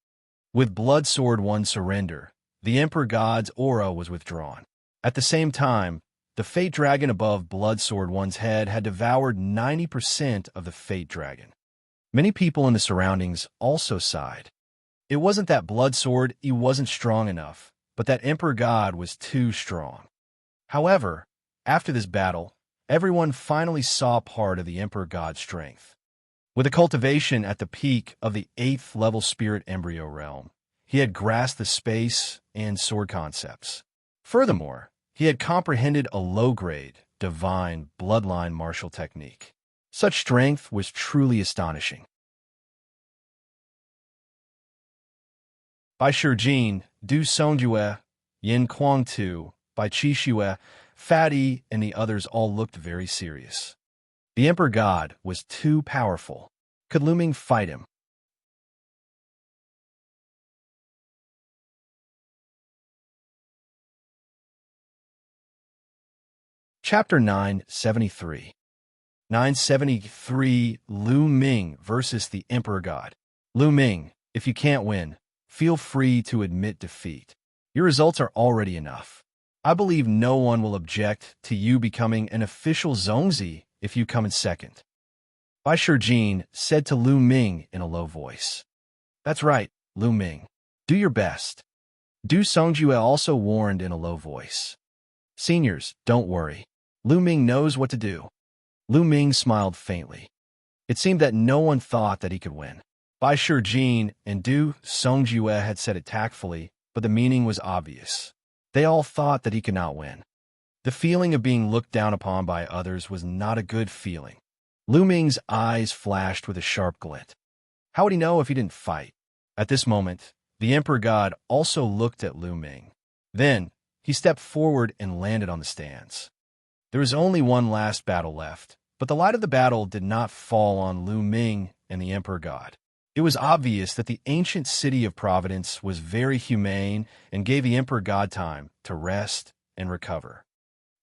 A: With Blood Sword 1 surrender, the Emperor God's aura was withdrawn. At the same time, the Fate Dragon above Blood Sword 1's head had devoured 90% of the Fate Dragon. Many people in the surroundings also sighed. It wasn't that Blood Sword he wasn't strong enough, but that Emperor God was too strong. However, after this battle, everyone finally saw part of the Emperor God's strength. With a cultivation at the peak of the 8th level spirit embryo realm, he had grasped the space and sword concepts. Furthermore, he had comprehended a low-grade, divine, bloodline martial technique. Such strength was truly astonishing. By Shijin, Du Songjue, Yin Kuangtu, by Qixue, Fatty, and the others all looked very serious. The Emperor God was too powerful. Could Lu Ming fight him? Chapter 973. 973 Lu Ming versus the Emperor God. Lu Ming, if you can't win, feel free to admit defeat. Your results are already enough. I believe no one will object to you becoming an official Zongzi if you come in second. Bai Shijin said to Lu Ming in a low voice. That's right, Lu Ming. Do your best. Du Songjue also warned in a low voice. Seniors, don't worry. Lu Ming knows what to do. Lu Ming smiled faintly. It seemed that no one thought that he could win. Bai Shijin and Du Songjue had said it tactfully, but the meaning was obvious. They all thought that he could not win. The feeling of being looked down upon by others was not a good feeling. Lu Ming's eyes flashed with a sharp glint. How would he know if he didn't fight? At this moment, the Emperor God also looked at Lu Ming. Then, he stepped forward and landed on the stands. There was only one last battle left, but the light of the battle did not fall on Lu Ming and the Emperor God. It was obvious that the ancient city of Providence was very humane and gave the Emperor God time to rest and recover.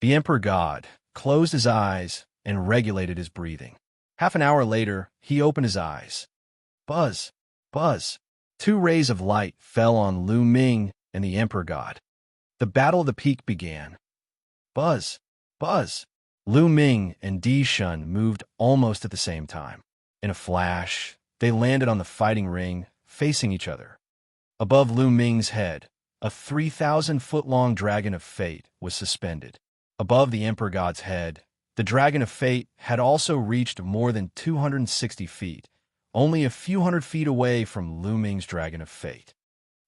A: The Emperor God closed his eyes and regulated his breathing. Half an hour later, he opened his eyes. Buzz. 2 rays of light fell on Lu Ming and the Emperor God. The Battle of the Peak began. Buzz. Lu Ming and Dishun moved almost at the same time. In a flash, they landed on the fighting ring, facing each other. Above Lu Ming's head, a 3,000-foot-long dragon of fate was suspended. Above the Emperor God's head, the dragon of fate had also reached more than 260 feet, only a few hundred feet away from Lu Ming's dragon of fate.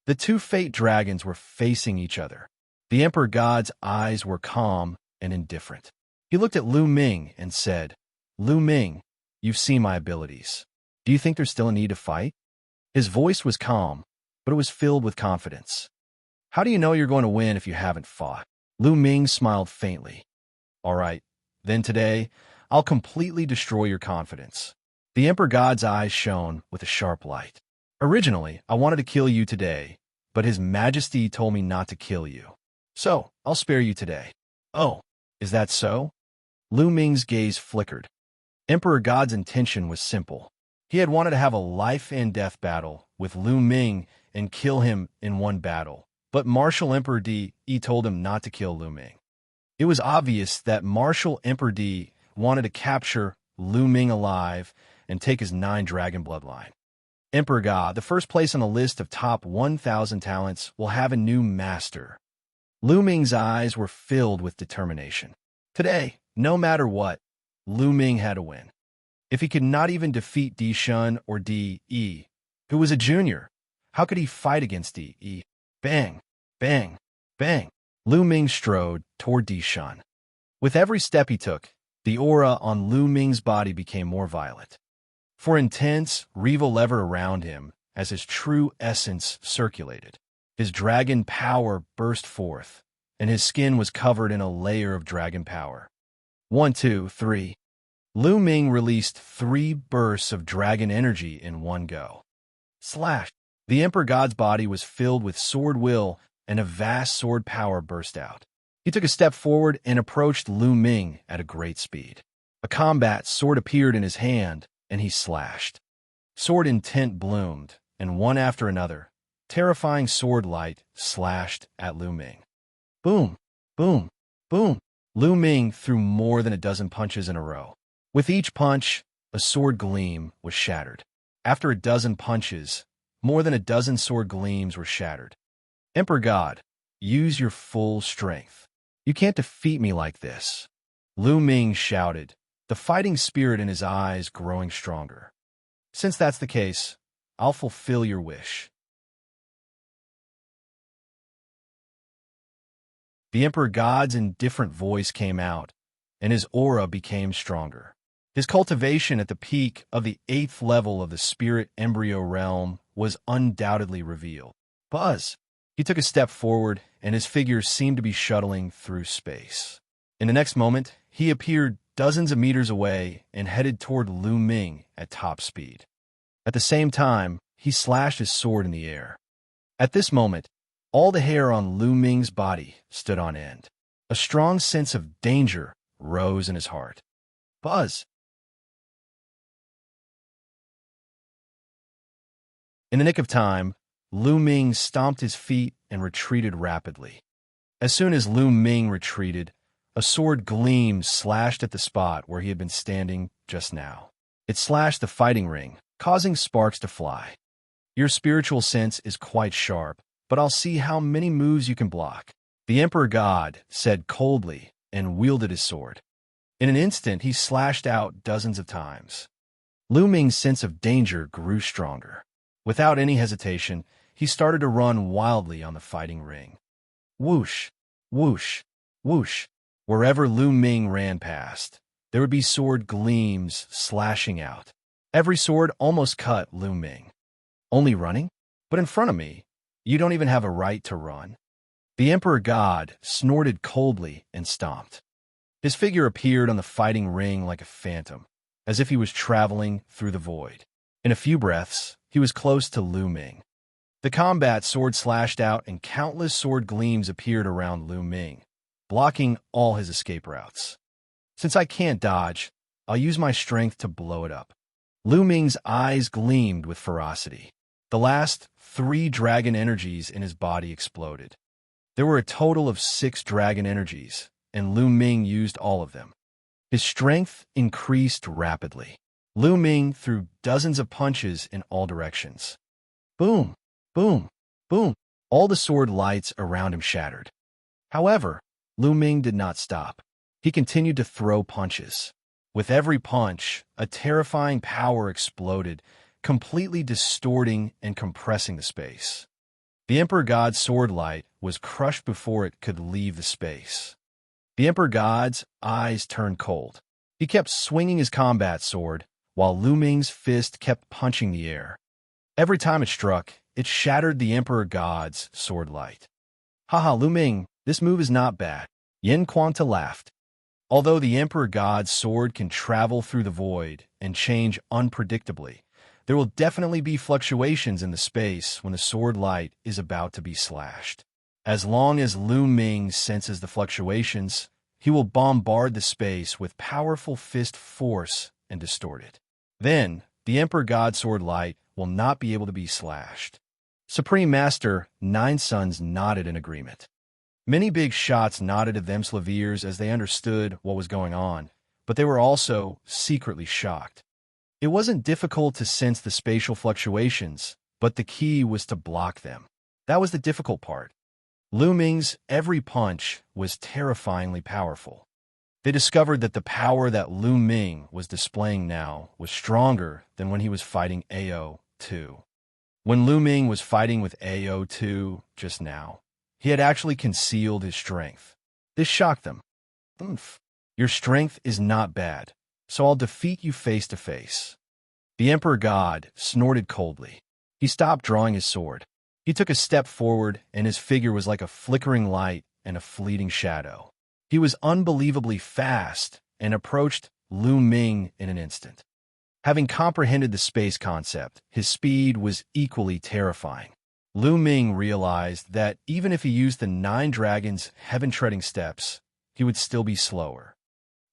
A: The 2 fate dragons were facing each other. The Emperor God's eyes were calm and indifferent. He looked at Lu Ming and said, Lu Ming, you've seen my abilities. Do you think there's still a need to fight? His voice was calm, but it was filled with confidence. How do you know you're going to win if you haven't fought? Lu Ming smiled faintly. All right, then today, I'll completely destroy your confidence. The Emperor God's eyes shone with a sharp light. Originally, I wanted to kill you today, but His Majesty told me not to kill you. So, I'll spare you today. Oh, is that so? Lu Ming's gaze flickered. Emperor God's intention was simple. He had wanted to have a life-and-death battle with Lu Ming and kill him in one battle, but Martial Emperor Di told him not to kill Lu Ming. It was obvious that Martial Emperor Di wanted to capture Lu Ming alive and take his 9-dragon bloodline. Emperor God, the first place on the list of top 1,000 talents, will have a new master. Lu Ming's eyes were filled with determination. Today, no matter what, Lu Ming had to win. If he could not even defeat Di Shun or Di, who was a junior, how could he fight against Di? Bang, bang, bang. Lu Ming strode toward Di Shun. With every step he took, the aura on Lu Ming's body became more violent. For intense, revel around him as his true essence circulated. His dragon power burst forth, and his skin was covered in a layer of dragon power. 1, 2, 3. Lu Ming released 3 bursts of dragon energy in one go. Slash! The Emperor God's body was filled with sword will, and a vast sword power burst out. He took a step forward and approached Lu Ming at a great speed. A combat sword appeared in his hand, and he slashed. Sword intent bloomed, and one after another, terrifying sword light slashed at Lu Ming. Boom, boom, boom. Lu Ming threw more than a dozen punches in a row. With each punch, a sword gleam was shattered. After a dozen punches, more than a dozen sword gleams were shattered. Emperor God, use your full strength. You can't defeat me like this. Lu Ming shouted, the fighting spirit in his eyes growing stronger. Since that's the case, I'll fulfill your wish. The Emperor God's indifferent voice came out, and his aura became stronger. His cultivation at the peak of the 8th level of the spirit embryo realm was undoubtedly revealed. Buzz! He took a step forward, and his figure seemed to be shuttling through space. In the next moment, he appeared dozens of meters away and headed toward Lu Ming at top speed. At the same time, he slashed his sword in the air. At this moment, all the hair on Lu Ming's body stood on end. A strong sense of danger rose in his heart. Buzz! In the nick of time, Lu Ming stomped his feet and retreated rapidly. As soon as Lu Ming retreated, a sword gleam slashed at the spot where he had been standing just now. It slashed the fighting ring, causing sparks to fly. Your spiritual sense is quite sharp, but I'll see how many moves you can block. The Emperor God said coldly and wielded his sword. In an instant, he slashed out dozens of times. Lu Ming's sense of danger grew stronger. Without any hesitation, he started to run wildly on the fighting ring. Whoosh, whoosh, whoosh. Wherever Lu Ming ran past, there would be sword gleams slashing out. Every sword almost cut Lu Ming. Only running? But in front of me, you don't even have a right to run. The Emperor God snorted coldly and stomped. His figure appeared on the fighting ring like a phantom, as if he was traveling through the void. In a few breaths, he was close to Lu Ming. The combat sword slashed out and countless sword gleams appeared around Lu Ming, blocking all his escape routes. Since I can't dodge, I'll use my strength to blow it up. Lu Ming's eyes gleamed with ferocity. The last 3 dragon energies in his body exploded. There were a total of 6 dragon energies, and Lu Ming used all of them. His strength increased rapidly. Lu Ming threw dozens of punches in all directions. Boom, boom, boom. All the sword lights around him shattered. However, Lu Ming did not stop. He continued to throw punches. With every punch, a terrifying power exploded, completely distorting and compressing the space. The Emperor God's sword light was crushed before it could leave the space. The Emperor God's eyes turned cold. He kept swinging his combat sword, while Lu Ming's fist kept punching the air. Every time it struck, it shattered the Emperor God's sword light. Haha, Lu Ming, this move is not bad. Yin Quanta laughed. Although the Emperor God's sword can travel through the void and change unpredictably, there will definitely be fluctuations in the space when the sword light is about to be slashed. As long as Lu Ming senses the fluctuations, he will bombard the space with powerful fist force and distort it. Then, the Emperor God's sword light will not be able to be slashed. Supreme Master Nine Suns nodded in agreement. Many big shots nodded at them Slaviers as they understood what was going on, but they were also secretly shocked. It wasn't difficult to sense the spatial fluctuations, but the key was to block them. That was the difficult part. Lu Ming's every punch was terrifyingly powerful. They discovered that the power that Lu Ming was displaying now was stronger than when he was fighting AO2. When Lu Ming was fighting with AO2 just now, he had actually concealed his strength. This shocked them. "Oomph. Your strength is not bad, so I'll defeat you face to face." The Emperor God snorted coldly. He stopped drawing his sword. He took a step forward, and his figure was like a flickering light and a fleeting shadow. He was unbelievably fast and approached Lu Ming in an instant. Having comprehended the space concept, his speed was equally terrifying. Lu Ming realized that even if he used the 9 dragons' heaven-treading steps, he would still be slower.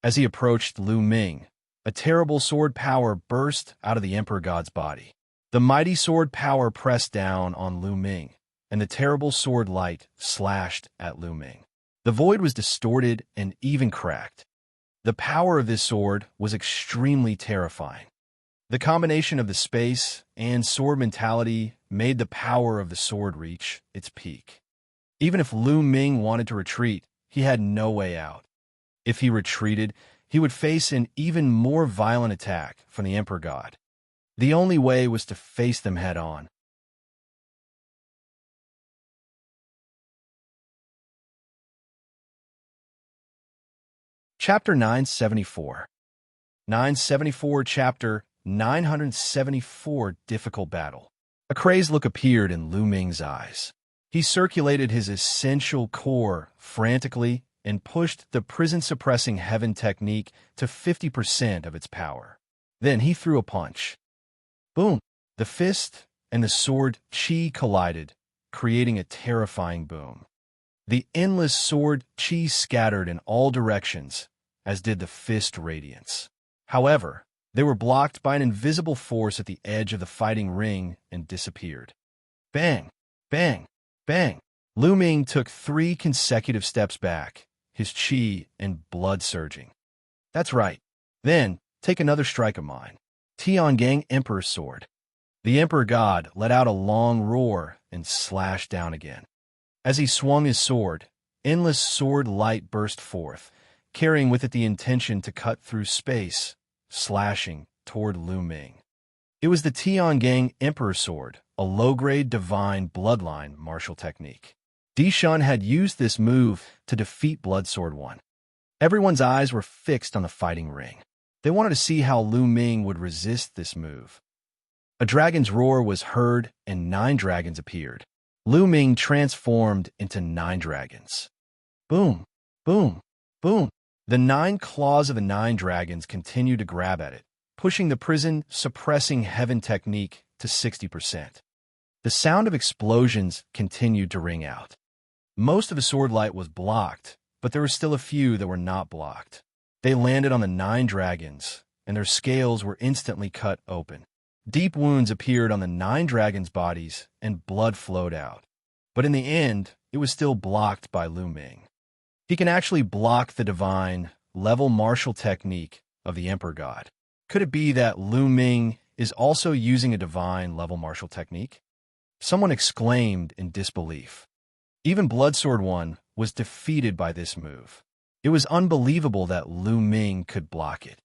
A: As he approached Lu Ming, a terrible sword power burst out of the Emperor God's body. The mighty sword power pressed down on Lu Ming, and the terrible sword light slashed at Lu Ming. The void was distorted and even cracked. The power of this sword was extremely terrifying. The combination of the space and sword mentality made the power of the sword reach its peak. Even if Lu Ming wanted to retreat, he had no way out. If he retreated, he would face an even more violent attack from the Emperor God. The only way was to face them head-on. Chapter 974. 974 Chapter 974 Difficult Battle. A crazed look appeared in Lu Ming's eyes. He circulated his essential core frantically and pushed the prison-suppressing heaven technique to 50% of its power. Then he threw a punch. Boom! The fist and the sword chi collided, creating a terrifying boom. The endless sword chi scattered in all directions, as did the fist radiance. However, they were blocked by an invisible force at the edge of the fighting ring and disappeared. Bang! Bang! Bang! Lu Ming took 3 consecutive steps back, his chi and blood surging. That's right. Then, take another strike of mine. Tiangang Emperor's Sword. The Emperor God let out a long roar and slashed down again. As he swung his sword, endless sword light burst forth, carrying with it the intention to cut through space, slashing toward Lu Ming. It was the Tiangang Emperor's Sword, a low-grade divine bloodline martial technique. Dishun had used this move to defeat Blood Sword 1. Everyone's eyes were fixed on the fighting ring. They wanted to see how Lu Ming would resist this move. A dragon's roar was heard, and 9 dragons appeared. Lu Ming transformed into 9 dragons. Boom! Boom! Boom! The 9 claws of the 9 dragons continued to grab at it, pushing the prison-suppressing heaven technique to 60%. The sound of explosions continued to ring out. Most of the sword light was blocked, but there were still a few that were not blocked. They landed on the 9 dragons, and their scales were instantly cut open. Deep wounds appeared on the 9 dragons' bodies, and blood flowed out. But in the end, it was still blocked by Lu Ming. He can actually block the divine, level martial technique of the Emperor God. Could it be that Lu Ming is also using a divine level martial technique? Someone exclaimed in disbelief. Even Blood Sword 1 was defeated by this move. It was unbelievable that Lu Ming could block it.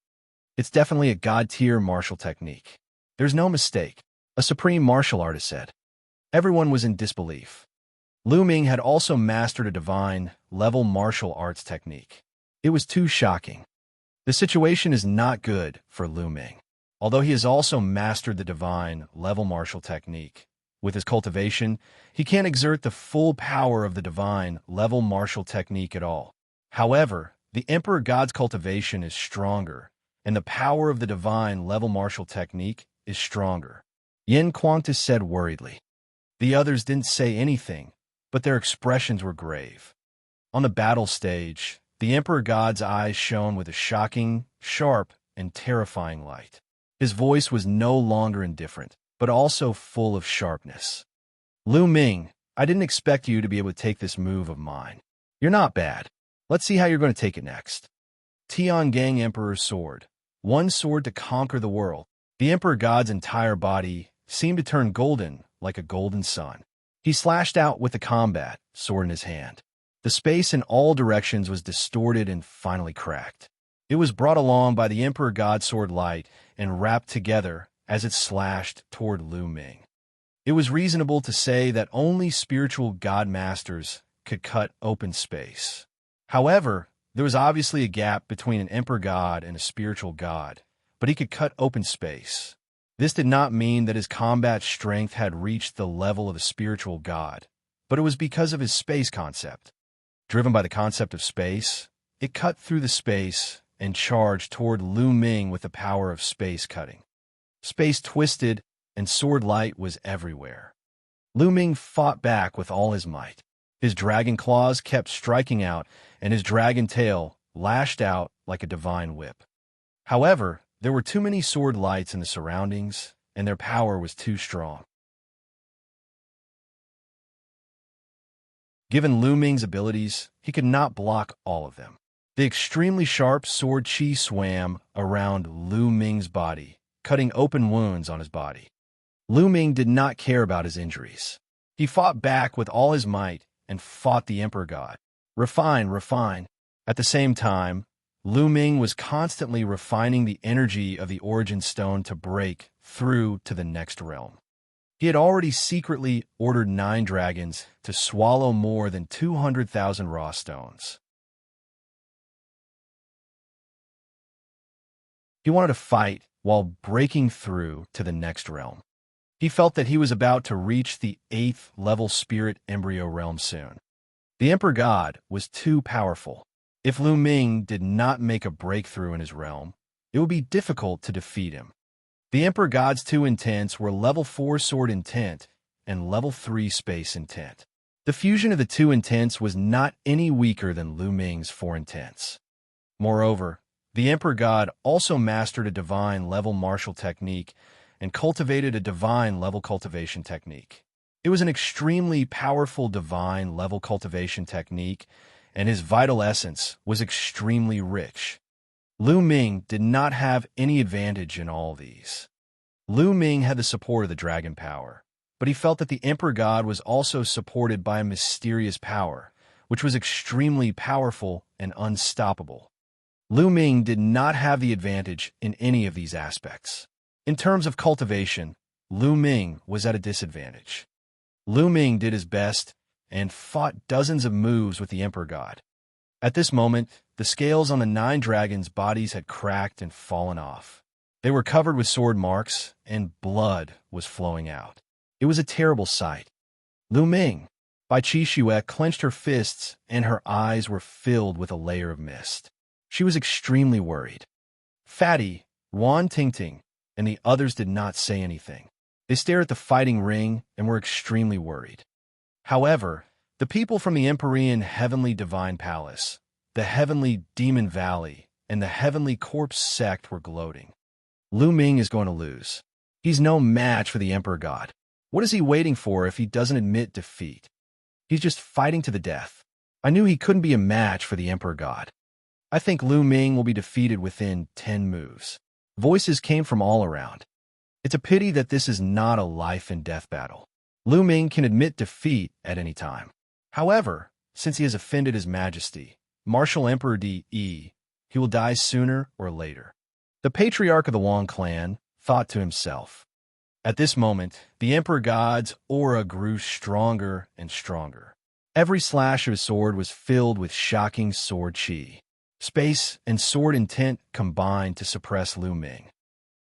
A: It's definitely a god-tier martial technique. There's no mistake, a supreme martial artist said. Everyone was in disbelief. Lu Ming had also mastered a divine level martial arts technique. It was too shocking. The situation is not good for Lu Ming. Although he has also mastered the divine level martial technique, with his cultivation, he can't exert the full power of the divine level martial technique at all. However, the Emperor God's cultivation is stronger, and the power of the divine level martial technique is stronger, Yin Quantus said worriedly. The others didn't say anything, but their expressions were grave. On the battle stage, the Emperor God's eyes shone with a shocking, sharp, and terrifying light. His voice was no longer indifferent, but also full of sharpness. Lu Ming, I didn't expect you to be able to take this move of mine. You're not bad. Let's see how you're going to take it next. Tiangang Emperor's Sword. One sword to conquer the world. The Emperor God's entire body seemed to turn golden like a golden sun. He slashed out with the combat sword in his hand. The space in all directions was distorted and finally cracked. It was brought along by the Emperor God's sword light and wrapped together as it slashed toward Lu Ming. It was reasonable to say that only spiritual God masters could cut open space. However, there was obviously a gap between an Emperor God and a spiritual God, but he could cut open space. This did not mean that his combat strength had reached the level of a spiritual God, but it was because of his space concept. Driven by the concept of space, it cut through the space and charged toward Lu Ming with the power of space cutting. Space twisted, and sword light was everywhere. Lu Ming fought back with all his might. His dragon claws kept striking out, and his dragon tail lashed out like a divine whip. However, there were too many sword lights in the surroundings, and their power was too strong. Given Lu Ming's abilities, he could not block all of them. The extremely sharp sword chi swam around Lu Ming's body, cutting open wounds on his body. Lu Ming did not care about his injuries. He fought back with all his might and fought the Emperor God. Refine, refine. At the same time, Lu Ming was constantly refining the energy of the Origin Stone to break through to the next realm. He had already secretly ordered 9 dragons to swallow more than 200,000 raw stones. He wanted to fight while breaking through to the next realm. He felt that he was about to reach the 8th level spirit embryo realm soon. The Emperor God was too powerful. If Lu Ming did not make a breakthrough in his realm, it would be difficult to defeat him. The Emperor God's 2 intents were level 4 sword intent and level 3 space intent. The fusion of the 2 intents was not any weaker than Lu Ming's 4 intents. Moreover, the Emperor God also mastered a divine level martial technique and cultivated a divine level cultivation technique. It was an extremely powerful divine level cultivation technique, and his vital essence was extremely rich. Lu Ming did not have any advantage in all these. Lu Ming had the support of the dragon power, but he felt that the Emperor God was also supported by a mysterious power, which was extremely powerful and unstoppable. Lu Ming did not have the advantage in any of these aspects. In terms of cultivation, Lu Ming was at a disadvantage. Lu Ming did his best and fought dozens of moves with the Emperor God. At this moment, the scales on the 9 dragons' bodies had cracked and fallen off. They were covered with sword marks, and blood was flowing out. It was a terrible sight. Lu Ming, Bai Qixue clenched her fists, and her eyes were filled with a layer of mist. She was extremely worried. Fatty, Wan Tingting, and the others did not say anything. They stared at the fighting ring and were extremely worried. However, the people from the Empyrean Heavenly Divine Palace, the Heavenly Demon Valley, and the Heavenly Corpse Sect were gloating. Lu Ming is going to lose. He's no match for the Emperor God. What is he waiting for if he doesn't admit defeat? He's just fighting to the death. I knew he couldn't be a match for the Emperor God. I think Lu Ming will be defeated within 10 moves. Voices came from all around. It's a pity that this is not a life-and-death battle. Lu Ming can admit defeat at any time. However, since he has offended His Majesty, Martial Emperor D.E., he will die sooner or later. The patriarch of the Wang clan thought to himself. At this moment, the Emperor God's aura grew stronger and stronger. Every slash of his sword was filled with shocking sword chi. Space and sword intent combined to suppress Lu Ming.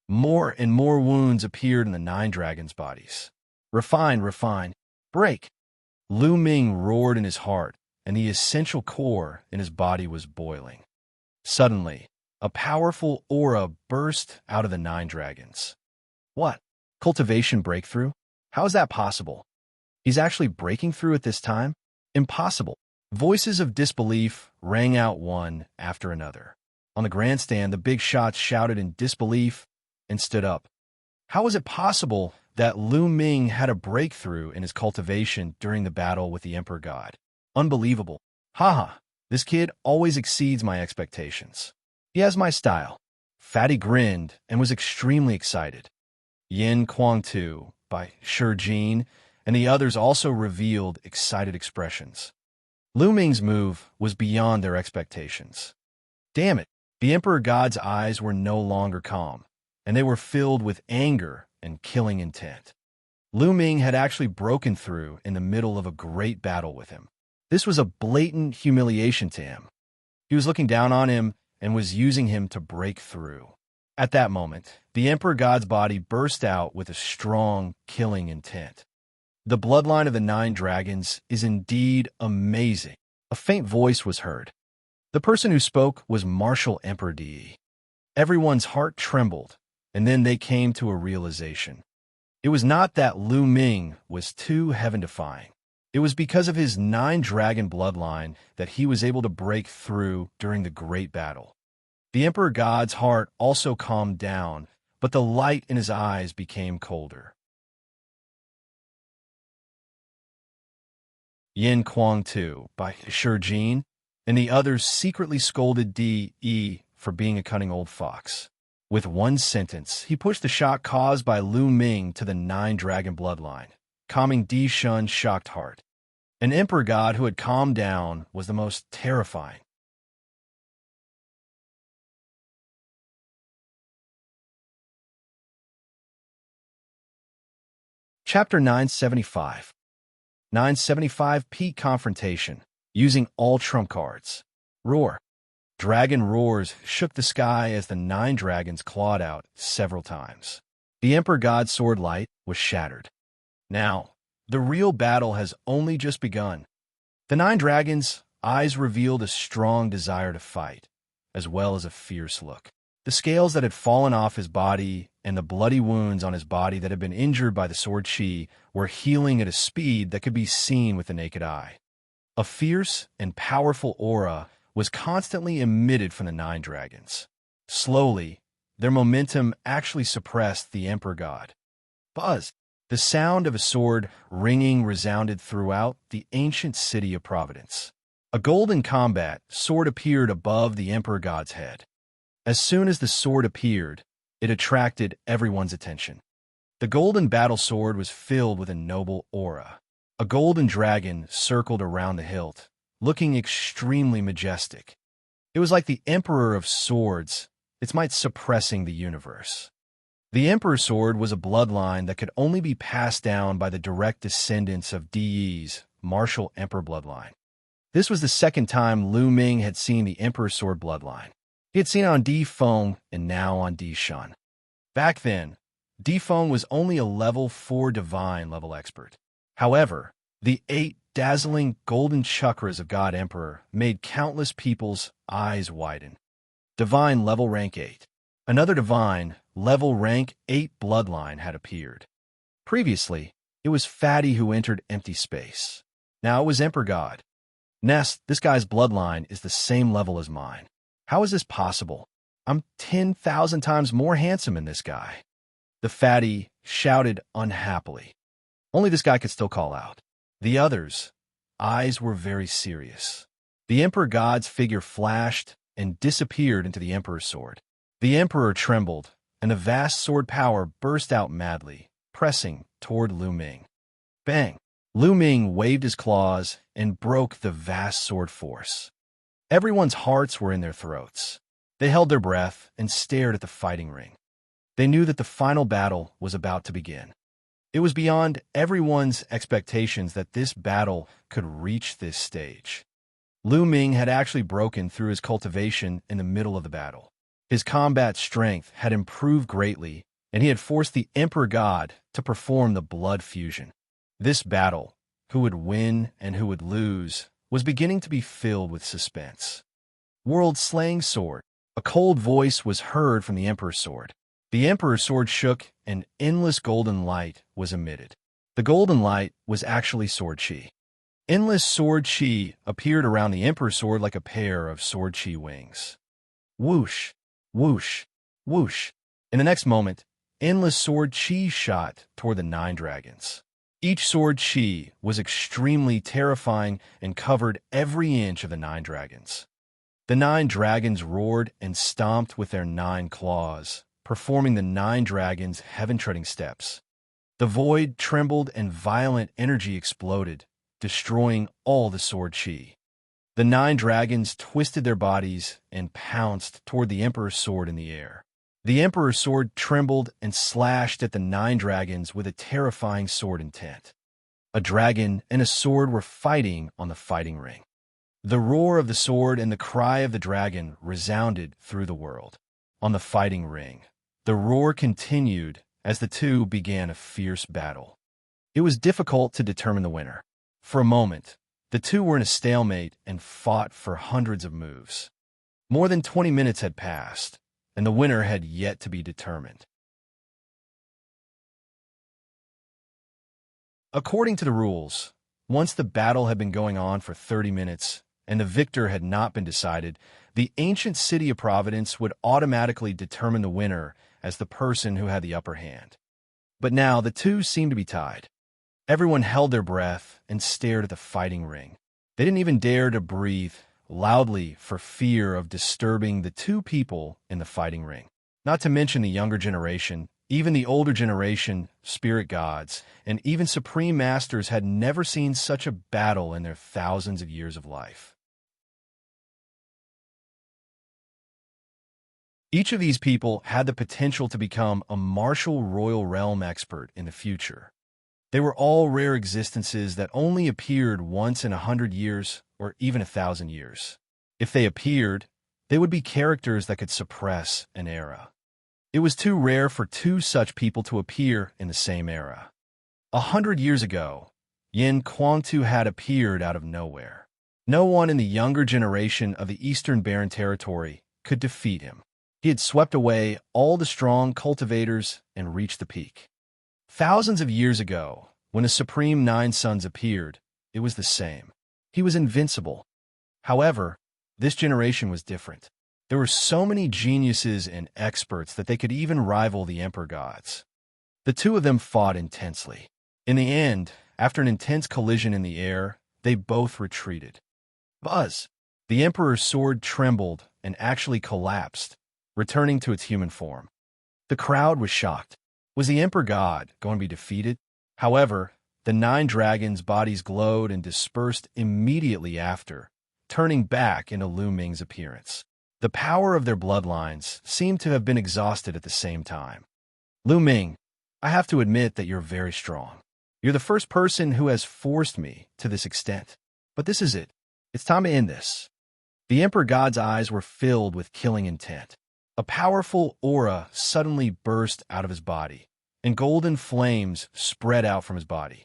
A: More and more wounds appeared in the 9 dragons' bodies. Refine, refine, break. Lu Ming roared in his heart, and the essential core in his body was boiling. Suddenly, a powerful aura burst out of the nine dragons. What? Cultivation breakthrough? How is that possible? He's actually breaking through at this time? Impossible. Voices of disbelief rang out one after another. On the grandstand, the big shots shouted in disbelief and stood up. How was it possible that Lu Ming had a breakthrough in his cultivation during the battle with the Emperor God? Unbelievable. Haha, this kid always exceeds my expectations. He has my style. Fatty grinned and was extremely excited. Yin Kuang Tu by Shi and the others also revealed excited expressions. Lu Ming's move was beyond their expectations. Damn it, the Emperor God's eyes were no longer calm, and they were filled with anger and killing intent. Lu Ming had actually broken through in the middle of a great battle with him. This was a blatant humiliation to him. He was looking down on him and was using him to break through. At that moment, the Emperor God's body burst out with a strong, killing intent. The bloodline of the nine dragons is indeed amazing. A faint voice was heard. The person who spoke was Martial Emperor Di. Everyone's heart trembled, and then they came to a realization. It was not that Lu Ming was too heaven-defying. It was because of his nine-dragon bloodline that he was able to break through during the great battle. The Emperor God's heart also calmed down, but the light in his eyes became colder. Yin Kuang Tu by Shi and the others secretly scolded Di for being a cunning old fox. With one sentence, he pushed the shock caused by Lu Ming to the nine-dragon bloodline, calming Di Shun's shocked heart. An Emperor God who had calmed down was the most terrifying. Chapter 975 975 Peak Confrontation, using all trump cards. Roar. Dragon roars shook the sky as the nine dragons clawed out several times. The Emperor God's sword light was shattered. Now, the real battle has only just begun. The nine dragons' eyes revealed a strong desire to fight, as well as a fierce look. The scales that had fallen off his body and the bloody wounds on his body that had been injured by the sword chi were healing at a speed that could be seen with the naked eye. A fierce and powerful aura was constantly emitted from the nine dragons. Slowly, their momentum actually suppressed the Emperor God. Buzz! The sound of a sword ringing resounded throughout the ancient city of Providence. A golden combat sword appeared above the Emperor God's head. As soon as the sword appeared, it attracted everyone's attention. The golden battle sword was filled with a noble aura. A golden dragon circled around the hilt, looking extremely majestic. It was like the Emperor of Swords, its might suppressing the universe. The Emperor's sword was a bloodline that could only be passed down by the direct descendants of Di's Martial Emperor bloodline. This was the second time Lu Ming had seen the Emperor's sword bloodline. He had seen it on Di Feng and now on Di Shun. Back then, Di Feng was only a level 4 divine level expert. However, the 8 dazzling golden chakras of God Emperor made countless people's eyes widen. Divine level rank 8. Another divine level rank 8 bloodline had appeared. Previously, it was Fatty who entered empty space. Now it was Emperor God. Nest, this guy's bloodline is the same level as mine. How is this possible? I'm 10,000 times more handsome than this guy. The Fatty shouted unhappily. Only this guy could still call out. The others' eyes were very serious. The Emperor God's figure flashed and disappeared into the Emperor's sword. The Emperor trembled, and a vast sword power burst out madly, pressing toward Lu Ming. Bang! Lu Ming waved his claws and broke the vast sword force. Everyone's hearts were in their throats. They held their breath and stared at the fighting ring. They knew that the final battle was about to begin. It was beyond everyone's expectations that this battle could reach this stage. Lu Ming had actually broken through his cultivation in the middle of the battle. His combat strength had improved greatly, and he had forced the Emperor God to perform the blood fusion. This battle, who would win and who would lose, was beginning to be filled with suspense. World-slaying sword. A cold voice was heard from the Emperor's sword. The Emperor's sword shook, and endless golden light was emitted. The golden light was actually sword chi. Endless sword chi appeared around the Emperor's sword like a pair of sword chi wings. Whoosh, whoosh, whoosh. In the next moment, endless sword chi shot toward the 9 dragons. Each sword chi was extremely terrifying and covered every inch of the 9 dragons. The 9 dragons roared and stomped with their 9 claws, performing the 9 dragons' heaven-treading steps. The void trembled and violent energy exploded, destroying all the sword chi. The 9 dragons twisted their bodies and pounced toward the Emperor's sword in the air. The Emperor's sword trembled and slashed at the 9 dragons with a terrifying sword intent. A dragon and a sword were fighting on the fighting ring. The roar of the sword and the cry of the dragon resounded through the world. On the fighting ring, the roar continued as the two began a fierce battle. It was difficult to determine the winner. For a moment, the two were in a stalemate and fought for hundreds of moves. More than 20 minutes had passed, and the winner had yet to be determined. According to the rules, once the battle had been going on for 30 minutes and the victor had not been decided, the ancient city of Providence would automatically determine the winner as the person who had the upper hand. But now the two seemed to be tied. Everyone held their breath and stared at the fighting ring. They didn't even dare to breathe loudly for fear of disturbing the two people in the fighting ring. Not to mention the younger generation, even the older generation, spirit gods, and even supreme masters had never seen such a battle in their thousands of years of life. Each of these people had the potential to become a martial royal realm expert in the future. They were all rare existences that only appeared once in 100 years or even 1,000 years. If they appeared, they would be characters that could suppress an era. It was too rare for two such people to appear in the same era. 100 years ago, Yin Kuangtu had appeared out of nowhere. No one in the younger generation of the Eastern Barren Territory could defeat him. He had swept away all the strong cultivators and reached the peak. Thousands of years ago, when the Supreme 9 Sons appeared, it was the same. He was invincible. However, this generation was different. There were so many geniuses and experts that they could even rival the Emperor gods. The two of them fought intensely. In the end, after an intense collision in the air, they both retreated. Buzz! The Emperor's sword trembled and actually collapsed, returning to its human form. The crowd was shocked. Was the Emperor God going to be defeated? However, the 9 dragons' bodies glowed and dispersed immediately after, turning back into Lu Ming's appearance. The power of their bloodlines seemed to have been exhausted at the same time. Lu Ming, I have to admit that you're very strong. You're the first person who has forced me to this extent. But this is it. It's time to end this. The Emperor God's eyes were filled with killing intent. A powerful aura suddenly burst out of his body, and golden flames spread out from his body.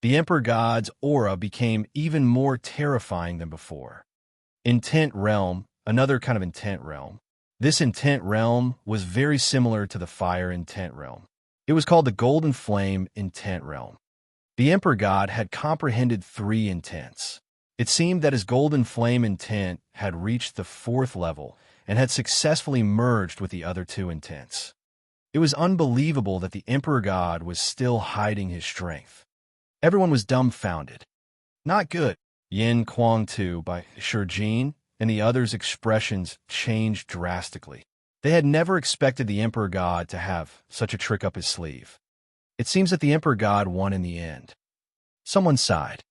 A: The Emperor God's aura became even more terrifying than before. Intent Realm, another kind of intent realm. This intent realm was very similar to the fire intent realm. It was called the Golden Flame Intent Realm. The Emperor God had comprehended 3 intents. It seemed that his Golden Flame intent had reached the 4th level and had successfully merged with the other 2 intents. It was unbelievable that the Emperor God was still hiding his strength. Everyone was dumbfounded. Not good. Yin Kuangtu by Shijin and the others' expressions changed drastically. They had never expected the Emperor God to have such a trick up his sleeve. It seems that the Emperor God won in the end. Someone sighed.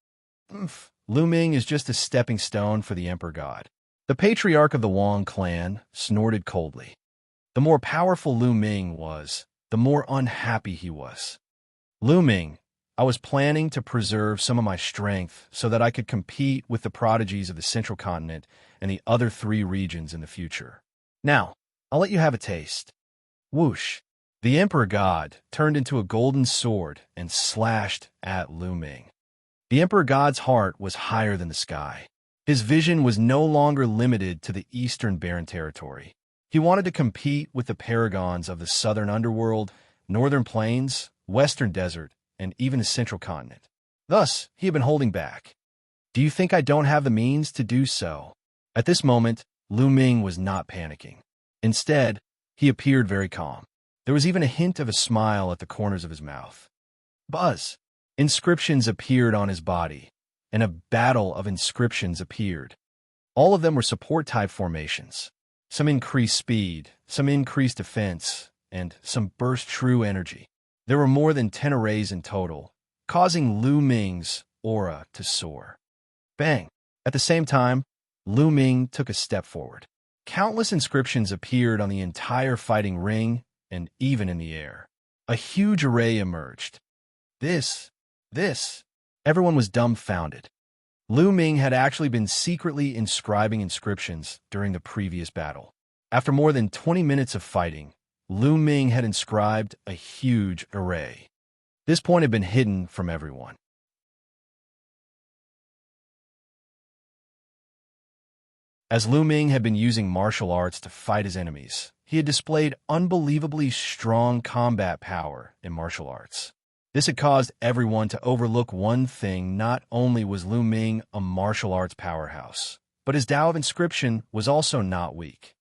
A: Lu Ming is just a stepping stone for the Emperor God. The patriarch of the Wang clan snorted coldly. The more powerful Lu Ming was, the more unhappy he was. Lu Ming, I was planning to preserve some of my strength so that I could compete with the prodigies of the Central Continent and the other 3 regions in the future. Now, I'll let you have a taste. Whoosh! The Emperor God turned into a golden sword and slashed at Lu Ming. The Emperor God's heart was higher than the sky. His vision was no longer limited to the Eastern Barren Territory. He wanted to compete with the paragons of the Southern Underworld, Northern Plains, Western Desert, and even the Central Continent. Thus, he had been holding back. Do you think I don't have the means to do so? At this moment, Lu Ming was not panicking. Instead, he appeared very calm. There was even a hint of a smile at the corners of his mouth. Buzz! Inscriptions appeared on his body, and a battle of inscriptions appeared. All of them were support-type formations. Some increased speed, some increased defense, and some burst true energy. There were more than 10 arrays in total, causing Lu Ming's aura to soar. Bang! At the same time, Lu Ming took a step forward. Countless inscriptions appeared on the entire fighting ring and even in the air. A huge array emerged. This. Everyone was dumbfounded. Lu Ming had actually been secretly inscribing inscriptions during the previous battle. After more than 20 minutes of fighting, Lu Ming had inscribed a huge array. This point had been hidden from everyone. As Lu Ming had been using martial arts to fight his enemies, he had displayed unbelievably strong combat power in martial arts. This had caused everyone to overlook one thing: not only was Lu Ming a martial arts powerhouse, but his Tao of Inscription was also not weak.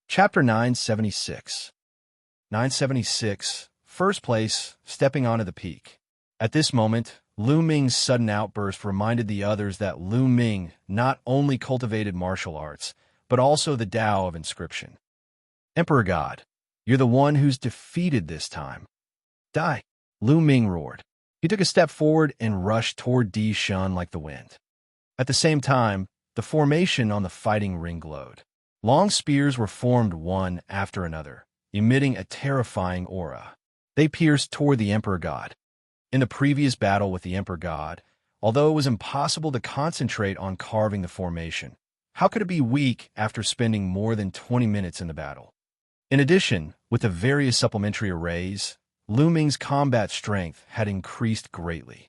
A: Chapter 976. 976. First place, stepping onto the peak. At this moment, Lu Ming's sudden outburst reminded the others that Lu Ming not only cultivated martial arts, but also the Tao of Inscription. Emperor God, you're the one who's defeated this time. Die! Lu Ming roared. He took a step forward and rushed toward Di Shun like the wind. At the same time, the formation on the fighting ring glowed. Long spears were formed one after another, emitting a terrifying aura. They pierced toward the Emperor God. In the previous battle with the Emperor God, although it was impossible to concentrate on carving the formation, how could it be weak after spending more than 20 minutes in the battle? In addition, with the various supplementary arrays, Lu Ming's combat strength had increased greatly.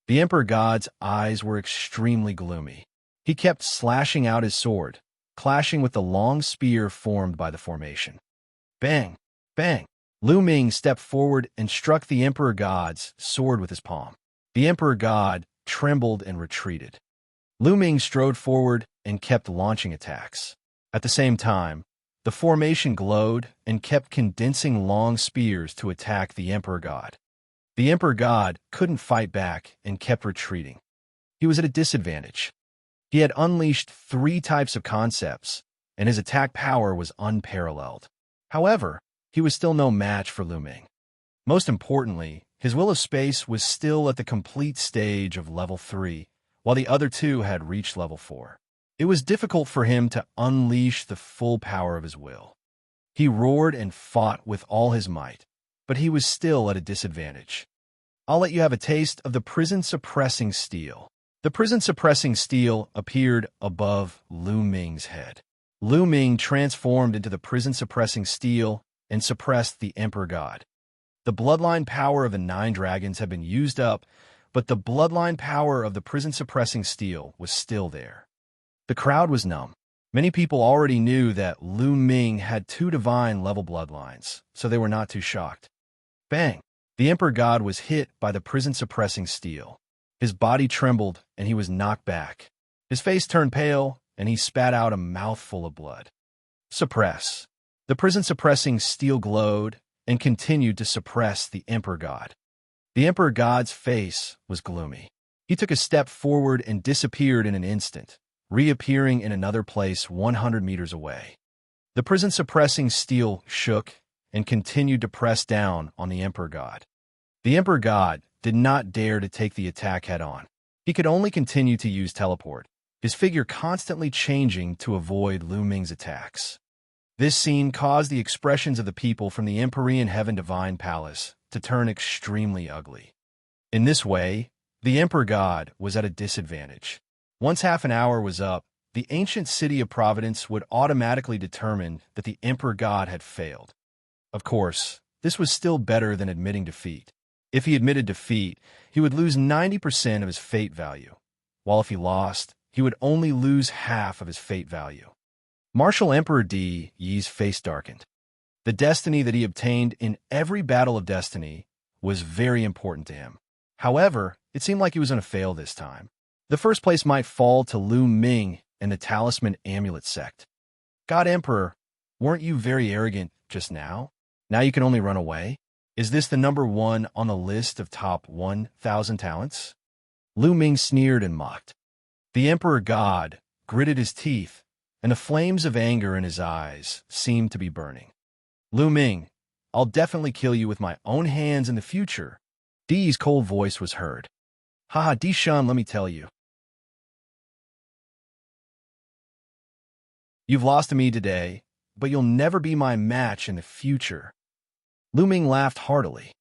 A: The Emperor God's eyes were extremely gloomy. He kept slashing out his sword, clashing with the long spear formed by the formation. Bang! Bang! Lu Ming stepped forward and struck the Emperor God's sword with his palm. The Emperor God trembled and retreated. Lu Ming strode forward and kept launching attacks. At the same time, the formation glowed and kept condensing long spears to attack the Emperor God. The Emperor God couldn't fight back and kept retreating. He was at a disadvantage. He had unleashed 3 types of concepts, and his attack power was unparalleled. However, he was still no match for Lu Ming. Most importantly, his will of space was still at the complete stage of level 3, while the other 2 had reached level 4. It was difficult for him to unleash the full power of his will. He roared and fought with all his might, but he was still at a disadvantage. I'll let you have a taste of the prison-suppressing steel. The prison-suppressing steel appeared above Lu Ming's head. Lu Ming transformed into the prison-suppressing steel and suppressed the Emperor God. The bloodline power of the 9 dragons had been used up, but the bloodline power of the prison-suppressing steel was still there. The crowd was numb. Many people already knew that Lu Ming had 2 divine-level bloodlines, so they were not too shocked. Bang! The Emperor God was hit by the prison-suppressing steel. His body trembled, and he was knocked back. His face turned pale, and he spat out a mouthful of blood. Suppress. The prison-suppressing steel glowed and continued to suppress the Emperor God. The Emperor God's face was gloomy. He took a step forward and disappeared in an instant, reappearing in another place 100 meters away. The prison-suppressing steel shook and continued to press down on the Emperor God. The Emperor God did not dare to take the attack head-on. He could only continue to use teleport, his figure constantly changing to avoid Lu Ming's attacks. This scene caused the expressions of the people from the Empyrean Heaven Divine Palace to turn extremely ugly. In this way, the Emperor God was at a disadvantage. Once half an hour was up, the ancient city of Providence would automatically determine that the Emperor God had failed. Of course, this was still better than admitting defeat. If he admitted defeat, he would lose 90% of his fate value, while if he lost, he would only lose half of his fate value. Martial Emperor Di Yi's face darkened. The destiny that he obtained in every battle of destiny was very important to him. However, it seemed like he was going to fail this time. The first place might fall to Lu Ming and the Talisman Amulet sect. God Emperor, weren't you very arrogant just now? Now you can only run away? Is this the number one on the list of top 1,000 talents? Lu Ming sneered and mocked. The Emperor God gritted his teeth, and the flames of anger in his eyes seemed to be burning. Lu Ming, I'll definitely kill you with my own hands in the future. Di's cold voice was heard. Haha, Di Shan, let me tell you. You've lost to me today, but you'll never be my match in the future. Lu Ming laughed heartily.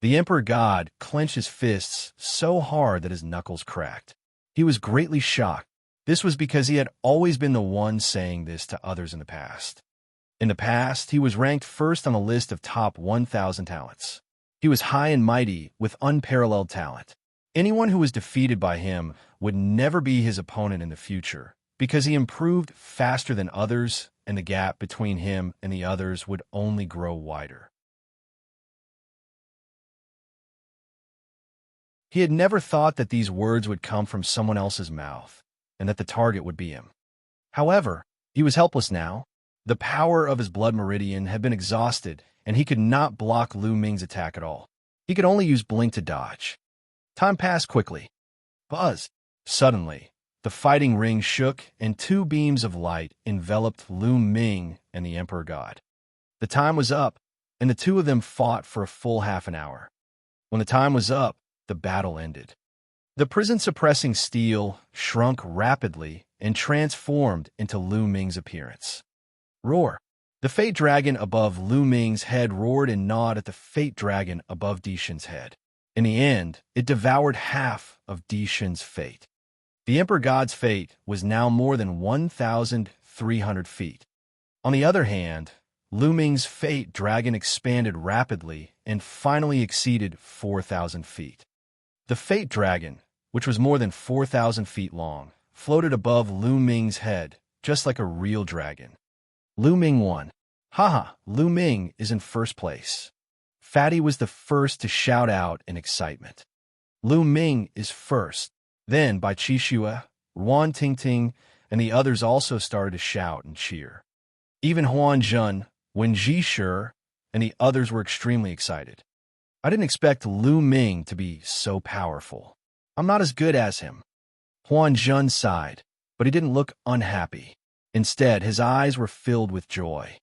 A: The Emperor God clenched his fists so hard that his knuckles cracked. He was greatly shocked. This was because he had always been the one saying this to others in the past. In the past, he was ranked first on the list of top 1,000 talents. He was high and mighty with unparalleled talent. Anyone who was defeated by him would never be his opponent in the future, because he improved faster than others, and the gap between him and the others would only grow wider. He had never thought that these words would come from someone else's mouth, and that the target would be him. However, he was helpless now. The power of his blood meridian had been exhausted, and he could not block Lu Ming's attack at all. He could only use blink to dodge. Time passed quickly. Buzz! Suddenly, the fighting ring shook, and two beams of light enveloped Lu Ming and the Emperor God. The time was up, and the two of them fought for a full half an hour. When the time was up, the battle ended. The prison-suppressing steel shrunk rapidly and transformed into Lu Ming's appearance. Roar! The Fate Dragon above Lu Ming's head roared and gnawed at the Fate Dragon above Di Shan's head. In the end, it devoured half of Di Shan's fate. The Emperor God's fate was now more than 1,300 feet. On the other hand, Lu Ming's Fate Dragon expanded rapidly and finally exceeded 4,000 feet. The Fate Dragon, which was more than 4,000 feet long, floated above Lu Ming's head, just like a real dragon. Lu Ming won. Haha, Lu Ming is in first place. Fatty was the first to shout out in excitement. Lu Ming is first. Then, Bai Qixue, Ruan Tingting, and the others also started to shout and cheer. Even Huan Zhen, Wen Zhishi, and the others were extremely excited. I didn't expect Lu Ming to be so powerful. I'm not as good as him. Huan Zhen sighed, but he didn't look unhappy. Instead, his eyes were filled with joy.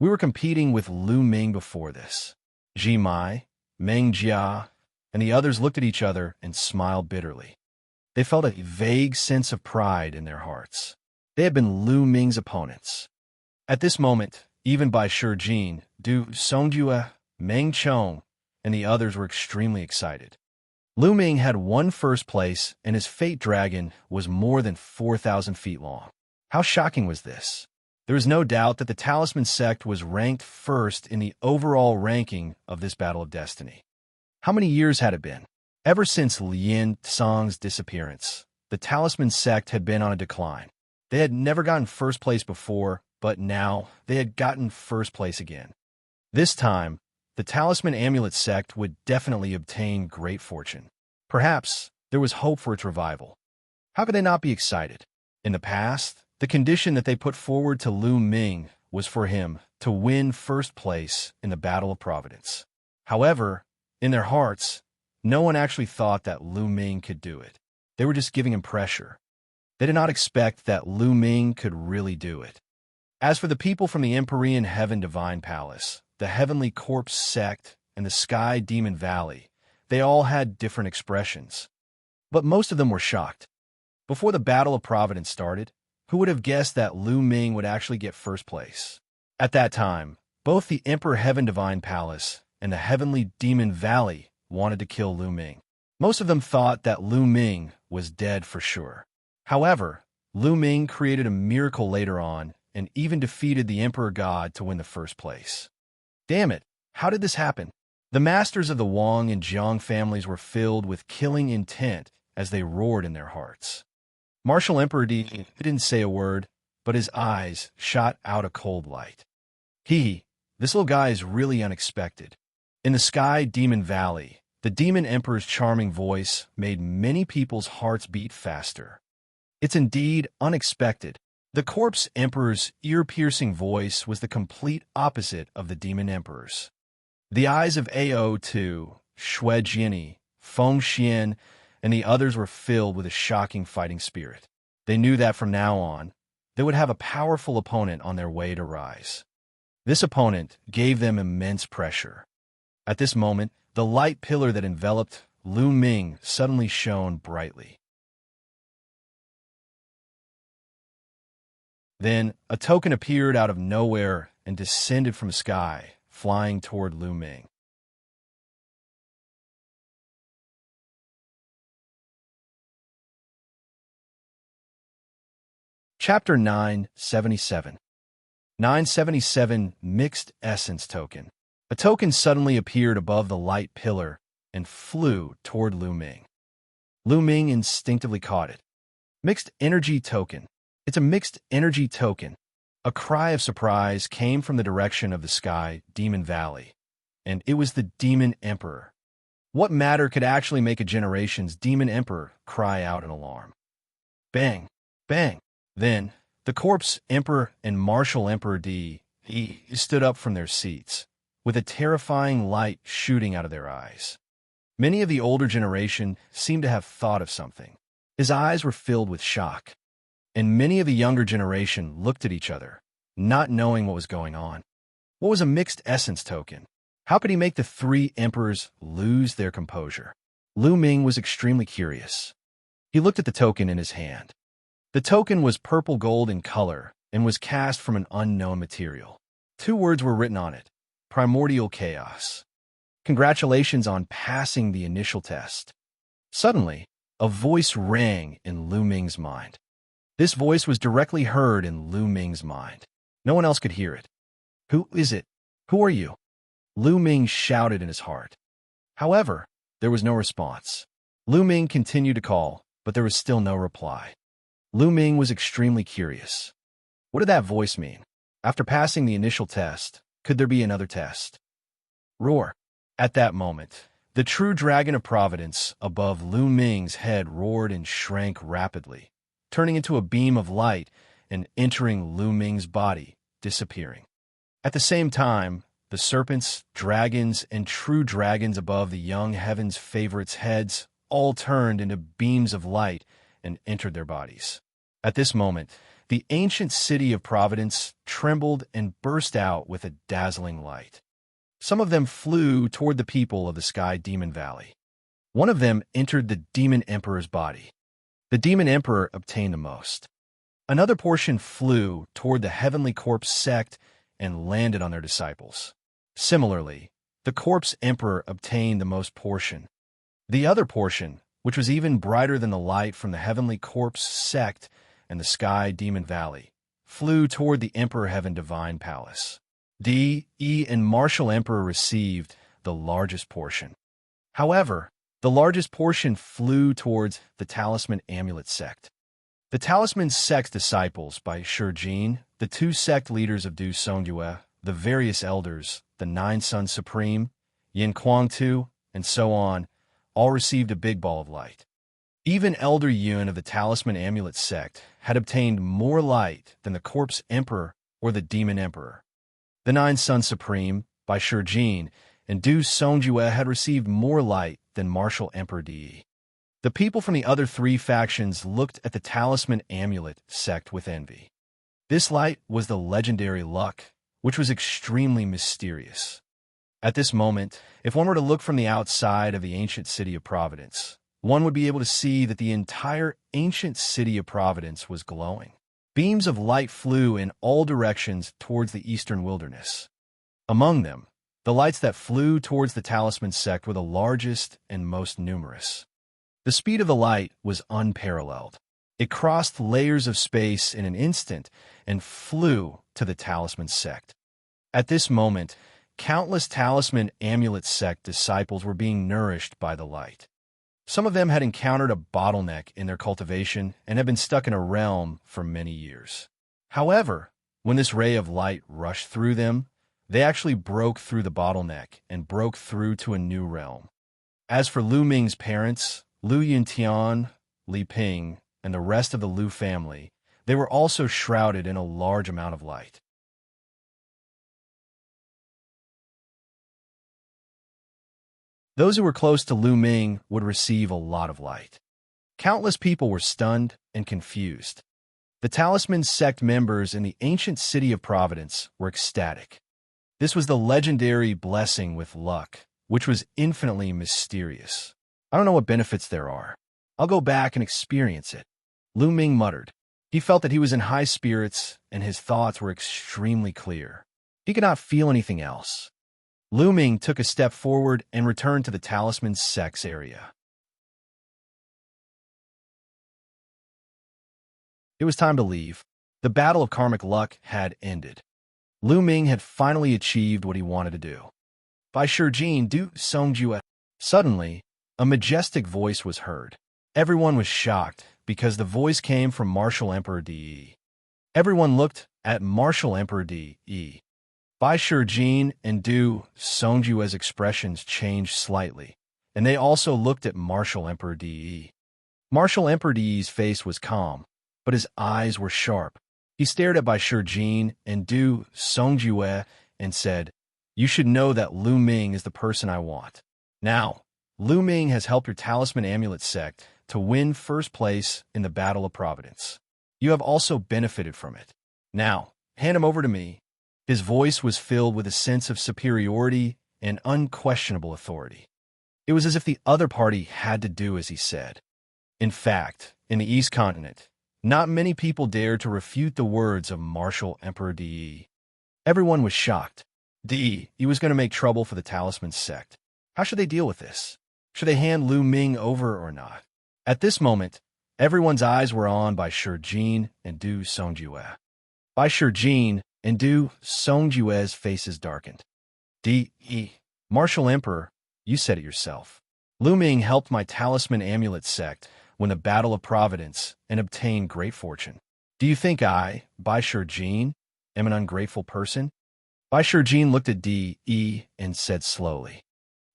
A: We were competing with Lu Ming before this. Ji Mai, Meng Jia, and the others looked at each other and smiled bitterly. They felt a vague sense of pride in their hearts. They had been Lu Ming's opponents. At this moment, even Bai Shijin, Du Songjue, Meng Chong, and the others were extremely excited. Lu Ming had won first place, and his Fate Dragon was more than 4,000 feet long. How shocking was this? There is no doubt that the Talisman sect was ranked first in the overall ranking of this Battle of Destiny. How many years had it been? Ever since Lien Tsang's disappearance, the Talisman sect had been on a decline. They had never gotten first place before, but now they had gotten first place again. This time, the Talisman Amulet sect would definitely obtain great fortune. Perhaps there was hope for its revival. How could they not be excited? In the past, the condition that they put forward to Lu Ming was for him to win first place in the Battle of Providence. However, in their hearts, no one actually thought that Lu Ming could do it. They were just giving him pressure. They did not expect that Lu Ming could really do it. As for the people from the Empyrean Heaven Divine Palace, the Heavenly Corpse sect, and the Sky Demon Valley, they all had different expressions. But most of them were shocked. Before the Battle of Providence started, who would have guessed that Lu Ming would actually get first place? At that time, both the Emperor Heaven Divine Palace and the Heavenly Demon Valley wanted to kill Lu Ming. Most of them thought that Lu Ming was dead for sure. However, Lu Ming created a miracle later on and even defeated the Emperor God to win the first place. Damn it, How did this happen? The masters of the Wang and Jiang families were filled with killing intent as they roared in their hearts. Martial Emperor Di didn't say a word, but his eyes shot out a cold light. This little guy is really unexpected. In the Sky Demon Valley, the Demon Emperor's charming voice made many people's hearts beat faster. It's indeed unexpected. The Corpse Emperor's ear-piercing voice was the complete opposite of the Demon Emperor's. The eyes of Ao2, Xue Jiani, Feng Xian, and the others were filled with a shocking fighting spirit. They knew that from now on, they would have a powerful opponent on their way to rise. This opponent gave them immense pressure. At this moment, the light pillar that enveloped Lu Ming suddenly shone brightly. Then, a token appeared out of nowhere and descended from the sky, flying toward Lu Ming. Chapter 977. 977 Mixed Essence Token. A token suddenly appeared above the light pillar and flew toward Lu Ming. Lu Ming instinctively caught it. Mixed Energy Token. It's a mixed energy token. A cry of surprise came from the direction of the Sky Demon Valley, and it was the Demon Emperor. What matter could actually make a generation's Demon Emperor cry out in alarm? Bang! Bang! Then, the Corpse Emperor and Martial Emperor Di stood up from their seats, with a terrifying light shooting out of their eyes. Many of the older generation seemed to have thought of something. His eyes were filled with shock, and many of the younger generation looked at each other, not knowing what was going on. What was a mixed essence token? How could he make the three emperors lose their composure? Lu Ming was extremely curious. He looked at the token in his hand. The token was purple gold in color and was cast from an unknown material. Two words were written on it: Primordial Chaos. Congratulations on passing the initial test. Suddenly, a voice rang in Lu Ming's mind. This voice was directly heard in Lu Ming's mind. No one else could hear it. Who is it? Who are you? Lu Ming shouted in his heart. However, there was no response. Lu Ming continued to call, but there was still no reply. Lu Ming was extremely curious. What did that voice mean? After passing the initial test, could there be another test? Roar. At that moment, the true dragon of Providence above Lu Ming's head roared and shrank rapidly, turning into a beam of light and entering Lu Ming's body, disappearing. At the same time, the serpents, dragons, and true dragons above the young heaven's favorites' heads all turned into beams of light and entered their bodies. At this moment, the ancient city of Providence trembled and burst out with a dazzling light. Some of them flew toward the people of the Sky Demon Valley. One of them entered the Demon Emperor's body. The Demon Emperor obtained the most. Another portion flew toward the Heavenly Corpse sect and landed on their disciples. Similarly, the Corpse Emperor obtained the most portion. The other portion, which was even brighter than the light from the Heavenly Corpse sect and the Sky Demon Valley, flew toward the Emperor Heaven Divine Palace. D.E. and Martial Emperor received the largest portion. However, the largest portion flew towards the Talisman Amulet sect. The Talisman sect's disciples by Shijin, the two sect leaders of Du Songyue, the various elders, the Nine Sons Supreme, Yin Kuang-tu, and so on, all received a big ball of light. Even Elder Yun of the Talisman Amulet sect had obtained more light than the Corpse Emperor or the Demon Emperor. The Nine Sons Supreme, by Shijin, and Du Songyue had received more light than Martial Emperor Di. The people from the other three factions looked at the Talisman Amulet sect with envy. This light was the legendary luck, which was extremely mysterious. At this moment, if one were to look from the outside of the ancient city of Providence, one would be able to see that the entire ancient city of Providence was glowing. Beams of light flew in all directions towards the eastern wilderness. Among them, the lights that flew towards the Talisman sect were the largest and most numerous. The speed of the light was unparalleled. It crossed layers of space in an instant and flew to the Talisman sect. At this moment, countless talisman amulet sect disciples were being nourished by the light. Some of them had encountered a bottleneck in their cultivation and had been stuck in a realm for many years. However, when this ray of light rushed through them, they actually broke through the bottleneck and broke through to a new realm. As for Lu Ming's parents, Lu Yuntian, Li Ping, and the rest of the Lu family, they were also shrouded in a large amount of light. Those who were close to Lu Ming would receive a lot of light. Countless people were stunned and confused. The Talisman sect members in the ancient city of Providence were ecstatic. This was the legendary blessing with luck, which was infinitely mysterious. I don't know what benefits there are. I'll go back and experience it. Lu Ming muttered. He felt that he was in high spirits and his thoughts were extremely clear. He could not feel anything else. Lu Ming took a step forward and returned to the Talisman sect's area. It was time to leave. The battle of karmic luck had ended. Lu Ming had finally achieved what he wanted to do. By Shijin Du Songjue. Suddenly, a majestic voice was heard. Everyone was shocked because the voice came from Martial Emperor De. Everyone looked at Martial Emperor De. Bai Shijin and Du Songjue's expressions changed slightly, and they also looked at Martial Emperor De. Martial Emperor De's face was calm, but his eyes were sharp. He stared at Bai Shijin and Du Songjue and said, "You should know that Lu Ming is the person I want. Now, Lu Ming has helped your Talisman Amulet sect to win first place in the Battle of Providence. You have also benefited from it. Now, hand him over to me." His voice was filled with a sense of superiority and unquestionable authority. It was as if the other party had to do as he said. In fact, in the East Continent, not many people dared to refute the words of Martial Emperor De. Everyone was shocked. He was going to make trouble for the Talisman sect. How should they deal with this? Should they hand Lu Ming over or not? At this moment, everyone's eyes were on Bai Shijin and Du Songjue. Bai Shijin and Du Songjue's faces darkened. Martial Emperor, you said it yourself. Lu Ming helped my Talisman Amulet sect win the Battle of Providence and obtain great fortune. Do you think I, Bai Shijin, am an ungrateful person? Bai Shijin looked at De and said slowly,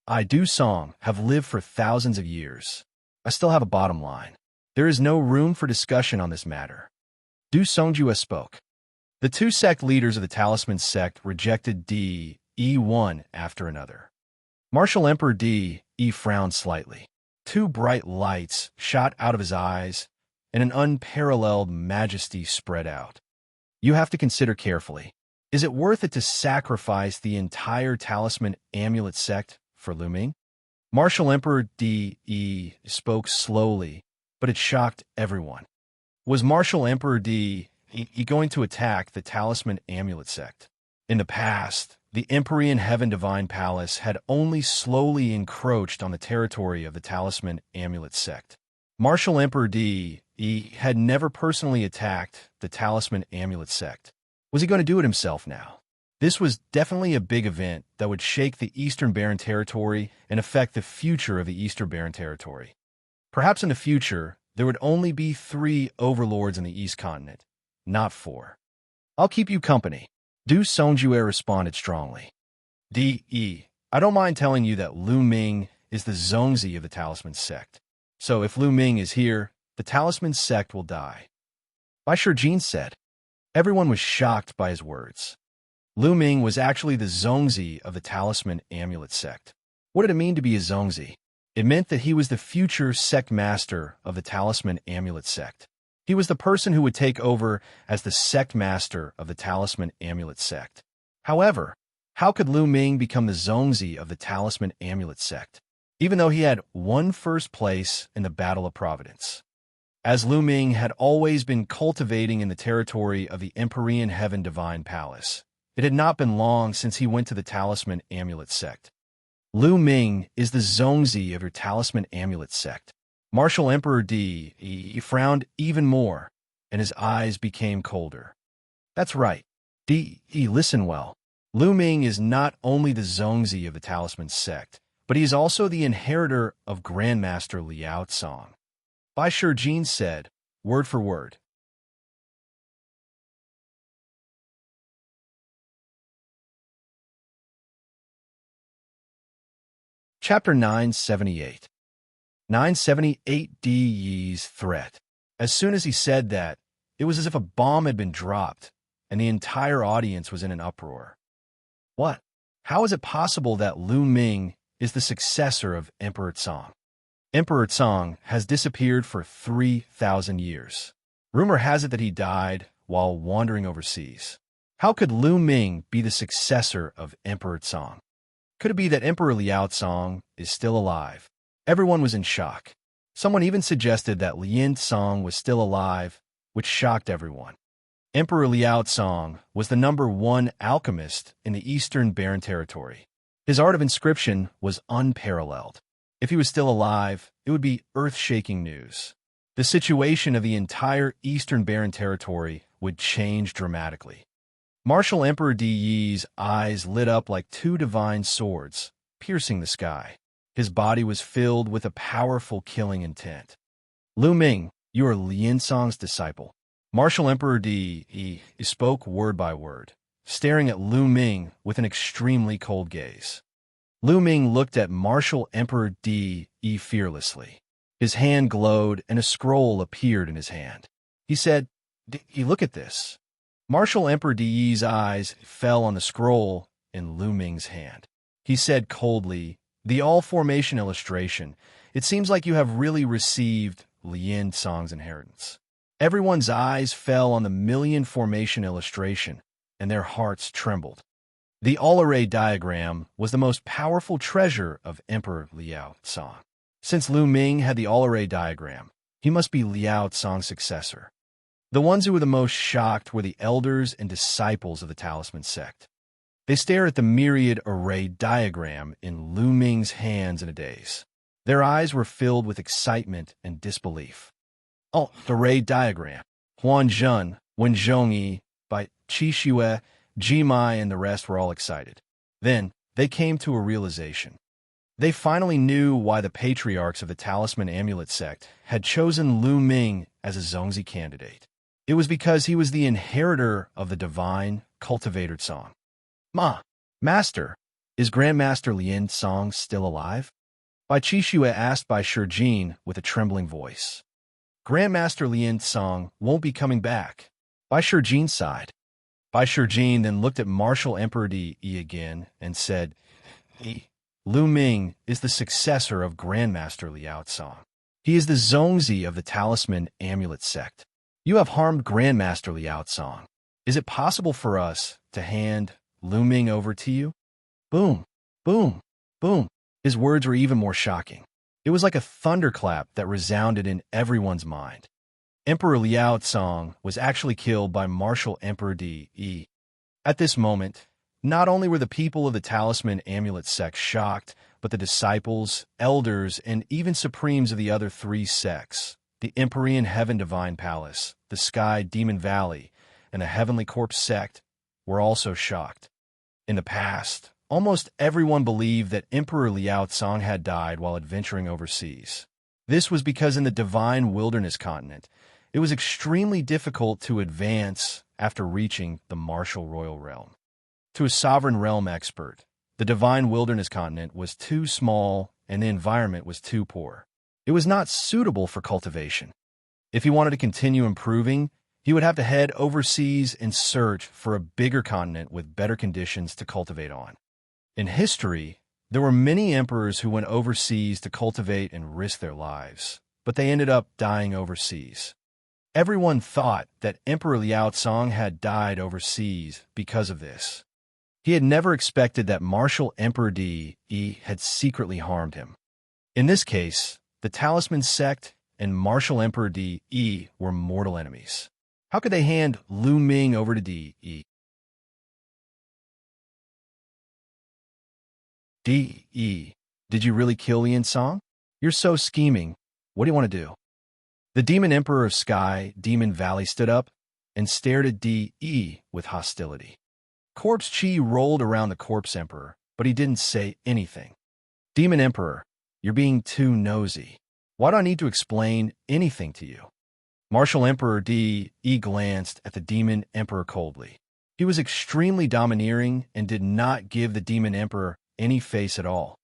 A: I, Du Song, have lived for thousands of years. I still have a bottom line. There is no room for discussion on this matter. Du Songjue spoke. The two sect leaders of the Talisman sect rejected De one after another. Martial Emperor De frowned slightly. Two bright lights shot out of his eyes, and an unparalleled majesty spread out. You have to consider carefully. Is it worth it to sacrifice the entire Talisman Amulet sect for Lu Ming? Martial Emperor De spoke slowly, but it shocked everyone. Was Martial Emperor De going to attack the Talisman Amulet sect? In the past, the Empyrean Heaven Divine Palace had only slowly encroached on the territory of the Talisman Amulet sect. Martial Emperor De had never personally attacked the Talisman Amulet sect. Was he going to do it himself now? This was definitely a big event that would shake the Eastern Barren Territory and affect the future of the Eastern Barren Territory. Perhaps in the future, there would only be 3 overlords in the East Continent, not 4. I'll keep you company. Du Songjue responded strongly. I don't mind telling you that Lu Ming is the Zongzi of the Talisman sect. So if Lu Ming is here, the Talisman sect will die. Bai Shijin said. Everyone was shocked by his words. Lu Ming was actually the Zongzi of the Talisman Amulet sect. What did it mean to be a Zongzi? It meant that he was the future sect master of the Talisman Amulet sect. He was the person who would take over as the sect master of the Talisman Amulet sect. However, how could Lu Ming become the Zongzi of the Talisman Amulet sect, even though he had won first place in the Battle of Providence? As Lu Ming had always been cultivating in the territory of the Empyrean Heaven Divine Palace, it had not been long since he went to the Talisman Amulet sect. Lu Ming is the Zongzi of your Talisman Amulet sect. Martial Emperor De frowned even more, and his eyes became colder. That's right. De, listen well. Lu Ming is not only the Zongzi of the Talisman sect, but he is also the inheritor of Grandmaster Liao Tsong. Bai Shijin said, word for word. Chapter 978. 978 D Yi's threat. As soon as he said that, it was as if a bomb had been dropped, and the entire audience was in an uproar. What? How is it possible that Lu Ming is the successor of Emperor Tsong? Emperor Tsong has disappeared for 3,000 years. Rumor has it that he died while wandering overseas. How could Lu Ming be the successor of Emperor Tsong? Could it be that Emperor Liao Tsong is still alive? Everyone was in shock. Someone even suggested that Lian Tsong was still alive, which shocked everyone. Emperor Liao Tsong was the #1 alchemist in the Eastern Barren Territory. His art of inscription was unparalleled. If he was still alive, it would be earth-shaking news. The situation of the entire Eastern Barren Territory would change dramatically. Martial Emperor Di Yi's eyes lit up like two divine swords, piercing the sky. His body was filled with a powerful killing intent. Lu Ming, you are Lian Tsong's disciple. Martial Emperor Di Yi spoke word by word, staring at Lu Ming with an extremely cold gaze. Lu Ming looked at Martial Emperor Di Yi fearlessly. His hand glowed and a scroll appeared in his hand. He said, look at this." Martial Emperor Di Yi's eyes fell on the scroll in Lu Ming's hand. He said coldly, "The all-formation illustration. It seems like you have really received Lian Tsong's inheritance." Everyone's eyes fell on the million formation illustration, and their hearts trembled. The all-array diagram was the most powerful treasure of Emperor Liao Tsong. Since Lu Ming had the all-array diagram, he must be Liao Tsong's successor. The ones who were the most shocked were the elders and disciples of the Talisman sect. They stared at the myriad array diagram in Lu Ming's hands in a daze. Their eyes were filled with excitement and disbelief. "Oh, the array diagram. Huan Zhen, Wen Zhongyi, by Qi Xue, Ji Mai, and the rest were all excited. Then, they came to a realization. They finally knew why the patriarchs of the Talisman Amulet sect had chosen Lu Ming as a Zongzi candidate. It was because he was the inheritor of the divine Cultivator Tsong. Master, is Grandmaster Lian Tsong still alive?" Bai Qixue asked Bai Shijin with a trembling voice. "Grandmaster Lian Tsong won't be coming back." Bai Shijin sighed. Bai Shijin then looked at Martial Emperor Di Yi again and said, "Lu Ming is the successor of Grandmaster Liao Tsong. He is the Zongzi of the Talisman Amulet sect. You have harmed Grandmaster Liao Tsong. Is it possible for us to hand Lu Ming over to you?" Boom, boom, boom. His words were even more shocking. It was like a thunderclap that resounded in everyone's mind. Emperor Liao Tsong was actually killed by Martial Emperor Di Yi. At this moment, not only were the people of the Talisman Amulet sect shocked, but the disciples, elders, and even supremes of the other three sects, the Empyrean Heaven Divine Palace, the Sky Demon Valley, and the Heavenly Corpse sect, were also shocked. In the past, almost everyone believed that Emperor Liao Tsong had died while adventuring overseas. This was because in the Divine Wilderness continent, it was extremely difficult to advance after reaching the martial royal realm. To a sovereign realm expert, the Divine Wilderness continent was too small and the environment was too poor. It was not suitable for cultivation. If he wanted to continue improving, he would have to head overseas and search for a bigger continent with better conditions to cultivate on. In history, there were many emperors who went overseas to cultivate and risk their lives, but they ended up dying overseas. Everyone thought that Emperor Liao Tsong had died overseas because of this. He had never expected that Martial Emperor Di Yi had secretly harmed him. In this case, the Talisman sect and Martial Emperor Di Yi were mortal enemies. How could they hand Lu Ming over to Di Yi? Di Yi, did you really kill Lian Tsong? You're so scheming. What do you want to do? The Demon Emperor of Sky, Demon Valley stood up and stared at Di Yi with hostility. Corpse Chi rolled around the corpse emperor, but he didn't say anything. Demon Emperor, you're being too nosy. Why do I need to explain anything to you? Martial Emperor D. E. glanced at the Demon Emperor coldly. He was extremely domineering and did not give the Demon Emperor any face at all.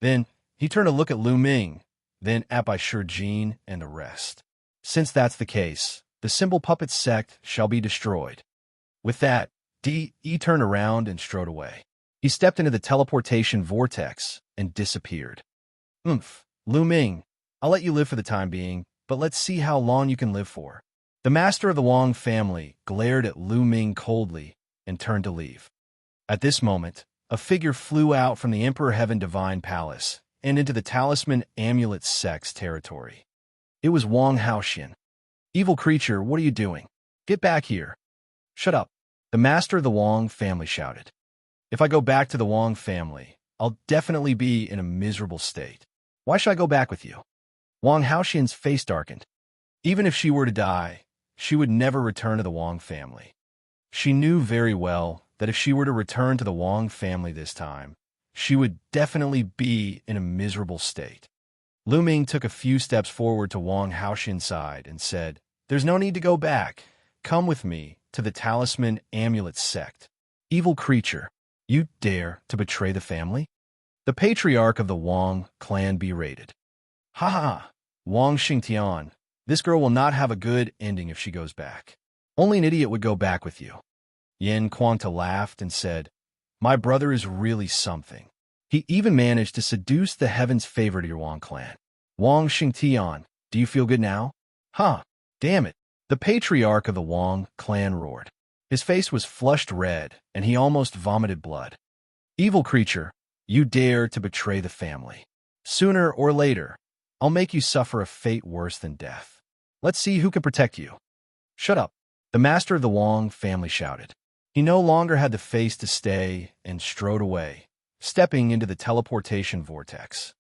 A: Then he turned to look at Lu Ming, then at Bai Shijin and the rest. Since that's the case, the symbol puppet sect shall be destroyed. With that, D.E. turned around and strode away. He stepped into the teleportation vortex and disappeared. Lu Ming, I'll let you live for the time being, but let's see how long you can live for. The master of the Wang family glared at Lu Ming coldly and turned to leave. At this moment, a figure flew out from the Emperor Heaven Divine Palace and into the Talisman Amulet Sect's territory. It was Wang Haoxian. Evil creature, what are you doing? Get back here. Shut up. The master of the Wang family shouted. If I go back to the Wang family, I'll definitely be in a miserable state. Why should I go back with you? Wang Haoxian's face darkened. Even if she were to die, she would never return to the Wang family. She knew very well that if she were to return to the Wang family this time, she would definitely be in a miserable state. Lu Ming took a few steps forward to Wang Haoxian's side and said, "There's no need to go back. Come with me to the Talisman Amulet Sect. Evil creature, you dare to betray the family?" The patriarch of the Wang clan berated. "Ha ha, Wang Xingtian, this girl will not have a good ending if she goes back. Only an idiot would go back with you." Yin Quanta laughed and said, "My brother is really something. He even managed to seduce the heavens' favor to your Wang clan. Wang Xingtian, do you feel good now?" "Huh, damn it." The patriarch of the Wang clan roared. His face was flushed red, and he almost vomited blood. "Evil creature, you dare to betray the family. Sooner or later, I'll make you suffer a fate worse than death. Let's see who can protect you." "Shut up," the master of the Wang family shouted. He no longer had the face to stay and strode away, stepping into the teleportation vortex.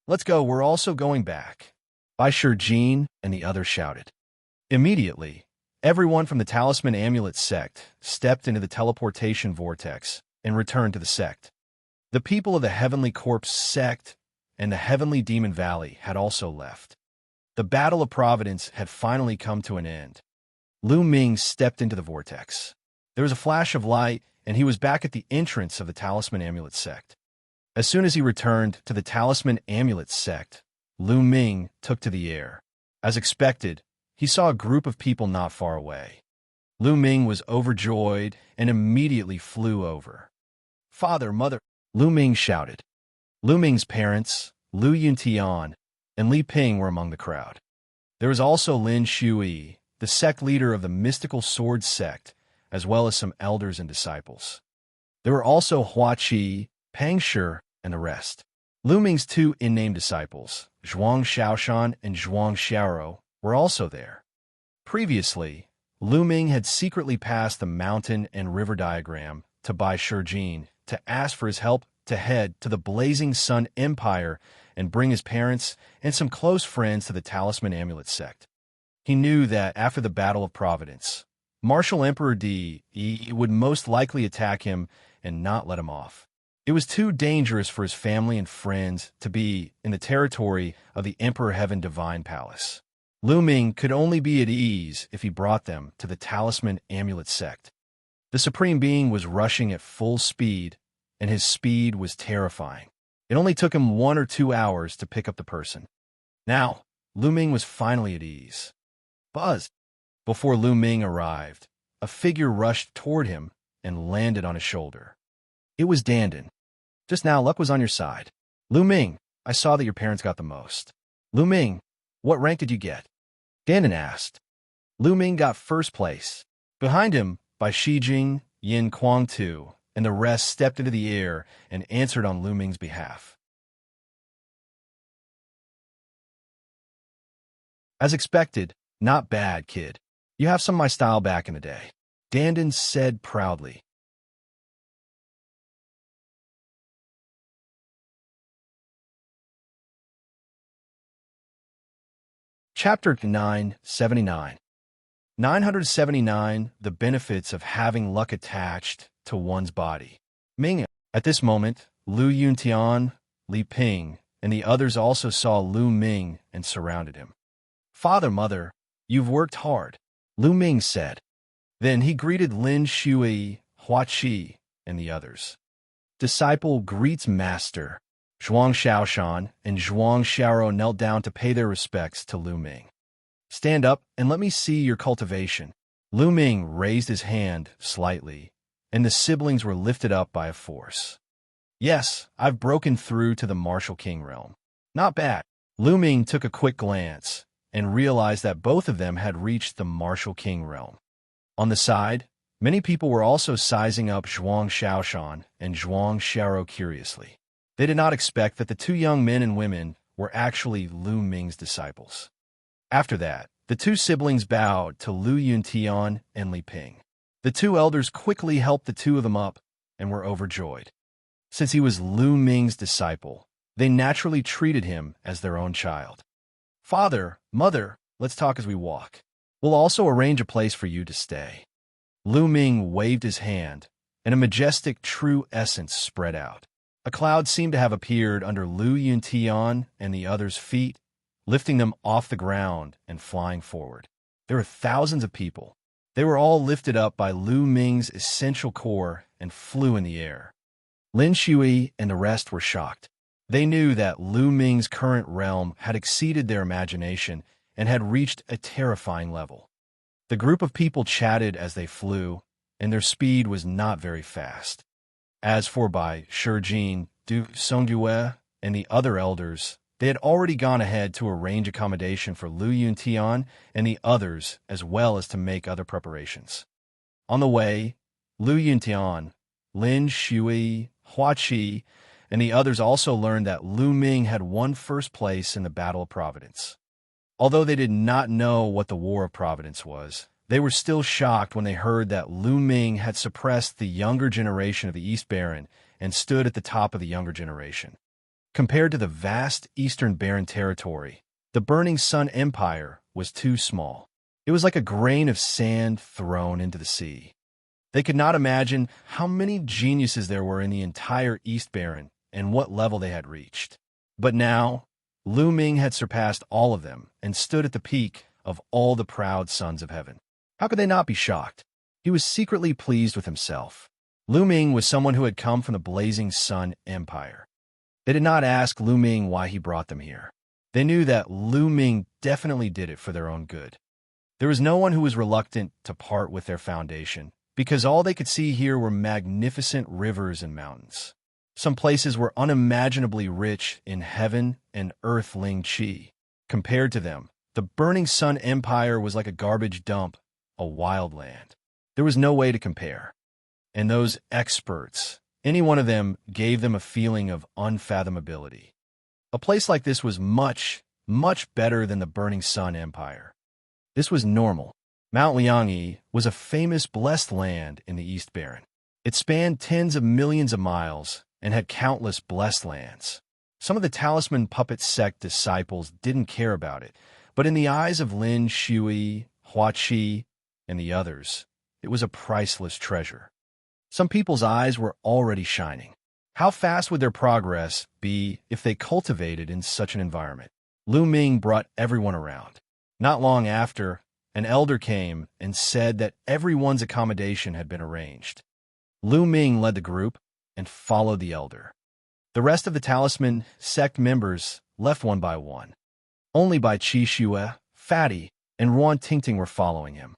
A: "Let's go, we're also going back," Bai Shijin and the others shouted. Immediately, everyone from the Talisman Amulet Sect stepped into the teleportation vortex and returned to the sect. The people of the Heavenly Corpse Sect and the Heavenly Demon Valley had also left. The Battle of Providence had finally come to an end. Lu Ming stepped into the vortex. There was a flash of light, and he was back at the entrance of the Talisman Amulet Sect. As soon as he returned to the Talisman Amulet Sect, Lu Ming took to the air. As expected, he saw a group of people not far away. Lu Ming was overjoyed and immediately flew over. "Father, mother," Lu Ming shouted. Lu Ming's parents, Lu Yuntian and Li Ping, were among the crowd. There was also Lin Shui, the sect leader of the Mystical Sword Sect, as well as some elders and disciples. There were also Hua Qi, Pang Shi, and the rest. Lu Ming's two in-name disciples, Zhuang Xiaoshan and Zhuang Xiaoro, were also there. Previously, Lu Ming had secretly passed the mountain and river diagram to Bai Shijin to ask for his help to head to the Blazing Sun Empire and bring his parents and some close friends to the Talisman Amulet Sect. He knew that after the Battle of Providence, Martial Emperor D would most likely attack him and not let him off. It was too dangerous for his family and friends to be in the territory of the Emperor Heaven Divine Palace. Lu Ming could only be at ease if he brought them to the Talisman Amulet Sect. The Supreme Being was rushing at full speed, and his speed was terrifying. It only took him 1 or 2 hours to pick up the person. Now, Lu Ming was finally at ease. Buzz! Before Lu Ming arrived, a figure rushed toward him and landed on his shoulder. It was Dandan. Just now, luck was on your side. Lu Ming, I saw that your parents got the most. Lu Ming, what rank did you get? Dandan asked. Lu Ming got first place. Behind him, Bai Shijing, Yin Quang Tu, and the rest stepped into the air and answered on Lu Ming's behalf. As expected, not bad, kid. You have some of my style back in the day, Dandan said proudly. Chapter 979. 979. The benefits of having luck attached to one's body. Ming. At this moment, Lu Yuntian, Li Ping, and the others also saw Lu Ming and surrounded him. "Father, mother, you've worked hard," Lu Ming said. Then he greeted Lin Shui, Hua Qi, and the others. "Disciple greets master." Zhuang Shaoshan and Zhuang Xiaoro knelt down to pay their respects to Lu Ming. "Stand up and let me see your cultivation." Lu Ming raised his hand slightly, and the siblings were lifted up by a force. "Yes, I've broken through to the Martial King realm." "Not bad." Lu Ming took a quick glance and realized that both of them had reached the Martial King realm. On the side, many people were also sizing up Zhuang Shaoshan and Zhuang Xiaoro curiously. They did not expect that the two young men and women were actually Lu Ming's disciples. After that, the two siblings bowed to Lu Yuntian and Li Ping. The two elders quickly helped the two of them up and were overjoyed. Since he was Lu Ming's disciple, they naturally treated him as their own child. "Father, mother, let's talk as we walk. We'll also arrange a place for you to stay." Lu Ming waved his hand, and a majestic true essence spread out. A cloud seemed to have appeared under Lu Yuntian and the others' feet, lifting them off the ground and flying forward. There were thousands of people. They were all lifted up by Lu Ming's essential core and flew in the air. Lin Shui and the rest were shocked. They knew that Lu Ming's current realm had exceeded their imagination and had reached a terrifying level. The group of people chatted as they flew, and their speed was not very fast. As for Bai Shijin, Du Songyue, and the other elders, they had already gone ahead to arrange accommodation for Lu Yuntian and the others, as well as to make other preparations. On the way, Lu Yuntian, Lin Shui, Hua Qi, and the others also learned that Lu Ming had won first place in the Battle of Providence. Although they did not know what the War of Providence was, they were still shocked when they heard that Lu Ming had suppressed the younger generation of the East Baron and stood at the top of the younger generation. Compared to the vast Eastern Baron territory, the Burning Sun Empire was too small. It was like a grain of sand thrown into the sea. They could not imagine how many geniuses there were in the entire East Baron and what level they had reached. But now, Lu Ming had surpassed all of them and stood at the peak of all the proud sons of heaven. How could they not be shocked? He was secretly pleased with himself. Lu Ming was someone who had come from the Blazing Sun Empire. They did not ask Lu Ming why he brought them here. They knew that Lu Ming definitely did it for their own good. There was no one who was reluctant to part with their foundation, because all they could see here were magnificent rivers and mountains. Some places were unimaginably rich in heaven and earthling qi. Compared to them, the Burning Sun Empire was like a garbage dump, a wild land. There was no way to compare. And those experts, any one of them gave them a feeling of unfathomability. A place like this was much, much better than the Burning Sun Empire. This was normal. Mount Liangyi was a famous blessed land in the East Baron. It spanned tens of millions of miles and had countless blessed lands. Some of the Talisman Puppet Sect disciples didn't care about it, but in the eyes of Lin Shui, Hua Qi, and the others, it was a priceless treasure. Some people's eyes were already shining. How fast would their progress be if they cultivated in such an environment? Lu Ming brought everyone around. Not long after, an elder came and said that everyone's accommodation had been arranged. Lu Ming led the group and followed the elder. The rest of the Talisman sect members left one by one. Only Bai Qishue, Fatty, and Ruan Tingting were following him.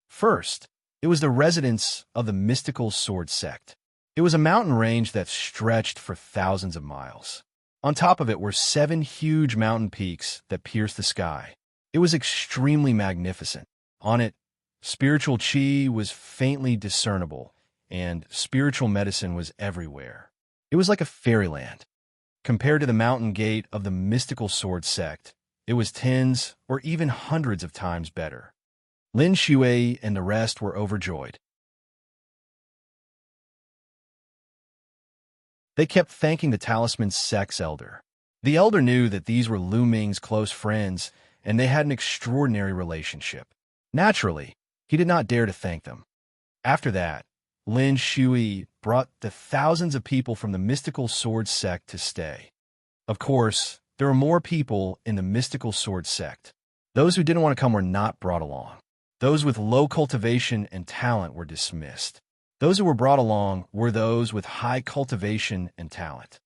A: First, it was the residence of the mystical sword sect. It was a mountain range that stretched for thousands of miles. On top of it were 7 huge mountain peaks that pierced the sky. It was extremely magnificent. On it, spiritual qi was faintly discernible, and spiritual medicine was everywhere. It was like a fairyland. Compared to the mountain gate of the mystical sword sect, it was tens or even hundreds of times better. Lin Shui and the rest were overjoyed. They kept thanking the talisman's sex elder. The elder knew that these were Lu Ming's close friends, and they had an extraordinary relationship. Naturally, he did not dare to thank them. After that, Lin Shui brought the thousands of people from the mystical sword sect to stay. Of course, there were more people in the mystical sword sect. Those who didn't want to come were not brought along. Those with low cultivation and talent were dismissed. Those who were brought along were those with high cultivation and talent.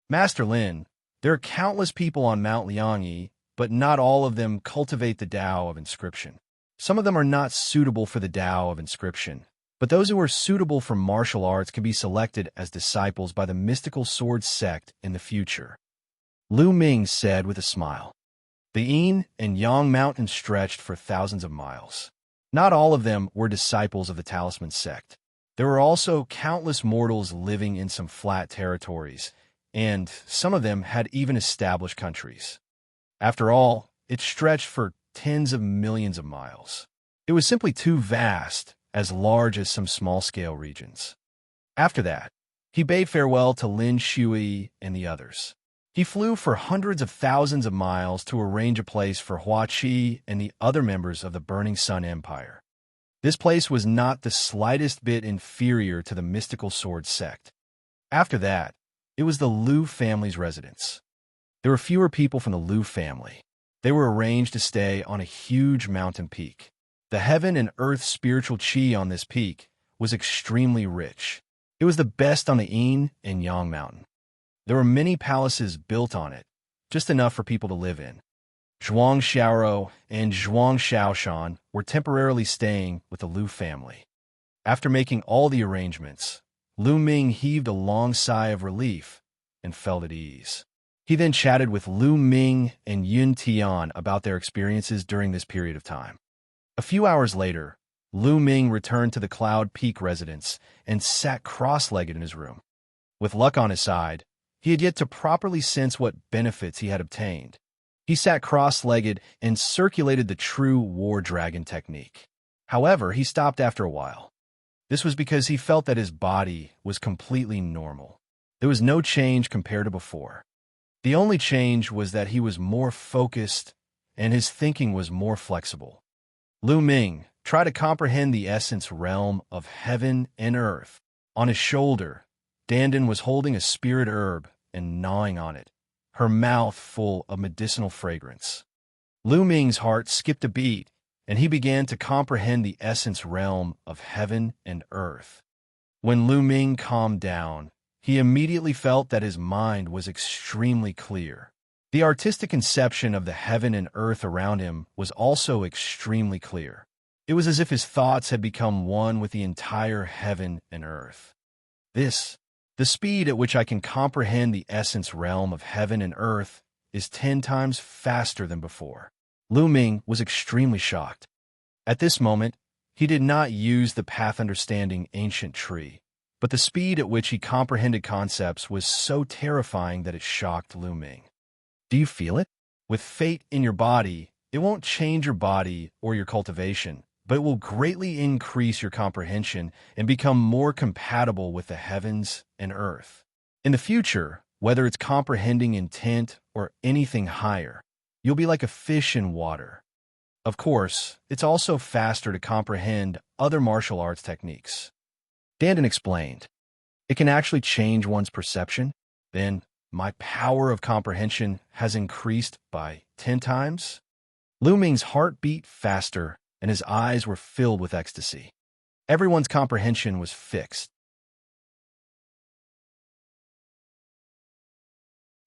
A: Master Lin, there are countless people on Mount Liangyi, but not all of them cultivate the Tao of Inscription. Some of them are not suitable for the Tao of Inscription, but those who are suitable for martial arts can be selected as disciples by the mystical sword sect in the future. Lu Ming said with a smile. The Yin and Yang mountains stretched for thousands of miles. Not all of them were disciples of the Talisman sect. There were also countless mortals living in some flat territories, and some of them had even established countries. After all, it stretched for tens of millions of miles. It was simply too vast, as large as some small-scale regions. After that, he bade farewell to Lin Shui and the others. He flew for hundreds of thousands of miles to arrange a place for Hua Qi and the other members of the Burning Sun Empire. This place was not the slightest bit inferior to the mystical sword sect. After that, it was the Lu family's residence. There were fewer people from the Lu family. They were arranged to stay on a huge mountain peak. The heaven and earth spiritual qi on this peak was extremely rich. It was the best on the Yin and Yang mountain. There were many palaces built on it, just enough for people to live in. Zhuang Xiaoro and Zhuang Xiaoshan were temporarily staying with the Lu family. After making all the arrangements, Lu Ming heaved a long sigh of relief and felt at ease. He then chatted with Lu Ming and Yun Tian about their experiences during this period of time. A few hours later, Lu Ming returned to the Cloud Peak residence and sat cross-legged in his room. With luck on his side, he had yet to properly sense what benefits he had obtained. He sat cross-legged and circulated the true War Dragon technique. However, he stopped after a while. This was because he felt that his body was completely normal. There was no change compared to before. The only change was that he was more focused and his thinking was more flexible. Lu Ming tried to comprehend the essence realm of heaven and earth. On his shoulder, Dandan was holding a spirit herb and gnawing on it, her mouth full of medicinal fragrance. Lu Ming's heart skipped a beat, and he began to comprehend the essence realm of heaven and earth. When Lu Ming calmed down, he immediately felt that his mind was extremely clear. The artistic conception of the heaven and earth around him was also extremely clear. It was as if his thoughts had become one with the entire heaven and earth. The speed at which I can comprehend the essence realm of heaven and earth is 10 times faster than before. Lu Ming was extremely shocked. At this moment, he did not use the path understanding ancient tree, but the speed at which he comprehended concepts was so terrifying that it shocked Lu Ming. Do you feel it? With fate in your body, it won't change your body or your cultivation, but it will greatly increase your comprehension and become more compatible with the heavens and earth. In the future, whether it's comprehending intent or anything higher, you'll be like a fish in water. Of course, it's also faster to comprehend other martial arts techniques. Dandan explained, it can actually change one's perception. Then, my power of comprehension has increased by 10 times. Lu Ming's heart beat faster, and his eyes were filled with ecstasy. Everyone's comprehension was fixed.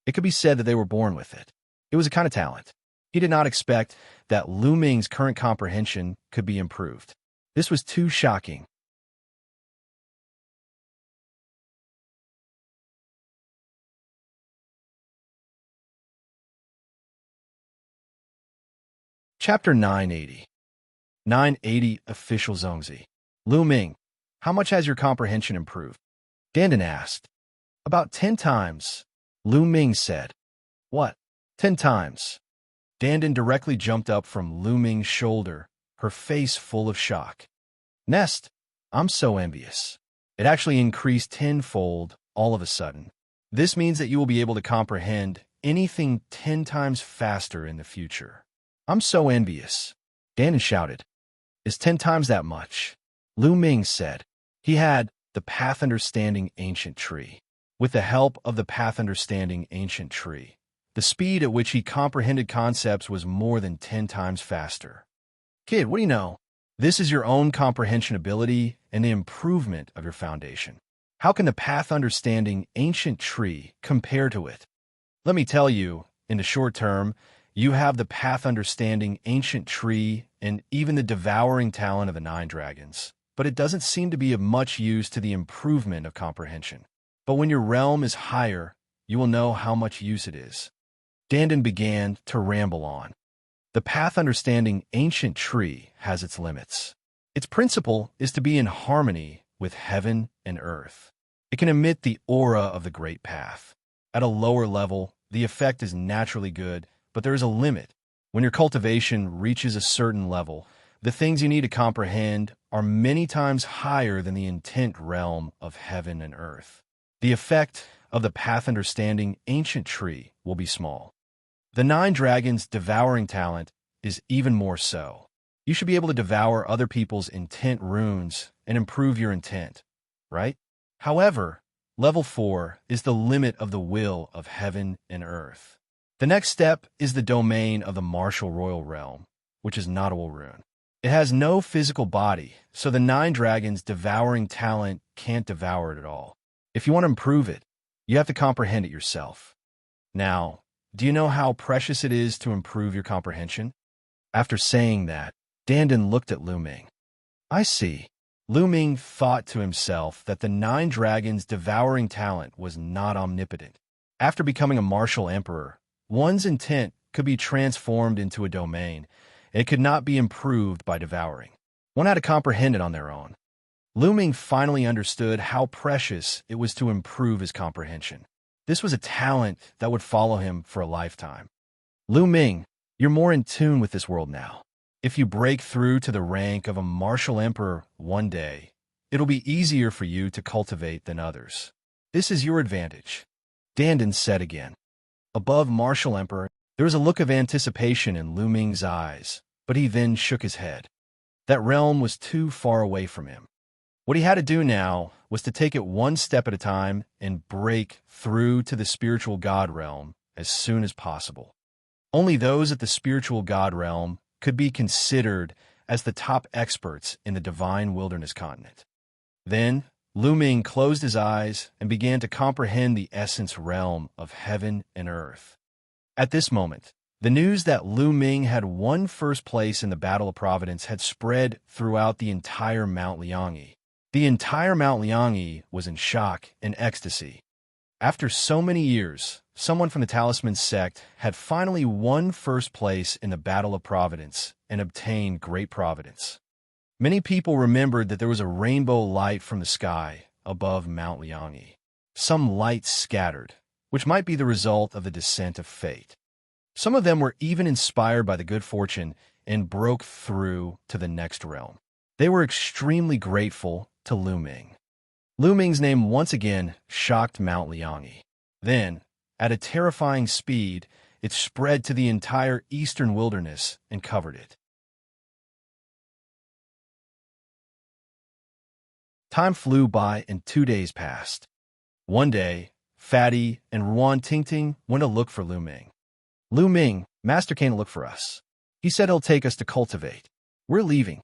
A: It could be said that they were born with it. It was a kind of talent. He did not expect that Lu Ming's current comprehension could be improved. This was too shocking. Chapter 980. 980 Official Zongzi. Lu Ming, how much has your comprehension improved? Dandan asked. About 10 times. Lu Ming said. What? 10 times. Dandan directly jumped up from Lu Ming's shoulder, her face full of shock. Nest, I'm so envious. It actually increased tenfold all of a sudden. This means that you will be able to comprehend anything 10 times faster in the future. I'm so envious. Dan shouted. Is 10 times that much? Lu Ming said. He had the Path Understanding Ancient Tree. With the help of the Path Understanding Ancient Tree, the speed at which he comprehended concepts was more than 10 times faster. Kid, what do you know? This is your own comprehension ability and the improvement of your foundation. How can the Path Understanding Ancient Tree compare to it? Let me tell you, in the short term, you have the Path Understanding Ancient Tree and even the devouring talent of the 9 dragons, but it doesn't seem to be of much use to the improvement of comprehension. But when your realm is higher, you will know how much use it is. Dandan began to ramble on. The Path Understanding Ancient Tree has its limits. Its principle is to be in harmony with heaven and earth. It can emit the aura of the Great Path. At a lower level, the effect is naturally good, but there is a limit. When your cultivation reaches a certain level, the things you need to comprehend are many times higher than the intent realm of heaven and earth. The effect of the Path Understanding Ancient Tree will be small. The 9 dragons' devouring talent is even more so. You should be able to devour other people's intent runes and improve your intent, right? However, level 4 is the limit of the will of heaven and earth. The next step is the domain of the martial royal realm, which is not a rune. It has no physical body, so the 9 dragons' devouring talent can't devour it at all. If you want to improve it, you have to comprehend it yourself. Now, do you know how precious it is to improve your comprehension? After saying that, Dandan looked at Lu Ming. I see. Lu Ming thought to himself that the 9 dragons' devouring talent was not omnipotent. After becoming a martial emperor, one's intent could be transformed into a domain, and it could not be improved by devouring. One had to comprehend it on their own. Lu Ming finally understood how precious it was to improve his comprehension. This was a talent that would follow him for a lifetime. Lu Ming, you're more in tune with this world now. If you break through to the rank of a martial emperor one day, it'll be easier for you to cultivate than others. This is your advantage. Dandan said again. Above martial emperor, there was a look of anticipation in Lu Ming's eyes, but he then shook his head. That realm was too far away from him. What he had to do now was to take it one step at a time and break through to the spiritual God realm as soon as possible. Only those at the spiritual God realm could be considered as the top experts in the divine wilderness continent. Then, Lu Ming closed his eyes and began to comprehend the essence realm of heaven and earth. At this moment, the news that Lu Ming had won first place in the Battle of Providence had spread throughout the entire Mount Liangyi. The entire Mount Liangyi was in shock and ecstasy. After so many years, someone from the Talisman sect had finally won first place in the Battle of Providence and obtained great providence. Many people remembered that there was a rainbow light from the sky above Mount Liangyi. Some light scattered, which might be the result of the descent of fate. Some of them were even inspired by the good fortune and broke through to the next realm. They were extremely grateful to Lu Ming. Lu Ming's name once again shocked Mount Liangyi. Then, at a terrifying speed, it spread to the entire eastern wilderness and covered it. Time flew by and 2 days passed. One day, Fatty and Ruan Tingting went to look for Lu Ming. Lu Ming, Master came to look for us. He said he'll take us to cultivate. We're leaving.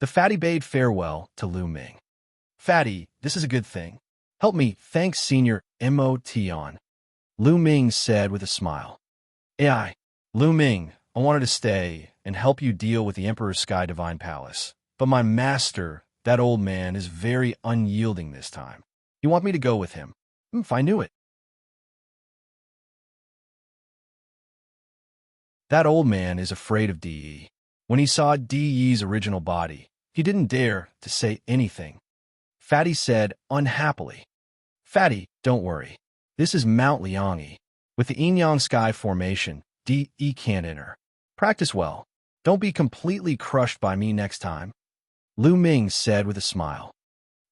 A: The Fatty bade farewell to Lu Ming. Fatty, this is a good thing. Help me thank Senior Mo Tion. Lu Ming said with a smile. AI, Lu Ming, I wanted to stay and help you deal with the Emperor's Sky Divine Palace. But my master, that old man, is very unyielding this time. You want me to go with him? If I knew it. That old man is afraid of DE. When he saw DE's original body, he didn't dare to say anything. Fatty said unhappily. Fatty, don't worry. This is Mount Liangyi. With the Yin-Yang Sky formation, DE can't enter. Practice well. Don't be completely crushed by me next time. Lu Ming said with a smile.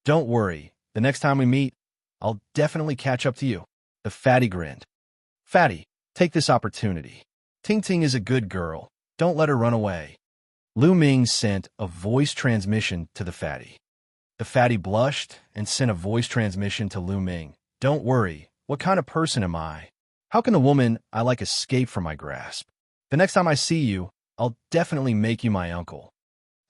A: Don't worry. The next time we meet, I'll definitely catch up to you. The fatty grinned. Fatty, take this opportunity. Ting Ting is a good girl. Don't let her run away. Lu Ming sent a voice transmission to the fatty. The fatty blushed and sent a voice transmission to Lu Ming. Don't worry. What kind of person am I? How can the woman I like escape from my grasp? The next time I see you, I'll definitely make you my uncle.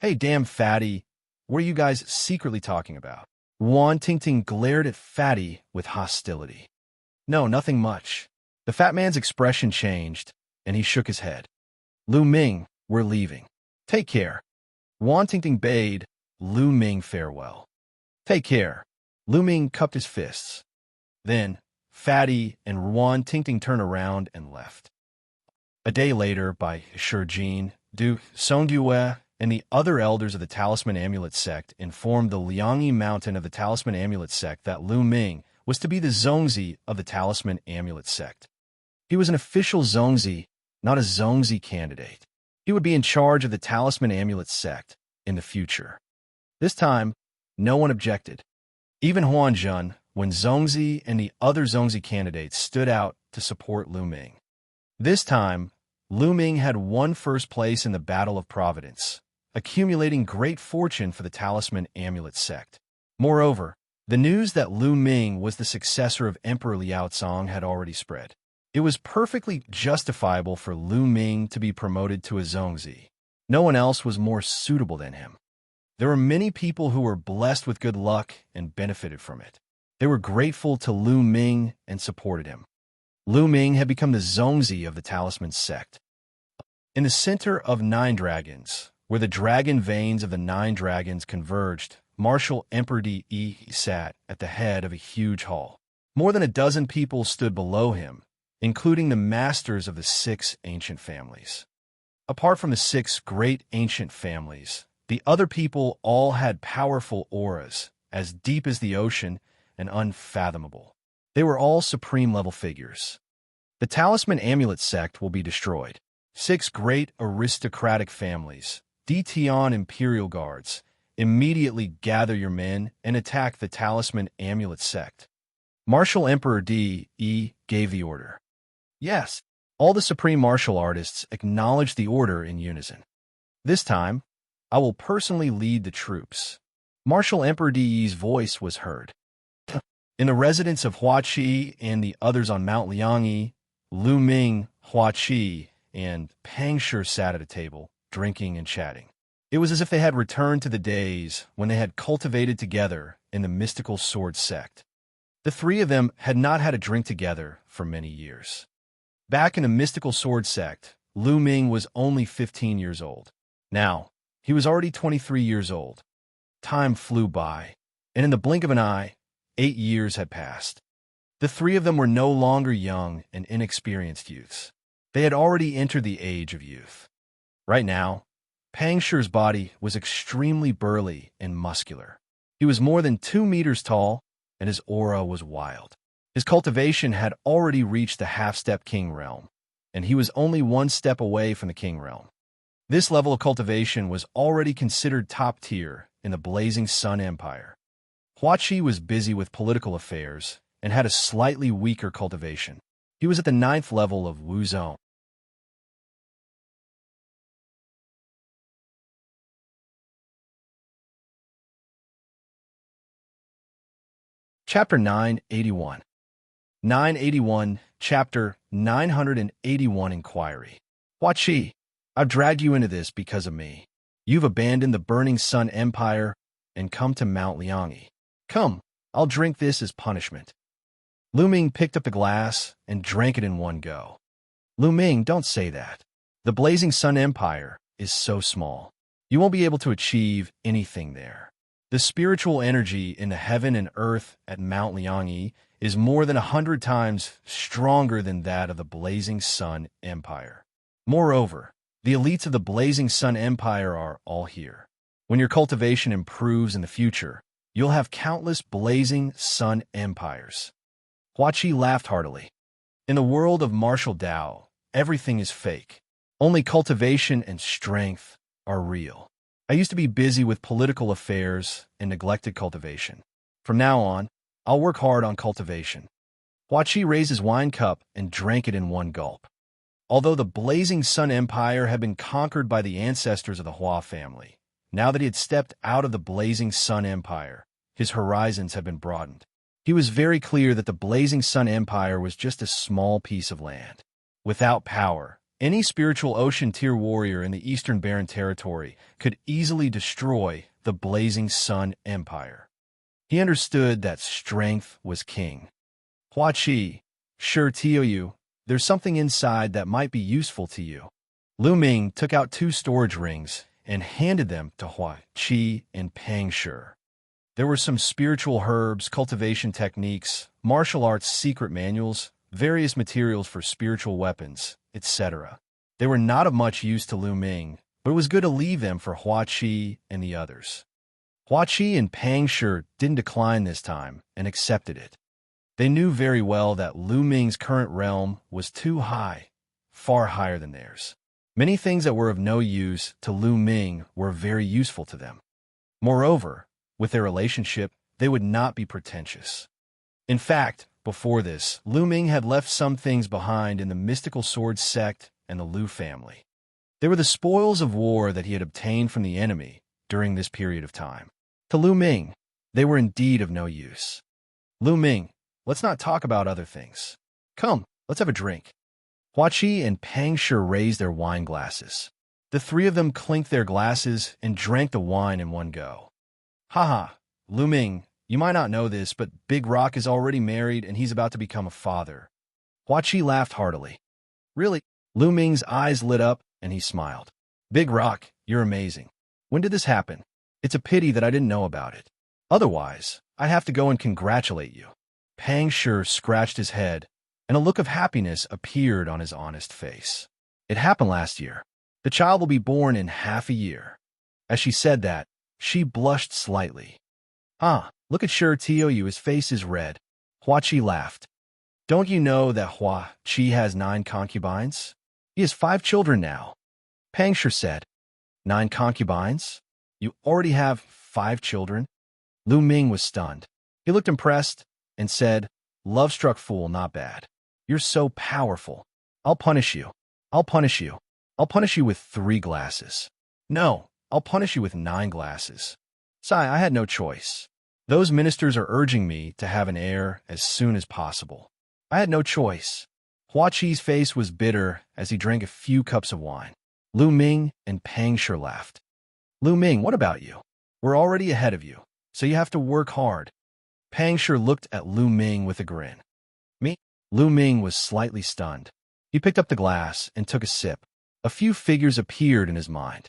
A: Hey, damn fatty. What are you guys secretly talking about? Wan Tingting glared at Fatty with hostility. No, nothing much. The fat man's expression changed, and he shook his head. Lu Ming, we're leaving. Take care. Wan Tingting bade Lu Ming farewell. Take care. Lu Ming cupped his fists. Then, Fatty and Wan Tingting turned around and left. A day later, by Shijin, Du Songdue, and the other elders of the Talisman Amulet sect informed the Liangyi Mountain of the Talisman Amulet sect that Lu Ming was to be the Zongzi of the Talisman Amulet sect. He was an official Zongzi, not a Zongzi candidate. He would be in charge of the Talisman Amulet sect in the future. This time, no one objected. Even Huanzhun, when Zongzi and the other Zongzi candidates stood out to support Lu Ming. This time, Lu Ming had won first place in the Battle of Providence, accumulating great fortune for the Talisman Amulet sect. Moreover, the news that Lu Ming was the successor of Emperor Liaozong had already spread. It was perfectly justifiable for Lu Ming to be promoted to a Zongzi. No one else was more suitable than him. There were many people who were blessed with good luck and benefited from it. They were grateful to Lu Ming and supported him. Lu Ming had become the Zongzi of the Talisman sect. In the center of 9 dragons, where the dragon veins of the 9 dragons converged, Marshal Emperor Di sat at the head of a huge hall. More than a dozen people stood below him, including the masters of the 6 ancient families. Apart from the 6 great ancient families, the other people all had powerful auras, as deep as the ocean and unfathomable. They were all supreme-level figures. The Talisman Amulet sect will be destroyed. 6 great aristocratic families, Dtion Imperial Guards, immediately gather your men and attack the Talisman Amulet sect. Martial Emperor Di gave the order. Yes, all the supreme martial artists acknowledged the order in unison. This time, I will personally lead the troops. Martial Emperor Di's voice was heard. In the residence of Hua Qi and the others on Mount Liangyi, Lu Ming, Hua Qi, and Pang Shi sat at a table, drinking and chatting. It was as if they had returned to the days when they had cultivated together in the mystical sword sect. The 3 of them had not had a drink together for many years. Back in the mystical sword sect, Lu Ming was only 15 years old. Now, he was already 23 years old. Time flew by, and in the blink of an eye, 8 years had passed. The 3 of them were no longer young and inexperienced youths. They had already entered the age of youth. Right now, Pang Shi's body was extremely burly and muscular. He was more than 2 meters tall, and his aura was wild. His cultivation had already reached the half-step king realm, and he was only 1 step away from the king realm. This level of cultivation was already considered top tier in the Blazing Sun Empire. Hua Qi was busy with political affairs and had a slightly weaker cultivation. He was at the 9th level of Wu Zone. Chapter 981. 981, Chapter 981 Inquiry. Hua Qi, I've dragged you into this because of me. You've abandoned the Burning Sun Empire and come to Mount Liangyi. Come, I'll drink this as punishment. Lu Ming picked up the glass and drank it in one go. Lu Ming, don't say that. The Blazing Sun Empire is so small. You won't be able to achieve anything there. The spiritual energy in the heaven and earth at Mount Liangyi is more than 100 times stronger than that of the Blazing Sun Empire. Moreover, the elites of the Blazing Sun Empire are all here. When your cultivation improves in the future, you'll have countless Blazing Sun Empires. Hua Qi laughed heartily. In the world of martial Dao, everything is fake. Only cultivation and strength are real. I used to be busy with political affairs and neglected cultivation. From now on, I'll work hard on cultivation. Hua Qi raised his wine cup and drank it in one gulp. Although the Blazing Sun Empire had been conquered by the ancestors of the Hua family, now that he had stepped out of the Blazing Sun Empire, his horizons had been broadened. He was very clear that the Blazing Sun Empire was just a small piece of land. Without power, any spiritual ocean-tier warrior in the Eastern Barren Territory could easily destroy the Blazing Sun Empire. He understood that strength was king. Hua Qi, sure tell you, there's something inside that might be useful to you. Lu Ming took out 2 storage rings and handed them to Hua Qi and Pang Shi. There were some spiritual herbs, cultivation techniques, martial arts secret manuals, various materials for spiritual weapons, etc. They were not of much use to Lu Ming, but it was good to leave them for Hua Qi and the others. Hua Qi and Pang Shi didn't decline this time and accepted it. They knew very well that Lu Ming's current realm was too high, far higher than theirs. Many things that were of no use to Lu Ming were very useful to them. Moreover, with their relationship, they would not be pretentious. In fact, before this, Lu Ming had left some things behind in the mystical sword sect and the Lu family. They were the spoils of war that he had obtained from the enemy during this period of time. To Lu Ming, they were indeed of no use. Lu Ming, let's not talk about other things. Come, let's have a drink. Hua Qi and Pang Shi raised their wine glasses. The 3 of them clinked their glasses and drank the wine in one go. Haha, Lu Ming, you might not know this, but Big Rock is already married and he's about to become a father. Hua Qi laughed heartily. Really? Lu Ming's eyes lit up and he smiled. Big Rock, you're amazing. When did this happen? It's a pity that I didn't know about it. Otherwise, I'd have to go and congratulate you. Pang Shi scratched his head, and a look of happiness appeared on his honest face. It happened last year. The child will be born in half a year. As she said that, she blushed slightly. Ah, look at Shi tell you, his face is red. Hua Qi laughed. Don't you know that Hua Qi has 9 concubines? He has 5 children now. Pang Shi said. 9 concubines? You already have 5 children? Lu Ming was stunned. He looked impressed and said, Love-struck fool, not bad. You're so powerful. I'll punish you. I'll punish you. I'll punish you with 3 glasses. No, I'll punish you with 9 glasses. Sai, I had no choice. Those ministers are urging me to have an heir as soon as possible. I had no choice. Hua Qi's face was bitter as he drank a few cups of wine. Lu Ming and Pang Shi laughed. Lu Ming, what about you? We're already ahead of you, so you have to work hard. Pang Shi looked at Lu Ming with a grin. Me? Lu Ming was slightly stunned. He picked up the glass and took a sip. A few figures appeared in his mind.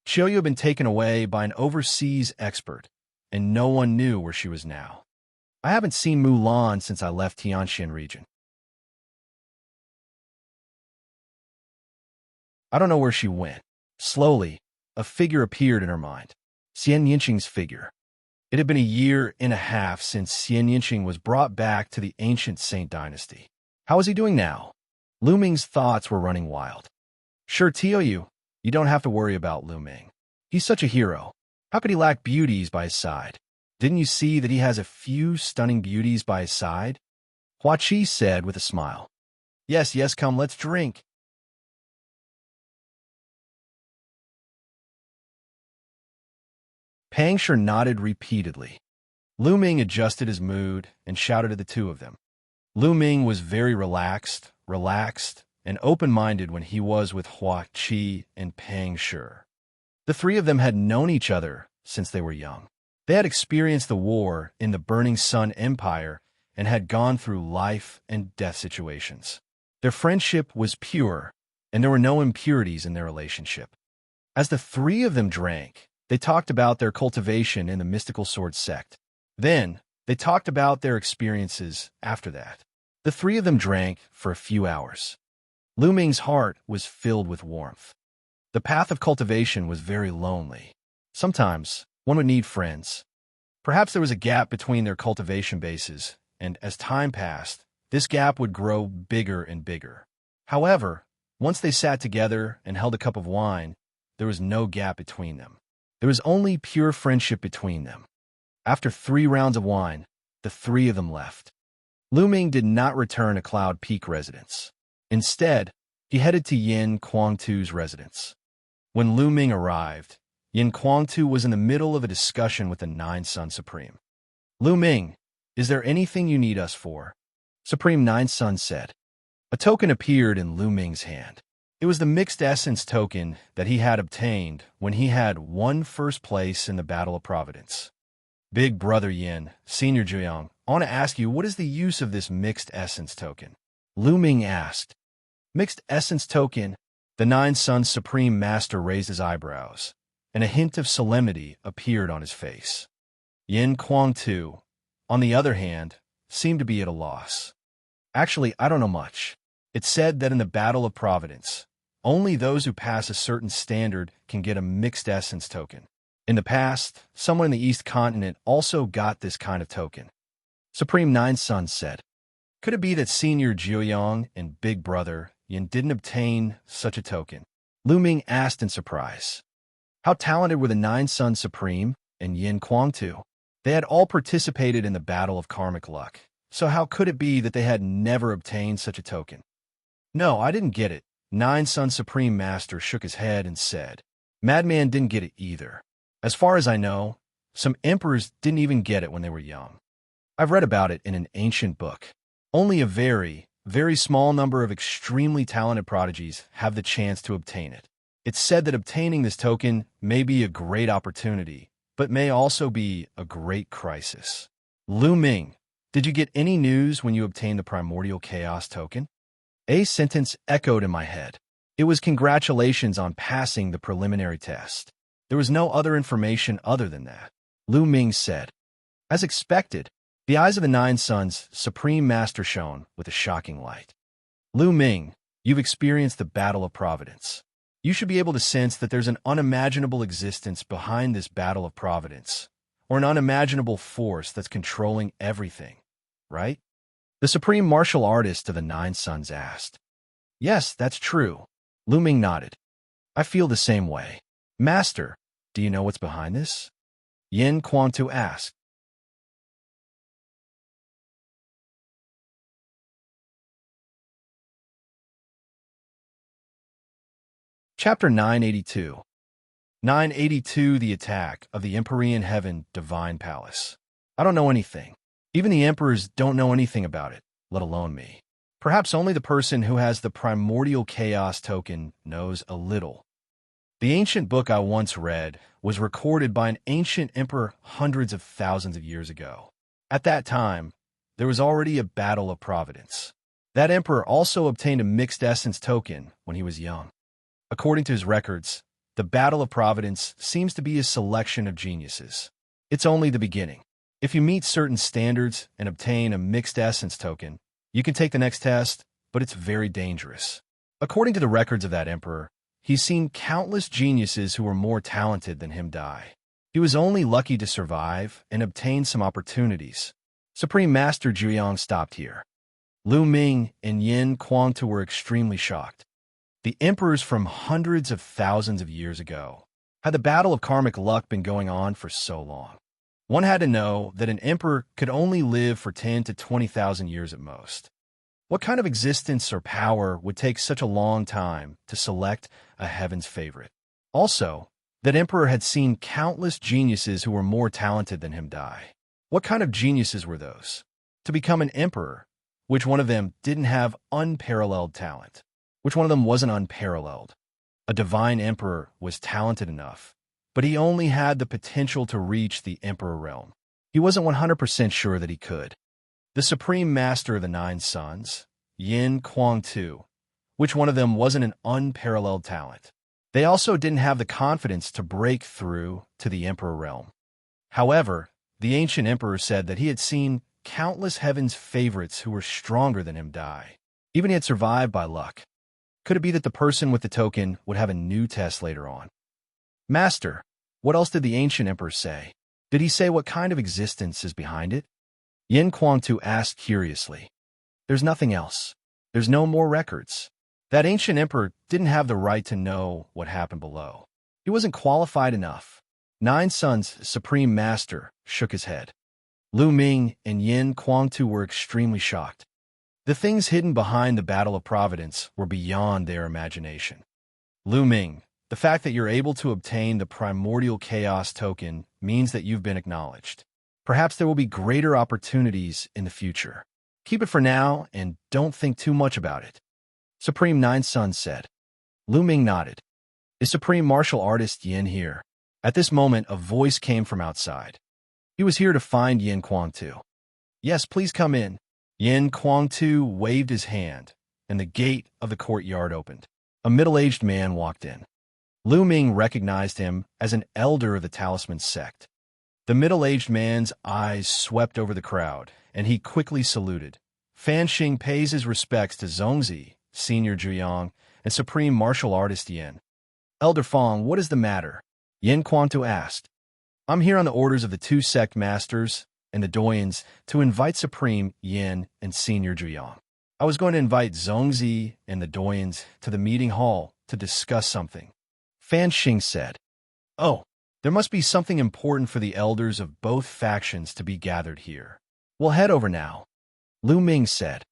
A: Xianxia had been taken away by an overseas expert, and no one knew where she was now. I haven't seen Mulan since I left Xianxia region. I don't know where she went. Slowly, a figure appeared in her mind. Xianxia's figure. It had been a year and a half since Xianxia was brought back to the ancient Saint dynasty. How is he doing now? Lu Ming's thoughts were running wild. Sure tell you, you don't have to worry about Lu Ming. He's such a hero. How could he lack beauties by his side? Didn't you see that he has a few stunning beauties by his side? Hua Qi said with a smile. Yes, yes, come, let's drink. Pang Shi nodded repeatedly. Lu Ming adjusted his mood and shouted at the 2 of them. Lu Ming was very relaxed, and open-minded when he was with Hua Qi and Pang Shi. The 3 of them had known each other since they were young. They had experienced the war in the Burning Sun Empire and had gone through life and death situations. Their friendship was pure, and there were no impurities in their relationship. As the 3 of them drank, they talked about their cultivation in the mystical sword sect. Then, they talked about their experiences after that. The 3 of them drank for a few hours. Lu Ming's heart was filled with warmth. The path of cultivation was very lonely. Sometimes, one would need friends. Perhaps there was a gap between their cultivation bases, and as time passed, this gap would grow bigger and bigger. However, once they sat together and held a cup of wine, there was no gap between them. There was only pure friendship between them. After 3 rounds of wine, the 3 of them left. Lu Ming did not return to Cloud Peak residence. Instead, he headed to Yin Kuang-tu's residence. When Lu Ming arrived, Yin Kuang-tu was in the middle of a discussion with the Nine Sun Supreme. Lu Ming, is there anything you need us for? Supreme Nine Sun said. A token appeared in Lu Ming's hand. It was the mixed essence token that he had obtained when he had won first place in the Battle of Providence. Big Brother Yin, Senior Zhuang, I want to ask you, what is the use of this mixed essence token? Lu Ming asked. Mixed essence token? The Nine Sun Supreme Master raised his eyebrows, and a hint of solemnity appeared on his face. Yin Kuang-tu, on the other hand, seemed to be at a loss. Actually, I don't know much. It's said that in the Battle of Providence, only those who pass a certain standard can get a mixed essence token. In the past, someone in the East Continent also got this kind of token. Supreme Nine Sun said. Could it be that Senior Zhuang and Big Brother Yin didn't obtain such a token? Lu Ming asked in surprise. How talented were the Nine Sun Supreme and Yin Kuang-tu? They had all participated in the Battle of Karmic Luck, so how could it be that they had never obtained such a token? No, I didn't get it. Nine Sun Supreme Master shook his head and said. Madman didn't get it either. As far as I know, some emperors didn't even get it when they were young. I've read about it in an ancient book. Only a very, very small number of extremely talented prodigies have the chance to obtain it. It's said that obtaining this token may be a great opportunity, but may also be a great crisis. Lu Ming, did you get any news when you obtained the Primordial Chaos token? A sentence echoed in my head. It was congratulations on passing the preliminary test. There was no other information other than that. Lu Ming said. As expected, the eyes of the Nine Suns Supreme Master shone with a shocking light. Lu Ming, you've experienced the Battle of Providence. You should be able to sense that there's an unimaginable existence behind this Battle of Providence, or an unimaginable force that's controlling everything, right? The Supreme Martial Artist of the Nine Suns asked. Yes, that's true. Lu Ming nodded. I feel the same way. Master, do you know what's behind this? Yin Kuang-tu asked. Chapter 982. 982 The Attack of the Empyrean Heaven Divine Palace. I don't know anything. Even the emperors don't know anything about it, let alone me. Perhaps only the person who has the Primordial Chaos token knows a little. The ancient book I once read was recorded by an ancient emperor hundreds of thousands of years ago. At that time, there was already a Battle of Providence. That emperor also obtained a mixed essence token when he was young. According to his records, the Battle of Providence seems to be a selection of geniuses. It's only the beginning. If you meet certain standards and obtain a mixed essence token, you can take the next test, but it's very dangerous. According to the records of that emperor, he's seen countless geniuses who were more talented than him die. He was only lucky to survive and obtain some opportunities. Supreme Master Zhuang stopped here. Lu Ming and Yin Kuang-tu were extremely shocked. The emperors from hundreds of thousands of years ago. Had the Battle of Karmic Luck been going on for so long? One had to know that an emperor could only live for 10 to 20,000 years at most. What kind of existence or power would take such a long time to select a heaven's favorite? Also, that emperor had seen countless geniuses who were more talented than him die. What kind of geniuses were those? To become an emperor, which one of them didn't have unparalleled talent? Which one of them wasn't unparalleled? A divine emperor was talented enough, but he only had the potential to reach the emperor realm. He wasn't 100% sure that he could. The Supreme Master of the Nine Suns, Yin Kuang-tu, which one of them wasn't an unparalleled talent? They also didn't have the confidence to break through to the emperor realm. However, the ancient emperor said that he had seen countless heaven's favorites who were stronger than him die. Even he had survived by luck. Could it be that the person with the token would have a new test later on? Master, what else did the ancient emperor say? Did he say what kind of existence is behind it? Yin Kuang-tu asked curiously. There's nothing else. There's no more records. That ancient emperor didn't have the right to know what happened below. He wasn't qualified enough. Nine Suns Supreme Master shook his head. Lu Ming and Yin Guangtu were extremely shocked. The things hidden behind the Battle of Providence were beyond their imagination. Lu Ming, the fact that you're able to obtain the primordial chaos token means that you've been acknowledged. Perhaps there will be greater opportunities in the future. Keep it for now and don't think too much about it. Supreme Nine Suns said. Lu Ming nodded. Is Supreme Martial Artist Yin here? At this moment, a voice came from outside. He was here to find Yin Guangtu. Yes, please come in. Yin Guangtu waved his hand, and the gate of the courtyard opened. A middle-aged man walked in. Lu Ming recognized him as an elder of the Talisman sect. The middle-aged man's eyes swept over the crowd, and he quickly saluted. Fan Xing pays his respects to Zhongzi, Senior Zhuyang, and Supreme Martial Artist Yin. Elder Fong, what is the matter? Yin Guangtu asked. I'm here on the orders of the two sect masters and the doyens to invite Supreme Yin and Senior Zhuyang. I was going to invite Zhongzi and the doyens to the meeting hall to discuss something. Fan Xing said. Oh, there must be something important for the elders of both factions to be gathered here. We'll head over now. Lu Ming said.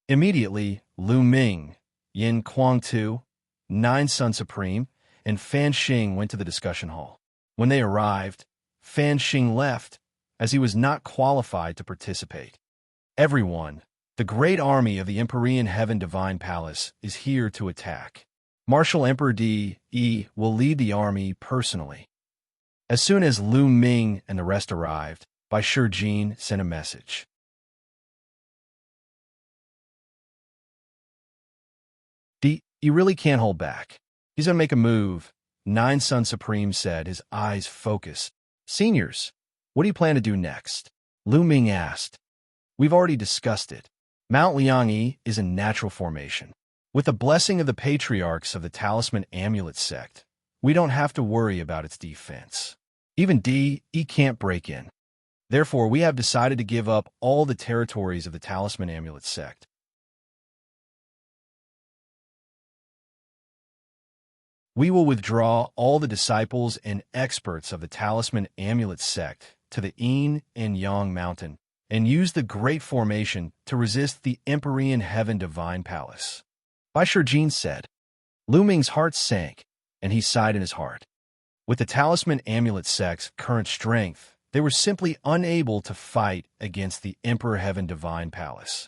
A: Immediately, Lu Ming, Yin Guangtu, Nine Sun Supreme, and Fan Xing went to the discussion hall. When they arrived, Fan Xing left, as he was not qualified to participate. Everyone, the great army of the Empyrean Heaven Divine Palace, is here to attack. Martial Emperor D.E. will lead the army personally. As soon as Lu Ming and the rest arrived, Bai Shijin sent a message. D.E. really can't hold back. He's going to make a move, Nine Sun Supreme said, his eyes focused. Seniors, what do you plan to do next? Lu Ming asked. We've already discussed it. Mount Liangyi is a natural formation. With the blessing of the patriarchs of the Talisman Amulet sect, we don't have to worry about its defense. Even D.E. can't break in. Therefore, we have decided to give up all the territories of the Talisman Amulet sect. We will withdraw all the disciples and experts of the Talisman Amulet sect to the Yin and Yang Mountain and use the Great Formation to resist the Empyrean Heaven Divine Palace. Bai Shijin said. Lu Ming's heart sank, and he sighed in his heart. With the Talisman Amulet sect's current strength, they were simply unable to fight against the Emperor Heaven Divine Palace.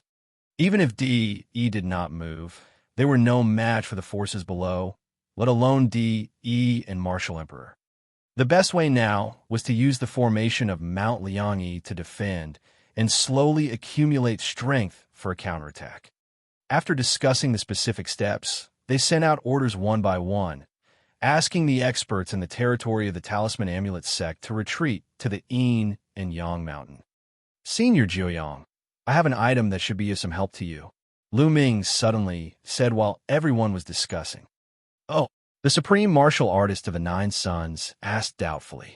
A: Even if D.E. did not move, they were no match for the forces below, let alone D.E. and Martial Emperor. The best way now was to use the formation of Mount Liangyi to defend and slowly accumulate strength for a counterattack. After discussing the specific steps, they sent out orders one by one, asking the experts in the territory of the Talisman Amulet sect to retreat to the Yin and Yang Mountain. Senior Zhuyang, I have an item that should be of some help to you, Lu Ming suddenly said while everyone was discussing. Oh, the Supreme Martial Artist of the Nine Suns asked doubtfully.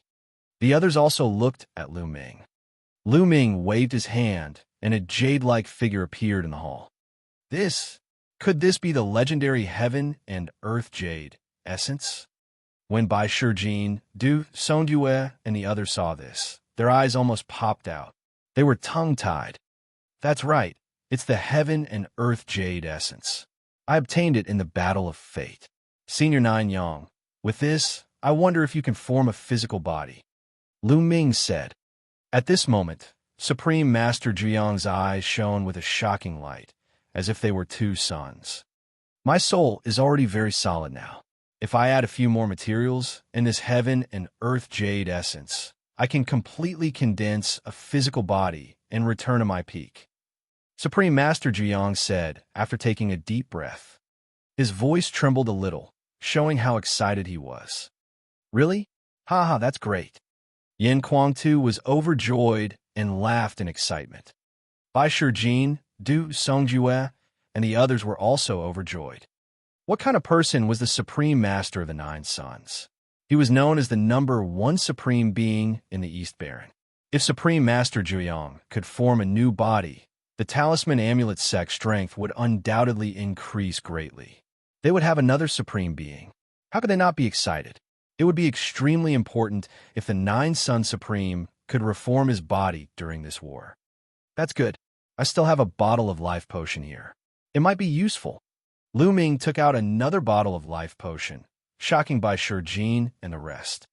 A: The others also looked at Lu Ming. Lu Ming waved his hand, and a jade-like figure appeared in the hall. Could this be the legendary Heaven and Earth Jade essence? When Bai Shijin, Du Songdue, and the others saw this, their eyes almost popped out. They were tongue-tied. That's right, it's the Heaven and Earth Jade essence. I obtained it in the Battle of Fate. Senior Nine Yang, with this, I wonder if you can form a physical body. Lu Ming said. At this moment, Supreme Master Zhuyang's eyes shone with a shocking light, as if they were two suns. My soul is already very solid now. If I add a few more materials in this Heaven and Earth Jade essence, I can completely condense a physical body and return to my peak. Supreme Master Zhuyang said after taking a deep breath. His voice trembled a little, showing how excited he was. Really? Haha, that's great. Yin Guangtu was overjoyed and laughed in excitement. Bai Shijin, Du Songdue, and the others were also overjoyed. What kind of person was the Supreme Master of the Nine Suns? He was known as the #1 Supreme Being in the East Baron. If Supreme Master Zhuyang could form a new body, the Talisman Amulet sect strength would undoubtedly increase greatly. They would have another Supreme Being. How could they not be excited? It would be extremely important if the Nine Sun Supreme could reform his body during this war. That's good. I still have a bottle of life potion here. It might be useful. Lu Ming took out another bottle of life potion, shocking Bai Shijin and the rest.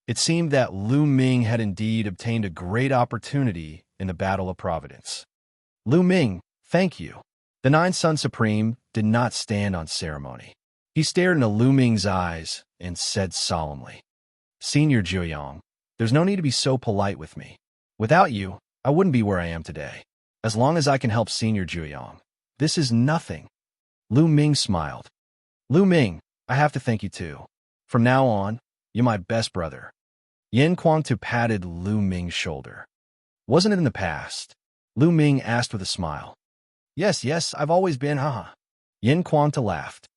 A: It seemed that Lu Ming had indeed obtained a great opportunity in the Battle of Providence. Lu Ming, thank you. The Nine Sun Supreme did not stand on ceremony. He stared into Lu Ming's eyes and said solemnly, Senior Jiuyang, there's no need to be so polite with me. Without you, I wouldn't be where I am today. As long as I can help Senior Jiuyang, this is nothing. Lu Ming smiled. Lu Ming, I have to thank you too. From now on, you're my best brother. Yin Kuangtu patted Lu Ming's shoulder. Wasn't it in the past? Lu Ming asked with a smile. Yes, I've always been, haha. Yin Kuangtu laughed.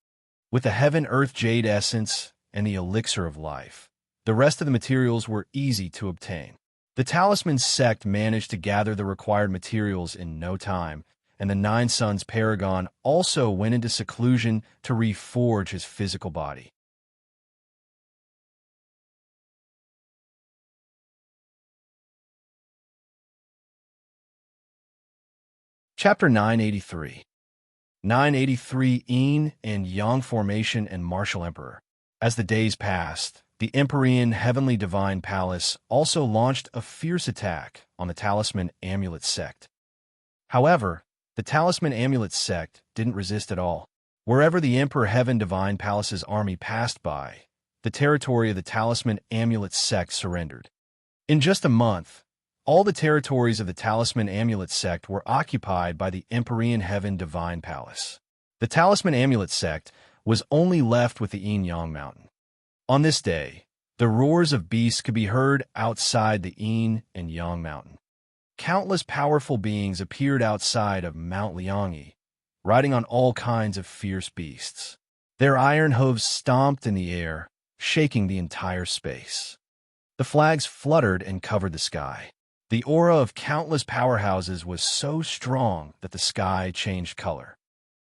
A: With the heaven-earth jade essence and the elixir of life, the rest of the materials were easy to obtain. The Talisman sect managed to gather the required materials in no time, and the Nine Suns Paragon also went into seclusion to reforge his physical body. Chapter 983. 983 Yin and Yang Formation and Martial Emperor. As the days passed, the Empyrean Heavenly Divine Palace also launched a fierce attack on the Talisman Amulet sect. However, the Talisman Amulet sect didn't resist at all. Wherever the Emperor Heaven Divine Palace's army passed by, the territory of the Talisman Amulet sect surrendered. In just a month, all the territories of the Talisman Amulet sect were occupied by the Empyrean Heaven Divine Palace. The Talisman Amulet sect was only left with the Yin-Yang Mountain. On this day, the roars of beasts could be heard outside the Yin and Yang Mountain. Countless powerful beings appeared outside of Mount Liangyi, riding on all kinds of fierce beasts. Their iron hooves stomped in the air, shaking the entire space. The flags fluttered and covered the sky. The aura of countless powerhouses was so strong that the sky changed color.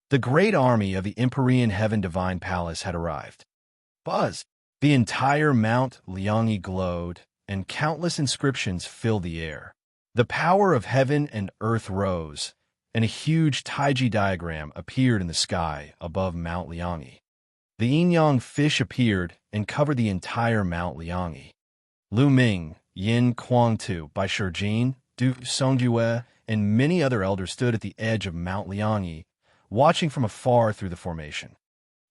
A: The great army of the Empyrean Heaven Divine Palace had arrived. Buzz! The entire Mount Liangyi glowed, and countless inscriptions filled the air. The power of heaven and earth rose, and a huge Taiji diagram appeared in the sky above Mount Liangyi. The yin-yang fish appeared and covered the entire Mount Liangyi. Lu Ming, Yin Kuangtu, Bai Shijin, Du Songjue, and many other elders stood at the edge of Mount Liangyi, watching from afar through the formation.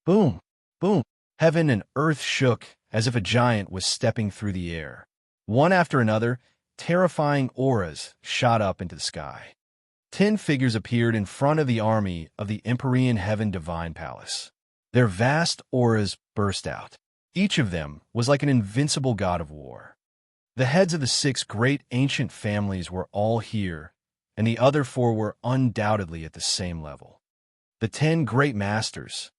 A: Boom! Boom! Heaven and earth shook as if a giant was stepping through the air. One after another, terrifying auras shot up into the sky. 10 figures appeared in front of the army of the Empyrean Heaven Divine Palace. Their vast auras burst out. Each of them was like an invincible god of war. The heads of the 6 great ancient families were all here, and the other 4 were undoubtedly at the same level. The 10 great masters.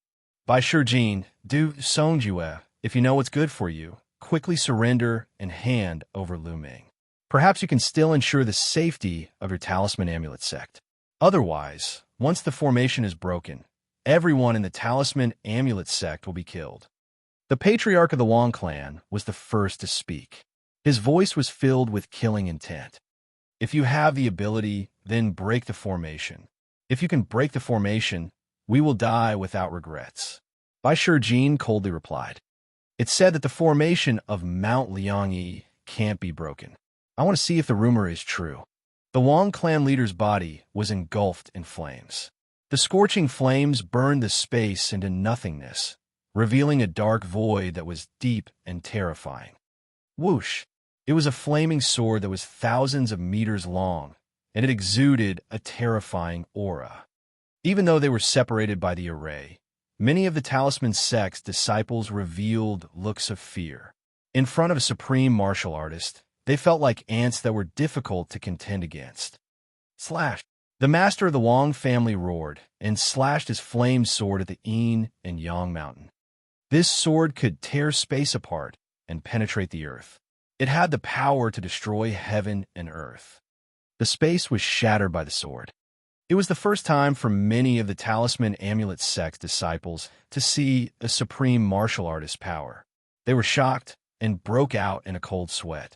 A: Bai Shijin, Du Songjue, if you know what's good for you, quickly surrender and hand over Lu Ming. Perhaps you can still ensure the safety of your Talisman Amulet sect. Otherwise, once the formation is broken, everyone in the Talisman Amulet sect will be killed. The patriarch of the Wang clan was the first to speak. His voice was filled with killing intent. If you have the ability, then break the formation. If you can break the formation, we will die without regrets. Bai Shijin coldly replied. It's said that the formation of Mount Liangyi can't be broken. I want to see if the rumor is true. The Wang clan leader's body was engulfed in flames. The scorching flames burned the space into nothingness, revealing a dark void that was deep and terrifying. Whoosh! It was a flaming sword that was thousands of meters long, and it exuded a terrifying aura. Even though they were separated by the array, many of the Talisman sect's disciples revealed looks of fear. In front of a supreme martial artist, they felt like ants that were difficult to contend against. Slash! The master of the Wang family roared and slashed his flame sword at the Yin and Yang mountain. This sword could tear space apart and penetrate the earth. It had the power to destroy heaven and earth. The space was shattered by the sword. It was the first time for many of the Talisman Amulet sect's disciples to see a supreme martial artist's power. They were shocked and broke out in a cold sweat.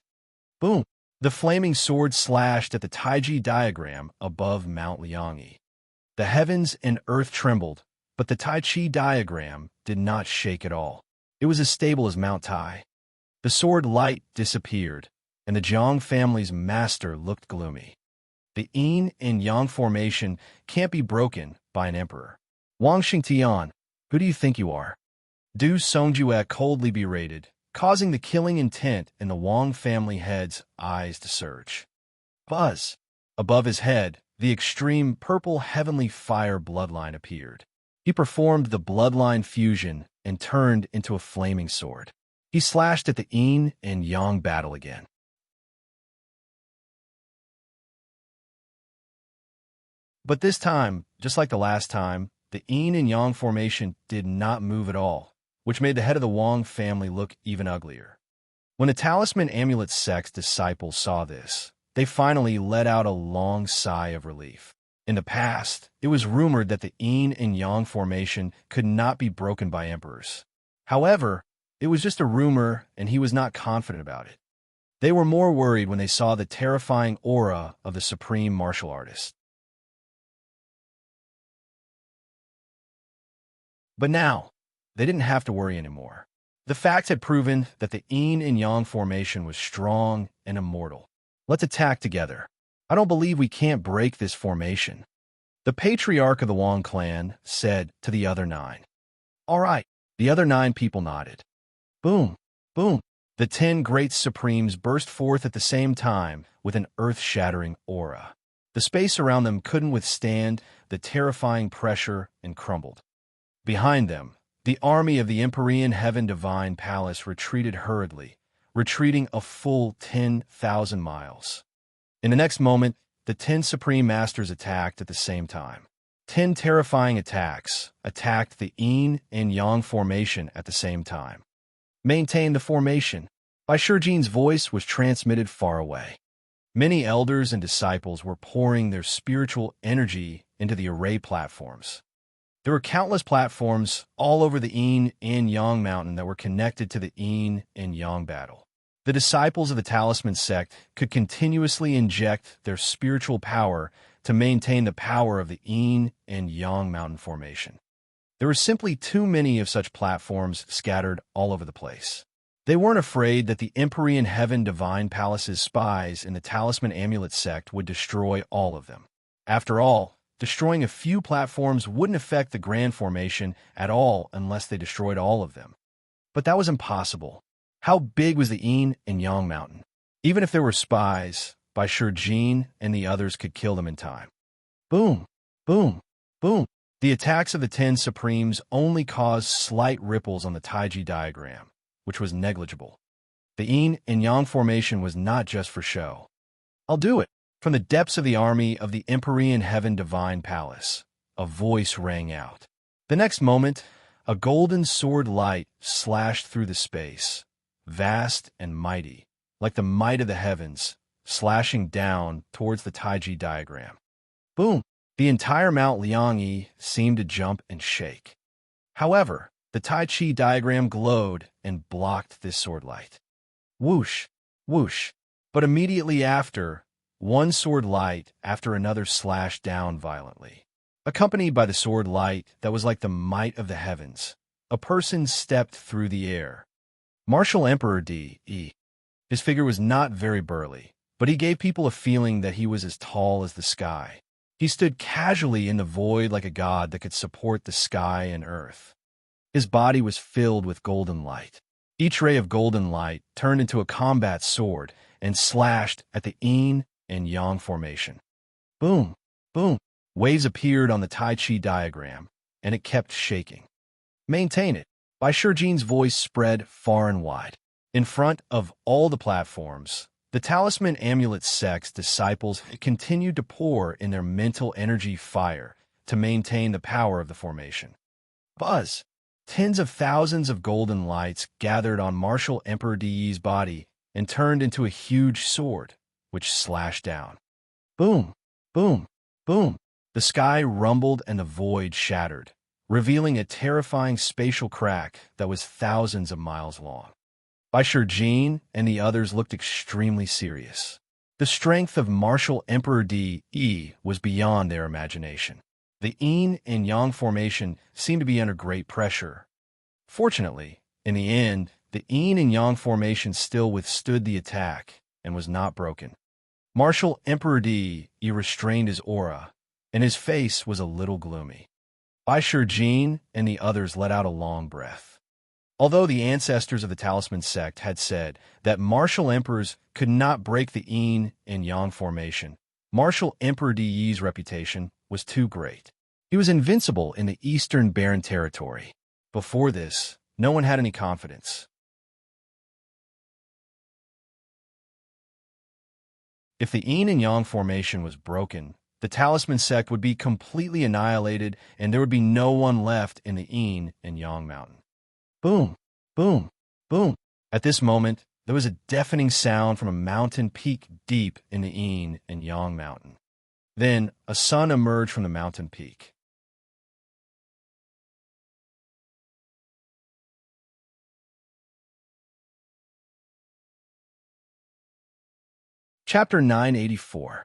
A: Boom! The flaming sword slashed at the Taiji diagram above Mount Liangyi. The heavens and earth trembled, but the Tai Chi diagram did not shake at all. It was as stable as Mount Tai. The sword light disappeared, and the Jiang family's master looked gloomy. The yin and yang formation can't be broken by an emperor. Wang Xingtian, who do you think you are? Du Songjue coldly berated, causing the killing intent in the Wang family head's eyes to surge. Buzz! Above his head, the extreme purple heavenly fire bloodline appeared. He performed the bloodline fusion and turned into a flaming sword. He slashed at the yin and yang battle again. But this time, just like the last time, the yin and yang formation did not move at all, which made the head of the Wang family look even uglier. When the Talisman Amulet sect's disciples saw this, they finally let out a long sigh of relief. In the past, it was rumored that the yin and yang formation could not be broken by emperors. However, it was just a rumor, and he was not confident about it. They were more worried when they saw the terrifying aura of the supreme martial artist. But now, they didn't have to worry anymore. The facts had proven that the yin and yang formation was strong and immortal. Let's attack together. I don't believe we can't break this formation. The patriarch of the Wang clan said to the other 9. All right, the other 9 people nodded. Boom, boom. The 10 great supremes burst forth at the same time with an earth-shattering aura. The space around them couldn't withstand the terrifying pressure and crumbled. Behind them, the army of the Empyrean Heaven Divine Palace retreated hurriedly, retreating a full 10,000 miles. In the next moment, the 10 Supreme Masters attacked at the same time. 10 terrifying attacks attacked the yin and yang formation at the same time. Maintain the formation. Bai Shijin's voice was transmitted far away. Many elders and disciples were pouring their spiritual energy into the array platforms. There were countless platforms all over the yin and yang mountain that were connected to the yin and yang battle. The disciples of the Talisman sect could continuously inject their spiritual power to maintain the power of the yin and yang mountain formation. There were simply too many of such platforms scattered all over the place. They weren't afraid that the Empyrean Heaven Divine Palace's spies in the Talisman Amulet sect would destroy all of them. After all, destroying a few platforms wouldn't affect the Grand Formation at all unless they destroyed all of them. But that was impossible. How big was the yin and yang mountain? Even if there were spies, Bai Shijin and the others could kill them in time. Boom, boom, boom. The attacks of the 10 Supremes only caused slight ripples on the Taiji diagram, which was negligible. The yin and yang formation was not just for show. I'll do it. From the depths of the army of the Empyrean Heaven Divine Palace, a voice rang out. The next moment, a golden sword light slashed through the space, vast and mighty, like the might of the heavens, slashing down towards the Taiji diagram. Boom! The entire Mount Liangyi seemed to jump and shake. However, the Tai Chi diagram glowed and blocked this sword light. Whoosh! Whoosh! But immediately after, one sword light after another slashed down violently. Accompanied by the sword light that was like the might of the heavens, a person stepped through the air. Martial Emperor D.E. His figure was not very burly, but he gave people a feeling that he was as tall as the sky. He stood casually in the void like a god that could support the sky and earth. His body was filled with golden light. Each ray of golden light turned into a combat sword and slashed at the yin and yang formation. Boom, boom. Waves appeared on the Tai Chi diagram, and it kept shaking. Maintain it. Bai Shijin's voice spread far and wide. In front of all the platforms, the Talisman Amulet sect's disciples continued to pour in their mental energy fire to maintain the power of the formation. Buzz! Tens of thousands of golden lights gathered on Martial Emperor Di's body and turned into a huge sword, which slashed down. Boom! Boom! Boom! The sky rumbled and the void shattered, revealing a terrifying spatial crack that was thousands of miles long. Bai Shijin and the others looked extremely serious. The strength of martial Emperor Di was beyond their imagination. The yin and yang formation seemed to be under great pressure. Fortunately, in the end, the yin and yang formation still withstood the attack and was not broken. Martial Emperor Di restrained his aura, and his face was a little gloomy. Bai Shijin and the others let out a long breath. Although the ancestors of the Talisman sect had said that martial emperors could not break the yin and yang formation, martial Emperor Di's reputation was too great. He was invincible in the Eastern Barren Territory. Before this, no one had any confidence. If the yin and yang formation was broken, the Talisman sect would be completely annihilated and there would be no one left in the yin and yang mountain. Boom, boom, boom. At this moment, there was a deafening sound from a mountain peak deep in the yin and yang mountain. Then, a sun emerged from the mountain peak. Chapter 984.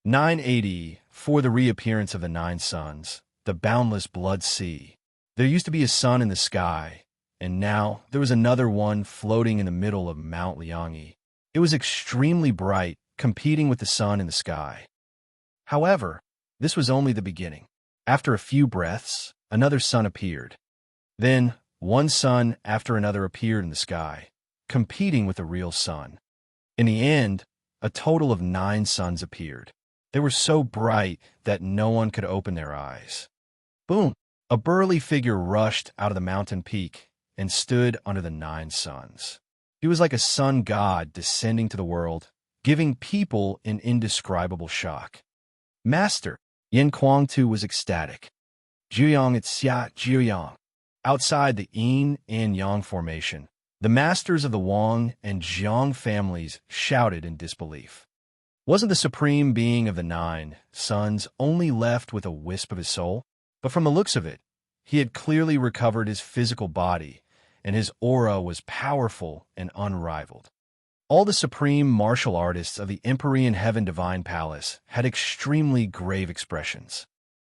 A: 980, for the reappearance of the nine suns, the boundless blood sea. There used to be a sun in the sky, and now there was another one floating in the middle of Mount Liangyi. It was extremely bright, competing with the sun in the sky. However, this was only the beginning. After a few breaths, another sun appeared. Then, one sun after another appeared in the sky, competing with the real sun. In the end, a total of 9 suns appeared. They were so bright that no one could open their eyes. Boom! A burly figure rushed out of the mountain peak and stood under the 9 suns. He was like a sun god descending to the world, giving people an indescribable shock. Master, Yin Kuangtu was ecstatic. Jiuyang it's Xia Jiuyang. Outside the yin and yang formation, the masters of the Wang and Jiang families shouted in disbelief. Wasn't the supreme being of the 9 suns only left with a wisp of his soul? But from the looks of it, he had clearly recovered his physical body, and his aura was powerful and unrivaled. All the supreme martial artists of the Empyrean Heaven Divine Palace had extremely grave expressions.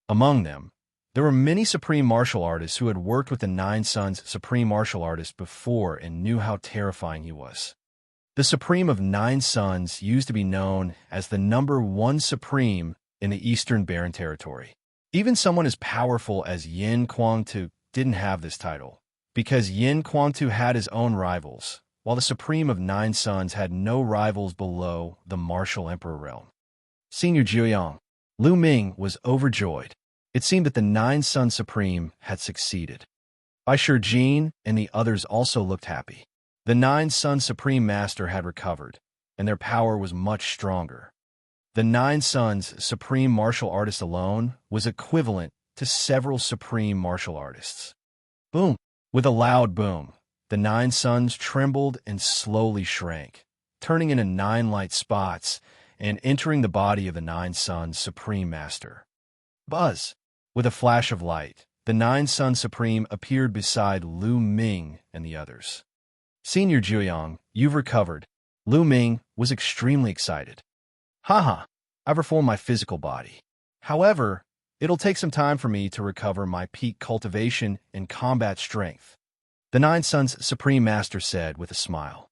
A: Among them, there were many supreme martial artists who had worked with the 9 Suns supreme martial artist before and knew how terrifying he was. The supreme of 9 Suns used to be known as the number 1 supreme in the Eastern Barren Territory. Even someone as powerful as Yin Kuangtu didn't have this title, because Yin Kuangtu had his own rivals, while the supreme of 9 Suns had no rivals below the martial emperor realm. Senior Jiuyang, Lu Ming was overjoyed. It seemed that the 9 Sun Supreme had succeeded. Bai Shijin and the others also looked happy. The 9 Sun Supreme Master had recovered, and their power was much stronger. The 9 Suns Supreme Martial Artist alone was equivalent to several Supreme Martial Artists. Boom! With a loud boom, the 9 Suns trembled and slowly shrank, turning into 9 light spots and entering the body of the 9 Suns Supreme Master. Buzz! With a flash of light, the 9 Sun Supreme appeared beside Lu Ming and the others. Senior Jiuyang, you've recovered. Lu Ming was extremely excited. Haha, I've reformed my physical body. However, it'll take some time for me to recover my peak cultivation and combat strength. The 9 Suns Supreme Master said with a smile.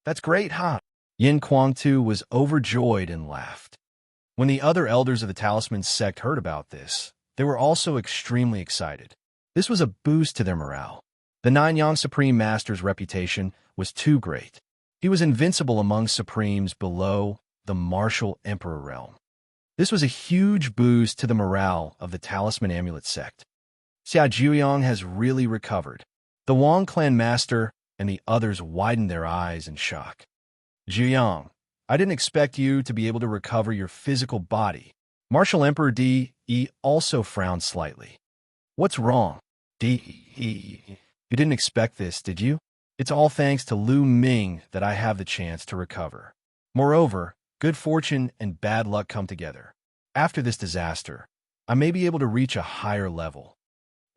A: That's great, huh? Yin Kuangtu was overjoyed and laughed. When the other elders of the Talisman sect heard about this, they were also extremely excited. This was a boost to their morale. The 9 Yang Supreme Master's reputation was too great. He was invincible among Supremes below the martial Emperor realm. This was a huge boost to the morale of the Talisman Amulet sect. Xia Jiuyang has really recovered. The Wang clan master and the others widened their eyes in shock. Jiuyang, I didn't expect you to be able to recover your physical body. Martial Emperor Di also frowned slightly. What's wrong? Di, you didn't expect this, did you? It's all thanks to Lu Ming that I have the chance to recover. Moreover, good fortune and bad luck come together. After this disaster, I may be able to reach a higher level.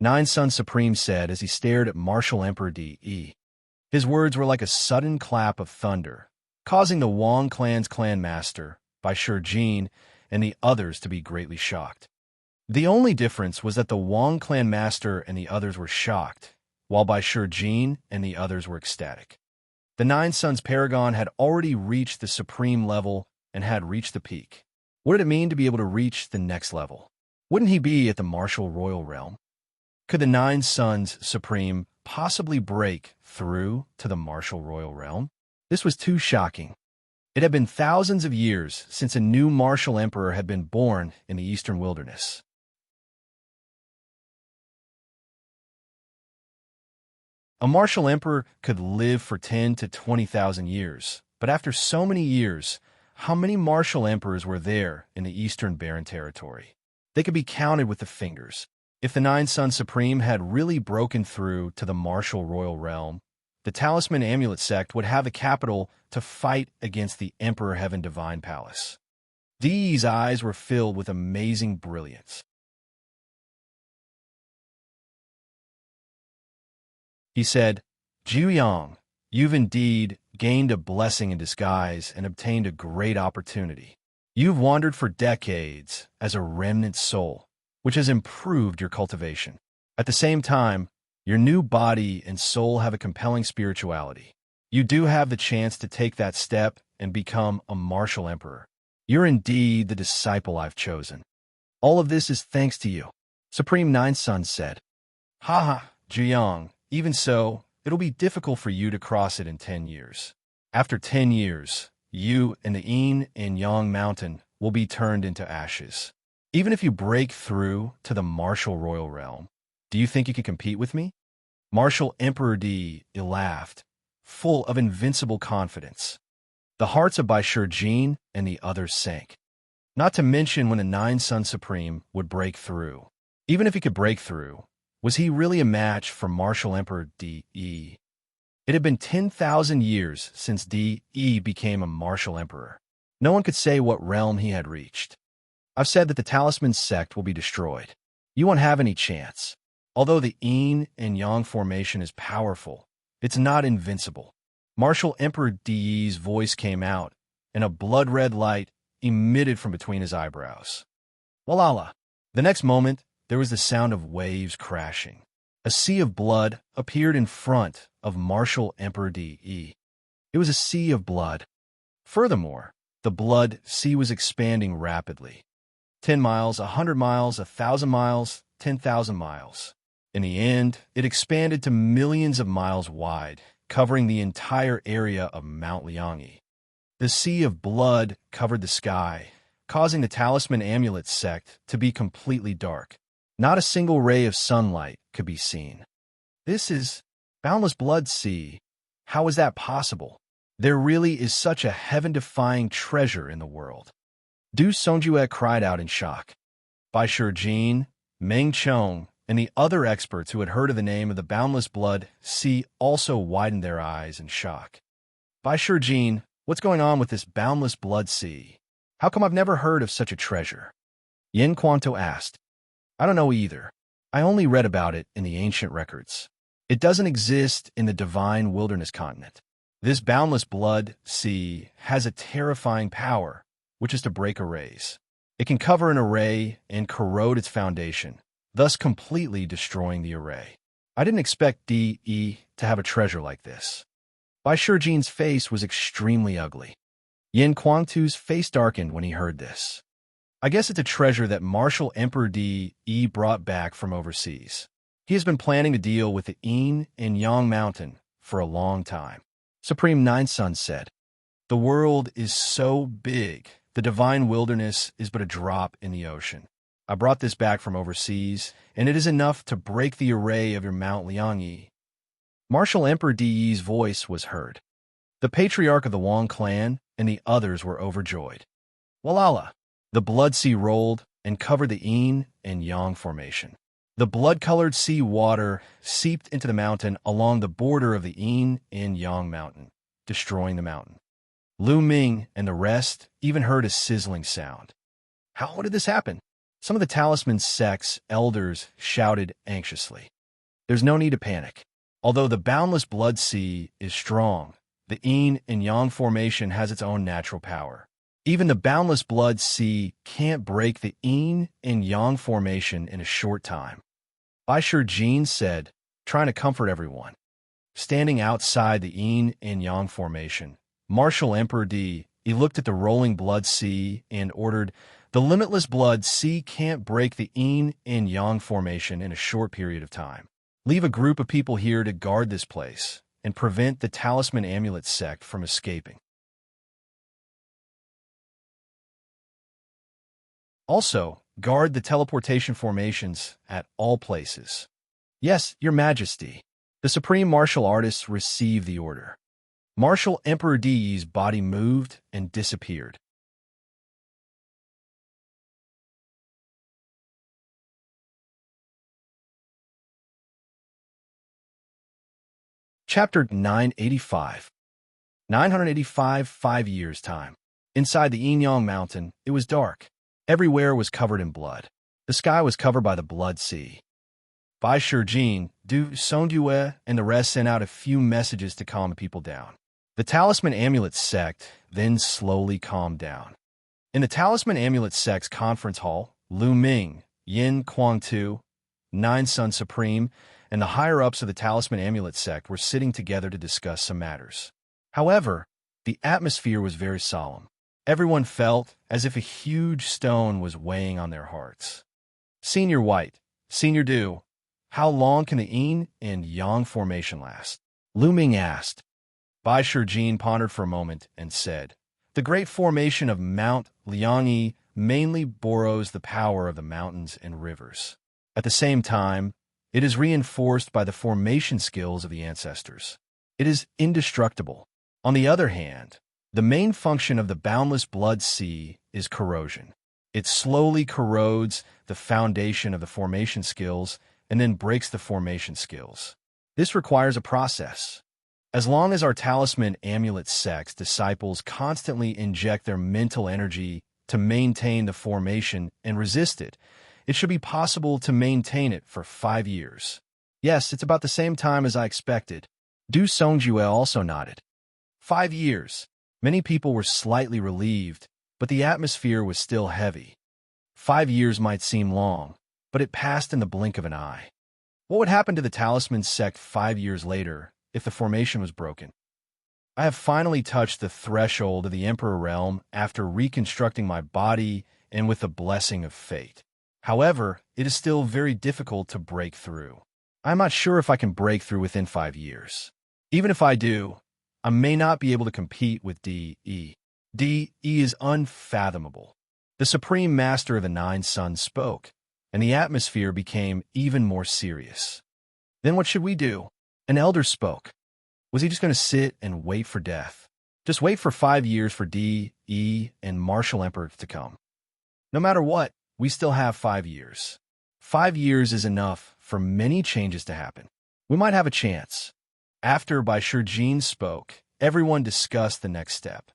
A: 9 Sun Supreme said as he stared at Martial Emperor Di. His words were like a sudden clap of thunder, causing the Wang clan's clan master, Bai Shijin, and the others to be greatly shocked. The only difference was that the Wang clan master and the others were shocked, while Bai Shijin and the others were ecstatic. The Nine Sons Paragon had already reached the supreme level and had reached the peak. What did it mean to be able to reach the next level? Wouldn't he be at the martial royal realm? Could the Nine Sons Supreme possibly break through to the martial royal realm? This was too shocking. It had been thousands of years since a new martial emperor had been born in the eastern wilderness. A martial emperor could live for 10 to 20,000 years, but after so many years, how many martial emperors were there in the eastern barren territory? They could be counted with the fingers. If the Nine Sons Supreme had really broken through to the martial royal realm, the Talisman Amulet sect would have the capital to fight against the Emperor Heaven Divine Palace. These eyes were filled with amazing brilliance. He said, "Zhu, you've indeed gained a blessing in disguise and obtained a great opportunity. You've wandered for decades as a remnant soul, which has improved your cultivation. At the same time, your new body and soul have a compelling spirituality. You do have the chance to take that step and become a martial emperor. You're indeed the disciple I've chosen. All of this is thanks to you." Supreme Nine Sons said, "Haha, Zhu, even so, it'll be difficult for you to cross it in 10 years. After 10 years, you and the Yin and Yang mountain will be turned into ashes. Even if you break through to the martial royal realm, do you think you can compete with me?" Martial Emperor Di laughed, full of invincible confidence. The hearts of Bai Shijin and the others sank. Not to mention when the Nine Sons Supreme would break through. Even if he could break through, was he really a match for Martial Emperor Di? It had been 10,000 years since Di became a martial emperor. No one could say what realm he had reached. "I've said that the Talisman sect will be destroyed. You won't have any chance. Although the Yin and Yang formation is powerful, it's not invincible." Martial Emperor Di's voice came out, and a blood-red light emitted from between his eyebrows. Walala! The next moment, there was the sound of waves crashing. A sea of blood appeared in front of Martial Emperor Di. It was a sea of blood. Furthermore, the blood sea was expanding rapidly. 10 miles, 100 miles, 1,000 miles, 10,000 miles. In the end, it expanded to millions of miles wide, covering the entire area of Mount Liangyi. The sea of blood covered the sky, causing the Talisman Amulet sect to be completely dark. Not a single ray of sunlight could be seen. This is boundless blood sea. How is that possible? There really is such a heaven-defying treasure in the world. Du Songjue cried out in shock. Bai Shijin, Meng Chong, and the other experts who had heard of the name of the boundless blood sea also widened their eyes in shock. "Bai Shijin, what's going on with this boundless blood sea? How come I've never heard of such a treasure?" Yin Quanto asked. "I don't know either. I only read about it in the ancient records. It doesn't exist in the divine wilderness continent. This boundless blood sea has a terrifying power, which is to break arrays. It can cover an array and corrode its foundation, thus completely destroying the array. I didn't expect DE to have a treasure like this." Bai Shijin's face was extremely ugly. Yin Quantu's face darkened when he heard this. "I guess it's a treasure that Martial Emperor Di brought back from overseas. He has been planning to deal with the Yin and Yang mountain for a long time." Supreme Nine Sons said, "The world is so big, the divine wilderness is but a drop in the ocean. I brought this back from overseas, and it is enough to break the array of your Mount Liangyi." Martial Emperor Di's voice was heard. The patriarch of the Wang clan and the others were overjoyed. Walala! The blood sea rolled and covered the Yin and Yang formation. The blood-colored sea water seeped into the mountain along the border of the Yin and Yang mountain, destroying the mountain. Lu Ming and the rest even heard a sizzling sound. How did this happen? Some of the Talisman sect's elders shouted anxiously. "There's no need to panic. Although the boundless blood sea is strong, The yin and yang formation has its own natural power. Even the boundless blood sea can't break the yin and yang formation in a short time. Bai Shijin said, trying to comfort everyone. Standing outside the yin and yang formation, Martial Emperor Di, he looked at the rolling blood sea and ordered, "The limitless blood sea can't break the yin and yang formation in a short period of time. Leave a group of people here to guard this place and prevent the Talisman Amulet sect from escaping. Also, guard the teleportation formations at all places." "Yes, Your Majesty." The supreme martial artists received the order. Martial Emperor Di's body moved and disappeared. Chapter 985. 985 5 years' time. Inside the Yinyang Mountain, it was dark. Everywhere was covered in blood. The sky was covered by the blood sea. Bai Shijin, Du Songdue, and the rest sent out a few messages to calm the people down. The Talisman Amulet sect then slowly calmed down. In the Talisman Amulet sect's conference hall, Lu Ming, Yin Kuangtu, Nine Sun Supreme, and the higher-ups of the Talisman Amulet sect were sitting together to discuss some matters. However, the atmosphere was very solemn. Everyone felt as if a huge stone was weighing on their hearts. "Senior White, Senior Du, how long can the yin and yang formation last?" Lu Ming asked. Bai Shijin pondered for a moment and said, "The great formation of Mount Liangyi mainly borrows the power of the mountains and rivers. At the same time, it is reinforced by the formation skills of the ancestors. It is indestructible. On the other hand, the main function of the boundless blood sea is corrosion. It slowly corrodes the foundation of the formation skills and then breaks the formation skills. This requires a process. As long as our Talisman Amulet sect's disciples constantly inject their mental energy to maintain the formation and resist it, it should be possible to maintain it for 5 years. Yes, it's about the same time as I expected." Du Songjue also nodded. 5 years. Many people were slightly relieved, but the atmosphere was still heavy. 5 years might seem long, but it passed in the blink of an eye. What would happen to the Talisman sect 5 years later if the formation was broken? "I have finally touched the threshold of the Emperor realm after reconstructing my body and with the blessing of fate. However, it is still very difficult to break through. I'm not sure if I can break through within 5 years. Even if I do, I may not be able to compete with D.E. D.E. is unfathomable." The Supreme Master of the Nine Suns spoke, and the atmosphere became even more serious. "Then what should we do?" An elder spoke. Was he just going to sit and wait for death? Just wait for 5 years for D.E. and Martial Emperor to come? "No matter what, we still have 5 years. 5 years is enough for many changes to happen. We might have a chance." After Bai Shijin spoke, everyone discussed the next step.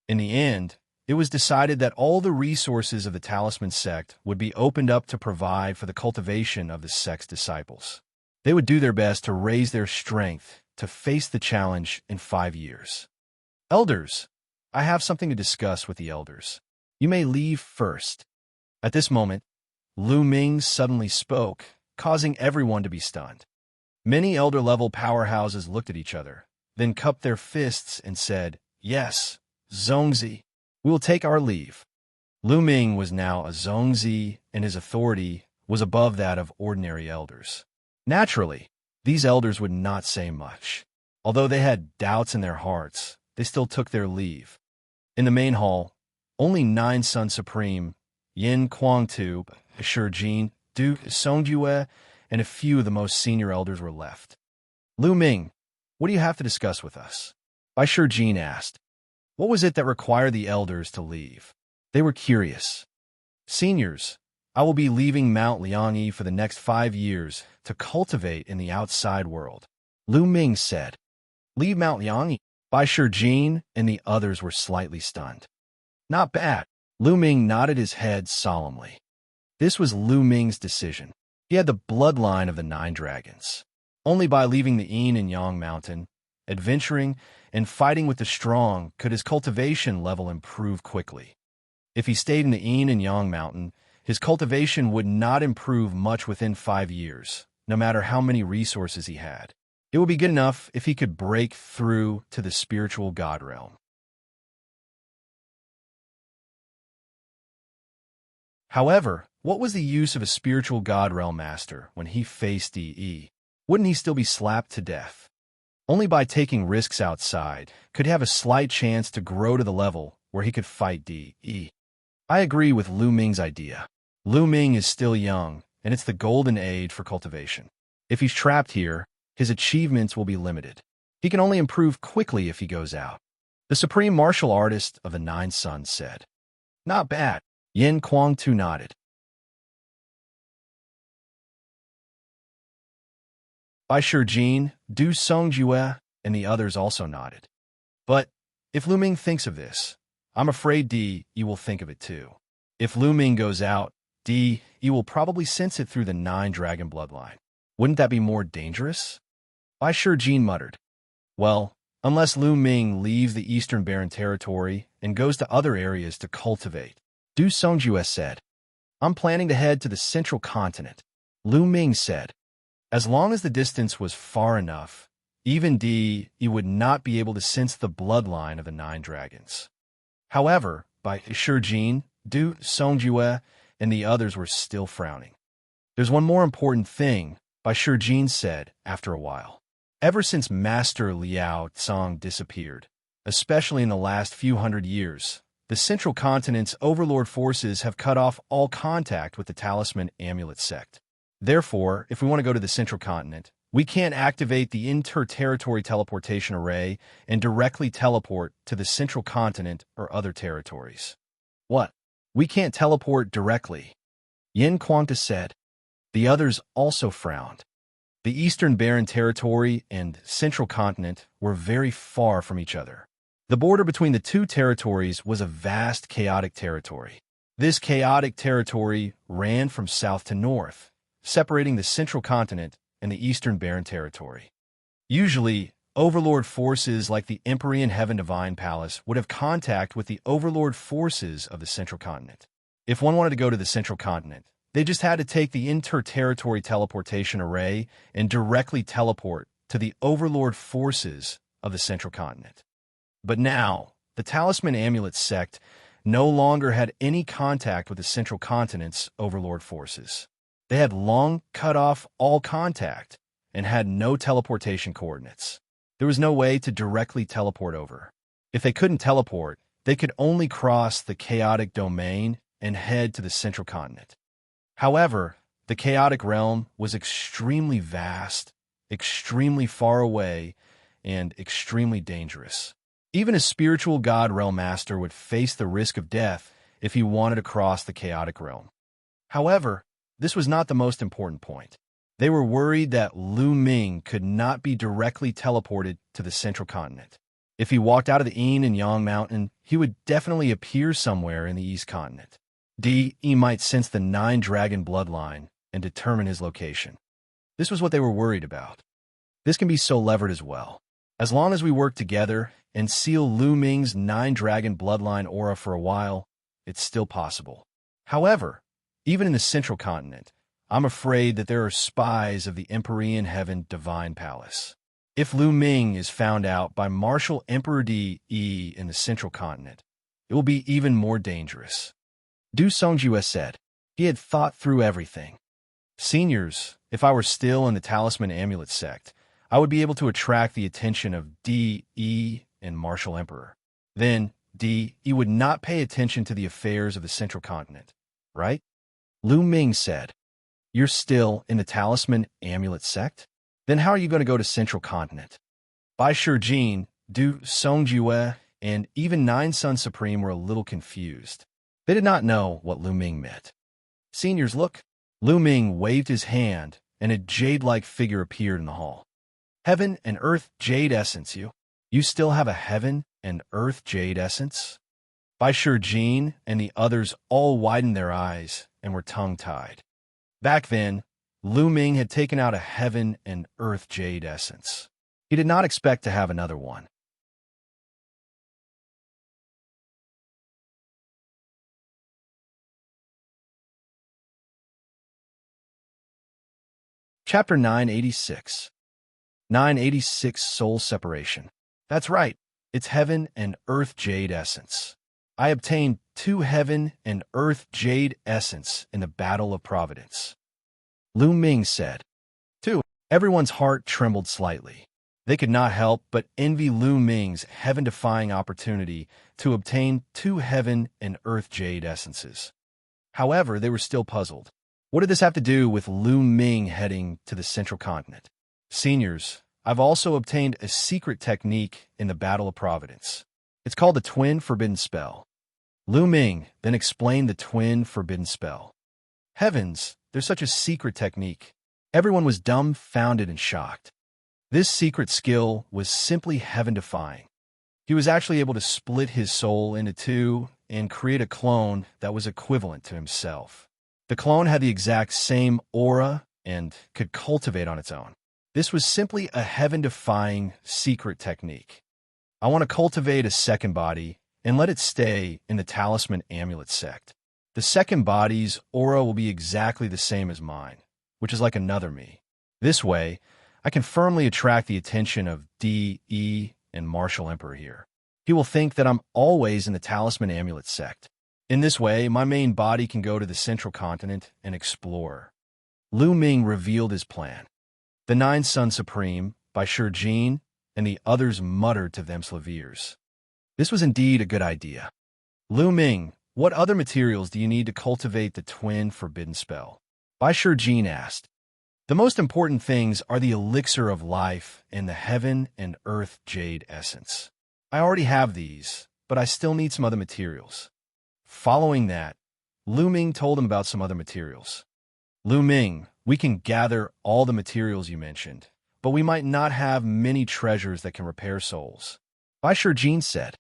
A: In the end, it was decided that all the resources of the Talisman sect would be opened up to provide for the cultivation of the sect's disciples. They would do their best to raise their strength to face the challenge in 5 years. "Elders, I have something to discuss with the elders. You may leave first." At this moment, Lu Ming suddenly spoke, causing everyone to be stunned. Many elder-level powerhouses looked at each other, then cupped their fists and said, "Yes, Zongzi, we will take our leave." Lu Ming was now a Zongzi, and his authority was above that of ordinary elders. Naturally, these elders would not say much. Although they had doubts in their hearts, they still took their leave. In the main hall, only Nine Sun Supreme, Yin Kuangtu, Shijin, Du Songjue, and a few of the most senior elders were left. "Lu Ming, what do you have to discuss with us?" Bai Shijin asked. What was it that required the elders to leave? They were curious. "Seniors, I will be leaving Mount Liangyi for the next 5 years to cultivate in the outside world," Lu Ming said. "Leave Mount Liangyi?" Bai Shijin and the others were slightly stunned. "Not bad." Lu Ming nodded his head solemnly. This was Lu Ming's decision. He had the bloodline of the 9 dragons. Only by leaving the Yin and Yang Mountain, adventuring, and fighting with the strong, could his cultivation level improve quickly. If he stayed in the Yin and Yang Mountain, his cultivation would not improve much within 5 years, no matter how many resources he had. It would be good enough if he could break through to the spiritual God realm. However, what was the use of a spiritual God realm master when he faced DE? Wouldn't he still be slapped to death? Only by taking risks outside could he have a slight chance to grow to the level where he could fight DE. I agree with Lu Ming's idea. Lu Ming is still young, and it's the golden age for cultivation. If he's trapped here, his achievements will be limited. He can only improve quickly if he goes out. The supreme martial artist of the Nine Suns said. Not bad. Yin Kuang-tu nodded. Bai Shijin, Du Songjue, and the others also nodded. But if Lu Ming thinks of this, I'm afraid Di will think of it too. If Lu Ming goes out, Di will probably sense it through the 9-dragon bloodline. Wouldn't that be more dangerous? Bai Shijin muttered. Well, unless Lu Ming leaves the Eastern Barren Territory and goes to other areas to cultivate. Du Songjue said. I'm planning to head to the Central Continent. Lu Ming said. As long as the distance was far enough, even Di would not be able to sense the bloodline of the 9 dragons. However, Bai Shijin, Du Songjue, and the others were still frowning. There's one more important thing, Bai Shijin said after a while. Ever since Master Liao Tsong disappeared, especially in the last few hundred years, the Central Continent's overlord forces have cut off all contact with the Talisman Amulet sect. Therefore, if we want to go to the Central Continent, we can't activate the inter-territory teleportation array and directly teleport to the Central Continent or other territories. What? We can't teleport directly, Yin Kuang-tu said. The others also frowned. The Eastern Barren Territory and Central Continent were very far from each other. The border between the two territories was a vast chaotic territory. This chaotic territory ran from south to north, separating the Central Continent and the Eastern Barren Territory. Usually, overlord forces like the Empyrean Heaven Divine Palace would have contact with the overlord forces of the Central Continent. If one wanted to go to the Central Continent, they just had to take the inter-territory teleportation array and directly teleport to the overlord forces of the Central Continent. But now, the Talisman Amulet sect no longer had any contact with the Central Continent's overlord forces. They had long cut off all contact and had no teleportation coordinates. There was no way to directly teleport over. If they couldn't teleport, they could only cross the chaotic domain and head to the Central Continent. However, the chaotic realm was extremely vast, extremely far away, and extremely dangerous. Even a spiritual God realm master would face the risk of death if he wanted to cross the chaotic realm. However, this was not the most important point. They were worried that Lu Ming could not be directly teleported to the Central Continent. If he walked out of the Yin and Yang Mountain, he would definitely appear somewhere in the East Continent. Di might sense the 9-dragon bloodline and determine his location. This was what they were worried about. This can be so levered as well. As long as we work together and seal Lu Ming's 9-dragon bloodline aura for a while, it's still possible. However, even in the Central Continent, I'm afraid that there are spies of the Empyrean Heaven Divine Palace. If Lu Ming is found out by Martial Emperor Di in the Central Continent, it will be even more dangerous. Du Songjue said. He had thought through everything. Seniors, if I were still in the Talisman Amulet sect, I would be able to attract the attention of Di and Martial Emperor. Then, Di would not pay attention to the affairs of the Central Continent, right? Lu Ming said. You're still in the Talisman Amulet sect? Then how are you going to go to Central Continent? Bai Shijin, Du Songjue, and even Nine Sun Supreme were a little confused. They did not know what Lu Ming meant. Seniors, look. Lu Ming waved his hand, and a jade-like figure appeared in the hall. Heaven and Earth Jade Essence, you still have a Heaven and Earth Jade Essence? Bai Shijin and the others all widened their eyes and were tongue-tied. Back then, Lu Ming had taken out a Heaven and Earth Jade Essence. He did not expect to have another one. Chapter 986. 986 Soul Separation. That's right, it's heaven and earth jade essence. I obtained 2 heaven and earth jade essence in the Battle of Providence. Lu Ming said. 2. Everyone's heart trembled slightly. They could not help but envy Lu Ming's heaven-defying opportunity to obtain 2 heaven and earth jade essences. However, they were still puzzled. What did this have to do with Lu Ming heading to the central continent? Seniors, I've also obtained a secret technique in the Battle of Providence. It's called the Twin Forbidden Spell. Lu Ming then explained the Twin Forbidden Spell. Heavens, there's such a secret technique. Everyone was dumbfounded and shocked. This secret skill was simply heaven-defying. He was actually able to split his soul into 2 and create a clone that was equivalent to himself. The clone had the exact same aura and could cultivate on its own. This was simply a heaven-defying secret technique. I want to cultivate a second body and let it stay in the Talisman Amulet sect. The second body's aura will be exactly the same as mine, which is like another me. This way, I can firmly attract the attention of D.E. and Martial Emperor here. He will think that I'm always in the Talisman Amulet sect. In this way, my main body can go to the central continent and explore. Lu Ming revealed his plan. The 9 Sun Supreme, by Shijin, and the others muttered to themselves ears. This was indeed a good idea. Lu Ming, what other materials do you need to cultivate the Twin Forbidden Spell? Bai Shijin asked. The most important things are the elixir of life and the heaven and earth jade essence. I already have these, but I still need some other materials. Following that, Lu Ming told him about some other materials. Lu Ming, we can gather all the materials you mentioned, but we might not have many treasures that can repair souls. Bai Shijin said.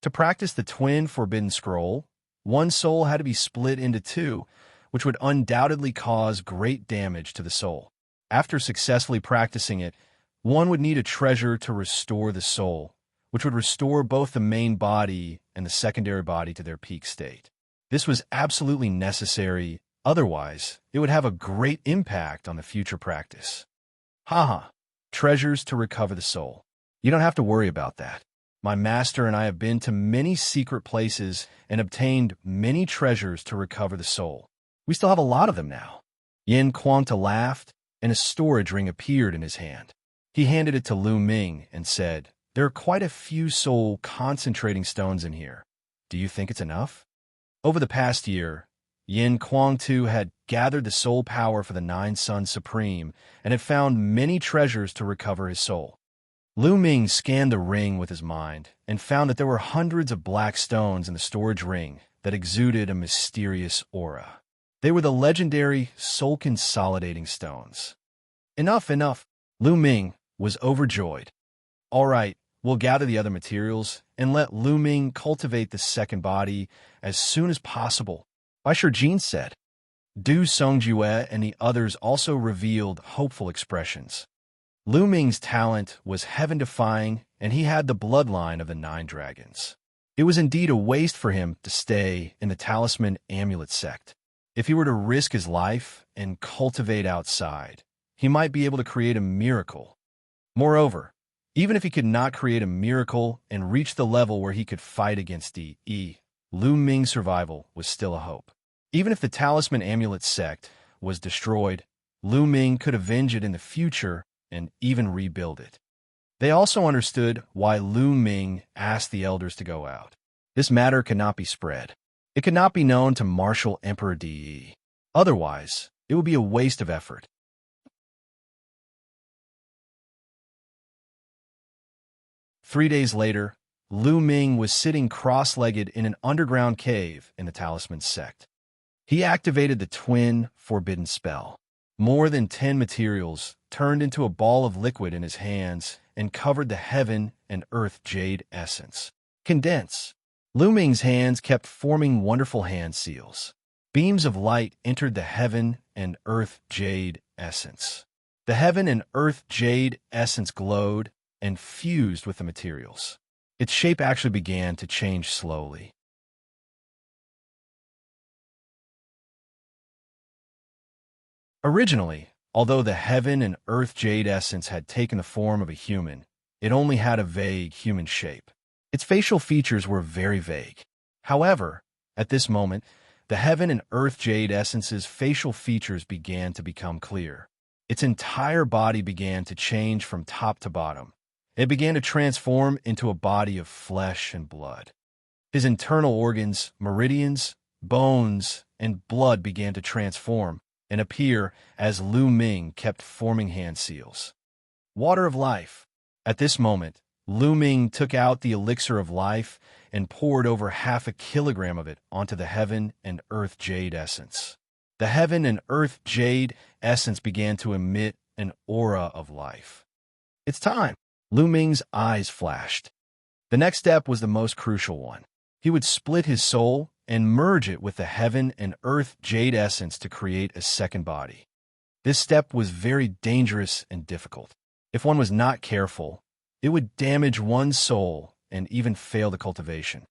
A: To practice the Twin Forbidden Scroll, 1 soul had to be split into 2, which would undoubtedly cause great damage to the soul. After successfully practicing it, one would need a treasure to restore the soul, which would restore both the main body and the secondary body to their peak state. This was absolutely necessary, otherwise it would have a great impact on the future practice. Haha, treasures to recover the soul. You don't have to worry about that. My master and I have been to many secret places and obtained many treasures to recover the soul. We still have a lot of them now. Yin Quanta laughed, and a storage ring appeared in his hand. He handed it to Lu Ming and said, There are quite a few soul concentrating stones in here. Do you think it's enough? Over the past year, Yin Quang-Tu had gathered the soul power for the 9 Sun Supreme and had found many treasures to recover his soul. Lu Ming scanned the ring with his mind and found that there were hundreds of black stones in the storage ring that exuded a mysterious aura. They were the legendary soul-consolidating stones. Enough, enough. Lu Ming was overjoyed. All right, we'll gather the other materials and let Lu Ming cultivate the second body as soon as possible. Bai Shijin said. Du Songjue and the others also revealed hopeful expressions. Lu Ming's talent was heaven-defying, and he had the bloodline of the 9 dragons. It was indeed a waste for him to stay in the Talisman Amulet sect. If he were to risk his life and cultivate outside, he might be able to create a miracle. Moreover, even if he could not create a miracle and reach the level where he could fight against D.E., Lu Ming's survival was still a hope. Even if the Talisman Amulet sect was destroyed, Lu Ming could avenge it in the future and even rebuild it. They also understood why Lu Ming asked the elders to go out. This matter could not be spread. It could not be known to Martial Emperor De. Otherwise, it would be a waste of effort. 3 days later, Lu Ming was sitting cross-legged in an underground cave in the Talisman sect. He activated the Twin Forbidden Spell. More than 10 materials turned into a ball of liquid in his hands and covered the heaven and earth jade essence. Condense. Lu Ming's hands kept forming wonderful hand seals. Beams of light entered the heaven and earth jade essence. The heaven and earth jade essence glowed, and fused with the materials. Its shape actually began to change slowly. Originally, although the heaven and earth jade essence had taken the form of a human, it only had a vague human shape. Its facial features were very vague. However, at this moment, the heaven and earth jade essence's facial features began to become clear. Its entire body began to change from top to bottom. It began to transform into a body of flesh and blood. His internal organs, meridians, bones, and blood began to transform and appear as Lu Ming kept forming hand seals. Water of life. At this moment, Lu Ming took out the elixir of life and poured over 0.5 kilogram of it onto the heaven and earth jade essence. The heaven and earth jade essence began to emit an aura of life. It's time. Lu Ming's eyes flashed. The next step was the most crucial one. He would split his soul and merge it with the heaven and earth jade essence to create a second body. This step was very dangerous and difficult. If one was not careful, it would damage one's soul and even fail the cultivation.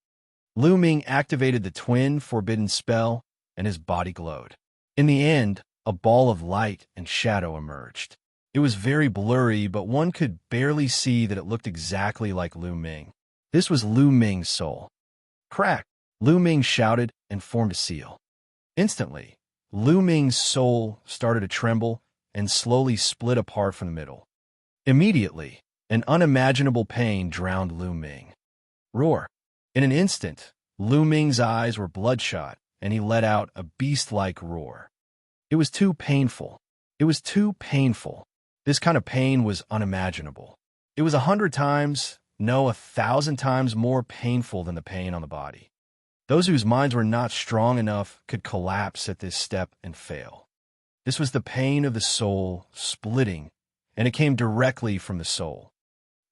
A: Lu Ming activated the twin forbidden spell, and his body glowed. In the end, a ball of light and shadow emerged. It was very blurry, but one could barely see that it looked exactly like Lu Ming. This was Lu Ming's soul. Crack! Lu Ming shouted and formed a seal. Instantly, Lu Ming's soul started to tremble and slowly split apart from the middle. Immediately, an unimaginable pain drowned Lu Ming. Roar! In an instant, Lu Ming's eyes were bloodshot, and he let out a beast-like roar. It was too painful. It was too painful. This kind of pain was unimaginable. It was 100 times, no, 1,000 times more painful than the pain on the body. Those whose minds were not strong enough could collapse at this step and fail. This was the pain of the soul splitting, and it came directly from the soul.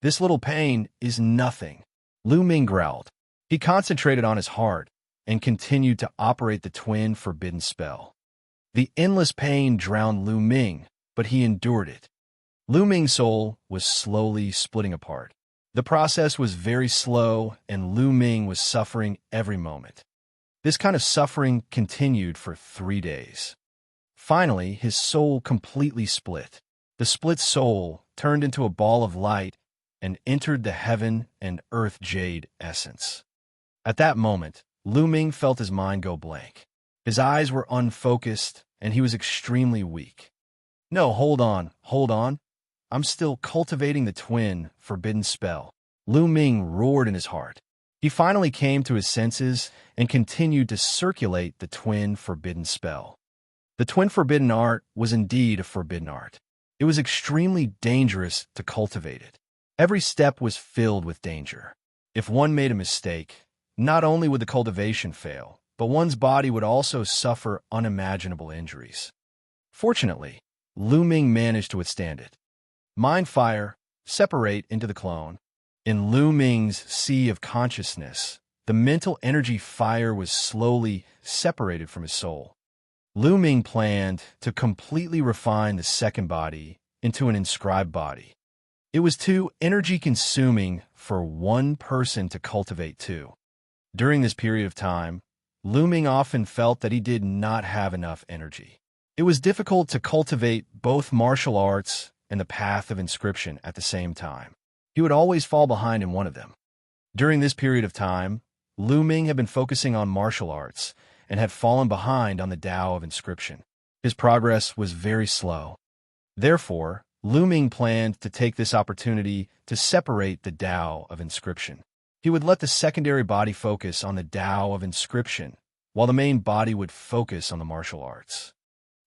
A: This little pain is nothing. Lu Ming growled. He concentrated on his heart and continued to operate the twin forbidden spell. The endless pain drowned Lu Ming, but he endured it. Lu Ming's soul was slowly splitting apart. The process was very slow, and Lu Ming was suffering every moment. This kind of suffering continued for 3 days. Finally, his soul completely split. The split soul turned into a ball of light and entered the heaven and earth jade essence. At that moment, Lu Ming felt his mind go blank. His eyes were unfocused, and he was extremely weak. No, hold on. I'm still cultivating the twin forbidden spell. Lu Ming roared in his heart. He finally came to his senses and continued to circulate the twin forbidden spell. The twin forbidden art was indeed a forbidden art. It was extremely dangerous to cultivate it. Every step was filled with danger. If one made a mistake, not only would the cultivation fail, but one's body would also suffer unimaginable injuries. Fortunately, Lu Ming managed to withstand it. Mind fire, separate into the clone. In Lu Ming's sea of consciousness, the mental energy fire was slowly separated from his soul. Lu Ming planned to completely refine the second body into an inscribed body. It was too energy-consuming for one person to cultivate two. During this period of time, Lu Ming often felt that he did not have enough energy. It was difficult to cultivate both martial arts and the path of inscription at the same time. He would always fall behind in one of them. During this period of time, Lu Ming had been focusing on martial arts and had fallen behind on the Tao of inscription. His progress was very slow. Therefore, Lu Ming planned to take this opportunity to separate the Tao of inscription. He would let the secondary body focus on the Tao of inscription, while the main body would focus on the martial arts.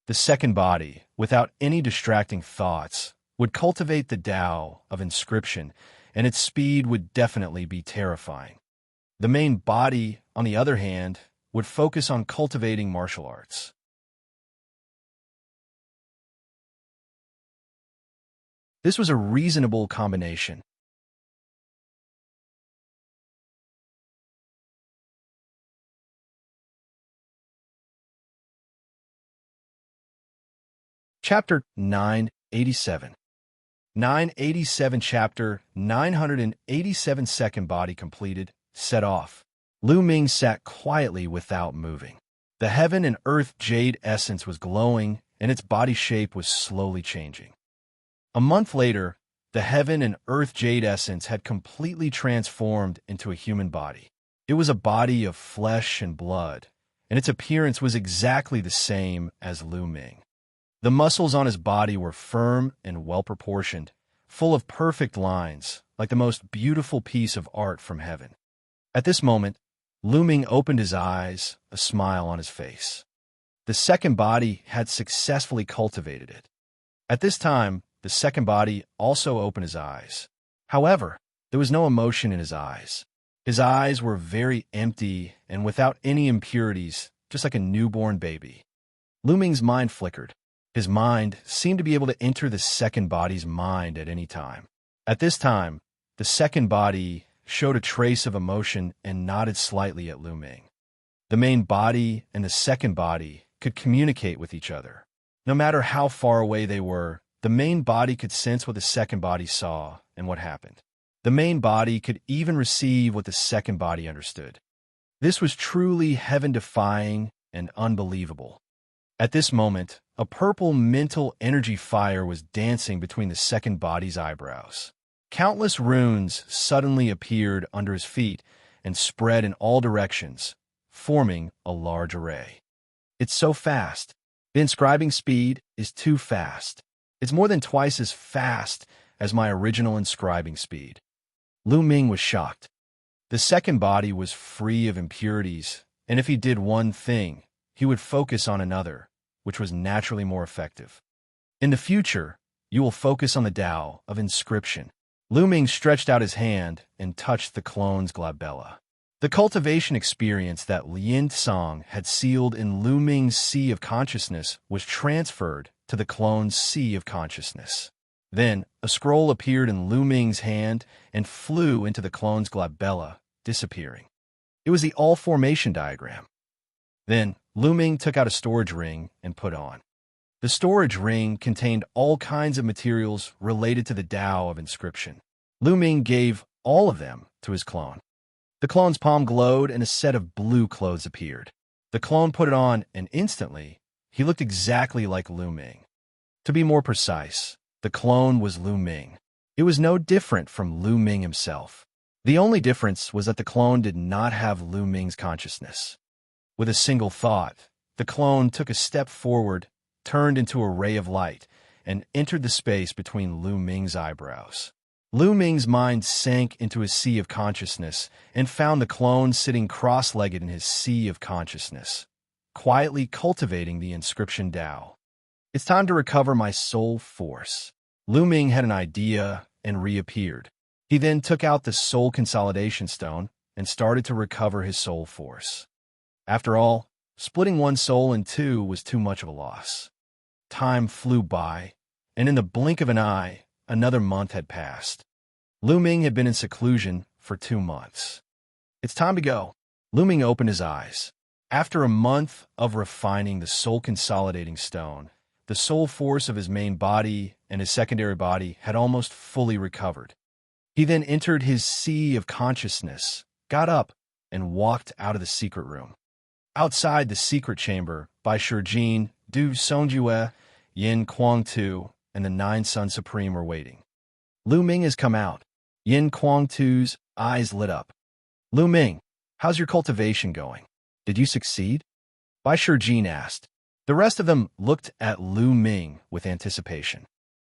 A: The second body, without any distracting thoughts, would cultivate the Tao of inscription, and its speed would definitely be terrifying. The main body, on the other hand, would focus on cultivating martial arts. This was a reasonable combination. Chapter 987. 987 Chapter 987 Second body completed, set off. Lu Ming sat quietly without moving. The heaven and earth jade essence was glowing, and its body shape was slowly changing. A month later, the heaven and earth jade essence had completely transformed into a human body. It was a body of flesh and blood, and its appearance was exactly the same as Lu Ming. The muscles on his body were firm and well-proportioned, full of perfect lines, like the most beautiful piece of art from heaven. At this moment, Lu Ming opened his eyes, a smile on his face. The second body had successfully cultivated it. At this time, the second body also opened his eyes. However, there was no emotion in his eyes. His eyes were very empty and without any impurities, just like a newborn baby. Lu Ming's mind flickered. His mind seemed to be able to enter the second body's mind at any time. At this time, the second body showed a trace of emotion and nodded slightly at Lu Ming. The main body and the second body could communicate with each other. No matter how far away they were, the main body could sense what the second body saw and what happened. The main body could even receive what the second body understood. This was truly heaven-defying and unbelievable. At this moment, a purple mental energy fire was dancing between the second body's eyebrows. Countless runes suddenly appeared under his feet and spread in all directions, forming a large array. It's so fast. The inscribing speed is too fast. It's more than twice as fast as my original inscribing speed. Lu Ming was shocked. The second body was free of impurities, and if he did one thing, he would focus on another, which was naturally more effective. In the future, you will focus on the Tao of inscription. Lu Ming stretched out his hand and touched the clone's glabella. The cultivation experience that Lin Song had sealed in Lu Ming's sea of consciousness was transferred to the clone's sea of consciousness. Then, a scroll appeared in Lu Ming's hand and flew into the clone's glabella, disappearing. It was the all-formation diagram. Then, Lu Ming took out a storage ring and put on. The storage ring contained all kinds of materials related to the Tao of inscription. Lu Ming gave all of them to his clone. The clone's palm glowed and a set of blue clothes appeared. The clone put it on and instantly, he looked exactly like Lu Ming. To be more precise, the clone was Lu Ming. It was no different from Lu Ming himself. The only difference was that the clone did not have Lu Ming's consciousness. With a single thought, the clone took a step forward, turned into a ray of light, and entered the space between Lu Ming's eyebrows. Lu Ming's mind sank into his sea of consciousness and found the clone sitting cross-legged in his sea of consciousness, quietly cultivating the inscription Tao. It's time to recover my soul force. Lu Ming had an idea and reappeared. He then took out the soul consolidation stone and started to recover his soul force. After all, splitting one soul in two was too much of a loss. Time flew by, and in the blink of an eye, another month had passed. Lu Ming had been in seclusion for 2 months. It's time to go. Lu Ming opened his eyes. After a month of refining the soul-consolidating stone, the soul force of his main body and his secondary body had almost fully recovered. He then entered his sea of consciousness, got up, and walked out of the secret room. Outside the secret chamber, Bai Shijin, Du Songjue, Yin Kuang-tu, and the 9 Sun Supreme were waiting. Lu Ming has come out. Yin Kuang-tu's eyes lit up. Lu Ming, how's your cultivation going? Did you succeed? Bai Shijin asked. The rest of them looked at Lu Ming with anticipation.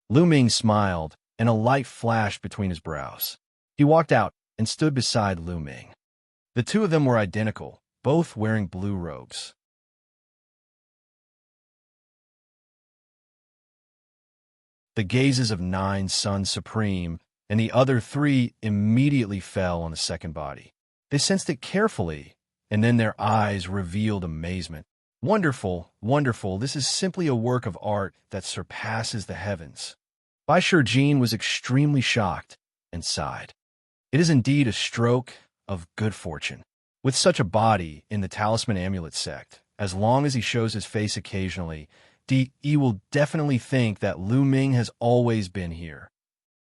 A: Lu Ming smiled, and a light flashed between his brows. He walked out and stood beside Lu Ming. The two of them were identical, both wearing blue robes. The gazes of 9 Sun Supreme and the other 3 immediately fell on the second body. They sensed it carefully, and then their eyes revealed amazement. Wonderful, wonderful, this is simply a work of art that surpasses the heavens. Bai Shijin was extremely shocked and sighed. It is indeed a stroke of good fortune. With such a body in the Talisman Amulet sect, as long as he shows his face occasionally, He will definitely think that Lu Ming has always been here.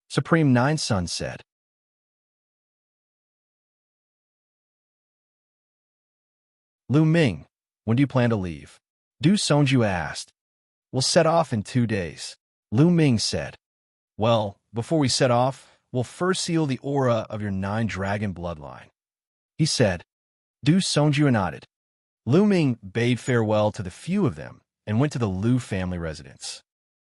A: Supreme Nine Sun said. Lu Ming, when do you plan to leave? Du Songju asked. We'll set off in 2 days. Lu Ming said. Well, before we set off, we'll first seal the aura of your 9-dragon bloodline. He said. Du Songju nodded. Lu Ming bade farewell to the few of them and went to the Lu family residence.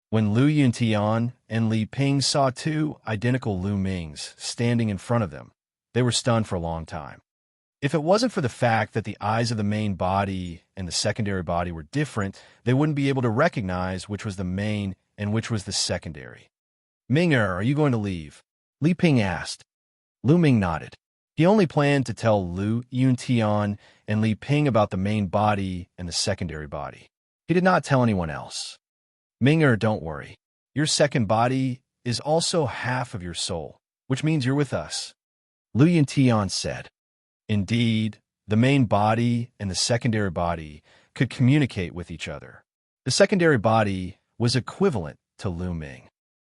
A: When Lu Yuntian and Li Ping saw 2 identical Lu Mings standing in front of them, they were stunned for a long time. If it wasn't for the fact that the eyes of the main body and the secondary body were different, they wouldn't be able to recognize which was the main and which was the secondary. Ming'er, are you going to leave? Li Ping asked. Lu Ming nodded. He only planned to tell Lu Yuntian and Li Ping about the main body and the secondary body. He did not tell anyone else. Ming'er, don't worry. Your second body is also half of your soul, which means you're with us. Lu Yuntian said. Indeed, the main body and the secondary body could communicate with each other. The secondary body was equivalent to Lu Ming.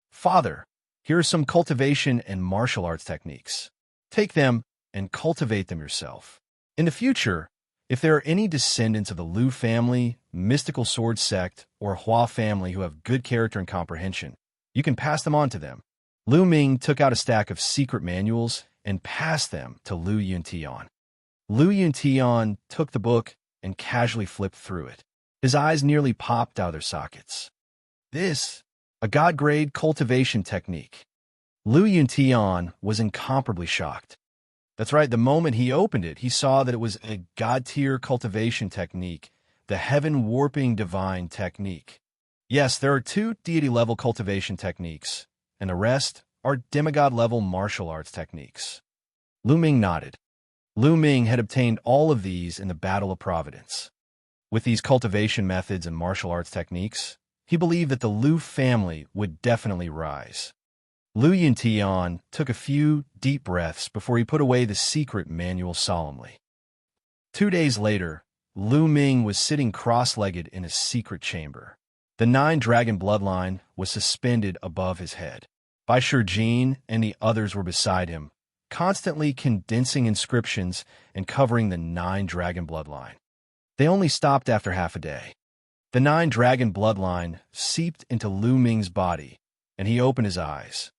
A: Father, here are some cultivation and martial arts techniques. Take them and cultivate them yourself. In the future, if there are any descendants of the Lu family, mystical sword sect, or Hua family who have good character and comprehension, you can pass them on to them. Lu Ming took out a stack of secret manuals and passed them to Lu Yuntian. Lu Yuntian took the book and casually flipped through it. His eyes nearly popped out of their sockets. This, a god-grade cultivation technique. Lu Yuntian was incomparably shocked. That's right, the moment he opened it, he saw that it was a god-tier cultivation technique, the heaven-warping divine technique. Yes, there are 2 deity-level cultivation techniques, and the rest are demigod-level martial arts techniques. Lu Ming nodded. Lu Ming had obtained all of these in the Battle of Providence. With these cultivation methods and martial arts techniques, he believed that the Lu family would definitely rise. Lu Yuntian took a few deep breaths before he put away the secret manual solemnly. 2 days later, Lu Ming was sitting cross-legged in his secret chamber. The 9-dragon bloodline was suspended above his head. Bai Shijin and the others were beside him, constantly condensing inscriptions and covering the 9-dragon bloodline. They only stopped after half a day. The 9-dragon bloodline seeped into Lu Ming's body, and he opened his eyes.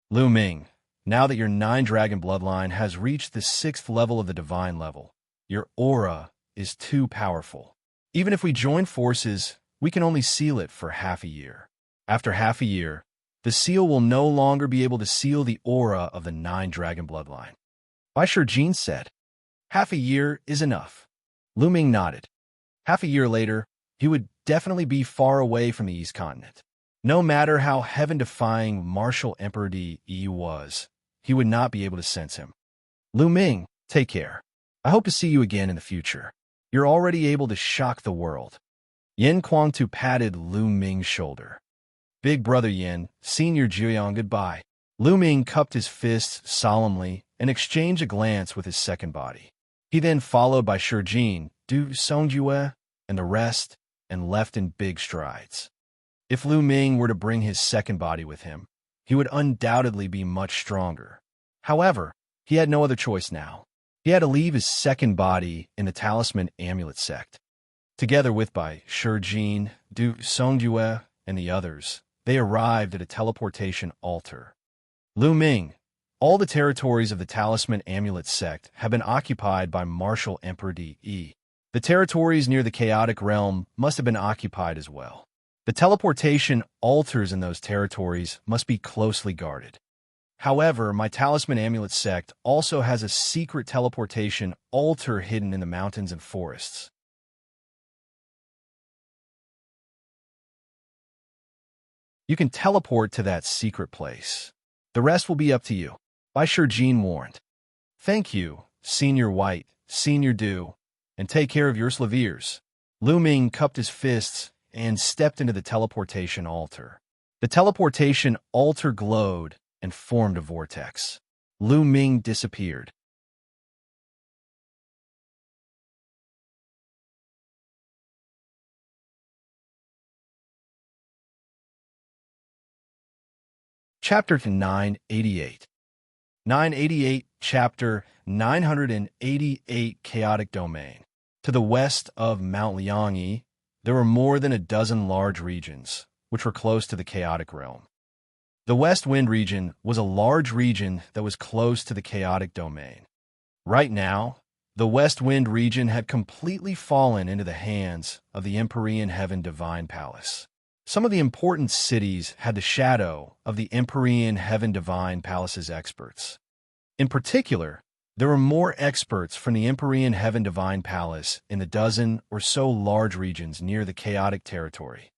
A: Lu Ming, now that your 9-dragon bloodline has reached the 6th level of the divine level, your aura is too powerful. Even if we join forces, we can only seal it for half a year. After half a year, the seal will no longer be able to seal the aura of the 9-dragon bloodline. Bai Shijin said. Half a year is enough. Lu Ming nodded. Half a year later, he would definitely be far away from the East Continent. No matter how heaven-defying Martial Emperor Di was, he would not be able to sense him. Lu Ming, take care. I hope to see you again in the future. You're already able to shock the world. Yin Kuangtu patted Lu Ming's shoulder. Big brother Yin, Senior Jiuyang, goodbye. Lu Ming cupped his fists solemnly and exchanged a glance with his second body. He then followed by Shijin, Du Songjue, and the rest, and left in big strides. If Lu Ming were to bring his second body with him, he would undoubtedly be much stronger. However, he had no other choice now. He had to leave his second body in the Talisman Amulet sect. Together with Bai Shijin, Du Songjue, and the others, they arrived at a teleportation altar. Lu Ming, all the territories of the Talisman Amulet sect have been occupied by Martial Emperor Di. The territories near the Chaotic Realm must have been occupied as well. The teleportation altars in those territories must be closely guarded. However, my Talisman Amulet sect also has a secret teleportation altar hidden in the mountains and forests. You can teleport to that secret place. The rest will be up to you. Bai Shijin warned. Thank you, Senior White, Senior Du, and take care of your slaviers. Lu Ming cupped his fists and stepped into the teleportation altar. The teleportation altar glowed and formed a vortex. Lu Ming disappeared. Chapter 988. 988, Chapter 988, Chaotic Domain. To the west of Mount Liangyi, there were more than a dozen large regions, which were close to the chaotic realm. The West Wind region was a large region that was close to the chaotic domain. Right now, the West Wind region had completely fallen into the hands of the Empyrean Heaven Divine Palace. Some of the important cities had the shadow of the Empyrean Heaven Divine Palace's experts. In particular, there were more experts from the Empyrean Heaven Divine Palace in the dozen or so large regions near the chaotic territory.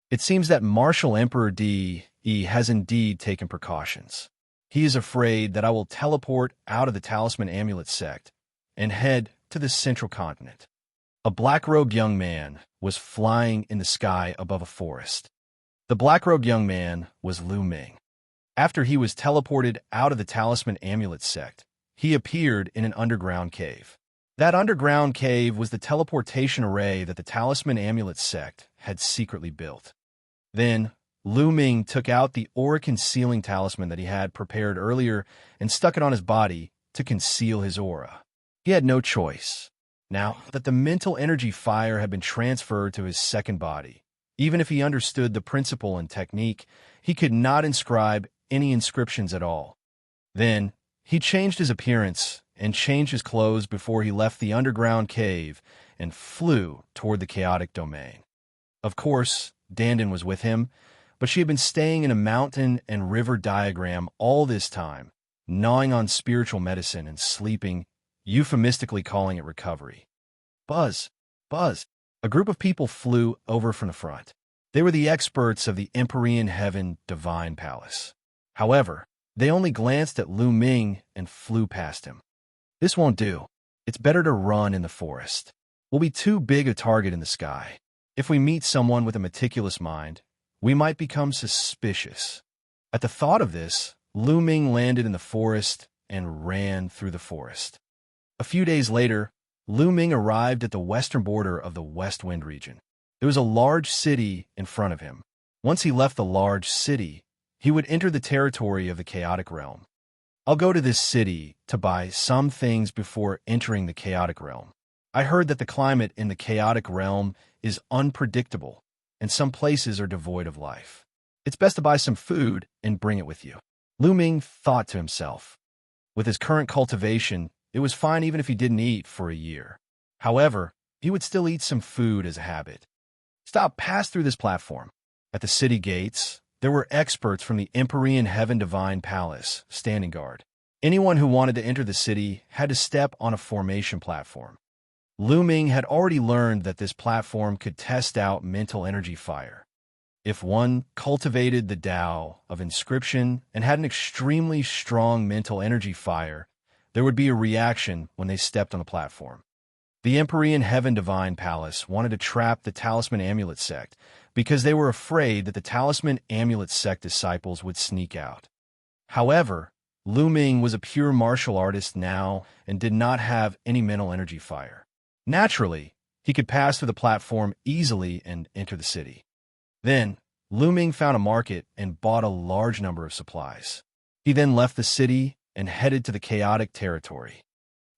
A: It seems that Martial Emperor D.E. has indeed taken precautions. He is afraid that I will teleport out of the Talisman Amulet sect and head to the central continent. A black-robed young man was flying in the sky above a forest. The black-robed young man was Lu Ming. After he was teleported out of the Talisman Amulet sect, he appeared in an underground cave. That underground cave was the teleportation array that the Talisman Amulet sect had secretly built. Then, Lu Ming took out the aura-concealing talisman that he had prepared earlier and stuck it on his body to conceal his aura. He had no choice. Now that the mental energy fire had been transferred to his second body, even if he understood the principle and technique, he could not inscribe any inscriptions at all. Then, he changed his appearance and changed his clothes before he left the underground cave and flew toward the chaotic domain. Of course, Dandan was with him, but she had been staying in a mountain and river diagram all this time, gnawing on spiritual medicine and sleeping, euphemistically calling it recovery. Buzz, buzz. A group of people flew over from the front. They were the experts of the Empyrean Heaven Divine Palace. However, they only glanced at Lu Ming and flew past him. This won't do. It's better to run in the forest. We'll be too big a target in the sky. If we meet someone with a meticulous mind, we might become suspicious. At the thought of this, Lu Ming landed in the forest and ran through the forest. A few days later, Lu Ming arrived at the western border of the West Wind region. There was a large city in front of him. Once he left the large city, he would enter the territory of the chaotic realm. I'll go to this city to buy some things before entering the chaotic realm. I heard that the climate in the chaotic realm is unpredictable, and some places are devoid of life. It's best to buy some food and bring it with you. Lu Ming thought to himself. With his current cultivation, it was fine even if he didn't eat for a year. However, he would still eat some food as a habit. Stop, pass through this platform. At the city gates, there were experts from the Empyrean Heaven Divine Palace standing guard. Anyone who wanted to enter the city had to step on a formation platform. Lu Ming had already learned that this platform could test out mental energy fire. If one cultivated the Tao of inscription and had an extremely strong mental energy fire, there would be a reaction when they stepped on the platform. The Empyrean Heaven Divine Palace wanted to trap the Talisman Amulet sect because they were afraid that the Talisman Amulet sect disciples would sneak out. However, Lu Ming was a pure martial artist now and did not have any mental energy fire. Naturally, he could pass through the platform easily and enter the city. Then, Lu Ming found a market and bought a large number of supplies. He then left the city and headed to the chaotic territory.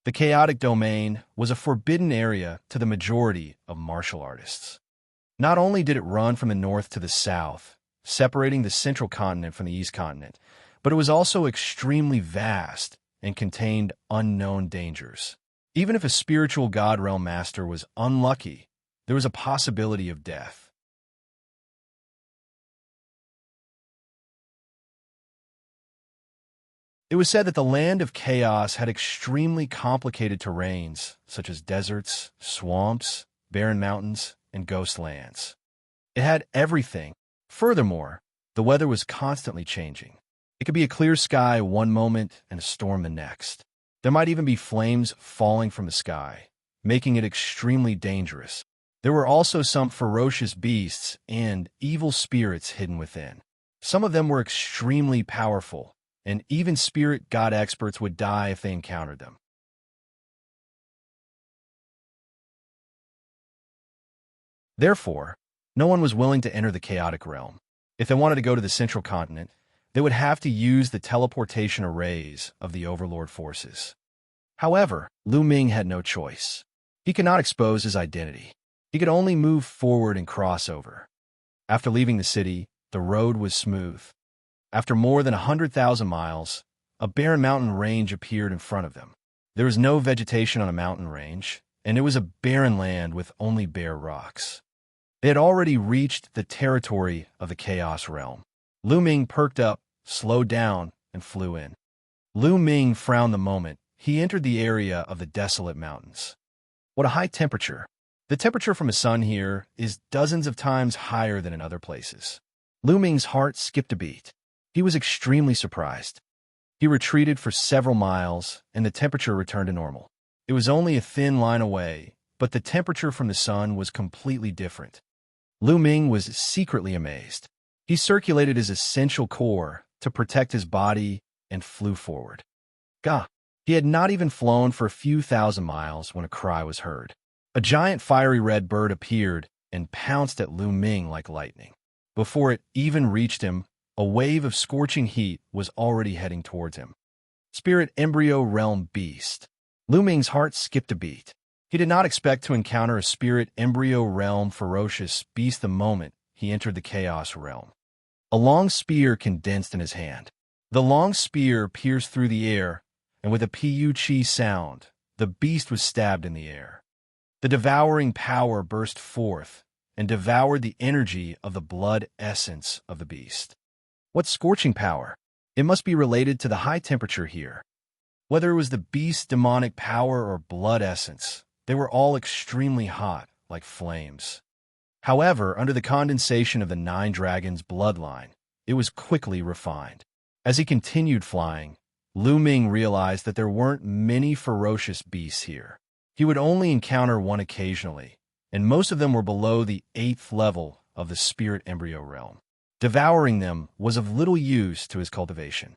A: The chaotic domain was a forbidden area to the majority of martial artists. Not only did it run from the north to the south, separating the central continent from the east continent, but it was also extremely vast and contained unknown dangers. Even if a spiritual God Realm master was unlucky, there was a possibility of death. It was said that the land of chaos had extremely complicated terrains, such as deserts, swamps, barren mountains, and ghost lands. It had everything. Furthermore, the weather was constantly changing. It could be a clear sky one moment and a storm the next. There might even be flames falling from the sky, making it extremely dangerous. There were also some ferocious beasts and evil spirits hidden within. Some of them were extremely powerful, and even spirit god experts would die if they encountered them. Therefore, no one was willing to enter the chaotic realm. If they wanted to go to the central continent, They would have to use the teleportation arrays of the Overlord forces. However, Lu Ming had no choice. He could not expose his identity. He could only move forward and cross over. After leaving the city, the road was smooth. After more than 100,000 miles, a barren mountain range appeared in front of them. There was no vegetation on a mountain range, and it was a barren land with only bare rocks. They had already reached the territory of the Chaos Realm. Lu Ming perked up, slowed down, and flew in. Lu Ming frowned the moment he entered the area of the desolate mountains. What a high temperature! The temperature from the sun here is dozens of times higher than in other places. Lu Ming's heart skipped a beat. He was extremely surprised. He retreated for several miles, and the temperature returned to normal. It was only a thin line away, but the temperature from the sun was completely different. Lu Ming was secretly amazed. He circulated his essential core to protect his body and flew forward. Gah! He had not even flown for a few thousand miles when a cry was heard. A giant fiery red bird appeared and pounced at Lu Ming like lightning. Before it even reached him, a wave of scorching heat was already heading towards him. Spirit Embryo Realm Beast. Lu Ming's heart skipped a beat. He did not expect to encounter a Spirit Embryo Realm ferocious beast the moment he entered the Chaos Realm. A long spear condensed in his hand. The long spear pierced through the air, and with a pu-chi sound, the beast was stabbed in the air. The devouring power burst forth and devoured the energy of the blood essence of the beast. What scorching power! It must be related to the high temperature here. Whether it was the beast's demonic power or blood essence, they were all extremely hot, like flames. However, under the condensation of the Nine Dragons' bloodline, it was quickly refined. As he continued flying, Lu Ming realized that there weren't many ferocious beasts here. He would only encounter one occasionally, and most of them were below the 8th level of the Spirit Embryo Realm. Devouring them was of little use to his cultivation.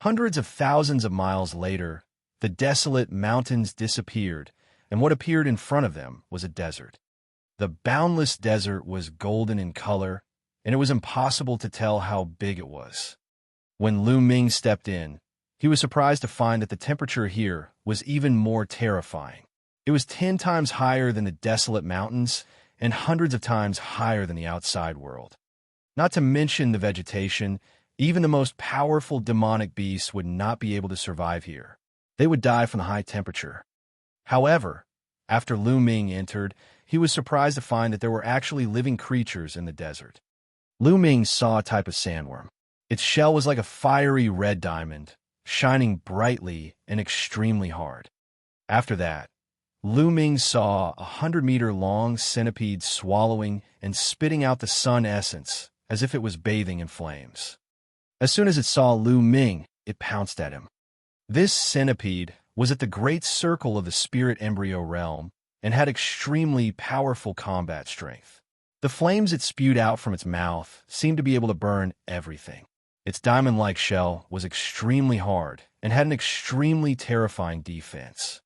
A: Hundreds of thousands of miles later, the desolate mountains disappeared, and what appeared in front of them was a desert. The boundless desert was golden in color, and it was impossible to tell how big it was. When Lu Ming stepped in, he was surprised to find that the temperature here was even more terrifying. It was 10 times higher than the desolate mountains and hundreds of times higher than the outside world. Not to mention the vegetation, even the most powerful demonic beasts would not be able to survive here. They would die from the high temperature. However, after Lu Ming entered, he was surprised to find that there were actually living creatures in the desert. Lu Ming saw a type of sandworm. Its shell was like a fiery red diamond, shining brightly and extremely hard. After that, Lu Ming saw a 100-meter-long centipede swallowing and spitting out the sun essence as if it was bathing in flames. As soon as it saw Lu Ming, it pounced at him. This centipede was at the great circle of the Spirit Embryo Realm and had extremely powerful combat strength. The flames it spewed out from its mouth seemed to be able to burn everything. Its diamond-like shell was extremely hard and had an extremely terrifying defense.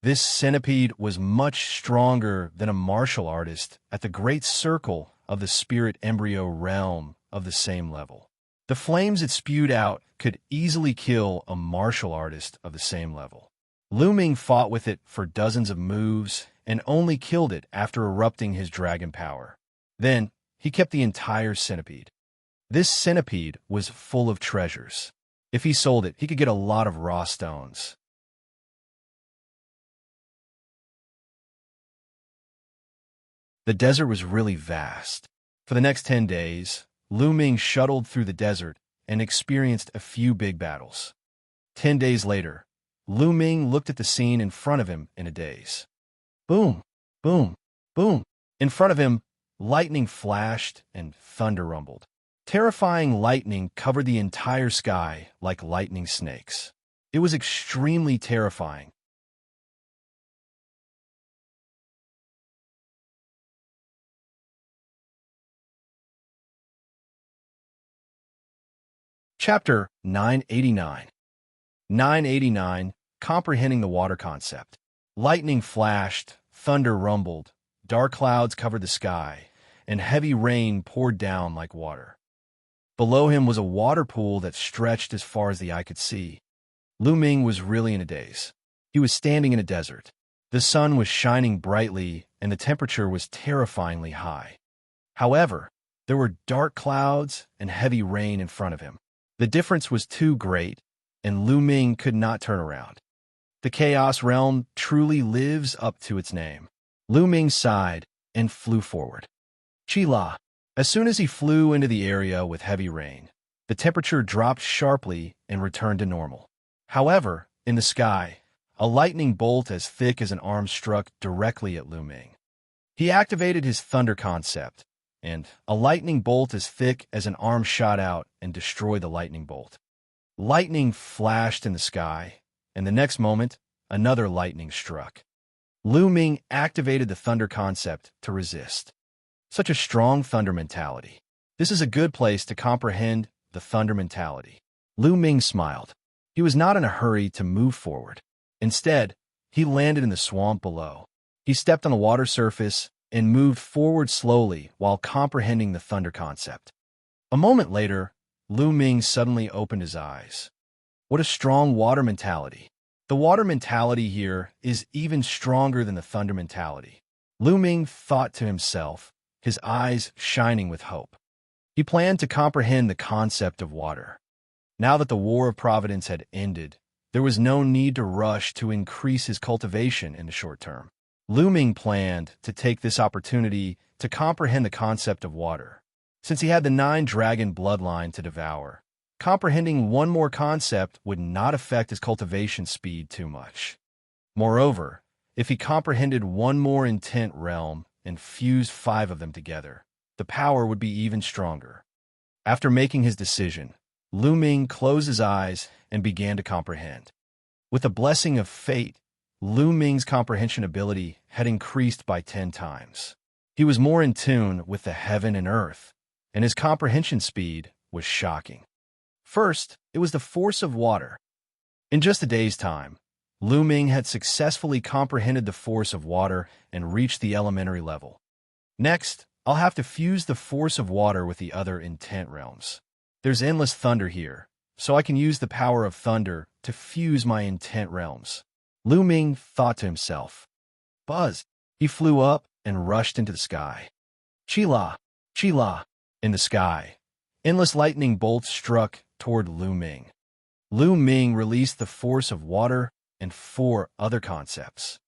A: This centipede was much stronger than a martial artist at the great circle of the Spirit Embryo Realm of the same level. The flames it spewed out could easily kill a martial artist of the same level. Lu Ming fought with it for dozens of moves and only killed it after erupting his dragon power. Then, he kept the entire centipede. This centipede was full of treasures. If he sold it, he could get a lot of raw stones. The desert was really vast. For the next 10 days, Lu Ming shuttled through the desert and experienced a few big battles. 10 days later, Lu Ming looked at the scene in front of him in a daze. Boom, boom, boom. In front of him, lightning flashed and thunder rumbled. Terrifying lightning covered the entire sky like lightning snakes. It was extremely terrifying. Chapter 989. 989, Comprehending the Water Concept. Lightning flashed, thunder rumbled, dark clouds covered the sky, and heavy rain poured down like water. Below him was a water pool that stretched as far as the eye could see. Lu Ming was really in a daze. He was standing in a desert. The sun was shining brightly, and the temperature was terrifyingly high. However, there were dark clouds and heavy rain in front of him. The difference was too great, and Lu Ming could not turn around. The Chaos Realm truly lives up to its name. Lu Ming sighed and flew forward. Qila. As soon as he flew into the area with heavy rain, the temperature dropped sharply and returned to normal. However, in the sky, a lightning bolt as thick as an arm struck directly at Lu Ming. He activated his thunder concept, and a lightning bolt as thick as an arm shot out and destroyed the lightning bolt. Lightning flashed in the sky, and the next moment, another lightning struck. Lu Ming activated the thunder concept to resist. Such a strong thunder mentality. This is a good place to comprehend the thunder mentality. Lu Ming smiled. He was not in a hurry to move forward. Instead, he landed in the swamp below. He stepped on the water surface and moved forward slowly while comprehending the thunder concept. A moment later, Lu Ming suddenly opened his eyes. What a strong water mentality. The water mentality here is even stronger than the thunder mentality. Lu Ming thought to himself, his eyes shining with hope. He planned to comprehend the concept of water. Now that the War of Providence had ended, there was no need to rush to increase his cultivation in the short term. Lu Ming planned to take this opportunity to comprehend the concept of water. Since he had the 9-dragon bloodline to devour, comprehending one more concept would not affect his cultivation speed too much. Moreover, if he comprehended one more intent realm and fused 5 of them together, the power would be even stronger. After making his decision, Lu Ming closed his eyes and began to comprehend. With the blessing of fate, Lu Ming's comprehension ability had increased by 10 times. He was more in tune with the heaven and earth, and his comprehension speed was shocking. First, it was the force of water. In just a day's time, Lu Ming had successfully comprehended the force of water and reached the elementary level. Next, I'll have to fuse the force of water with the other intent realms. There's endless thunder here, so I can use the power of thunder to fuse my intent realms. Lu Ming thought to himself. Buzz! He flew up and rushed into the sky. Qila! Qila! In the sky, endless lightning bolts struck toward Lu Ming. Lu Ming released the force of water and 4 other concepts.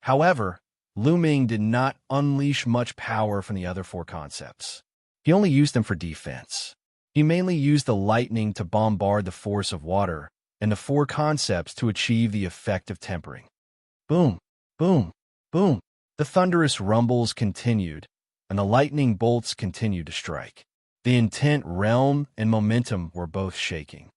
A: However, Lu Ming did not unleash much power from the other 4 concepts. He only used them for defense. He mainly used the lightning to bombard the force of water and the 4 concepts to achieve the effect of tempering. Boom, boom, boom. The thunderous rumbles continued, and the lightning bolts continued to strike. The intent realm and momentum were both shaking.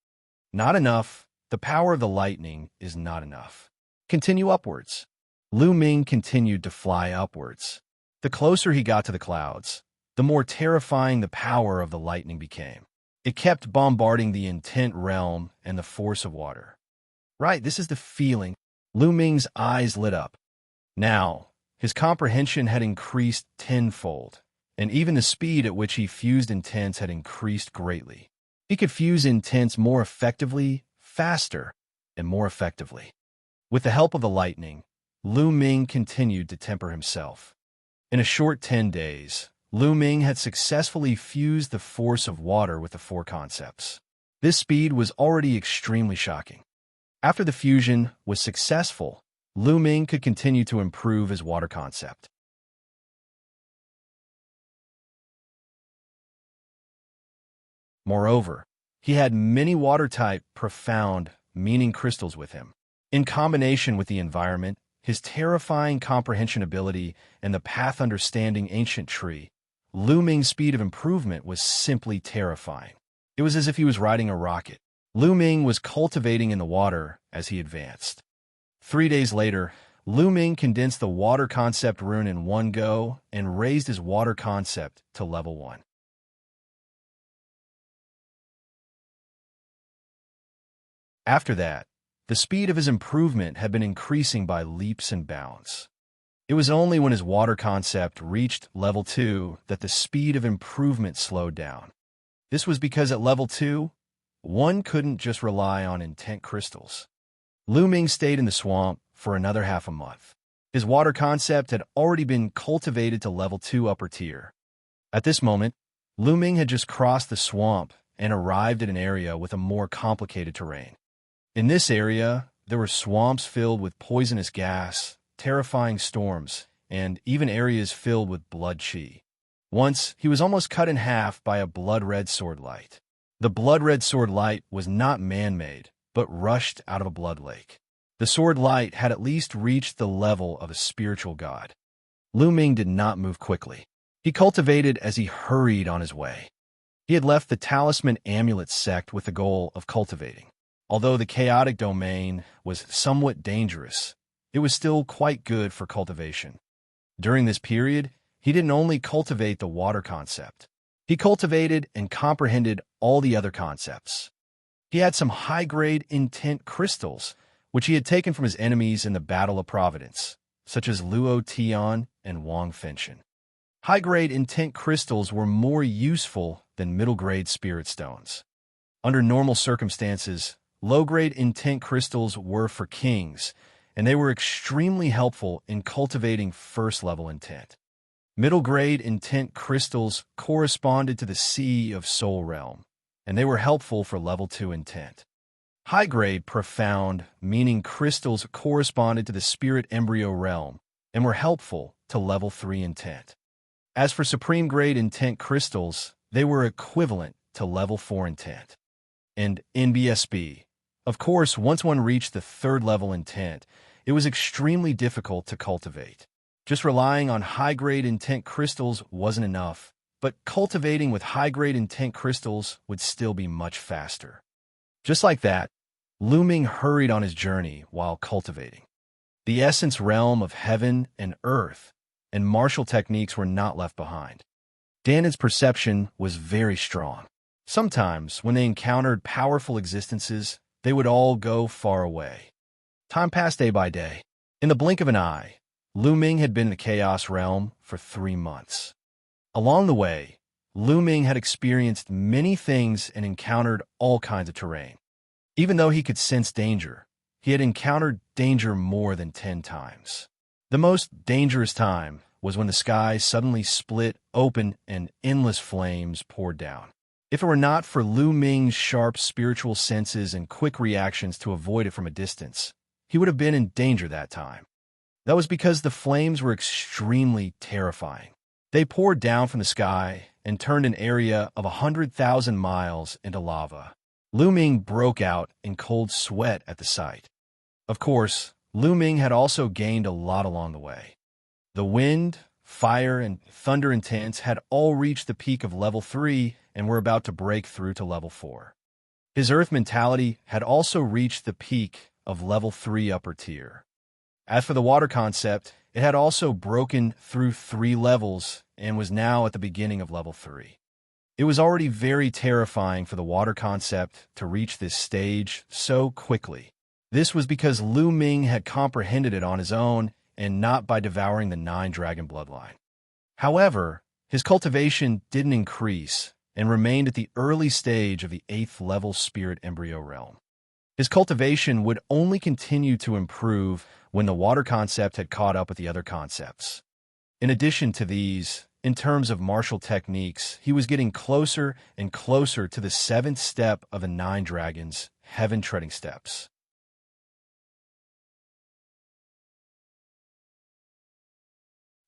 A: Not enough. The power of the lightning is not enough. Continue upwards. Lu Ming continued to fly upwards. The closer he got to the clouds, the more terrifying the power of the lightning became. It kept bombarding the intent realm and the force of water. Right, this is the feeling. Lu Ming's eyes lit up. Now, his comprehension had increased tenfold, and even the speed at which he fused intents had increased greatly. He could fuse intents more effectively, faster, and more effectively. With the help of the lightning, Lu Ming continued to temper himself. In a short 10 days, Lu Ming had successfully fused the force of water with the 4 concepts. This speed was already extremely shocking. After the fusion was successful, Lu Ming could continue to improve his water concept. Moreover, he had many water-type, profound, meaning crystals with him. In combination with the environment, his terrifying comprehension ability, and the path understanding ancient tree, Lu Ming's speed of improvement was simply terrifying. It was as if he was riding a rocket. Lu Ming was cultivating in the water as he advanced. 3 days later, Lu Ming condensed the water concept rune in one go and raised his water concept to level 1. After that, the speed of his improvement had been increasing by leaps and bounds. It was only when his water concept reached level 2 that the speed of improvement slowed down. This was because at level 2, one couldn't just rely on intent crystals. Lu Ming stayed in the swamp for another half a month. His water concept had already been cultivated to level 2 upper tier. At this moment, Lu Ming had just crossed the swamp and arrived at an area with a more complicated terrain. In this area, there were swamps filled with poisonous gas, terrifying storms, and even areas filled with blood chi. Once, he was almost cut in half by a blood-red sword light. The blood-red sword light was not man-made, but rushed out of a blood lake. The sword light had at least reached the level of a spiritual god. Lu Ming did not move quickly. He cultivated as he hurried on his way. He had left the Talisman Amulet sect with the goal of cultivating. Although the chaotic domain was somewhat dangerous, it was still quite good for cultivation. During this period, he didn't only cultivate the water concept. He cultivated and comprehended all the other concepts. He had some high-grade intent crystals, which he had taken from his enemies in the Battle of Providence, such as Luo Tian and Wang Fenshin. High-grade intent crystals were more useful than middle-grade spirit stones. Under normal circumstances, low-grade intent crystals were for kings, and they were extremely helpful in cultivating first-level intent. Middle-grade intent crystals corresponded to the Sea of Soul Realm, and they were helpful for level 2 intent. High-grade profound, meaning crystals corresponded to the Spirit Embryo Realm, and were helpful to level 3 intent. As for supreme-grade intent crystals, they were equivalent to level 4 intent. And NBSB. Of course, once one reached the third-level intent, it was extremely difficult to cultivate. Just relying on high-grade intent crystals wasn't enough, but cultivating with high-grade intent crystals would still be much faster. Just like that, Lu Ming hurried on his journey while cultivating. The essence realm of heaven and earth and martial techniques were not left behind. Danon's perception was very strong. Sometimes, when they encountered powerful existences, they would all go far away. Time passed day by day. In the blink of an eye, Lu Ming had been in the Chaos Realm for 3 months. Along the way, Lu Ming had experienced many things and encountered all kinds of terrain. Even though he could sense danger, he had encountered danger more than 10 times. The most dangerous time was when the sky suddenly split open and endless flames poured down. If it were not for Lu Ming's sharp spiritual senses and quick reactions to avoid it from a distance, he would have been in danger that time. That was because the flames were extremely terrifying. They poured down from the sky and turned an area of 100,000 miles into lava. Lu Ming broke out in cold sweat at the sight. Of course, Lu Ming had also gained a lot along the way. The wind, fire, and thunder intents had all reached the peak of level 3 and were about to break through to level 4. His earth mentality had also reached the peak of level 3 upper tier. As for the water concept, it had also broken through 3 levels and was now at the beginning of level 3. It was already very terrifying for the water concept to reach this stage so quickly. This was because Lu Ming had comprehended it on his own and not by devouring the 9-dragon bloodline. However, his cultivation didn't increase and remained at the early stage of the 8th level Spirit Embryo Realm. His cultivation would only continue to improve when the water concept had caught up with the other concepts. In addition to these, in terms of martial techniques, he was getting closer and closer to the 7th step of the 9 dragons, heaven treading steps.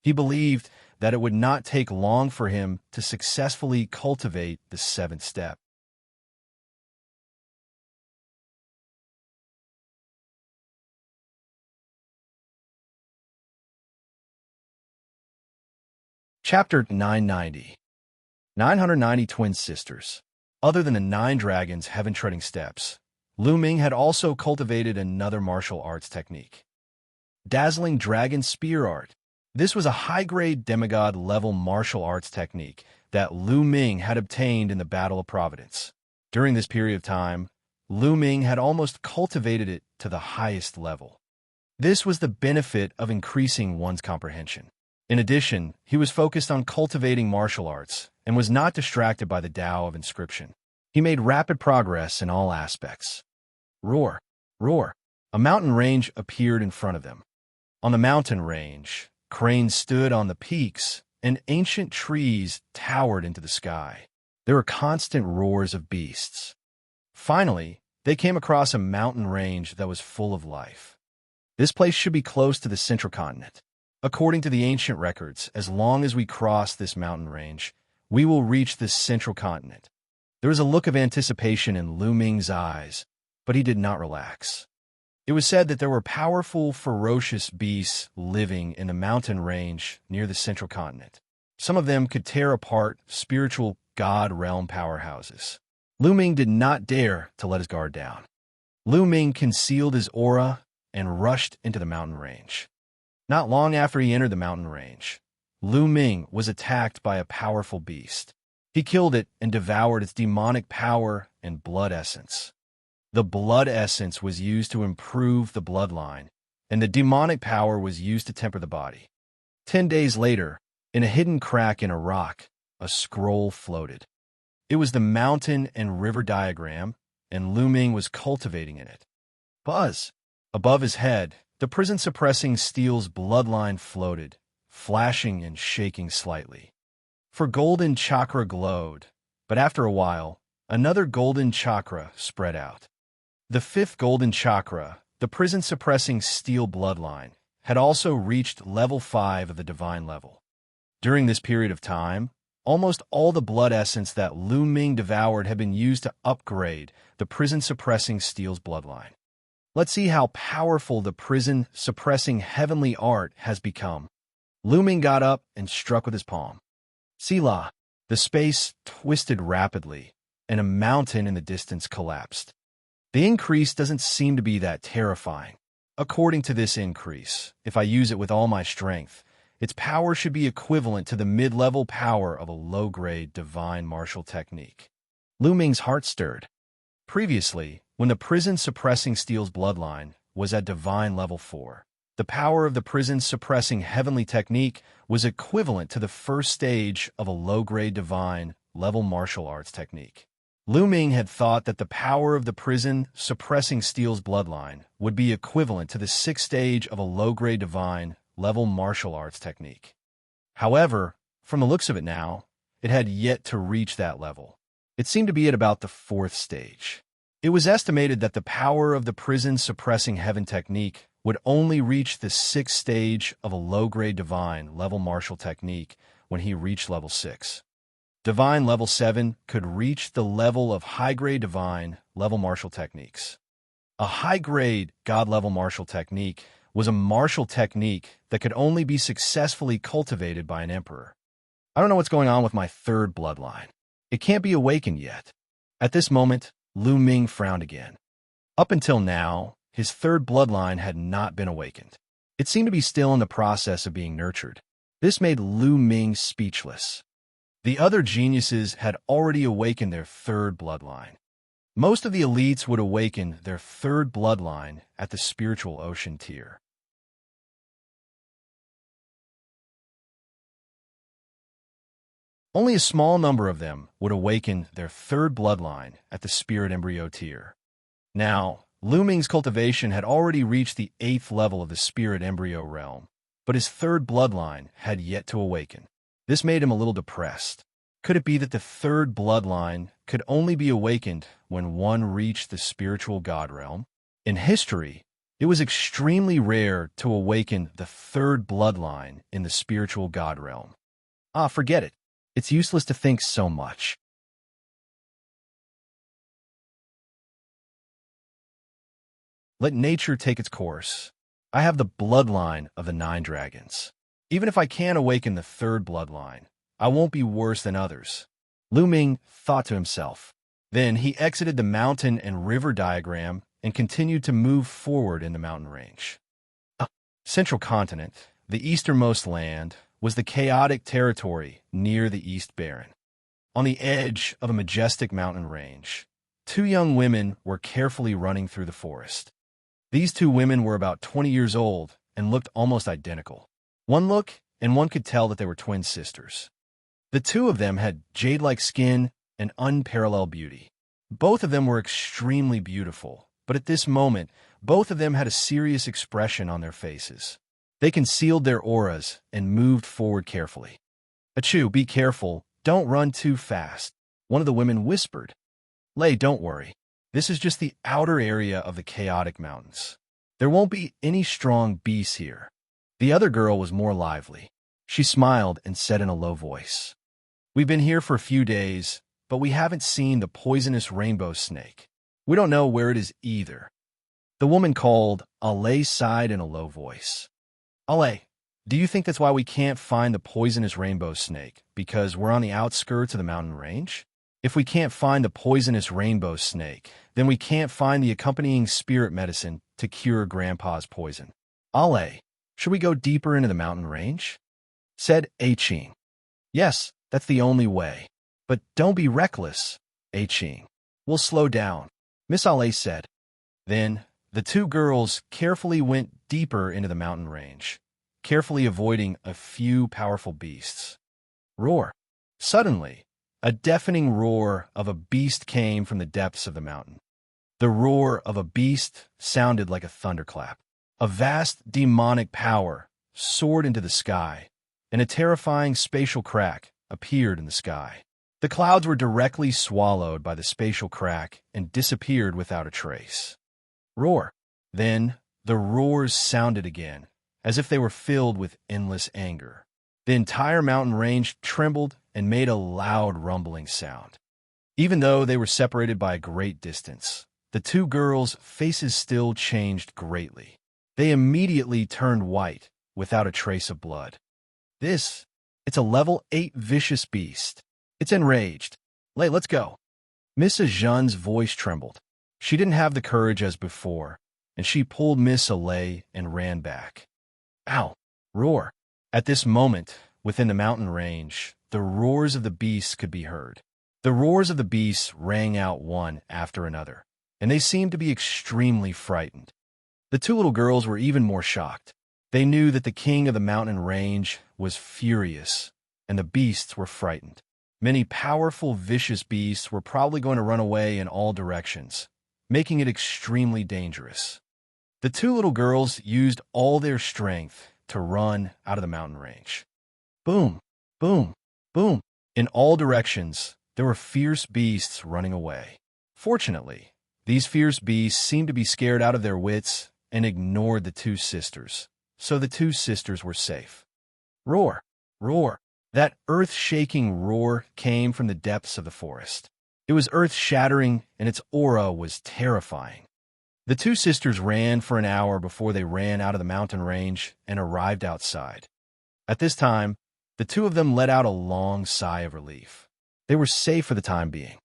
A: He believed that it would not take long for him to successfully cultivate the 7th step. Chapter 990. 990 Twin Sisters. Other than the 9 dragons' heaven-treading steps, Lu Ming had also cultivated another martial arts technique. Dazzling Dragon Spear Art. This was a high-grade demigod-level martial arts technique that Lu Ming had obtained in the Battle of Providence. During this period of time, Lu Ming had almost cultivated it to the highest level. This was the benefit of increasing one's comprehension. In addition, he was focused on cultivating martial arts and was not distracted by the Tao of inscription. He made rapid progress in all aspects. Roar, roar. A mountain range appeared in front of them. On the mountain range, cranes stood on the peaks, and ancient trees towered into the sky. There were constant roars of beasts. Finally, they came across a mountain range that was full of life. This place should be close to the central continent. According to the ancient records, as long as we cross this mountain range, we will reach this central continent. There was a look of anticipation in Lu Ming's eyes, but he did not relax. It was said that there were powerful, ferocious beasts living in the mountain range near the central continent. Some of them could tear apart spiritual god realm powerhouses. Lu Ming did not dare to let his guard down. Lu Ming concealed his aura and rushed into the mountain range. Not long after he entered the mountain range, Lu Ming was attacked by a powerful beast. He killed it and devoured its demonic power and blood essence. The blood essence was used to improve the bloodline, and the demonic power was used to temper the body. 10 days later, in a hidden crack in a rock, a scroll floated. It was the mountain and river diagram, and Lu Ming was cultivating in it. Buzz! Above his head, the prison-suppressing steel's bloodline floated, flashing and shaking slightly. For golden chakra glowed, but after a while, another golden chakra spread out. The fifth golden chakra, the prison-suppressing steel bloodline, had also reached level 5 of the divine level. During this period of time, almost all the blood essence that Lu Ming devoured had been used to upgrade the prison-suppressing steel's bloodline. Let's see how powerful the prison-suppressing heavenly art has become. Lu Ming got up and struck with his palm. Selah, the space twisted rapidly, and a mountain in the distance collapsed. The increase doesn't seem to be that terrifying. According to this increase, if I use it with all my strength, its power should be equivalent to the mid-level power of a low-grade divine martial technique. Lu Ming's heart stirred. Previously, when the prison-suppressing steel's bloodline was at divine level 4, the power of the prison-suppressing heavenly technique was equivalent to the first stage of a low-grade divine level martial arts technique. Lu Ming had thought that the power of the prison-suppressing steel's bloodline would be equivalent to the 6th stage of a low-grade divine level martial arts technique. However, from the looks of it now, it had yet to reach that level. It seemed to be at about the 4th stage. It was estimated that the power of the prison-suppressing heaven technique would only reach the 6th stage of a low-grade divine level martial technique when he reached level 6. Divine level 7 could reach the level of high-grade divine level martial techniques. A high-grade god-level martial technique was a martial technique that could only be successfully cultivated by an emperor. I don't know what's going on with my third bloodline. It can't be awakened yet. At this moment, Lu Ming frowned again. Up until now, his third bloodline had not been awakened. It seemed to be still in the process of being nurtured. This made Lu Ming speechless. The other geniuses had already awakened their third bloodline. Most of the elites would awaken their third bloodline at the spiritual ocean tier. Only a small number of them would awaken their third bloodline at the spirit embryo tier. Now, Lu Ming's cultivation had already reached the 8th level of the spirit embryo realm, but his third bloodline had yet to awaken. This made him a little depressed. Could it be that the third bloodline could only be awakened when one reached the spiritual god realm? In history, it was extremely rare to awaken the third bloodline in the spiritual god realm. Forget it. It's useless to think so much. Let nature take its course. I have the bloodline of the 9 dragons. Even if I can't awaken the third bloodline, I won't be worse than others. Lu Ming thought to himself. Then he exited the mountain and river diagram and continued to move forward in the mountain range. Central continent, the easternmost land, was the chaotic territory near the East Barren. On the edge of a majestic mountain range, 2 young women were carefully running through the forest. These 2 women were about 20 years old and looked almost identical. One look, and one could tell that they were twin sisters. The two of them had jade-like skin and unparalleled beauty. Both of them were extremely beautiful, but at this moment, both of them had a serious expression on their faces. They concealed their auras and moved forward carefully. "Achoo, be careful, don't run too fast," one of the women whispered. "Lei, don't worry. This is just the outer area of the chaotic mountains. There won't be any strong beasts here." The other girl was more lively. She smiled and said in a low voice, "We've been here for a few days, but we haven't seen the poisonous rainbow snake. We don't know where it is either." The woman called. Ale sighed in a low voice. "Ale, do you think that's why we can't find the poisonous rainbow snake, because we're on the outskirts of the mountain range? If we can't find the poisonous rainbow snake, then we can't find the accompanying spirit medicine to cure Grandpa's poison. Ale, should we go deeper into the mountain range?" said Qing. "Yes, that's the only way. But don't be reckless, Qing. We'll slow down," Miss Ale said. Then the two girls carefully went deeper into the mountain range, carefully avoiding a few powerful beasts. Roar! Suddenly, a deafening roar of a beast came from the depths of the mountain. The roar of a beast sounded like a thunderclap. A vast demonic power soared into the sky, and a terrifying spatial crack appeared in the sky. The clouds were directly swallowed by the spatial crack and disappeared without a trace. Roar! Then the roars sounded again, as if they were filled with endless anger. The entire mountain range trembled and made a loud rumbling sound. Even though they were separated by a great distance, the two girls' faces still changed greatly. They immediately turned white, without a trace of blood. It's a level 8 vicious beast. It's enraged. Lei, let's go." Mrs. Zhen's voice trembled. She didn't have the courage as before, and she pulled Miss Ale and ran back. Ow! Roar! At this moment, within the mountain range, the roars of the beasts could be heard. The roars of the beasts rang out one after another, and they seemed to be extremely frightened. The two little girls were even more shocked. They knew that the king of the mountain range was furious, and the beasts were frightened. Many powerful, vicious beasts were probably going to run away in all directions, making it extremely dangerous. The two little girls used all their strength to run out of the mountain range. Boom, boom, boom. In all directions, there were fierce beasts running away. Fortunately, these fierce beasts seemed to be scared out of their wits and ignored the two sisters, so the two sisters were safe. Roar! Roar! That earth-shaking roar came from the depths of the forest. It was earth-shattering, and its aura was terrifying. The two sisters ran for an hour before they ran out of the mountain range and arrived outside. At this time, the two of them let out a long sigh of relief. They were safe for the time being.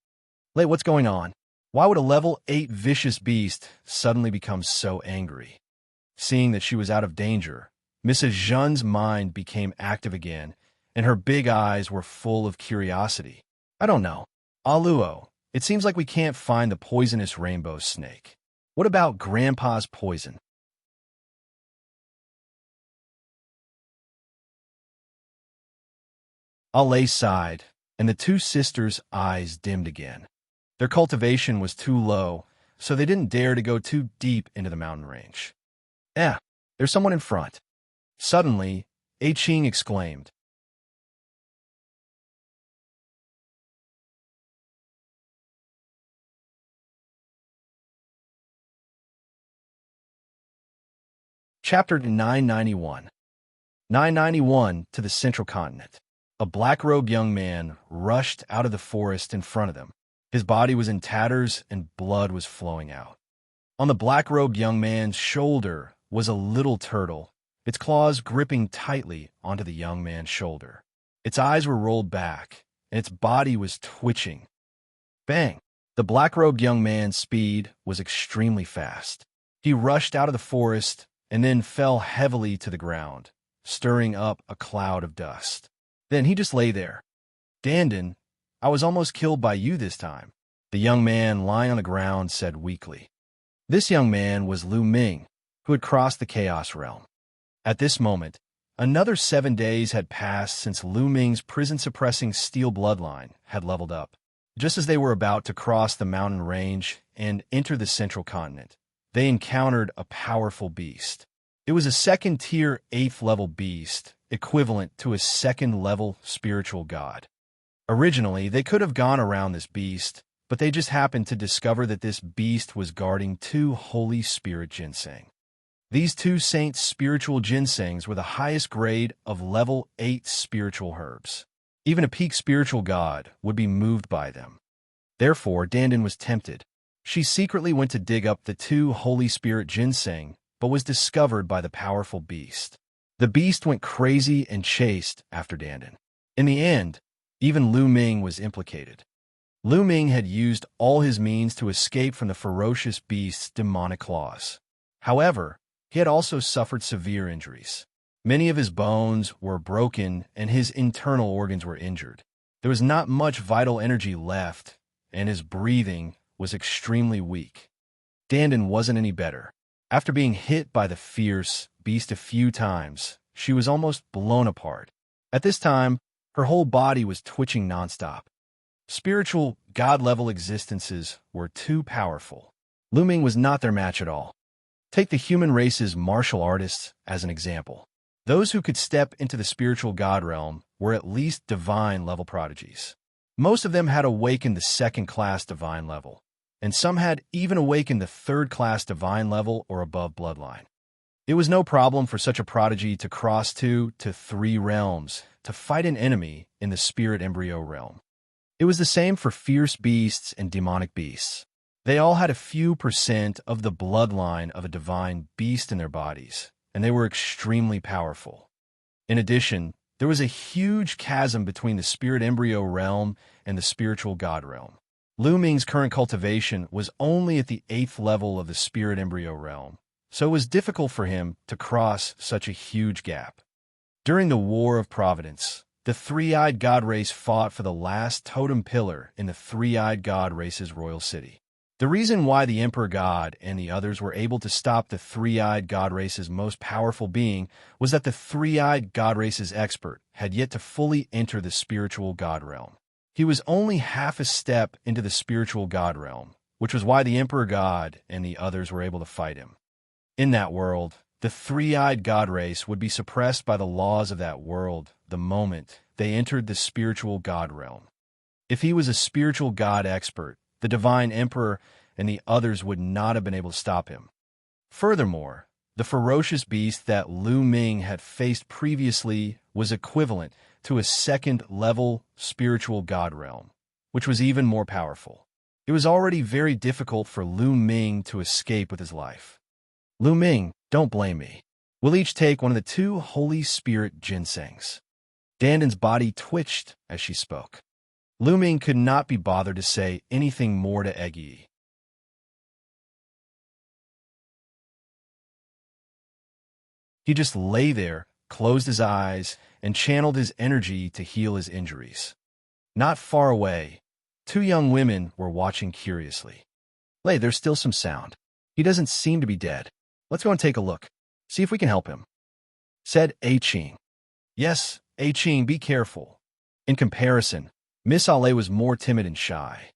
A: Lei, what's going on? Why would a level 8 vicious beast suddenly become so angry? Seeing that she was out of danger, Mrs. Zhen's mind became active again, and her big eyes were full of curiosity. I don't know. Aluo, it seems like we can't find the poisonous rainbow snake. What about Grandpa's poison? Ale sighed, and the two sisters' eyes dimmed again. Their cultivation was too low, so they didn't dare to go too deep into the mountain range. There's someone in front. Suddenly, Qing exclaimed. Chapter 991. 991 to the Central Continent. A black-robed young man rushed out of the forest in front of them. His body was in tatters and blood was flowing out. On the black-robed young man's shoulder was a little turtle, its claws gripping tightly onto the young man's shoulder. Its eyes were rolled back, and its body was twitching. Bang! The black-robed young man's speed was extremely fast. He rushed out of the forest and then fell heavily to the ground, stirring up a cloud of dust. Then he just lay there. Dandan, I was almost killed by you this time, the young man lying on the ground said weakly. This young man was Lu Ming, who had crossed the Chaos Realm. At this moment, Another 7 days had passed since Lu Ming's prison-suppressing steel bloodline had leveled up. Just as they were about to cross the mountain range and enter the central continent, they encountered a powerful beast. It was a second-tier 8th-level beast, equivalent to a second-level spiritual god. Originally, they could have gone around this beast, but they just happened to discover that this beast was guarding 2 Holy Spirit ginseng. These 2 saints' spiritual ginsengs were the highest grade of level 8 spiritual herbs. Even a peak spiritual god would be moved by them. Therefore, Dandan was tempted. She secretly went to dig up the 2 Holy Spirit ginseng, but was discovered by the powerful beast. The beast went crazy and chased after Dandan. In the end, even Lu Ming was implicated. Lu Ming had used all his means to escape from the ferocious beast's demonic claws. However, he had also suffered severe injuries. Many of his bones were broken and his internal organs were injured. There was not much vital energy left, and his breathing was extremely weak. Dandan wasn't any better. After being hit by the fierce beast a few times, she was almost blown apart. At this time, her whole body was twitching nonstop. Spiritual, god-level existences were too powerful. Lu Ming was not their match at all. Take the human race's martial artists as an example. Those who could step into the spiritual god realm were at least divine-level prodigies. Most of them had awakened the second-class divine level, and some had even awakened the third-class divine level or above bloodline. It was no problem for such a prodigy to cross 2 to 3 realms to fight an enemy in the spirit embryo realm. It was the same for fierce beasts and demonic beasts. They all had a few % of the bloodline of a divine beast in their bodies, and they were extremely powerful. In addition, there was a huge chasm between the spirit embryo realm and the spiritual god realm. Lu Ming's current cultivation was only at the 8th level of the spirit embryo realm, so it was difficult for him to cross such a huge gap. During the War of Providence, the three-eyed god race fought for the last totem pillar in the three-eyed god race's royal city. The reason why the Emperor God and the others were able to stop the three-eyed god race's most powerful being was that the three-eyed god race's expert had yet to fully enter the spiritual god realm. He was only half a step into the spiritual god realm, which was why the Emperor God and the others were able to fight him. In that world, the three-eyed god race would be suppressed by the laws of that world the moment they entered the spiritual god realm. If he was a spiritual god expert, the divine emperor and the others would not have been able to stop him. Furthermore, the ferocious beast that Lu Ming had faced previously was equivalent to a second-level spiritual god realm, which was even more powerful. It was already very difficult for Lu Ming to escape with his life. Lu Ming, don't blame me. We'll each take one of the 2 Holy Spirit ginsengs. Dandan's body twitched as she spoke. Lu Ming could not be bothered to say anything more to Eggy. He just lay there, closed his eyes, and channeled his energy to heal his injuries. Not far away, 2 young women were watching curiously. "Lei, there's still some sound. He doesn't seem to be dead. Let's go and take a look. See if we can help him," said A Qing. "Yes, A Qing, be careful." In comparison, Miss Ale was more timid and shy.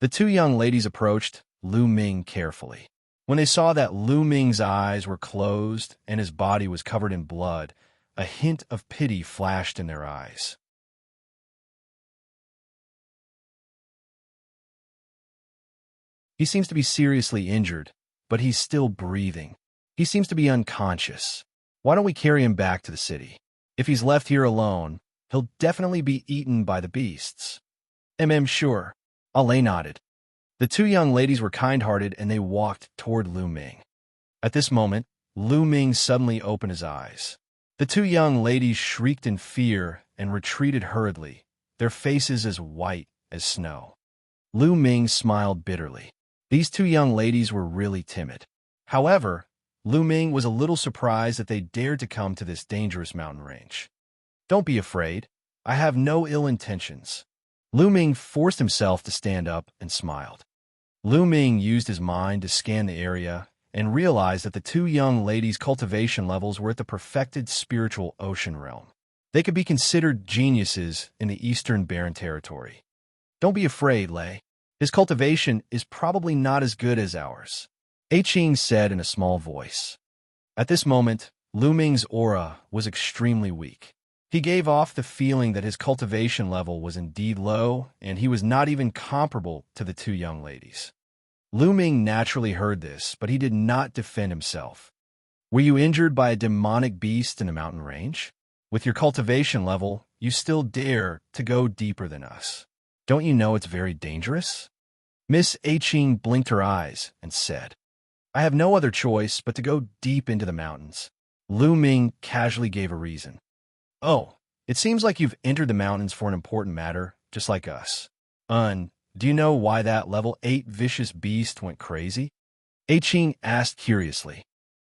A: The 2 young ladies approached Lu Ming carefully. When they saw that Lu Ming's eyes were closed and his body was covered in blood, a hint of pity flashed in their eyes. "He seems to be seriously injured, but he's still breathing. He seems to be unconscious. Why don't we carry him back to the city? If he's left here alone, he'll definitely be eaten by the beasts." Sure." Ale nodded. The 2 young ladies were kind-hearted and they walked toward Lu Ming. At this moment, Lu Ming suddenly opened his eyes. The 2 young ladies shrieked in fear and retreated hurriedly, their faces as white as snow. Lu Ming smiled bitterly. These 2 young ladies were really timid. However, Lu Ming was a little surprised that they dared to come to this dangerous mountain range. "Don't be afraid. I have no ill intentions." Lu Ming forced himself to stand up and smiled. Lu Ming used his mind to scan the area and realized that the two young ladies' cultivation levels were at the perfected spiritual ocean realm. They could be considered geniuses in the Eastern Barren Territory. Don't be afraid, Lei. His cultivation is probably not as good as ours, Qing said in a small voice. At this moment, Lu Ming's aura was extremely weak. He gave off the feeling that his cultivation level was indeed low, and he was not even comparable to the two young ladies. Lu Ming naturally heard this, but he did not defend himself. Were you injured by a demonic beast in a mountain range? With your cultivation level, you still dare to go deeper than us. Don't you know it's very dangerous? Miss Qing blinked her eyes and said, I have no other choice but to go deep into the mountains. Lu Ming casually gave a reason. Oh, it seems like you've entered the mountains for an important matter, just like us. Do you know why that level 8 vicious beast went crazy? Qing asked curiously.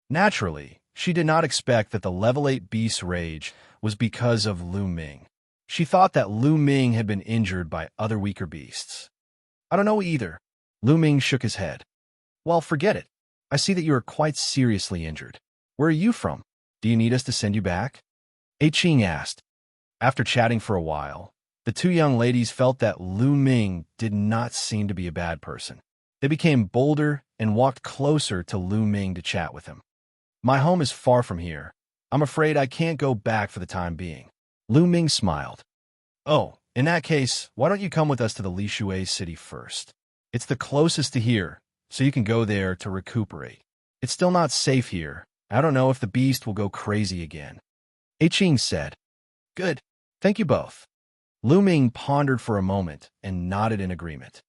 A: Naturally, she did not expect that the level 8 beast's rage was because of Lu Ming. She thought that Lu Ming had been injured by other weaker beasts. I don't know either. Lu Ming shook his head. Well, forget it. I see that you are quite seriously injured. Where are you from? Do you need us to send you back? Qing asked. After chatting for a while, the two young ladies felt that Lu Ming did not seem to be a bad person. They became bolder and walked closer to Lu Ming to chat with him. My home is far from here. I'm afraid I can't go back for the time being. Lu Ming smiled. Oh, in that case, why don't you come with us to the Lishui city first? It's the closest to here, so you can go there to recuperate. It's still not safe here. I don't know if the beast will go crazy again. Qing said. Good. Thank you both. Lu Ming pondered for a moment and nodded in agreement.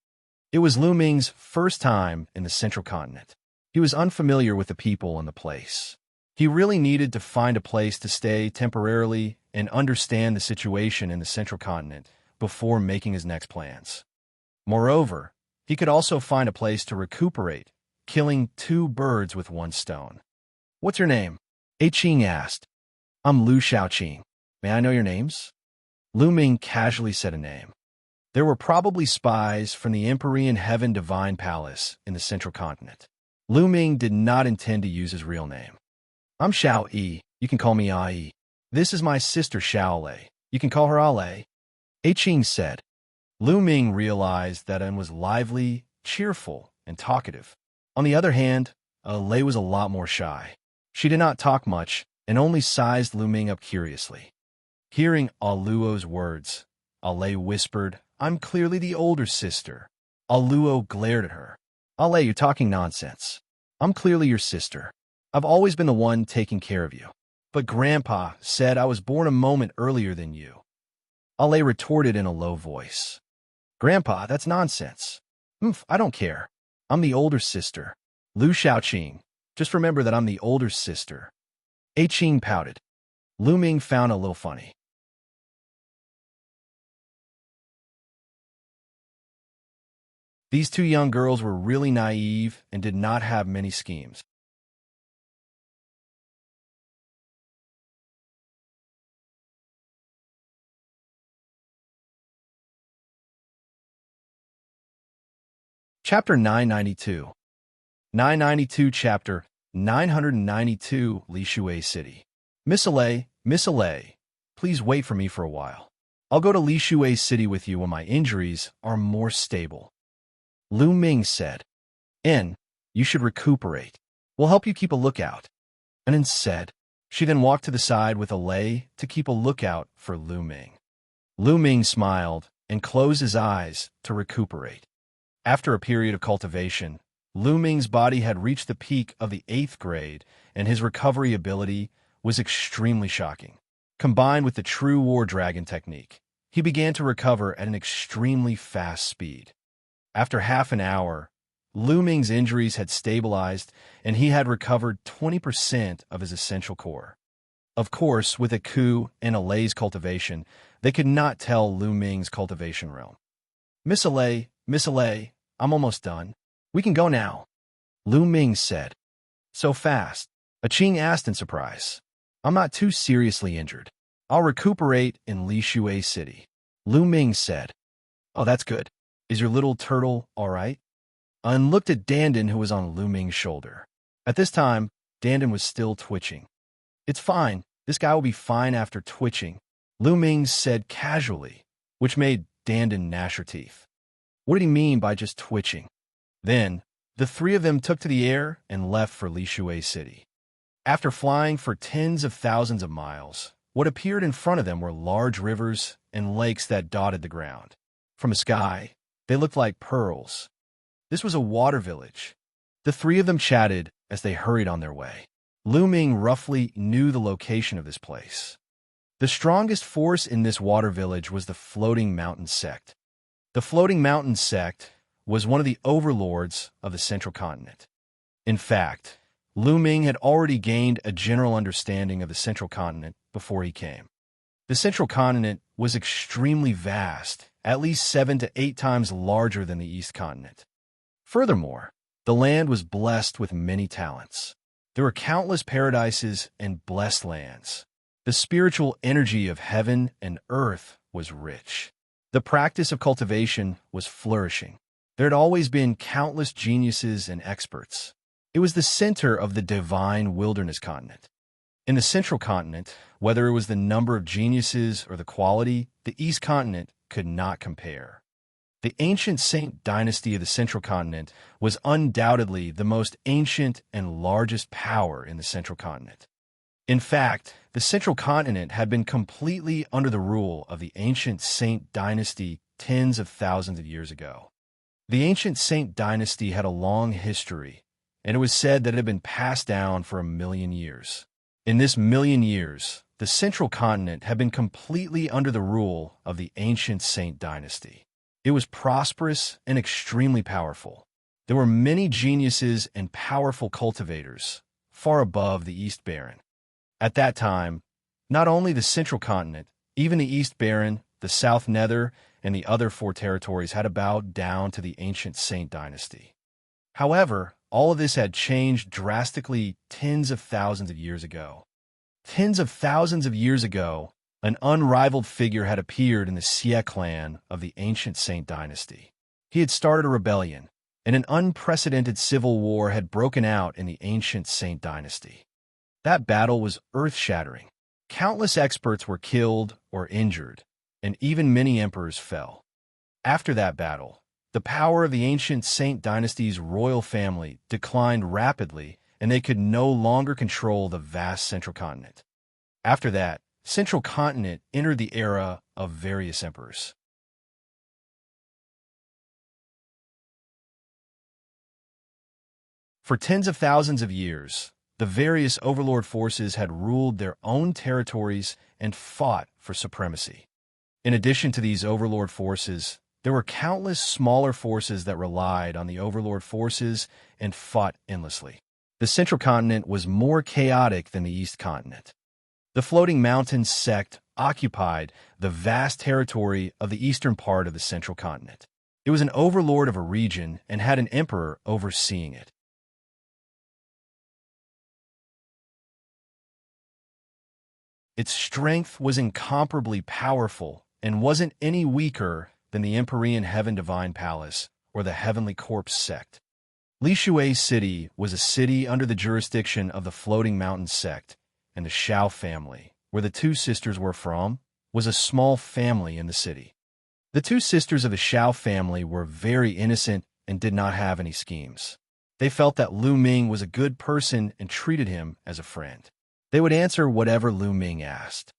A: It was Lu Ming's first time in the central continent. He was unfamiliar with the people and the place. He really needed to find a place to stay temporarily and understand the situation in the central continent before making his next plans. Moreover, he could also find a place to recuperate, killing two birds with one stone. What's your name? Qing asked. I'm Lu Xiaoqing. May I know your names? Lu Ming casually said a name. There were probably spies from the Empyrean Heaven Divine Palace in the central continent. Lu Ming did not intend to use his real name. I'm Xiao Yi. You can call me Ai. This is my sister Xiao Lei. You can call her Ale. Qing said. Lu Ming realized that An was lively, cheerful, and talkative. On the other hand, Lei was a lot more shy. She did not talk much and only sized Lu Ming up curiously. Hearing Aluo's words, Ale whispered, I'm clearly the older sister. Aluo glared at her. Ale, you're talking nonsense. I'm clearly your sister. I've always been the one taking care of you. But Grandpa said I was born a moment earlier than you. Ale retorted in a low voice. Grandpa, that's nonsense. I don't care. I'm the older sister. Lu Xiaoqing. Just remember that I'm the older sister. Qing pouted. Lu Ming found a little funny. These two young girls were really naive and did not have many schemes. Chapter 992. 992 Chapter 992 Lishui City. Miss Ale, please wait for me for a while. I'll go to Lishui City with you when my injuries are more stable. Lu Ming said. You should recuperate. We'll help you keep a lookout. An said. She then walked to the side with Ale to keep a lookout for Lu Ming. Lu Ming smiled and closed his eyes to recuperate. After a period of cultivation, Lu Ming's body had reached the peak of the 8th grade, and his recovery ability was extremely shocking. Combined with the true war dragon technique, he began to recover at an extremely fast speed. After half an hour, Lu Ming's injuries had stabilized, and he had recovered 20% of his essential core. Of course, with a coup and Ale's cultivation, they could not tell Lu Ming's cultivation realm. Miss Ale, I'm almost done. We can go now. Lu Ming said. So fast? Qing asked in surprise. I'm not too seriously injured. I'll recuperate in Lishui City. Lu Ming said. Oh, that's good. Is your little turtle all right? Un looked at Dandin, who was on Lu Ming's shoulder. At this time, Dandan was still twitching. "It's fine. This guy will be fine after twitching," Lu Ming said casually, which made Dandan gnash her teeth. What did he mean by just twitching? Then, the three of them took to the air and left for Lishui City. After flying for tens of thousands of miles, what appeared in front of them were large rivers and lakes that dotted the ground. From the sky, they looked like pearls. This was a water village. The three of them chatted as they hurried on their way. Lu Ming roughly knew the location of this place. The strongest force in this water village was the Floating Mountain Sect. The Floating Mountain Sect was one of the overlords of the Central Continent. In fact, Lu Ming had already gained a general understanding of the Central Continent before he came. The Central Continent was extremely vast, at least 7 to 8 times larger than the East Continent. Furthermore, the land was blessed with many talents. There were countless paradises and blessed lands. The spiritual energy of heaven and earth was rich. The practice of cultivation was flourishing. There had always been countless geniuses and experts. It was the center of the divine wilderness continent. In the Central Continent, whether it was the number of geniuses or the quality, the East Continent could not compare. The ancient Saint dynasty of the Central Continent was undoubtedly the most ancient and largest power in the Central Continent. In fact, the Central Continent had been completely under the rule of the ancient Saint dynasty tens of thousands of years ago. The ancient Saint dynasty had a long history, and it was said that it had been passed down for 1,000,000 years. In this 1,000,000 years, the Central Continent had been completely under the rule of the ancient Saint dynasty. It was prosperous and extremely powerful. There were many geniuses and powerful cultivators, far above the East Baron. At that time, not only the Central Continent, even the East Baron, the South Nether, and the other 4 territories had to bow down to the ancient Saint dynasty. However, all of this had changed drastically tens of thousands of years ago. Tens of thousands of years ago, an unrivaled figure had appeared in the Xie clan of the ancient Saint dynasty. He had started a rebellion, and an unprecedented civil war had broken out in the ancient Saint dynasty. That battle was earth-shattering. Countless experts were killed or injured, and even many emperors fell. After that battle, the power of the ancient Saint dynasty's royal family declined rapidly, and they could no longer control the vast Central Continent. After that, Central Continent entered the era of various emperors. For tens of thousands of years, the various overlord forces had ruled their own territories and fought for supremacy. In addition to these overlord forces, there were countless smaller forces that relied on the overlord forces and fought endlessly. The Central Continent was more chaotic than the East Continent. The Floating Mountains sect occupied the vast territory of the eastern part of the Central Continent. It was an overlord of a region and had an emperor overseeing it. Its strength was incomparably powerful and wasn't any weaker than the Empyrean Heaven Divine Palace or the Heavenly Corpse sect. Lishui City was a city under the jurisdiction of the Floating Mountain sect, and the Xiao family, where the 2 sisters were from, was a small family in the city. The 2 sisters of the Xiao family were very innocent and did not have any schemes. They felt that Lu Ming was a good person and treated him as a friend. They would answer whatever Lu Ming asked.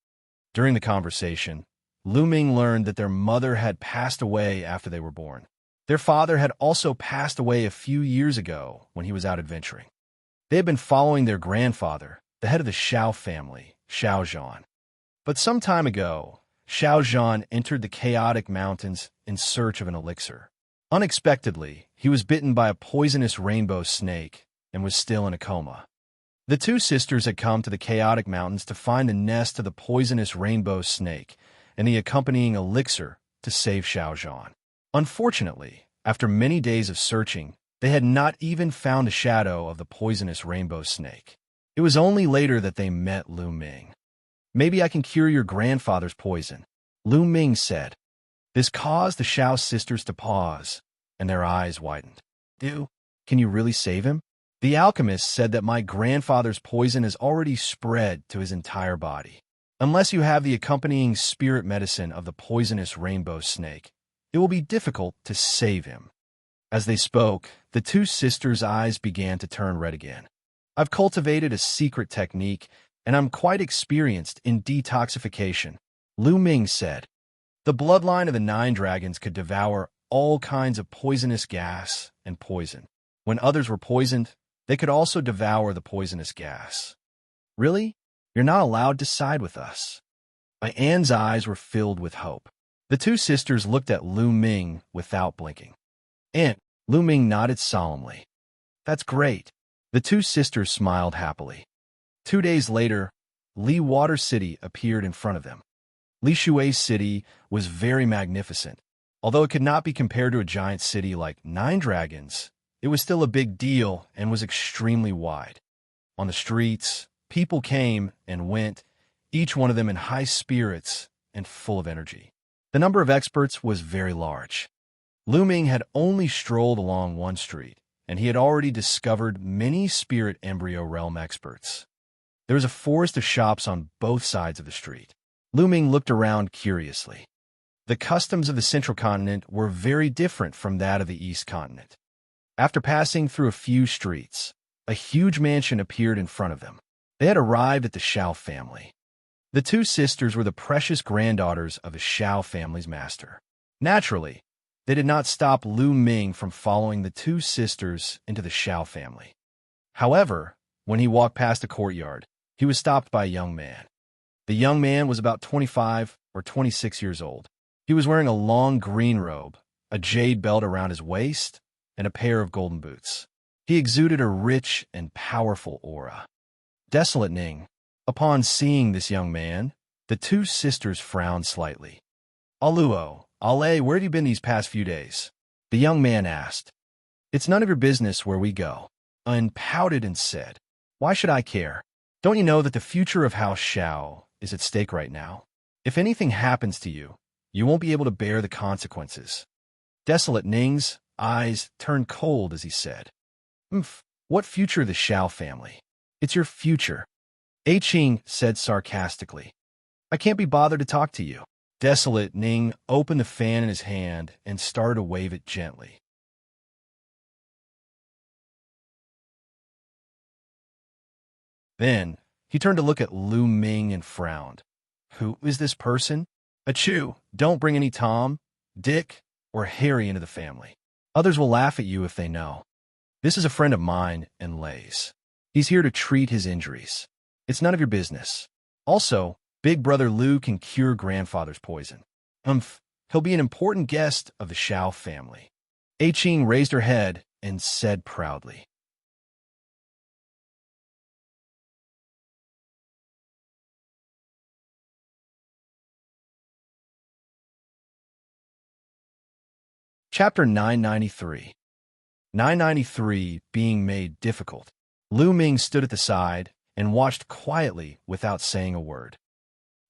A: During the conversation, Lu Ming learned that their mother had passed away after they were born. Their father had also passed away a few years ago when he was out adventuring. They had been following their grandfather, the head of the Xiao family, Xiaozhan. But some time ago, Xiaozhan entered the chaotic mountains in search of an elixir. Unexpectedly, he was bitten by a poisonous rainbow snake and was still in a coma. The 2 sisters had come to the chaotic mountains to find the nest of the poisonous rainbow snake and the accompanying elixir to save Xiaozhan. Unfortunately, after many days of searching, they had not even found a shadow of the poisonous rainbow snake. It was only later that they met Lu Ming. "Maybe I can cure your grandfather's poison," Lu Ming said. This caused the Xiao sisters to pause, and their eyes widened. "Can you really save him?" The alchemist said that my grandfather's poison has already spread to his entire body. Unless you have the accompanying spirit medicine of the poisonous rainbow snake, it will be difficult to save him." As they spoke, the two sisters' eyes began to turn red again. "I've cultivated a secret technique, and I'm quite experienced in detoxification," Lu Ming said. "The bloodline of the 9 dragons could devour all kinds of poisonous gas and poison. When others were poisoned, they could also devour the poisonous gas." "Really? You're not allowed to side with us." Anne's eyes were filled with hope. The two sisters looked at Lu Ming without blinking. "Aunt," Lu Ming nodded solemnly. "That's great." The two sisters smiled happily. 2 days later, Li Water City appeared in front of them. Li Shui's city was very magnificent. Although it could not be compared to a giant city like 9 dragons, it was still a big deal and was extremely wide. On the streets, people came and went, each one of them in high spirits and full of energy. The number of experts was very large. Lu Ming had only strolled along one street, and he had already discovered many spirit embryo realm experts. There was a forest of shops on both sides of the street. Lu Ming looked around curiously. The customs of the Central Continent were very different from that of the East Continent. After passing through a few streets, a huge mansion appeared in front of them. They had arrived at the Xiao family. The two sisters were the precious granddaughters of the Xiao family's master. Naturally, they did not stop Lu Ming from following the two sisters into the Xiao family. However, when he walked past the courtyard, he was stopped by a young man. The young man was about 25 or 26 years old. He was wearing a long green robe, a jade belt around his waist, and a pair of golden boots. He exuded a rich and powerful aura. Desolate Ning. Upon seeing this young man, the two sisters frowned slightly. "Aluo, Ale, where have you been these past few days?" the young man asked. "It's none of your business where we go." An pouted and said, "Why should I care? Don't you know that the future of House Xiao is at stake right now? If anything happens to you, you won't be able to bear the consequences." Desolate Ning's eyes turned cold as he said, "What future of the Xiao family? It's your future." Qing said sarcastically, "I can't be bothered to talk to you." Desolate Ning opened the fan in his hand and started to wave it gently. Then, he turned to look at Lu Ming and frowned. "Who is this person? Achoo, don't bring any Tom, Dick, or Harry into the family. Others will laugh at you if they know. This is a friend of mine and Lay's. He's here to treat his injuries. It's none of your business. Also, Big Brother Lu can cure grandfather's poison. He'll be an important guest of the Xiao family." Qing raised her head and said proudly. Chapter 993. 993 Being Made Difficult. Lu Ming stood at the side and watched quietly without saying a word.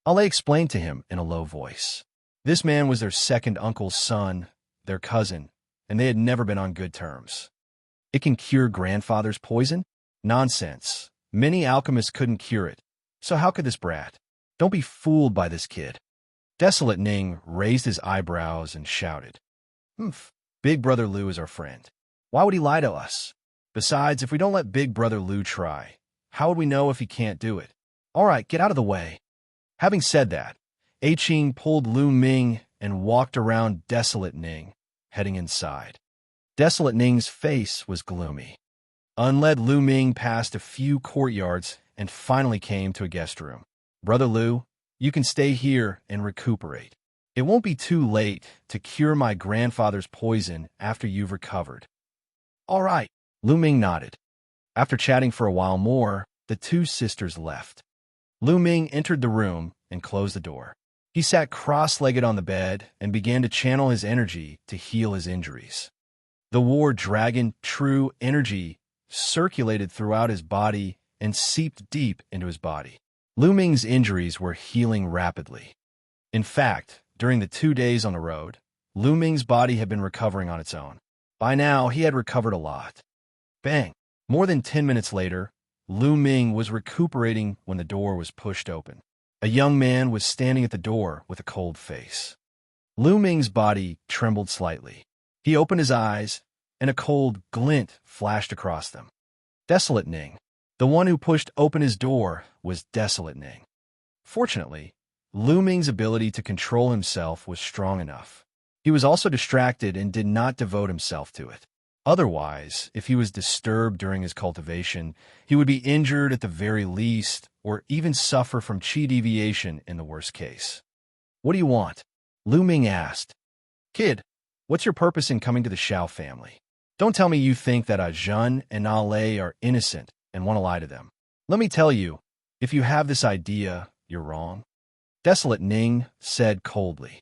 A: Ale explained to him in a low voice. This man was their second uncle's son, their cousin, and they had never been on good terms. "It can cure grandfather's poison? Nonsense. Many alchemists couldn't cure it. So how could this brat? Don't be fooled by this kid." Desolate Ning raised his eyebrows and shouted, "Big Brother Lu is our friend. Why would he lie to us? Besides, if we don't let Big Brother Lu try, how would we know if he can't do it? All right, get out of the way." Having said that, Qing pulled Lu Ming and walked around Desolate Ning, heading inside. Desolate Ning's face was gloomy. Led Lu Ming past a few courtyards and finally came to a guest room. "Brother Lu, you can stay here and recuperate. It won't be too late to cure my grandfather's poison after you've recovered." "All right," Lu Ming nodded. After chatting for a while more, the two sisters left. Lu Ming entered the room and closed the door. He sat cross-legged on the bed and began to channel his energy to heal his injuries. The war dragon true energy circulated throughout his body and seeped deep into his body. Lu Ming's injuries were healing rapidly. In fact, during the 2 days on the road, Lu Ming's body had been recovering on its own. By now, he had recovered a lot. Bang! More than 10 minutes later, Lu Ming was recuperating when the door was pushed open. A young man was standing at the door with a cold face. Lu Ming's body trembled slightly. He opened his eyes, and a cold glint flashed across them. Desolate Ning. The one who pushed open his door was Desolate Ning. Fortunately, Lu Ming's ability to control himself was strong enough. He was also distracted and did not devote himself to it. Otherwise, if he was disturbed during his cultivation, he would be injured at the very least, or even suffer from qi deviation in the worst case. "What do you want?" Lu Ming asked. "Kid, what's your purpose in coming to the Xiao family? Don't tell me you think that Zhen and Ale are innocent and want to lie to them. Let me tell you, if you have this idea, you're wrong." Desolate Ning said coldly.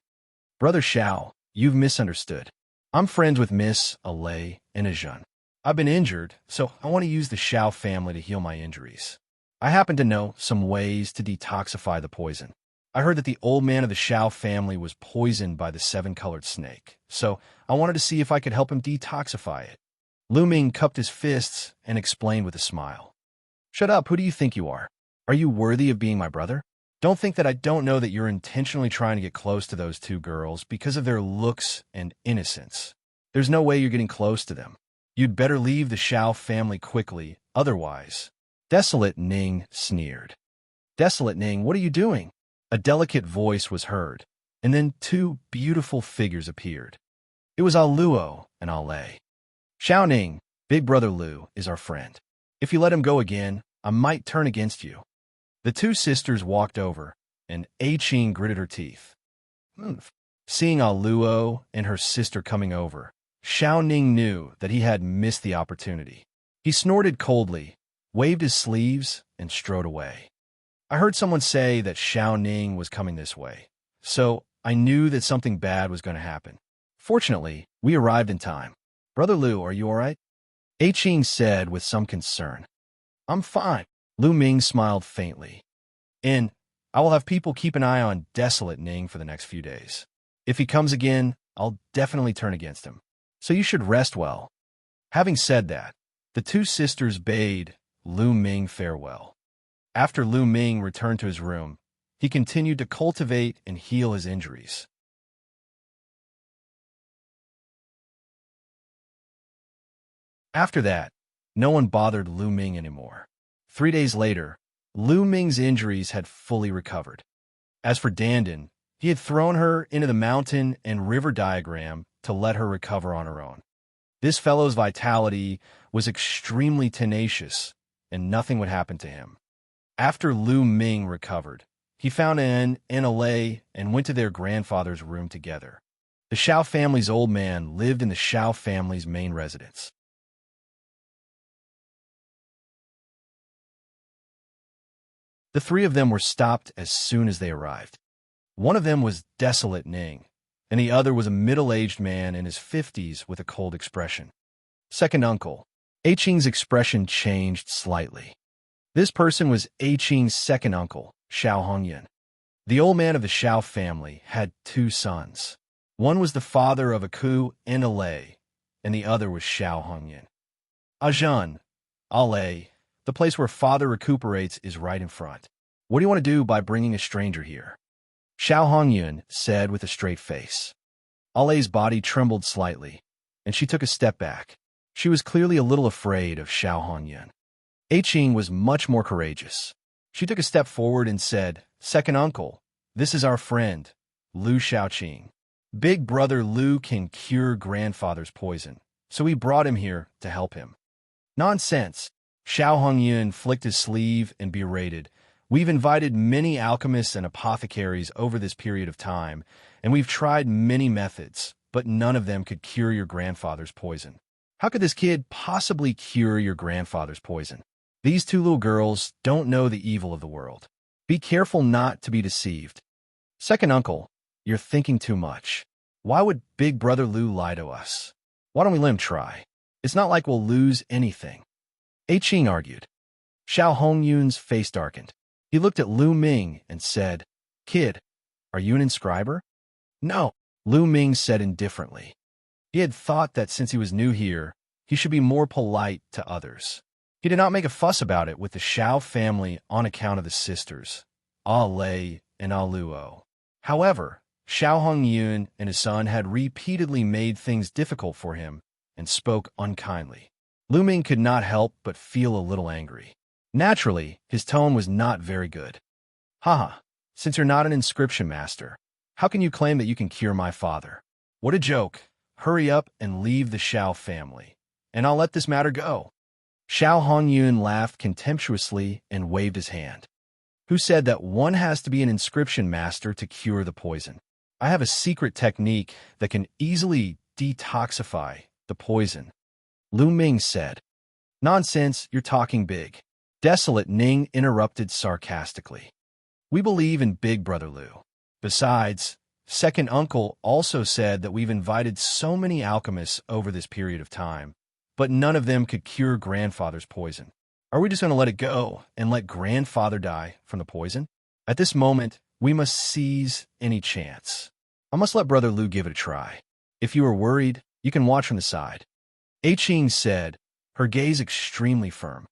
A: "Brother Xiao, you've misunderstood. I'm friends with Miss Ale and Zhen. I've been injured, so I want to use the Xiao family to heal my injuries. I happen to know some ways to detoxify the poison. I heard that the old man of the Xiao family was poisoned by the seven-colored snake, so I wanted to see if I could help him detoxify it." Lu Ming cupped his fists and explained with a smile. "Shut up, who do you think you are? Are you worthy of being my brother? Don't think that I don't know that you're intentionally trying to get close to those two girls because of their looks and innocence. There's no way you're getting close to them. You'd better leave the Xiao family quickly, otherwise." Desolate Ning sneered. "Desolate Ning, what are you doing?" A delicate voice was heard, and then two beautiful figures appeared. It was Luo and Ale. "Xiao Ning, Big Brother Lu is our friend. If you let him go again, I might turn against you." The two sisters walked over, and Qing gritted her teeth. Seeing Luo and her sister coming over, Xiao Ning knew that he had missed the opportunity. He snorted coldly, waved his sleeves, and strode away. I heard someone say that Xiao Ning was coming this way, so I knew that something bad was going to happen. Fortunately, we arrived in time. "Brother Lu, are you all right?" Qing said with some concern. "I'm fine." Lu Ming smiled faintly. "And I will have people keep an eye on Desolate Ning for the next few days. If he comes again, I'll definitely turn against him. So you should rest well." Having said that, the two sisters bade Lu Ming farewell. After Lu Ming returned to his room, he continued to cultivate and heal his injuries. After that, no one bothered Lu Ming anymore. 3 days later, Lu Ming's injuries had fully recovered. As for Dandan, he had thrown her into the mountain and river diagram to let her recover on her own. This fellow's vitality was extremely tenacious, and nothing would happen to him. After Lu Ming recovered, he found An and Ale and went to their grandfather's room together. The Xiao family's old man lived in the Xiao family's main residence. The three of them were stopped as soon as they arrived. One of them was Desolate Ning, and the other was a middle-aged man in his 50s with a cold expression. Second uncle. Qing's expression changed slightly. This person was Qing's second uncle, Xiao Hongyan. The old man of the Xiao family had 2 sons. One was the father of Aku and Ale, and the other was Xiao Hongyan. Zhen, Ale, the place where father recuperates is right in front. What do you want to do by bringing a stranger here?" Xiao Hongyan said with a straight face. Ale's body trembled slightly, and she took a step back. She was clearly a little afraid of Xiao Hongyan. Qing was much more courageous. She took a step forward and said, "Second uncle, this is our friend, Lu Xiaoqing. Big brother Lu can cure grandfather's poison, so we brought him here to help him." "Nonsense." Xiao Hongyan flicked his sleeve and berated. "We've invited many alchemists and apothecaries over this period of time, and we've tried many methods, but none of them could cure your grandfather's poison. How could this kid possibly cure your grandfather's poison? These 2 little girls don't know the evil of the world. Be careful not to be deceived." "Second uncle, you're thinking too much. Why would Big Brother Lu lie to us? Why don't we let him try? It's not like we'll lose anything." Qing argued. Xiao Hongyan's face darkened. He looked at Lu Ming and said, "Kid, are you an inscriber?" "No," Lu Ming said indifferently. He had thought that since he was new here, he should be more polite to others. He did not make a fuss about it with the Xiao family on account of the sisters, Lei and Luo. However, Xiao Hongyun and his son had repeatedly made things difficult for him and spoke unkindly. Lu Ming could not help but feel a little angry. Naturally, his tone was not very good. Haha, since you're not an inscription master, how can you claim that you can cure my father? What a joke. Hurry up and leave the Xiao family, and I'll let this matter go. Xiao Hongyun laughed contemptuously and waved his hand. Who said that one has to be an inscription master to cure the poison? I have a secret technique that can easily detoxify the poison, Lu Ming said. Nonsense, you're talking big. Desolate Ning interrupted sarcastically. We believe in Big Brother Lu. Besides, second uncle also said that we've invited so many alchemists over this period of time, but none of them could cure grandfather's poison. Are we just going to let it go and let grandfather die from the poison? At this moment, we must seize any chance. I must let Brother Lu give it a try. If you are worried, you can watch from the side. Qing said, her gaze extremely firm.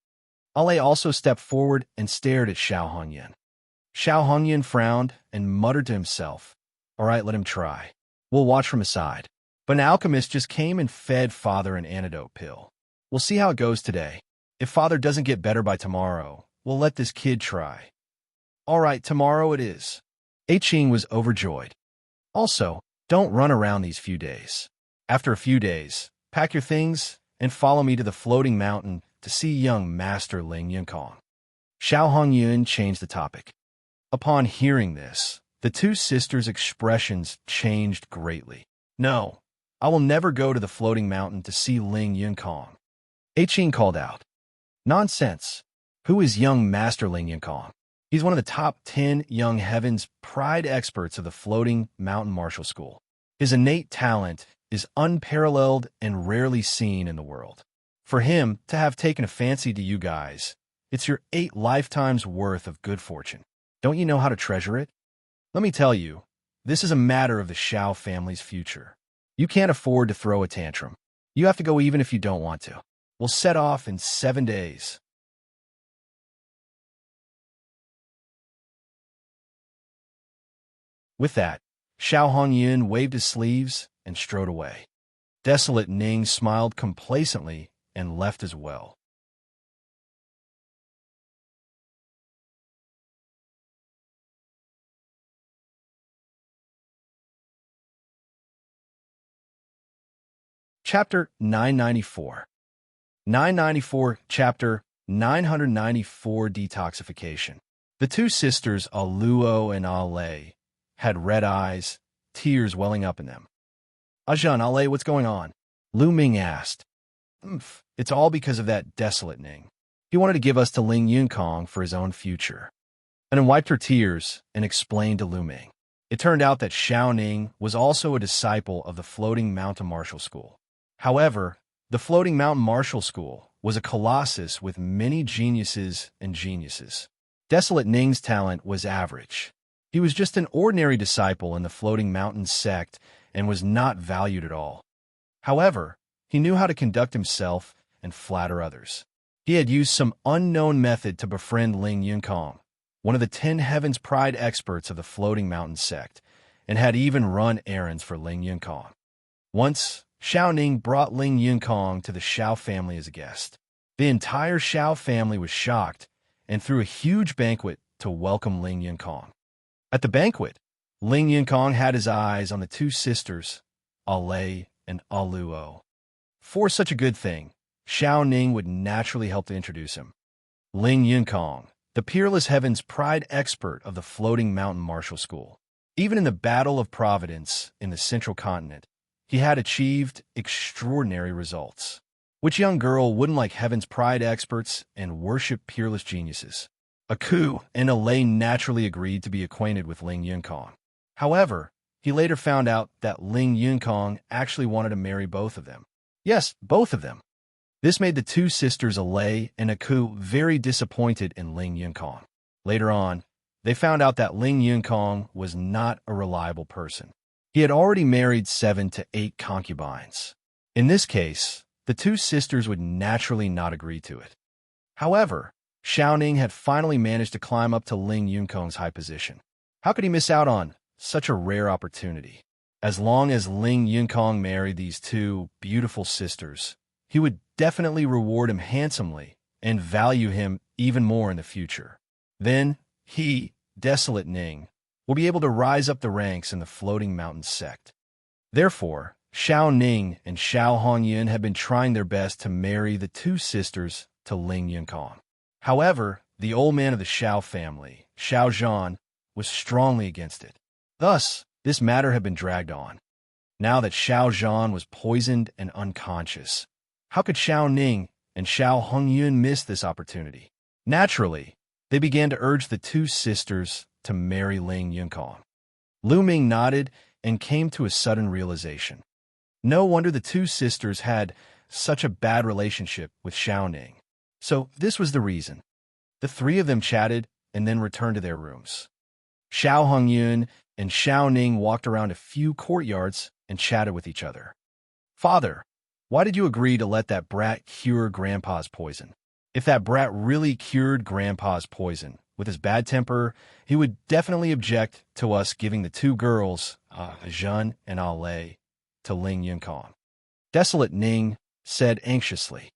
A: Ale also stepped forward and stared at Xiao Hongyun. Xiao Hongyun frowned and muttered to himself, all right, let him try. We'll watch from aside. But an alchemist just came and fed Father an antidote pill. We'll see how it goes today. If Father doesn't get better by tomorrow, we'll let this kid try. All right, tomorrow it is. Qing was overjoyed. Also, don't run around these few days. After a few days, pack your things and follow me to the floating mountain to see young Master Ling Yunkong. Xiao Hongyun changed the topic. Upon hearing this, the two sisters' expressions changed greatly. No, I will never go to the floating mountain to see Ling Yunkong. Qing called out. Nonsense. Who is young Master Ling Yunkong? He's one of the top 10 young heavens pride experts of the floating mountain martial school. His innate talent is unparalleled and rarely seen in the world. For him to have taken a fancy to you guys, it's your 8 lifetimes worth of good fortune. Don't you know how to treasure it? Let me tell you, this is a matter of the Xiao family's future. You can't afford to throw a tantrum. You have to go even if you don't want to. We'll set off in 7 days. With that, Xiao Hongyun waved his sleeves and strode away. Desolate Ning smiled complacently and left as well. Chapter 994. 994, Chapter 994 Detoxification. The two sisters, Luo and Ale, had red eyes, tears welling up in them. Ajahn, Ale, what's going on? Lu Ming asked. It's all because of that desolate Ning. He wanted to give us to Ling Yunkong for his own future. And then wiped her tears and explained to Lu Ming. It turned out that Xiao Ning was also a disciple of the Floating Mountain Martial School. However, the Floating Mountain Martial School was a colossus with many geniuses and geniuses. Desolate Ning's talent was average. He was just an ordinary disciple in the Floating Mountain sect and was not valued at all. However, he knew how to conduct himself and flatter others. He had used some unknown method to befriend Ling Yunkong, one of the 10 Heavens Pride experts of the Floating Mountain sect, and had even run errands for Ling Yunkong. Once, Xiao Ning brought Ling Yunkong to the Xiao family as a guest. The entire Xiao family was shocked and threw a huge banquet to welcome Ling Yunkong. At the banquet, Ling Yunkong had his eyes on the two sisters, Ale and Luo. For such a good thing, Xiao Ning would naturally help to introduce him. Ling Yunkong, the peerless heavens pride expert of the Floating Mountain Martial School. Even in the Battle of Providence in the Central Continent, he had achieved extraordinary results. Which young girl wouldn't like heaven's pride experts and worship peerless geniuses? Aku and Elaine naturally agreed to be acquainted with Ling Yunkong. However, he later found out that Ling Yunkong actually wanted to marry both of them. Yes, both of them. This made the two sisters Ale and Aku very disappointed in Ling Yunkong. Later on, they found out that Ling Yunkong was not a reliable person. He had already married 7 to 8 concubines. In this case, the two sisters would naturally not agree to it. However, Xiao Ning had finally managed to climb up to Ling Yunkong's high position. How could he miss out on such a rare opportunity? As long as Ling Yunkong married these two beautiful sisters, he would definitely reward him handsomely and value him even more in the future. Then he, Desolate Ning, will be able to rise up the ranks in the Floating Mountain sect. Therefore, Xiao Ning and Xiao Hongyun had been trying their best to marry the two sisters to Ling Yunkong. However, the old man of the Xiao family, Xiao Zhan, was strongly against it. Thus, this matter had been dragged on. Now that Xiao Zhan was poisoned and unconscious, how could Xiao Ning and Xiao Hongyun miss this opportunity? Naturally, they began to urge the two sisters to marry Ling Yunkong. Lu Ming nodded and came to a sudden realization. No wonder the two sisters had such a bad relationship with Xiao Ning. So this was the reason. The three of them chatted and then returned to their rooms. Xiao Hongyun and Xiao Ning walked around a few courtyards and chatted with each other. Father, why did you agree to let that brat cure Grandpa's poison? If that brat really cured Grandpa's poison with his bad temper, he would definitely object to us giving the two girls, Zhen and Lei, to Ling Yunkong. Desolate Ning said anxiously,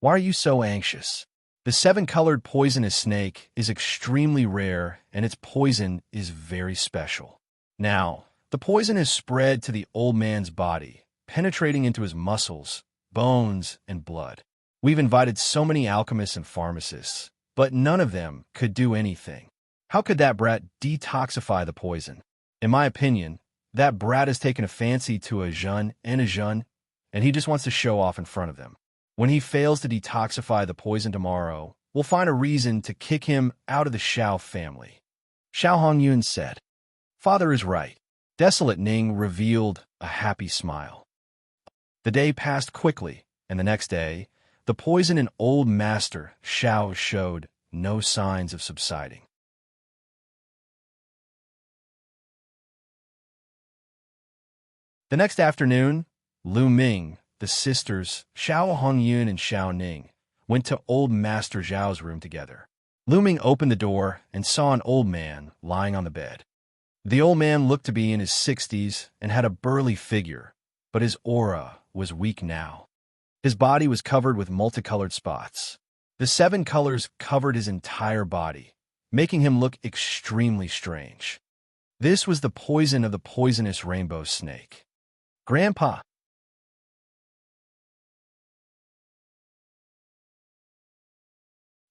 A: "Why are you so anxious? The seven-colored poisonous snake is extremely rare, and its poison is very special. Now, the poison is spread to the old man's body, penetrating into his muscles, bones, and blood. We've invited so many alchemists and pharmacists, but none of them could do anything. How could that brat detoxify the poison? In my opinion, that brat has taken a fancy to a Zhen, and he just wants to show off in front of them. When he fails to detoxify the poison tomorrow, we'll find a reason to kick him out of the Xiao family." Xiao Hongyun said. Father is right. Desolate Ning revealed a happy smile. The day passed quickly, and the next day, the poison in Old Master Xiao showed no signs of subsiding. The next afternoon, Lu Ming, the sisters, Xiao Hongyun and Xiao Ning, went to Old Master Zhao's room together. Lu Ming opened the door and saw an old man lying on the bed. The old man looked to be in his 60s and had a burly figure, but his aura was weak now. His body was covered with multicolored spots. The 7 colors covered his entire body, making him look extremely strange. This was the poison of the poisonous rainbow snake. Grandpa!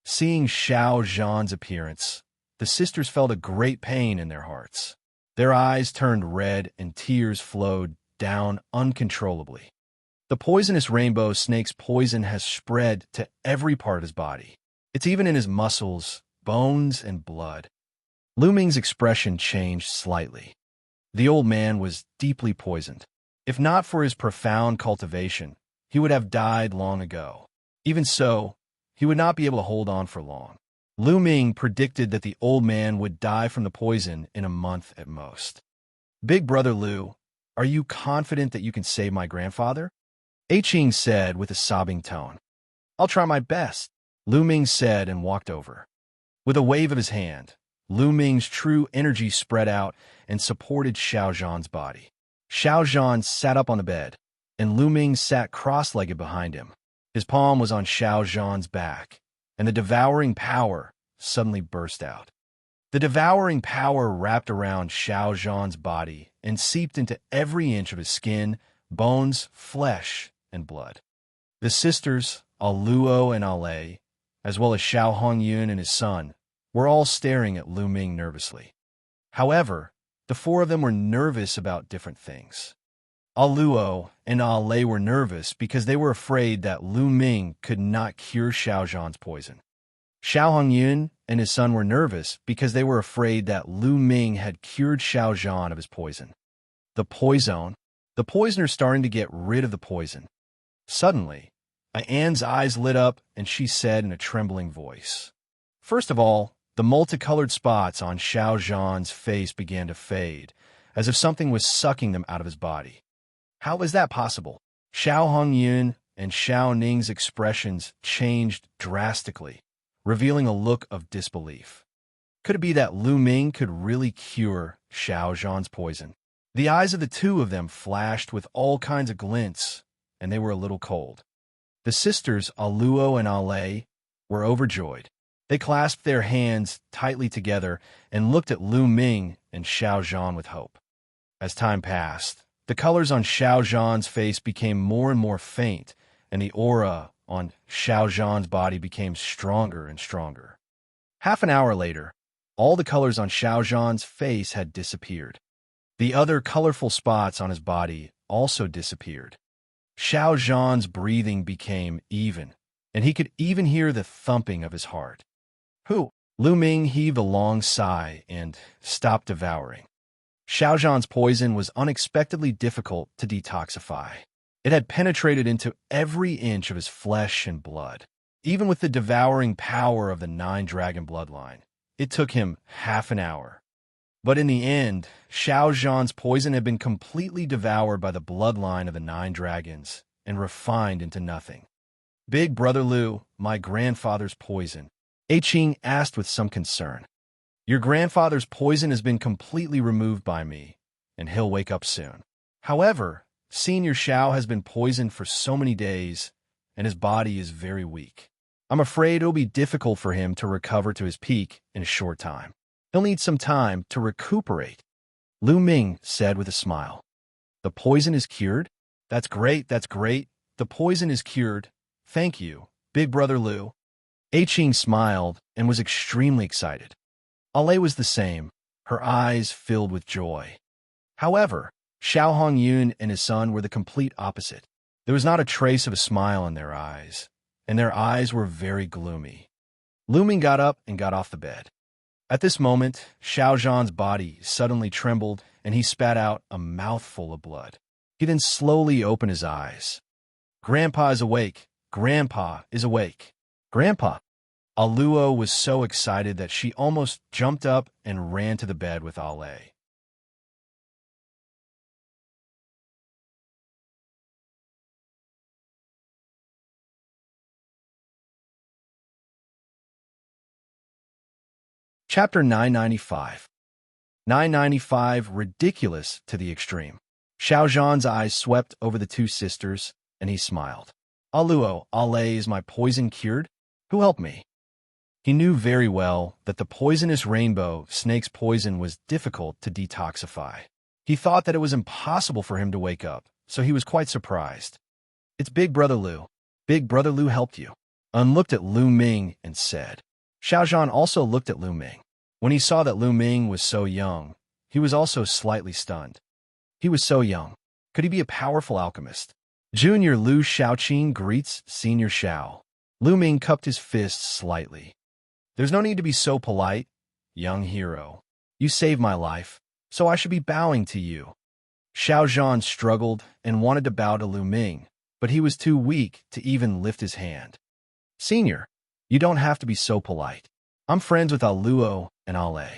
A: Seeing Xiao Zhan's appearance, the sisters felt a great pain in their hearts. Their eyes turned red and tears flowed down uncontrollably. The poisonous rainbow snake's poison has spread to every part of his body. It's even in his muscles, bones, and blood. Lu Ming's expression changed slightly. The old man was deeply poisoned. If not for his profound cultivation, he would have died long ago. Even so, he would not be able to hold on for long. Lu Ming predicted that the old man would die from the poison in a month at most. Big brother Lu, are you confident that you can save my grandfather? Qing said with a sobbing tone. I'll try my best, Lu Ming said and walked over. With a wave of his hand, Lu Ming's true energy spread out and supported Xiao Zhan's body. Xiao Zhan sat up on the bed, and Lu Ming sat cross-legged behind him. His palm was on Xiao Zhan's back, and the devouring power suddenly burst out. The devouring power wrapped around Xiao Zhan's body and seeped into every inch of his skin, bones, flesh, and blood. The sisters, Luo and Lei, as well as Xiao Hongyun and his son, were all staring at Lu Ming nervously. However, the 4 of them were nervous about different things. Luo and Lei were nervous because they were afraid that Lu Ming could not cure Xiao Zhan's poison. Xiao Hongyun and his son were nervous because they were afraid that Lu Ming had cured Xiao Zhan of his poison. The poisoner starting to get rid of the poison. Suddenly, Anne's eyes lit up and she said in a trembling voice, First of all, the multicolored spots on Xiao Zhan's face began to fade, as if something was sucking them out of his body. How is that possible? Xiao Hongyun and Xiao Ning's expressions changed drastically. revealing a look of disbelief. Could it be that Lu Ming could really cure Xiao Zhan's poison? The eyes of the two of them flashed with all kinds of glints, and they were a little cold. The sisters, Aluo and Ale, were overjoyed. They clasped their hands tightly together and looked at Lu Ming and Xiao Zhan with hope. As time passed, the colors on Xiao Zhan's face became more and more faint, and the aura on Xiao Zhan's body became stronger and stronger. Half an hour later, all the colors on Xiao Zhan's face had disappeared. The other colorful spots on his body also disappeared. Xiao Zhan's breathing became even, and he could even hear the thumping of his heart. Who? Lu Ming heaved a long sigh and stopped devouring. Xiao Zhan's poison was unexpectedly difficult to detoxify. It had penetrated into every inch of his flesh and blood. Even with the devouring power of the nine-dragon bloodline, it took him half an hour. But in the end, Xiao Zhan's poison had been completely devoured by the bloodline of the nine dragons and refined into nothing. Big Brother Lu, my grandfather's poison, Qing asked with some concern. Your grandfather's poison has been completely removed by me, and he'll wake up soon. However, Senior Xiao has been poisoned for so many days, and his body is very weak. I'm afraid it'll be difficult for him to recover to his peak in a short time. He'll need some time to recuperate, Lu Ming said with a smile. The poison is cured? That's great, that's great. The poison is cured. Thank you, Big Brother Lu. Qing smiled and was extremely excited. Ale was the same, her eyes filled with joy. However, Xiao Hongyun and his son were the complete opposite. There was not a trace of a smile in their eyes, and their eyes were very gloomy. Lu Ming got up and got off the bed. At this moment, Xiao Zhan's body suddenly trembled, and he spat out a mouthful of blood. He then slowly opened his eyes. Grandpa is awake. Grandpa is awake. Grandpa! Aluo was so excited that she almost jumped up and ran to the bed with Ale. Chapter 995. 995, ridiculous to the extreme. Xiao Zhan's eyes swept over the two sisters, and he smiled. Aluo, Ale, is my poison cured? Who helped me? He knew very well that the poisonous rainbow snake's poison was difficult to detoxify. He thought that it was impossible for him to wake up, so he was quite surprised. It's Big Brother Lu. Big Brother Lu helped you. Un looked at Lu Ming and said. Xiao Zhan also looked at Lu Ming. When he saw that Lu Ming was so young, he was also slightly stunned. He was so young. Could he be a powerful alchemist? Junior Lu Xiaoqing greets Senior Xiao. Lu Ming cupped his fists slightly. There's no need to be so polite, young hero. You saved my life, so I should be bowing to you. Xiao Zhan struggled and wanted to bow to Lu Ming, but he was too weak to even lift his hand. Senior, you don't have to be so polite. I'm friends with Aluo and Ale.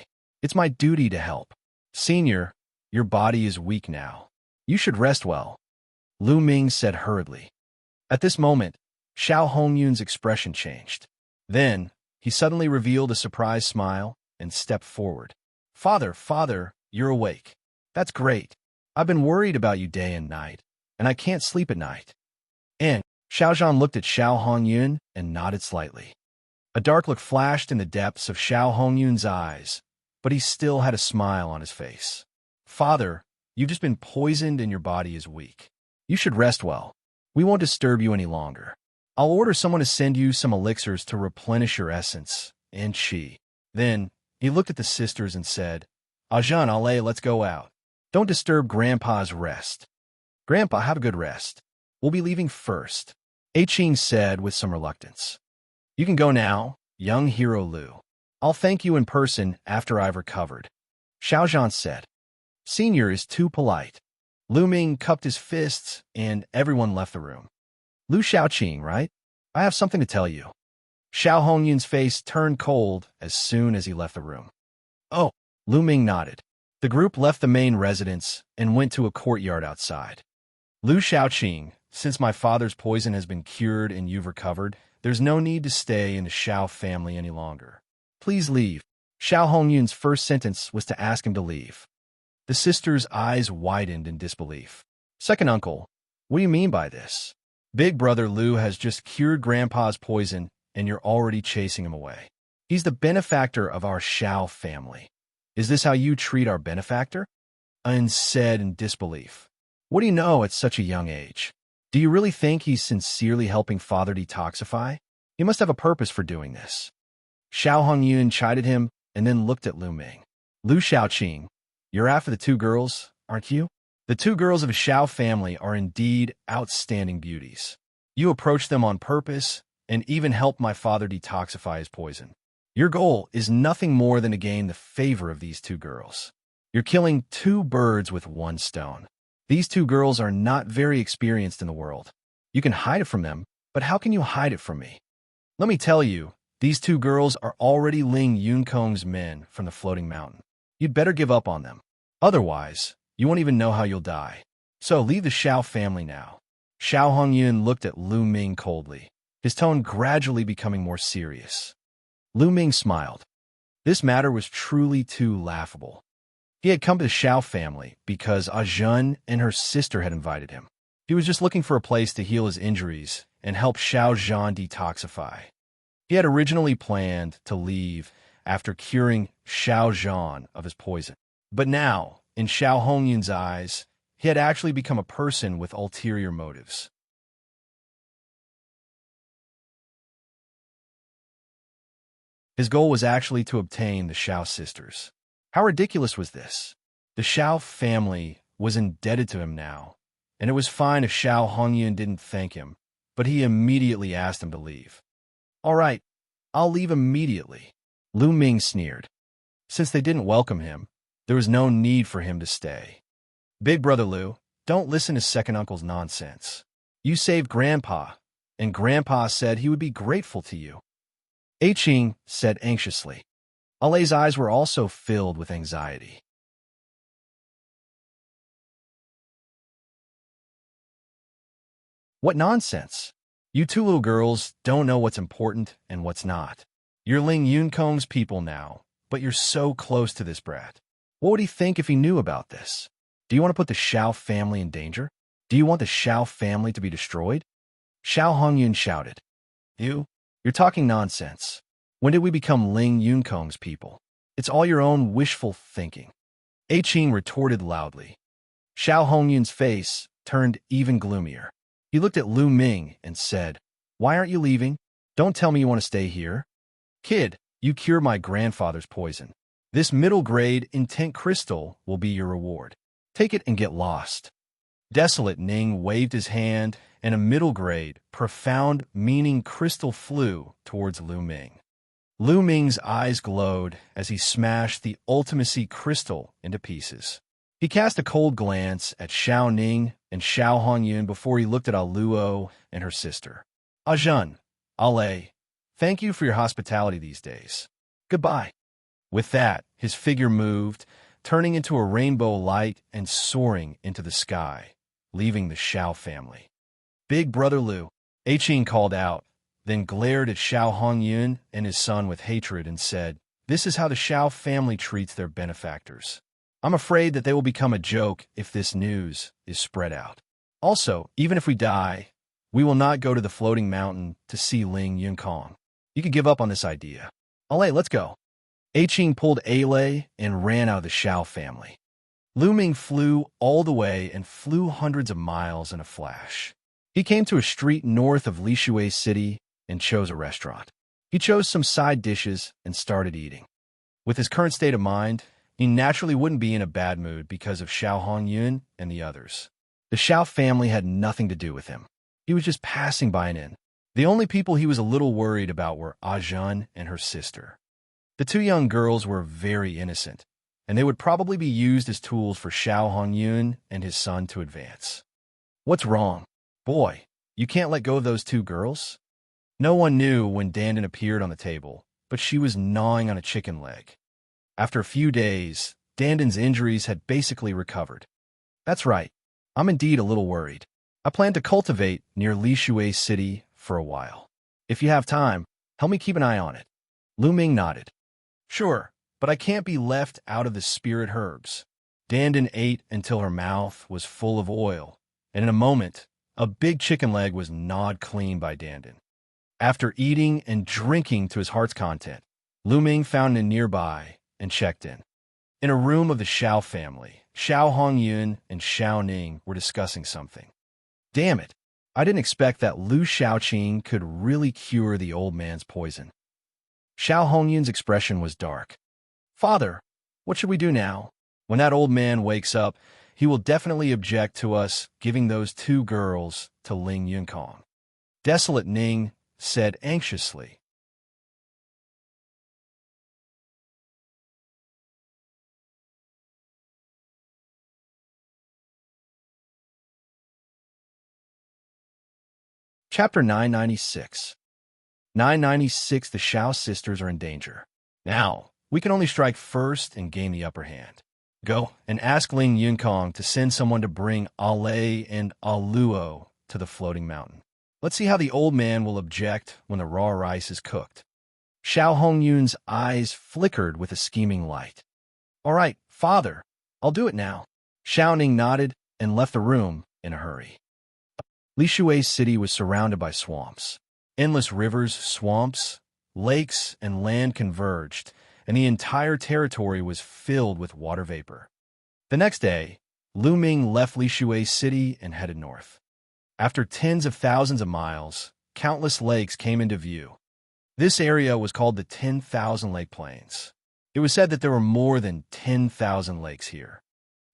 A: It's my duty to help. Senior, your body is weak now. You should rest well, Lu Ming said hurriedly. At this moment, Xiao Hongyun's expression changed. Then, he suddenly revealed a surprised smile and stepped forward. Father, you're awake. That's great. I've been worried about you day and night, and I can't sleep at night. And Xiao Zhan looked at Xiao Hongyun and nodded slightly. A dark look flashed in the depths of Xiao Hongyun's eyes, but he still had a smile on his face. Father, you've just been poisoned and your body is weak. You should rest well. We won't disturb you any longer. I'll order someone to send you some elixirs to replenish your essence and qi. Then, he looked at the sisters and said, Ajahn, Ale, let's go out. Don't disturb Grandpa's rest. Grandpa, have a good rest. We'll be leaving first, Qing said with some reluctance. You can go now, young hero Lu. I'll thank you in person after I've recovered, Xiao Zhan said. Senior is too polite. Lu Ming cupped his fists, and everyone left the room. Lu Xiaoqing, right? I have something to tell you. Xiao Hongyun's face turned cold as soon as he left the room. Oh, Lu Ming nodded. The group left the main residence and went to a courtyard outside. Lu Xiaoqing, since my father's poison has been cured and you've recovered, there's no need to stay in the Xiao family any longer. Please leave. Xiao Hongyun's first sentence was to ask him to leave. The sister's eyes widened in disbelief. Second uncle, what do you mean by this? Big brother Lu has just cured Grandpa's poison, and you're already chasing him away. He's the benefactor of our Xiao family. Is this how you treat our benefactor? Un said in disbelief. What do you know at such a young age? Do you really think he's sincerely helping father detoxify? He must have a purpose for doing this. Xiao Hongyun chided him and then looked at Lu Ming. Lu Xiaoqing, you're after the two girls, aren't you? The two girls of a Xiao family are indeed outstanding beauties. You approached them on purpose and even helped my father detoxify his poison. Your goal is nothing more than to gain the favor of these two girls. You're killing two birds with one stone. These two girls are not very experienced in the world. You can hide it from them, but how can you hide it from me? Let me tell you, these two girls are already Ling Yunkong's men from the floating mountain. You'd better give up on them. Otherwise, you won't even know how you'll die. So leave the Xiao family now. Xiao Hongyun looked at Lu Ming coldly, his tone gradually becoming more serious. Lu Ming smiled. This matter was truly too laughable. He had come to the Xiao family because Zhen and her sister had invited him. He was just looking for a place to heal his injuries and help Xiao Zhan detoxify. He had originally planned to leave after curing Xiao Zhan of his poison. But now, in Xiao Hongyun's eyes, he had actually become a person with ulterior motives. His goal was actually to obtain the Xiao sisters. How ridiculous was this? The Xiao family was indebted to him now, and it was fine if Xiao Hongyun didn't thank him, but he immediately asked him to leave. All right, I'll leave immediately. Lu Ming sneered. Since they didn't welcome him, there was no need for him to stay. Big brother Lu, don't listen to second uncle's nonsense. You saved Grandpa, and Grandpa said he would be grateful to you. Qing said anxiously. Ale's eyes were also filled with anxiety. What nonsense! You two little girls don't know what's important and what's not. You're Ling Yunkong's people now, but you're so close to this brat. What would he think if he knew about this? Do you want to put the Xiao family in danger? Do you want the Xiao family to be destroyed? Xiao Hongyun shouted. You're talking nonsense. When did we become Ling Yunkong's people? It's all your own wishful thinking. Qing retorted loudly. Xiao Hongyun's face turned even gloomier. He looked at Lu Ming and said, Why aren't you leaving? Don't tell me you want to stay here. Kid, you cured my grandfather's poison. This middle-grade intent crystal will be your reward. Take it and get lost. Desolate Ning waved his hand, and a middle-grade, profound meaning crystal flew towards Lu Ming. Lu Ming's eyes glowed as he smashed the ultimacy crystal into pieces. He cast a cold glance at Xiao Ning and Xiao Hongyun before he looked at Luo and her sister. Zhen, Ale, thank you for your hospitality these days. Goodbye. With that, his figure moved, turning into a rainbow light and soaring into the sky, leaving the Xiao family. Big brother Lu, Qing called out, then glared at Xiao Hongyun and his son with hatred and said, This is how the Xiao family treats their benefactors. I'm afraid that they will become a joke if this news is spread out. Also, even if we die, we will not go to the floating mountain to see Ling Yunkong. You could give up on this idea. Ale, let's go. Qing pulled Ale and ran out of the Xiao family. Lu Ming flew all the way and flew hundreds of miles in a flash. He came to a street north of Lishui City and chose a restaurant. He chose some side dishes and started eating. With his current state of mind, he naturally wouldn't be in a bad mood because of Xiao Hongyun and the others. The Xiao family had nothing to do with him. He was just passing by an inn. The only people he was a little worried about were Zhen and her sister. The two young girls were very innocent, and they would probably be used as tools for Xiao Hongyun and his son to advance. What's wrong? Boy, you can't let go of those two girls? No one knew when Dandan appeared on the table, but she was gnawing on a chicken leg. After a few days, Dandan's injuries had basically recovered. That's right. I'm indeed a little worried. I plan to cultivate near Lishui City for a while. If you have time, help me keep an eye on it. Lu Ming nodded. Sure, but I can't be left out of the spirit herbs. Dandan ate until her mouth was full of oil, and in a moment, a big chicken leg was gnawed clean by Dandan. After eating and drinking to his heart's content, Lu Ming found him nearby and checked in. In a room of the Xiao family, Xiao Hongyun and Xiao Ning were discussing something. Damn it, I didn't expect that Lu Xiaoqing could really cure the old man's poison. Xiao Hongyun's expression was dark. Father, what should we do now? When that old man wakes up, he will definitely object to us giving those 2 girls to Ling Yunkong. Desolate Ning said anxiously. Chapter 996. 996. The Xiao sisters are in danger. Now, we can only strike first and gain the upper hand. Go and ask Ling Yunkong to send someone to bring Ale and Aluo to the floating mountain. Let's see how the old man will object when the raw rice is cooked. Xiao Hongyun's eyes flickered with a scheming light. All right, father, I'll do it now. Xiao Ning nodded and left the room in a hurry. Lishui City was surrounded by swamps. Endless rivers, swamps, lakes, and land converged, and the entire territory was filled with water vapor. The next day, Lu Ming left Lishui City and headed north. After tens of thousands of miles, countless lakes came into view. This area was called the 10,000 Lake Plains. It was said that there were more than 10,000 lakes here.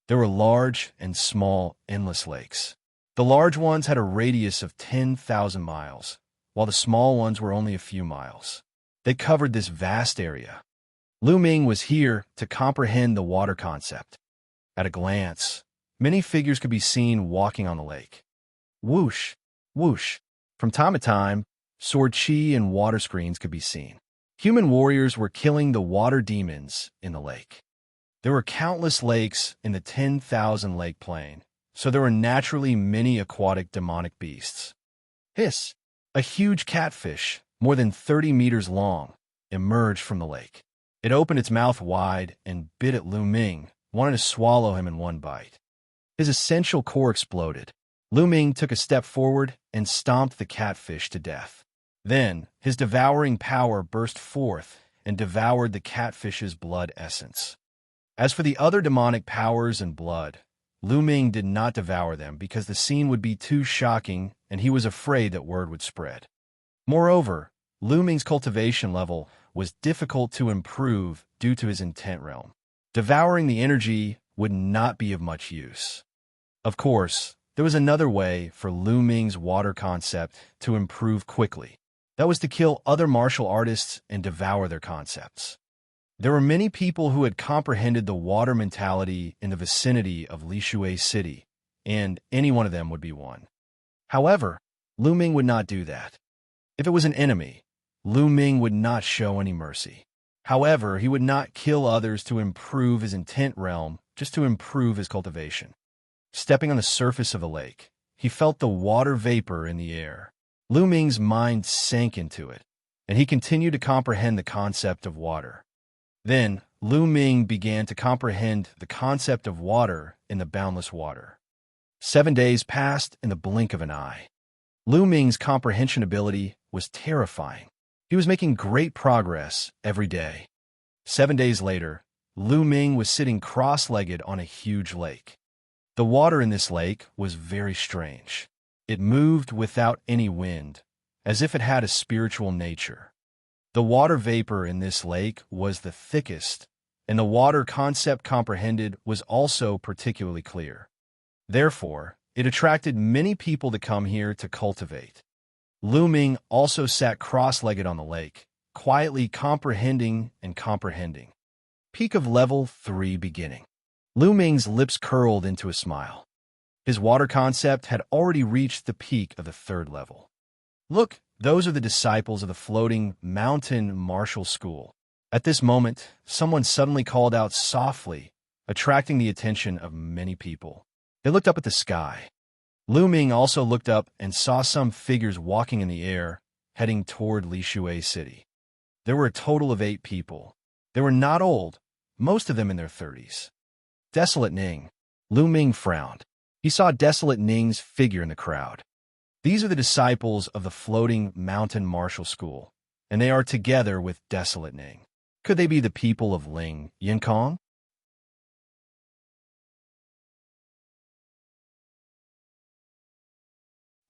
A: There were large and small, endless lakes. The large ones had a radius of 10,000 miles, while the small ones were only a few miles. They covered this vast area. Lu Ming was here to comprehend the water concept. At a glance, many figures could be seen walking on the lake. Whoosh, whoosh. From time to time, sword chi and water screens could be seen. Human warriors were killing the water demons in the lake. There were countless lakes in the 10,000 lake plain, so there were naturally many aquatic demonic beasts. Hiss! A huge catfish, more than 30 meters long, emerged from the lake. It opened its mouth wide and bit at Lu Ming, wanting to swallow him in one bite. His essential core exploded. Lu Ming took a step forward and stomped the catfish to death. Then, his devouring power burst forth and devoured the catfish's blood essence. As for the other demonic powers and blood, Lu Ming did not devour them because the scene would be too shocking and he was afraid that word would spread. Moreover, Lu Ming's cultivation level was difficult to improve due to his intent realm. Devouring the energy would not be of much use. Of course, there was another way for Lu Ming's water concept to improve quickly. That was to kill other martial artists and devour their concepts. There were many people who had comprehended the water mentality in the vicinity of Lishui City, and any one of them would be one. However, Lu Ming would not do that. If it was an enemy, Lu Ming would not show any mercy. However, he would not kill others to improve his intent realm, just to improve his cultivation. Stepping on the surface of the lake, he felt the water vapor in the air. Lu Ming's mind sank into it, and he continued to comprehend the concept of water. Then, Lu Ming began to comprehend the concept of water in the boundless water. 7 days passed in the blink of an eye. Lu Ming's comprehension ability was terrifying. He was making great progress every day. 7 days later, Lu Ming was sitting cross-legged on a huge lake. The water in this lake was very strange. It moved without any wind, as if it had a spiritual nature. The water vapor in this lake was the thickest, and the water concept comprehended was also particularly clear. Therefore, it attracted many people to come here to cultivate. Lu Ming also sat cross-legged on the lake, quietly comprehending and comprehending. Peak of level 3 beginning. Lu Ming's lips curled into a smile. His water concept had already reached the peak of the 3rd level. Look, those are the disciples of the floating mountain martial school. At this moment, someone suddenly called out softly, attracting the attention of many people. They looked up at the sky. Lu Ming also looked up and saw some figures walking in the air, heading toward Lishui City. There were a total of 8 people. They were not old, most of them in their 30s. Desolate Ning. Lu Ming frowned. He saw Desolate Ning's figure in the crowd. These are the disciples of the Floating Mountain Martial School, and they are together with Desolate Ning. Could they be the people of Ling Yinkong?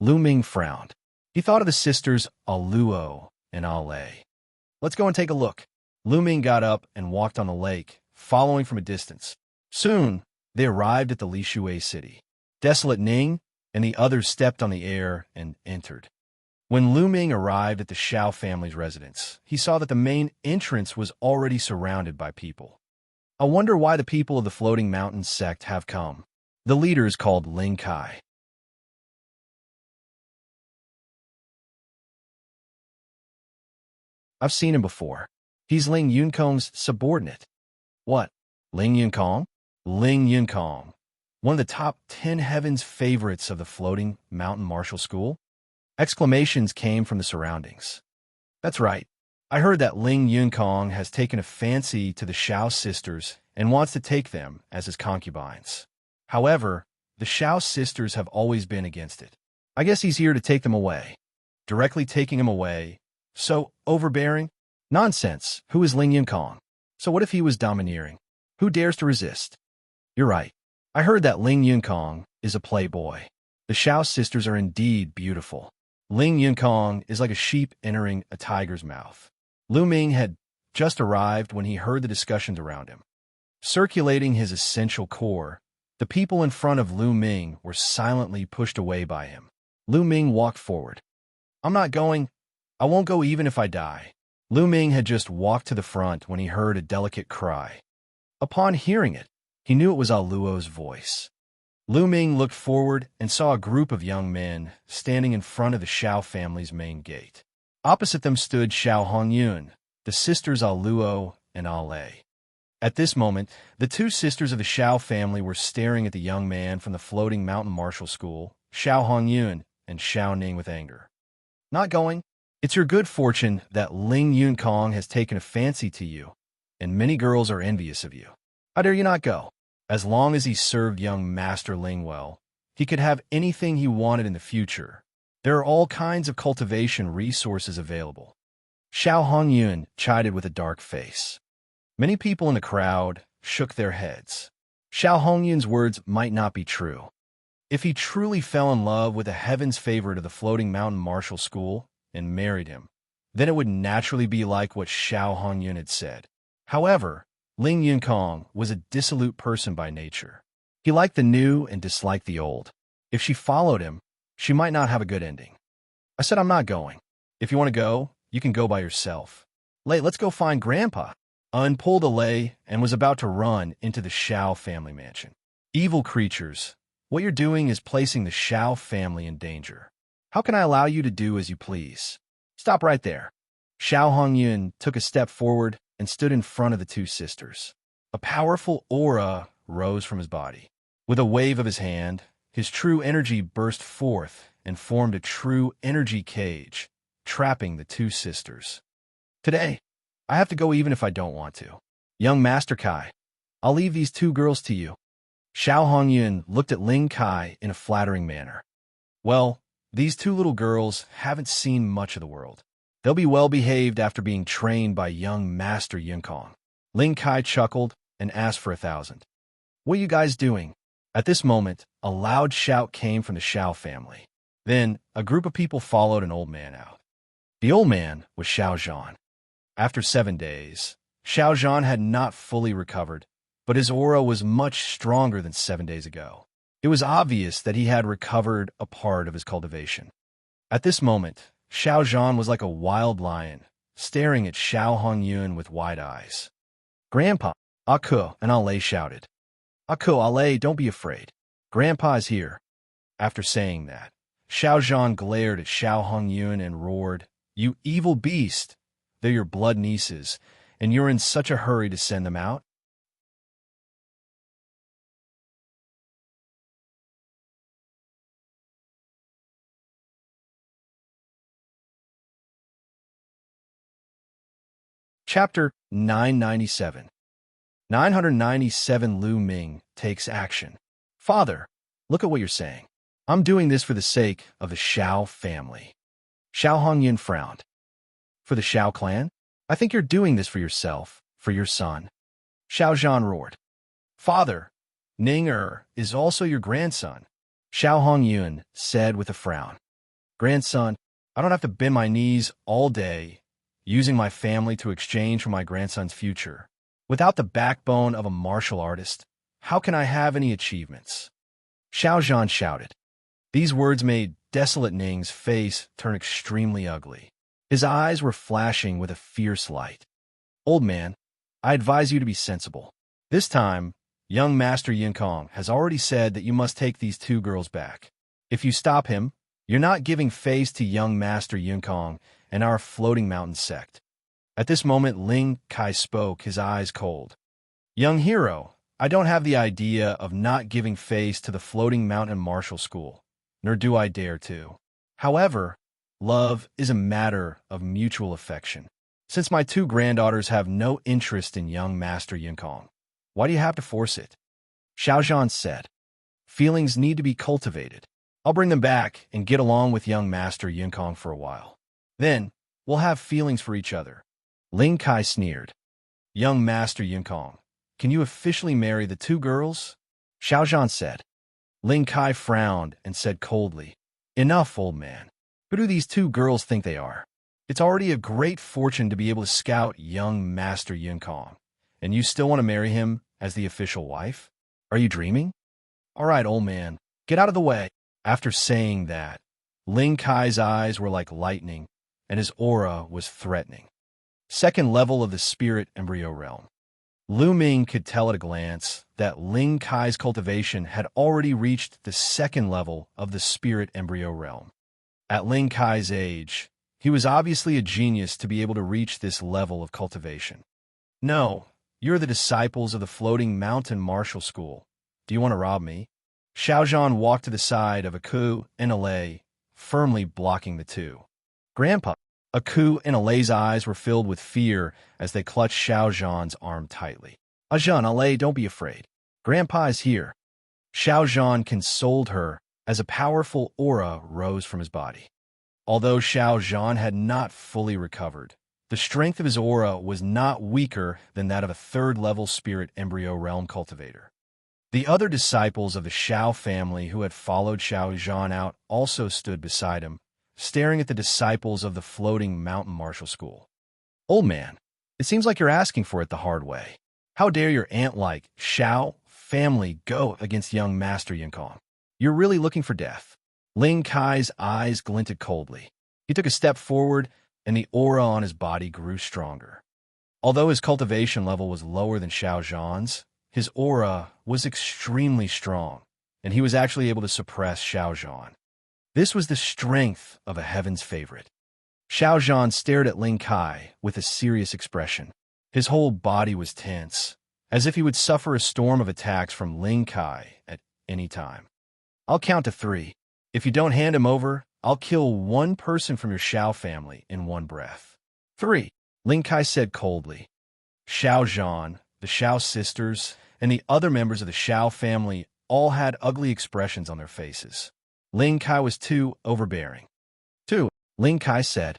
A: Lu Ming frowned. He thought of the sisters Aluo and Ale. Let's go and take a look. Lu Ming got up and walked on the lake, following from a distance. Soon, they arrived at the Lishui city. Desolate Ning and the others stepped on the air and entered. When Lu Ming arrived at the Xiao family's residence, he saw that the main entrance was already surrounded by people. I wonder why the people of the Floating Mountain sect have come. The leader is called Ling Kai. I've seen him before. He's Ling Yunkong's subordinate. What? Ling Yunkong? Ling Yunkong, one of the top 10 heavens favorites of the Floating Mountain Martial School? Exclamations came from the surroundings. That's right. I heard that Ling Yunkong has taken a fancy to the Xiao sisters and wants to take them as his concubines. However, the Xiao sisters have always been against it. I guess he's here to take them away. Directly taking them away. So overbearing? Nonsense. Who is Ling Yunkong? So what if he was domineering? Who dares to resist? You're right. I heard that Ling Yunkong is a playboy. The Xiao sisters are indeed beautiful. Ling Yunkong is like a sheep entering a tiger's mouth. Lu Ming had just arrived when he heard the discussions around him. Circulating his essential core, the people in front of Lu Ming were silently pushed away by him. Lu Ming walked forward. I'm not going. I won't go even if I die. Lu Ming had just walked to the front when he heard a delicate cry. Upon hearing it, he knew it was Aluo's voice. Lu Ming looked forward and saw a group of young men standing in front of the Xiao family's main gate. Opposite them stood Xiao Hongyun, the sisters Aluo and Ale. At this moment, the 2 sisters of the Xiao family were staring at the young man from the Floating Mountain Martial School, Xiao Hongyun and Xiao Ning with anger. Not going. It's your good fortune that Ling Yunkong has taken a fancy to you, and many girls are envious of you. How dare you not go? As long as he served young Master Ling well, he could have anything he wanted in the future. There are all kinds of cultivation resources available. Xiao Hongyun chided with a dark face. Many people in the crowd shook their heads. Xiao Hongyun's words might not be true. If he truly fell in love with a heaven's favorite of the Floating Mountain Martial School and married him, then it would naturally be like what Xiao Hongyun had said. However, Ling Yunkong was a dissolute person by nature. He liked the new and disliked the old. If she followed him, she might not have a good ending. I said I'm not going. If you want to go, you can go by yourself. Lei, let's go find Grandpa. Un pulled a Lei and was about to run into the Xiao family mansion. Evil creatures, what you're doing is placing the Xiao family in danger. How can I allow you to do as you please? Stop right there. Xiao Hongyun took a step forward and stood in front of the 2 sisters. A powerful aura rose from his body. With a wave of his hand, his true energy burst forth and formed a true energy cage, trapping the 2 sisters. Today, I have to go even if I don't want to. Young Master Kai, I'll leave these 2 girls to you. Xiao Hongyun looked at Ling Kai in a flattering manner. Well, these 2 little girls haven't seen much of the world. They'll be well behaved after being trained by young Master Yunkong. Ling Kai chuckled and asked for 1,000. What are you guys doing? At this moment, a loud shout came from the Xiao family. Then, a group of people followed an old man out. The old man was Xiao Zhan. After 7 days, Xiao Zhan had not fully recovered, but his aura was much stronger than 7 days ago. It was obvious that he had recovered a part of his cultivation. At this moment, Xiao Zhan was like a wild lion, staring at Xiao Hongyun with wide eyes. Grandpa, Aku and Ale shouted. Aku, Ale, don't be afraid. Grandpa is here. After saying that, Xiao Zhan glared at Xiao Hongyun and roared, You evil beast! They're your blood nieces, and you're in such a hurry to send them out? Chapter 997. 997 Lu Ming takes action. Father, look at what you're saying. I'm doing this for the sake of the Xiao family. Xiao Hongyan frowned. For the Xiao clan? I think you're doing this for yourself, for your son. Xiao Zhan roared. Father, Ning is also your grandson, Xiao Hongyun said with a frown. Grandson, I don't have to bend my knees all day, using my family to exchange for my grandson's future. Without the backbone of a martial artist, how can I have any achievements? Xiao Zhan shouted. These words made desolate Ning's face turn extremely ugly. His eyes were flashing with a fierce light. Old man, I advise you to be sensible. This time, young Master Yinkong has already said that you must take these two girls back. If you stop him, you're not giving face to young Master Yinkong and our floating mountain sect. At this moment, Ling Kai spoke, his eyes cold. Young hero, I don't have the idea of not giving face to the floating mountain martial school, nor do I dare to. However, love is a matter of mutual affection. Since my two granddaughters have no interest in young Master Yinkong, why do you have to force it? Xiao Zhan said. Feelings need to be cultivated. I'll bring them back and get along with young Master Yinkong for a while. Then, we'll have feelings for each other. Ling Kai sneered. Young Master Yinkong, can you officially marry the two girls? Xiao Zhan said. Ling Kai frowned and said coldly, Enough, old man. Who do these two girls think they are? It's already a great fortune to be able to scout young Master Yinkong, and you still want to marry him as the official wife? Are you dreaming? All right, old man, get out of the way. After saying that, Ling Kai's eyes were like lightning, and his aura was threatening. Second level of the spirit embryo realm. Lu Ming could tell at a glance that Ling Kai's cultivation had already reached the second level of the spirit embryo realm. At Ling Kai's age, he was obviously a genius to be able to reach this level of cultivation. No, you're the disciples of the floating mountain martial school. Do you want to rob me? Xiao Zhan walked to the side of Aku and Alei, firmly blocking the two. Grandpa, Aku and Alei's eyes were filled with fear as they clutched Xiao Zhan's arm tightly. Zhan, Alei, don't be afraid. Grandpa is here. Xiao Zhan consoled her as a powerful aura rose from his body. Although Xiao Zhan had not fully recovered, the strength of his aura was not weaker than that of a third-level spirit embryo realm cultivator. The other disciples of the Xiao family who had followed Xiao Zhan out also stood beside him, staring at the disciples of the floating mountain martial school. Old man, it seems like you're asking for it the hard way. How dare your ant-like Xiao family go against young Master Yinkong? You're really looking for death. Ling Kai's eyes glinted coldly. He took a step forward, and the aura on his body grew stronger. Although his cultivation level was lower than Xiao Zhan's, his aura was extremely strong, and he was actually able to suppress Xiao Zhan. This was the strength of a heaven's favorite. Xiao Zhan stared at Ling Kai with a serious expression. His whole body was tense, as if he would suffer a storm of attacks from Ling Kai at any time. I'll count to 3. If you don't hand him over, I'll kill one person from your Xiao family in one breath. 3. Ling Kai said coldly. Xiao Zhan, the Xiao sisters, and the other members of the Xiao family all had ugly expressions on their faces. Ling Kai was too overbearing. 2. Ling Kai said.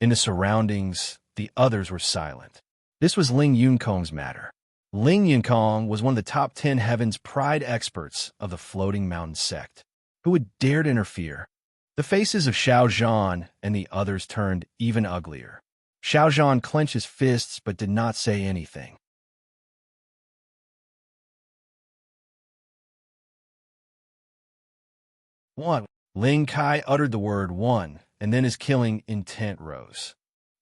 A: In the surroundings, the others were silent. This was Ling Yunkong's matter. Ling Yunkong was one of the top 10 Heaven's Pride experts of the Floating Mountain sect. Who would dare to interfere? The faces of Xiao Zhan and the others turned even uglier. Xiao Zhan clenched his fists but did not say anything. One. Ling Kai uttered the word 1, and then his killing intent rose.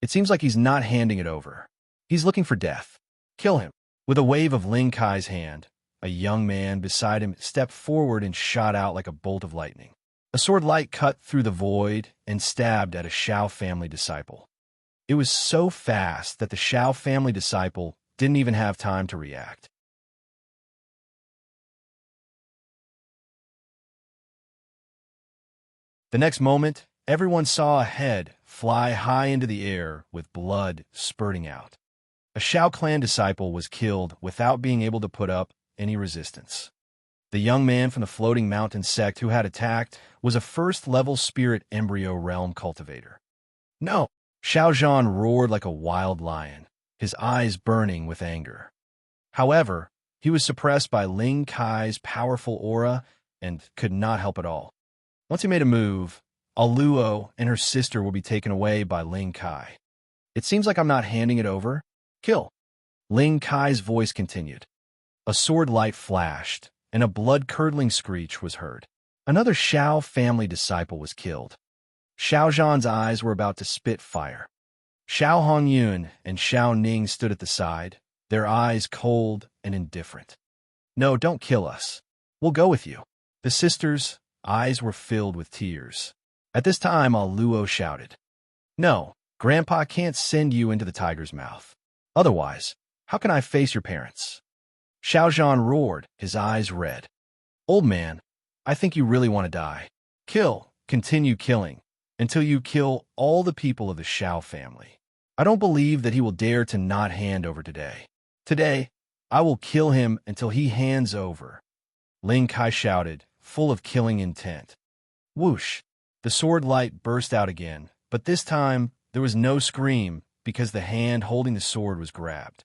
A: It seems like he's not handing it over. He's looking for death. Kill him. With a wave of Ling Kai's hand, a young man beside him stepped forward and shot out like a bolt of lightning. A sword light cut through the void and stabbed at a Xiao family disciple. It was so fast that the Xiao family disciple didn't even have time to react. The next moment, everyone saw a head fly high into the air with blood spurting out. A Shao clan disciple was killed without being able to put up any resistance. The young man from the Floating Mountain sect who had attacked was a first-level spirit embryo realm cultivator. No! Xiao Zhan roared like a wild lion, his eyes burning with anger. However, he was suppressed by Ling Kai's powerful aura and could not help at all. Once he made a move, Aluo and her sister will be taken away by Ling Kai. It seems like I'm not handing it over. Kill. Ling Kai's voice continued. A sword light flashed, and a blood-curdling screech was heard. Another Xiao family disciple was killed. Xiao Zhan's eyes were about to spit fire. Xiao Hongyun and Xiao Ning stood at the side, their eyes cold and indifferent. No, don't kill us. We'll go with you. The sisters' eyes were filled with tears. At this time, Aluo shouted, No, Grandpa can't send you into the tiger's mouth. Otherwise, how can I face your parents? Xiao Zhan roared, his eyes red. Old man, I think you really want to die. Kill, continue killing, until you kill all the people of the Xiao family. I don't believe that he will dare to not hand over today. Today, I will kill him until he hands over. Ling Kai shouted, full of killing intent. Whoosh! The sword light burst out again, but this time there was no scream because the hand holding the sword was grabbed.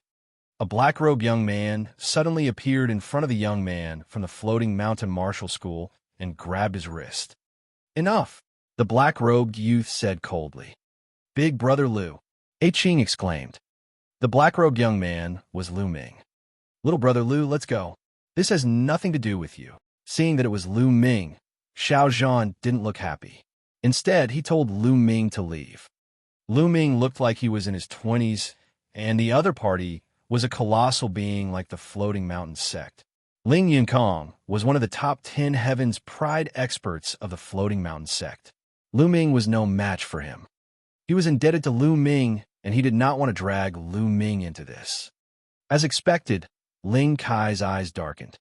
A: A black-robed young man suddenly appeared in front of the young man from the Floating Mountain Martial School and grabbed his wrist. Enough! The black-robed youth said coldly. Big Brother Lu, Ching exclaimed. The black-robed young man was Lu Ming. Little Brother Lu, let's go. This has nothing to do with you. Seeing that it was Lu Ming, Xiao Zhan didn't look happy. Instead, he told Lu Ming to leave. Lu Ming looked like he was in his 20s, and the other party was a colossal being like the Floating Mountain sect. Ling Yinkong was one of the top 10 Heaven's Pride experts of the Floating Mountain sect. Lu Ming was no match for him. He was indebted to Lu Ming, and he did not want to drag Lu Ming into this. As expected, Ling Kai's eyes darkened.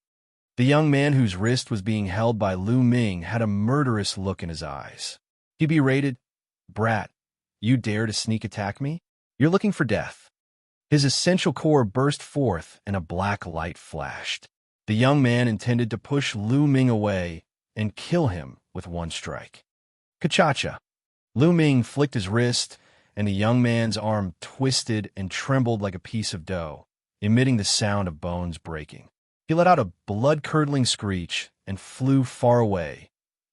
A: The young man whose wrist was being held by Lu Ming had a murderous look in his eyes. He berated, Brat, you dare to sneak attack me? You're looking for death. His essential core burst forth and a black light flashed. The young man intended to push Lu Ming away and kill him with one strike. Kachacha. Lu Ming flicked his wrist, and the young man's arm twisted and trembled like a piece of dough, emitting the sound of bones breaking. He let out a blood-curdling screech and flew far away,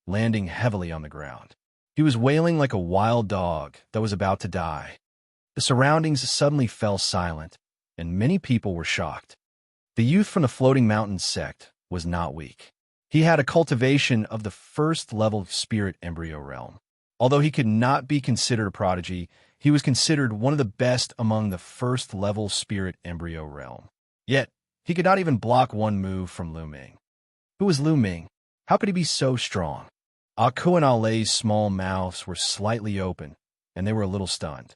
A: landing heavily on the ground. He was wailing like a wild dog that was about to die. The surroundings suddenly fell silent, and many people were shocked. The youth from the Floating Mountain sect was not weak. He had a cultivation of the first-level spirit embryo realm. Although he could not be considered a prodigy, he was considered one of the best among the first-level spirit embryo realm. Yet, he could not even block one move from Lu Ming. Who was Lu Ming? How could he be so strong? Aku and Alei's small mouths were slightly open, and they were a little stunned.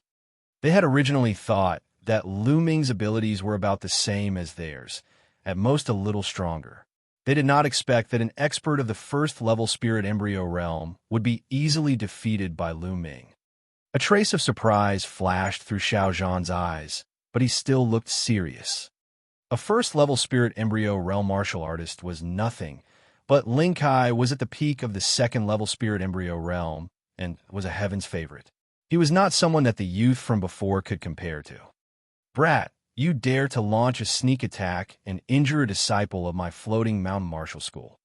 A: They had originally thought that Lu Ming's abilities were about the same as theirs, at most a little stronger. They did not expect that an expert of the first-level spirit embryo realm would be easily defeated by Lu Ming. A trace of surprise flashed through Xiao Zhan's eyes, but he still looked serious. A first-level spirit embryo realm martial artist was nothing, but Ling Kai was at the peak of the second-level spirit embryo realm and was a heaven's favorite. He was not someone that the youth from before could compare to. Brat, you dare to launch a sneak attack and injure a disciple of my Floating Mountain Martial School.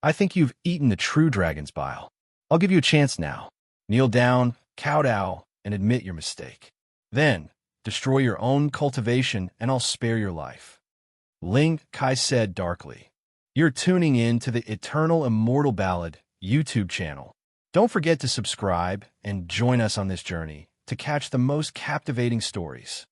A: I think you've eaten the true dragon's bile. I'll give you a chance now. Kneel down, kowtow, and admit your mistake. Then, destroy your own cultivation and I'll spare your life. Ling Kai said darkly. You're tuning in to the Eternal Immortal Ballad YouTube channel. Don't forget to subscribe and join us on this journey to catch the most captivating stories.